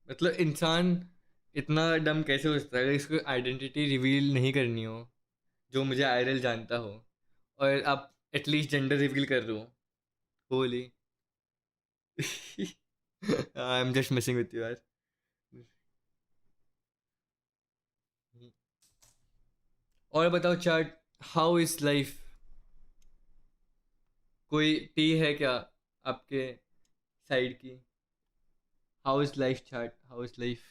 Speaker 1: मतलब इंसान इतना डम कैसे हो सकता है अगर इसको आइडेंटिटी रिवील नहीं करनी हो, जो मुझे आयरल जानता हो, और आप एटलीस्ट जेंडर रिवील कर रहे हो। Holi. I am just missing with you यार। और बताओ चैट, हाउ इज लाइफ? कोई टी है क्या आपके साइड की? How is life chat, how is life?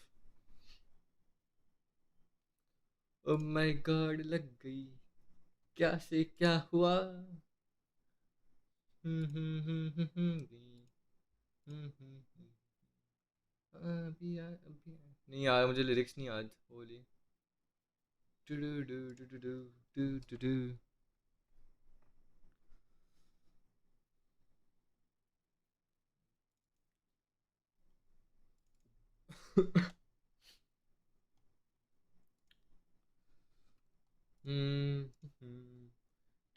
Speaker 1: Oh my God, लग गई। क्या से क्या हुआ? नहीं यार, मुझे लिरिक्स नहीं याद। Holi. Do do do do do do do do.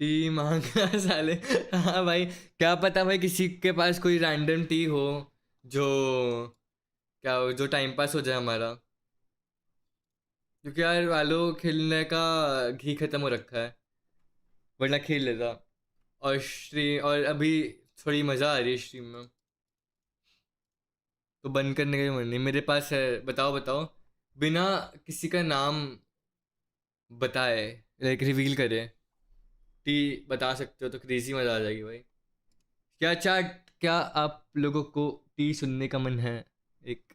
Speaker 1: T मांगना साले। हाँ भाई, क्या पता भाई किसी के पास कोई रैंडम टी हो जो क्या हो, जो टाइम पास हो जाए हमारा। क्योंकि यार वालो खेलने का घी खत्म हो रखा है, वरना खेल लेता। और स्ट्रीम, और अभी थोड़ी मज़ा आ रही है स्ट्रीम में, तो बंद करने का भी मन नहीं मेरे पास है। बताओ बताओ, बिना किसी का नाम बताए, लाइक रिवील करे, टी बता सकते हो तो क्रेजी मज़ा आ जाएगी भाई। क्या चैट, क्या आप लोगों को टी सुनने का मन है? एक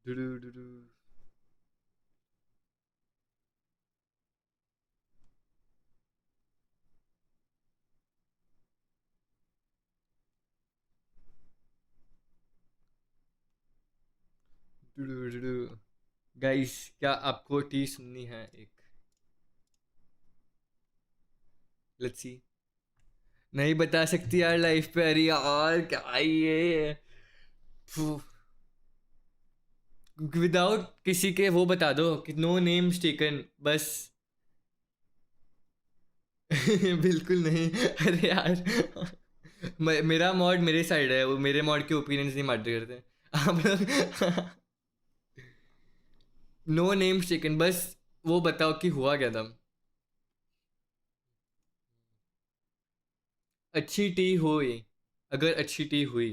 Speaker 1: डुडू डुडू। डुडू डुडू। गाइस, क्या आपको टी सुननी है? एक लेट्स सी। नहीं बता सकती यार लाइफ पे, अरे यार क्या ये। विदाउट किसी के वो बता दो कि नो नेम्स टेकन बस। बिल्कुल नहीं। अरे यार, मेरा मॉड मेरे साइड है, वो मेरे मॉड के ओपिनियंस नहीं मैटर करते आप लोग। नो नेम्स टेकन, बस वो बताओ कि हुआ क्या था। अच्छी टी हुई, अगर अच्छी टी हुई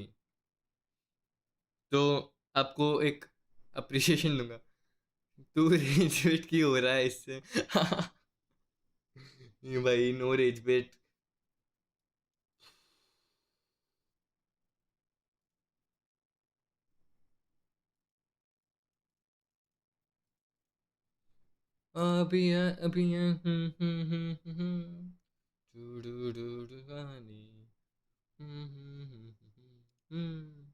Speaker 1: तो आपको एक अप्रिसिएशन दूंगा। तू रेज वेट की हो रहा है इससे। भाई नो रेज वेट। अभी है, अभी है। डू डू डू डू गानी। हम्म।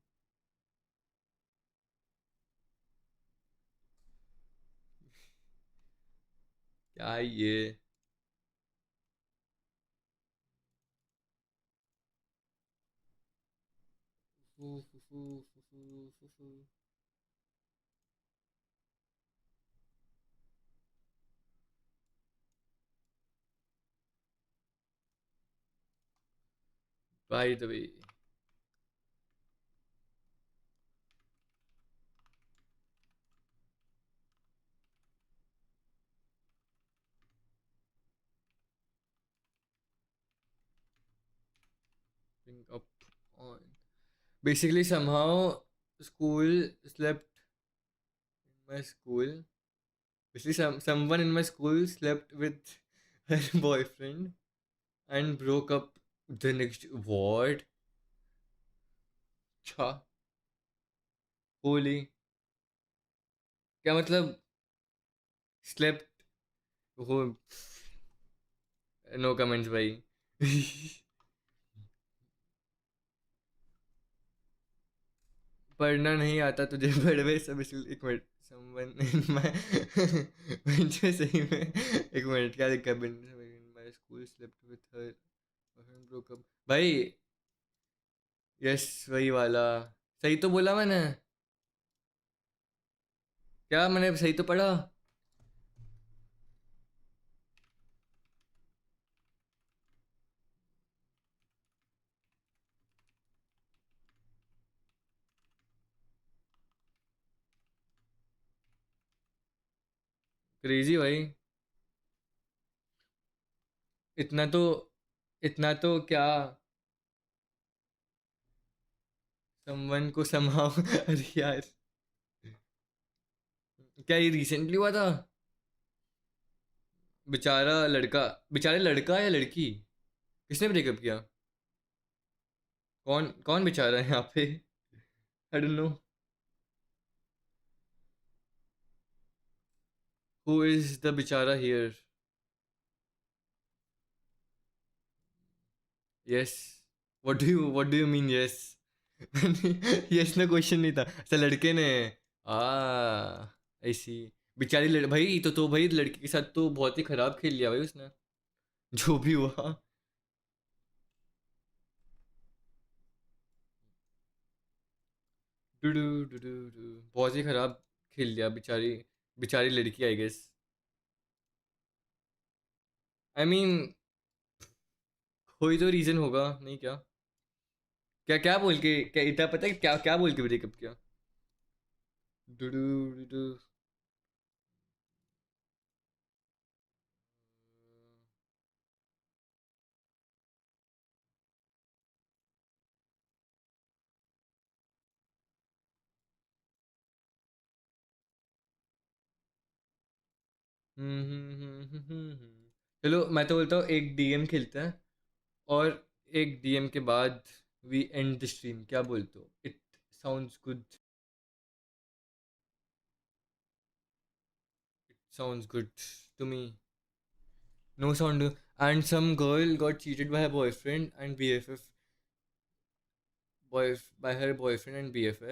Speaker 1: क्या ये? फू फू फू फू फू फू फू। By the way, bring up on. Basically, somehow school slept my school. Basically, someone in my school slept with her boyfriend and broke up the next. What? अच्छा होली क्या मतलब slept हो नो कमेंट्स भाई पढ़ना नहीं आता तुझे पढ़वे सब एक मिनट समवन इन माय मुझे सही में एक मिनट क्या लिखा है my school slept with her broke up भाई यस वही वाला सही तो बोला मैंने क्या मैंने सही तो पढ़ा क्रेजी भाई इतना तो इतना तो क्या समवन को समाओ अरे यार क्या ये रिसेंटली हुआ था बेचारा लड़का बेचारे लड़का या लड़की किसने ब्रेकअप किया कौन कौन बेचारा है यहाँ पे I don't know who is the बेचारा here yes what do you mean yes yes ना क्वेश्चन नहीं था अच्छा लड़के ने आ ऐसी बेचारी भाई तो भाई लड़के के साथ तो बहुत ही खराब खेल लिया भाई उसने जो भी हुआ बहुत ही खराब खेल लिया बेचारी बेचारी लड़की आई गेस आई मीन कोई तो रीजन होगा नहीं क्या क्या क्या बोल के क्या इतना पता है क्या क्या बोल के ब्रेकअप किया डुडू डुडू चलो मैं तो बोलता हूँ एक डीएम खेलते हैं और एक डीएम के बाद वी एंड द स्ट्रीम क्या बोलते हो it sounds good sounds good to me no sound and some girl got cheated by her boyfriend and bff by her boyfriend and bff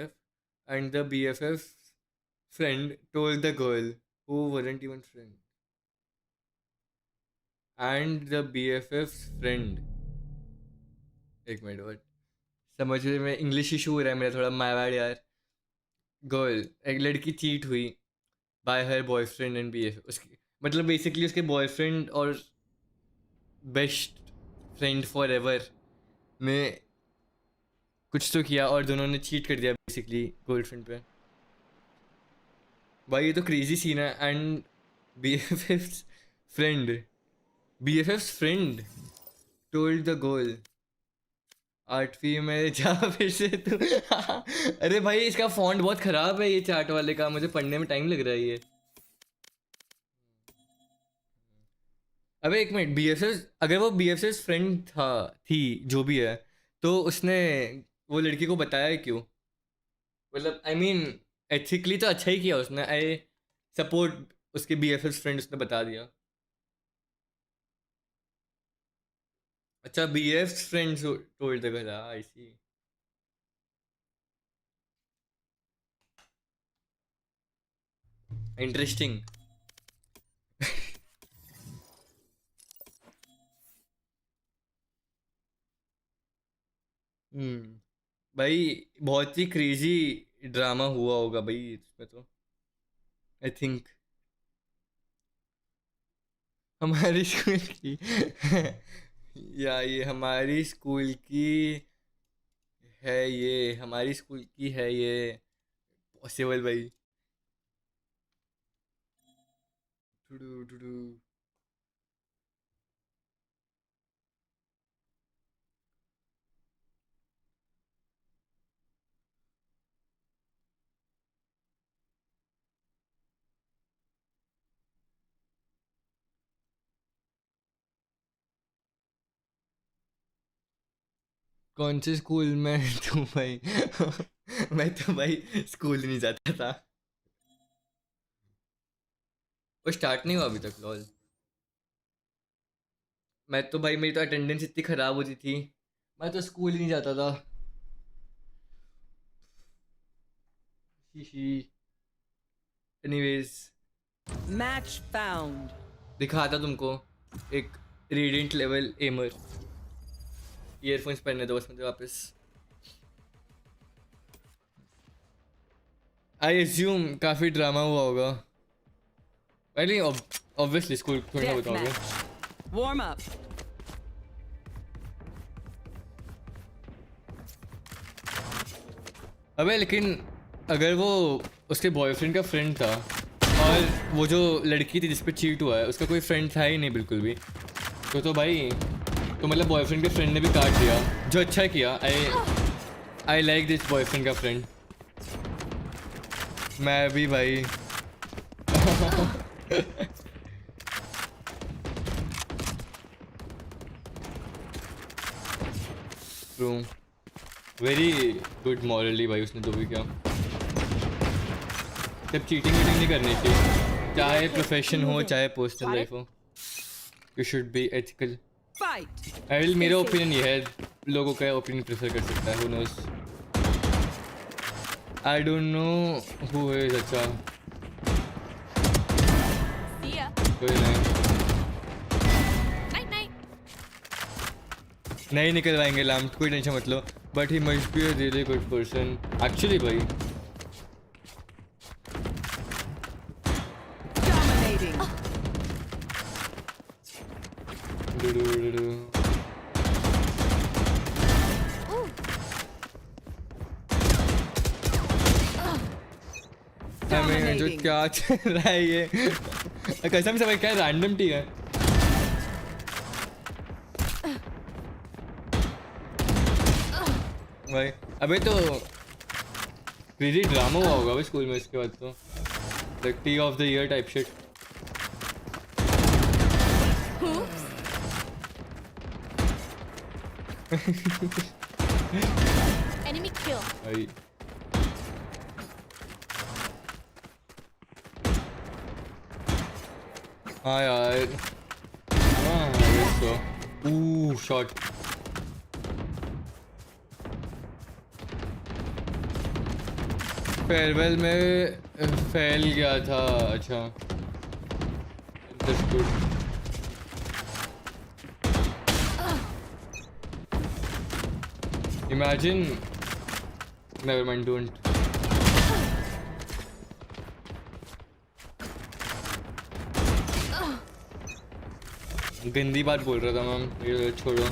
Speaker 1: and the bff friend told the girl who weren't even friend and the bff's friend एक minute word समझ में English issue हो रहा है मेरा थोड़ा my bad यार girl एक लड़की चीट हुई bye her boyfriend and BF उसकी मतलब बेसिकली उसके बॉयफ्रेंड और बेस्ट फ्रेंड फॉर एवर ने कुछ तो किया और दोनों ने चीट कर दिया बेसिकली गर्लफ्रेंड पे भाई ये तो क्रेजी सीन है and BFF friend BFF friend told the girl 8वीं में जा फिर से तू अरे भाई इसका फॉन्ट बहुत ख़राब है ये चार्ट वाले का मुझे पढ़ने में टाइम लग रहा है ये अबे एक मिनट बीएफएस अगर वो बीएफएस फ्रेंड था थी जो भी है तो उसने वो लड़की को बताया क्यों मतलब आई मीन एथिकली तो अच्छा ही किया उसने आई सपोर्ट उसके बीएफएस फ्रेंड उसने बता दिया अच्छा BF friends told the girl I see interesting भाई बहुत ही क्रेजी ड्रामा हुआ होगा भाई इसमें तो आई थिंक हमारी स्कूल की या ये हमारी स्कूल की है ये हमारी स्कूल की है ये पॉसिबल भाई टुडू टुडू कौन से स्कूल में तो भाई मैं तो भाई स्कूल नहीं जाता था। वो स्टार्ट नहीं हुआ अभी तक लॉल। मैं तो भाई मेरी तो अटेंडेंस इतनी ख़राब होती थी, मैं तो स्कूल ही नहीं जाता था। Anyways
Speaker 18: match found.
Speaker 1: दिखाता तुमको एक रेडिएंट लेवल एमर। ईयरफोन्स पहनने दो बस मुझे वापस। आई एज्यूम काफ़ी ड्रामा हुआ होगा। पहले ऑब्वियसली स्कूल थोड़ी ना बताओगे।
Speaker 18: Warm up.
Speaker 1: अबे लेकिन अगर वो उसके बॉयफ्रेंड का फ्रेंड था और वो जो लड़की थी जिस पे चीट हुआ है उसका कोई फ्रेंड था ही नहीं बिल्कुल भी, तो भाई तो मतलब बॉयफ्रेंड के फ्रेंड ने भी काट दिया, जो अच्छा किया। आई लाइक दिस बॉयफ्रेंड का फ्रेंड। मैं भी भाई ट्रू, वेरी गुड मॉरली भाई उसने तो भी क्या। जब चीटिंग वीटिंग नहीं करनी चाहिए, चाहे प्रोफेशन हो चाहे पर्सनल लाइफ हो, यू शुड बी एथिकल। मेरा ओपिनियन ये है, लोगों का ओपिनियन प्रेफर कर सकता है, who knows. I don't know who is अच्छा, कोई नहीं निकलवाएंगे लैम्प, कोई टेंशन मत लो। But he must be a really good person actually भाई। जो क्या चल रहा है ये कसम से भाई, क्या रैंडम टी है। भाई अबे तो क्रेजी ड्रामा हुआ होगा भाई स्कूल में इसके बाद तो, like T of the year type shit.
Speaker 5: Enemy kill
Speaker 1: भाई हाँ यार, हाँ शॉट। फेयरवेल में फेल गया था, अच्छा understood. Imagine, never mind, don't. गंदी बात बोल रहा था मैम, ये छोड़ो।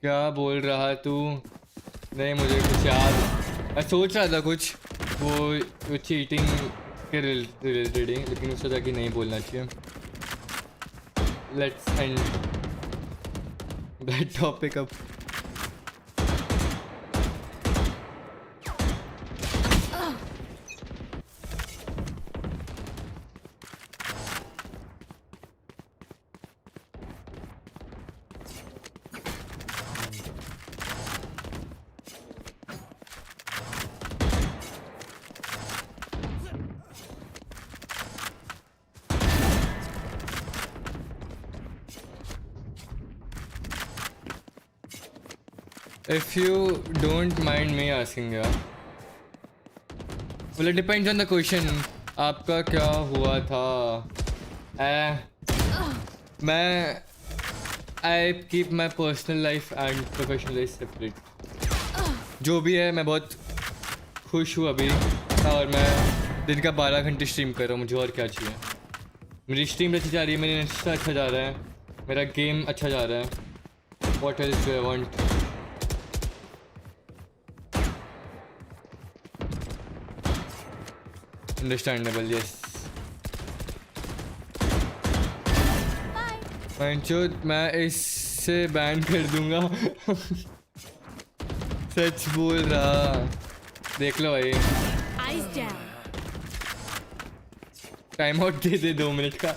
Speaker 1: क्या बोल रहा तू? नहीं मुझे कुछ याद, मैं सोच रहा था कुछ वो चीटिंग के रिलेटेड ही, लेकिन उससे जाके नहीं बोलना चाहिए। Let's end that topic up. If you don't mind me asking, yeah. Well, it depends on the question. आपका क्या हुआ था? मैं I keep my personal life and professional life separate. जो भी है मैं बहुत खुश हूँ अभी, और मैं दिन का 12 घंटे स्ट्रीम कर रहा हूँ, मुझे और क्या चाहिए। मेरी स्ट्रीम अच्छी जा रही है, मेरा इंस्टा अच्छा जा रहा है, मेरा गेम अच्छा जा रहा है। What else do I want? Understandable, yes. मैं इससे बैन कर दूंगा। सच बोल रहा, देख लो भाई। टाइम आउट दे दे 2 मिनट का।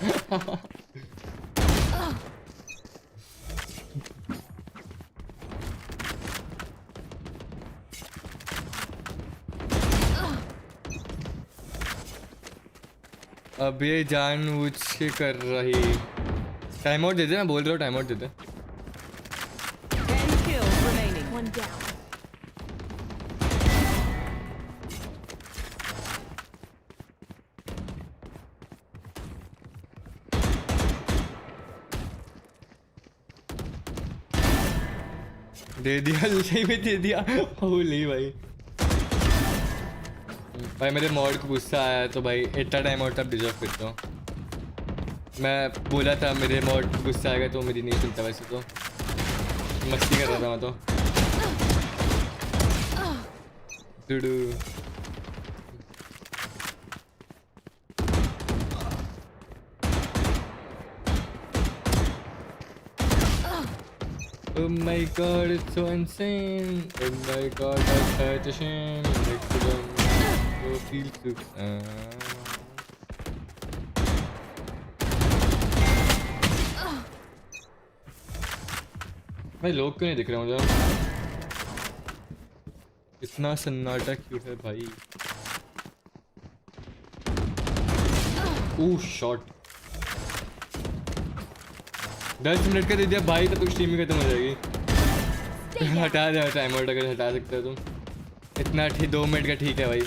Speaker 1: अब ये जानबूझ के कर रही। टाइम आउट दे दे, मैं बोल रहा हूँ टाइम आउट दे दे।
Speaker 18: 10 kills remaining. One down.
Speaker 1: दे दिया, सही में दे दिया। होली भाई, भाई मेरे मॉड को गुस्सा आया तो भाई इतना टाइम आउट आप डिजर्व करते हो। मैं बोला था मेरे मॉड को गुस्सा आएगा तो मेरी नहीं सुनता, वैसे तो मस्ती कर रहा था मैं तो। Dudu Oh my god, it's so insane. Oh my god, that's such a shame. Next to them, so feels so भाई लोग क्यों नहीं दिख रहे मुझे? इतना सन्नाटा क्यों है भाई? ओह शॉट। 10 मिनट का दे दिया भाई, तब तो स्ट्रीम ही खत्म हो जाएगी। हटा दे टाइम आउट, अगर हटा सकते हो तुम। इतना 2 मिनट का ठीक है भाई।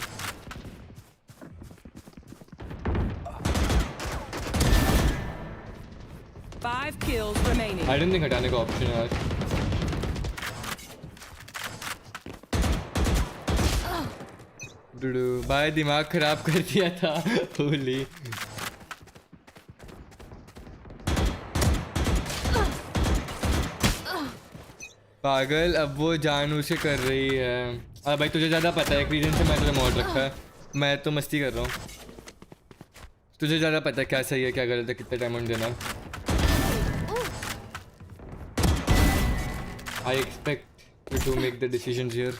Speaker 18: Five kills remaining.
Speaker 1: I don't think हटाने का ऑप्शन है आज। डुडू भाई दिमाग खराब कर दिया था। होली पागल, अब वो जानू से कर रही है। अब भाई तुझे ज़्यादा पता है, एक रीजन से मैं तुझे मॉड रखा है। मैं तो मस्ती कर रहा हूँ, तुझे ज़्यादा पता है क्या सही है क्या गलत है, कितना टाइम देना। I expect you to make the decisions here.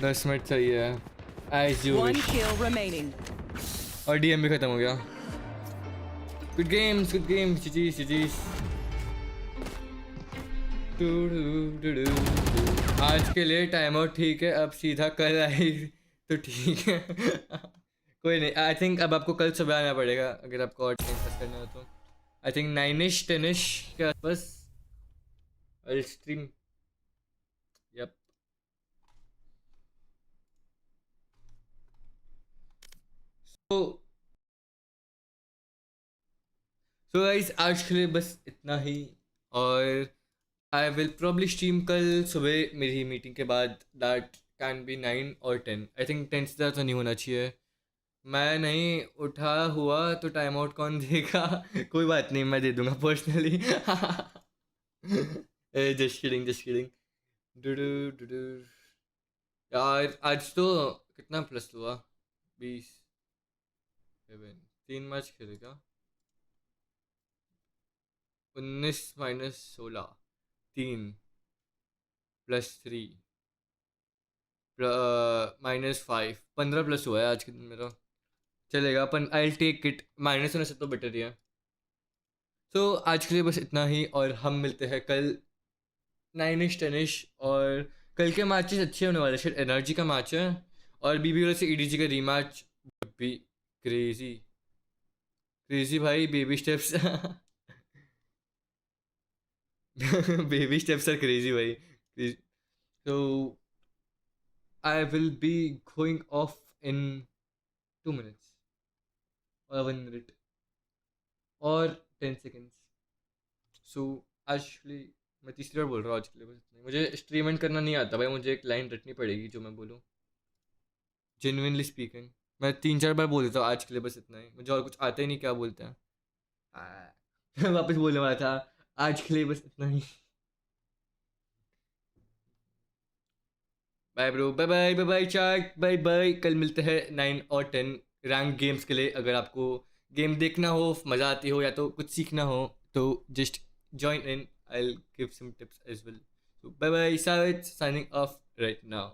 Speaker 1: दस मिनट सही है। As you
Speaker 18: One
Speaker 1: wish.
Speaker 18: kill remaining.
Speaker 1: और डीएम भी खत्म हो गया। Good games, good games, GG's, GG's. आज के लिए टाइम आउट ठीक है, अब सीधा कल आई तो ठीक है। कोई नहीं, आई थिंक अब आपको कल सुबह आना पड़ेगा अगर आपको और टाइम पास करना हो तो। आई थिंक 9ish 10ish के आसपास I stream. Yup so guys आज के लिए बस इतना ही। और आई विल प्रॉब्ली स्ट्रीम कल सुबह मेरी मीटिंग के बाद। दैट कैन बी 9 और 10। आई थिंक 10 से ज़्यादा तो नहीं होना चाहिए। मैं नहीं उठा हुआ तो टाइम आउट कौन देगा? कोई बात नहीं, मैं दे दूंगा personally. Just kidding, just kidding. डुडू डुडू यार आज तो कितना प्लस हुआ? 20 3 मैच खेलेगा। 19 माइनस 16 3 प्लस 3 -5 15 प्लस हुआ है आज के दिन मेरा। चलेगा अपन, आई टेक इट। माइनस होने से तो बेटर ही है। तो आज के लिए बस इतना ही, और हम मिलते हैं कल 9ish 10ish। और कल के मैचेस अच्छे होने वाले। शायद एनर्जी का मैच है और बीबीआर से ईडीजी का रीमैच भी क्रेजी क्रेजी भाई। Baby steps baby steps are crazy भाई। तो I will be going off in 2 minutes और 1 मिनट और 10 सेकेंड्स। सो एक्चुअली मैं तीसरी बार बोल रहा हूँ आज के लिए बस इतना ही। मुझे स्ट्रीमेंट करना नहीं आता भाई, मुझे एक लाइन रटनी पड़ेगी जो मैं बोलूँ। जेन्युइनली स्पीकिंग मैं 3-4 बार बोल देता हूँ। आज के लिए बस इतना ही, मुझे और कुछ आता ही नहीं। क्या बोलते हैं वापस बोलने वाला था। आज के लिए बस इतना ही। Bye bro, bye bye, bye bye chat, bye bye. कल मिलते हैं 9 और 10 रैंक गेम्स के लिए। अगर आपको गेम देखना हो, मज़ा आती हो या तो कुछ सीखना हो तो just join in. I'll give some tips as well. So bye bye, Savage signing off right now.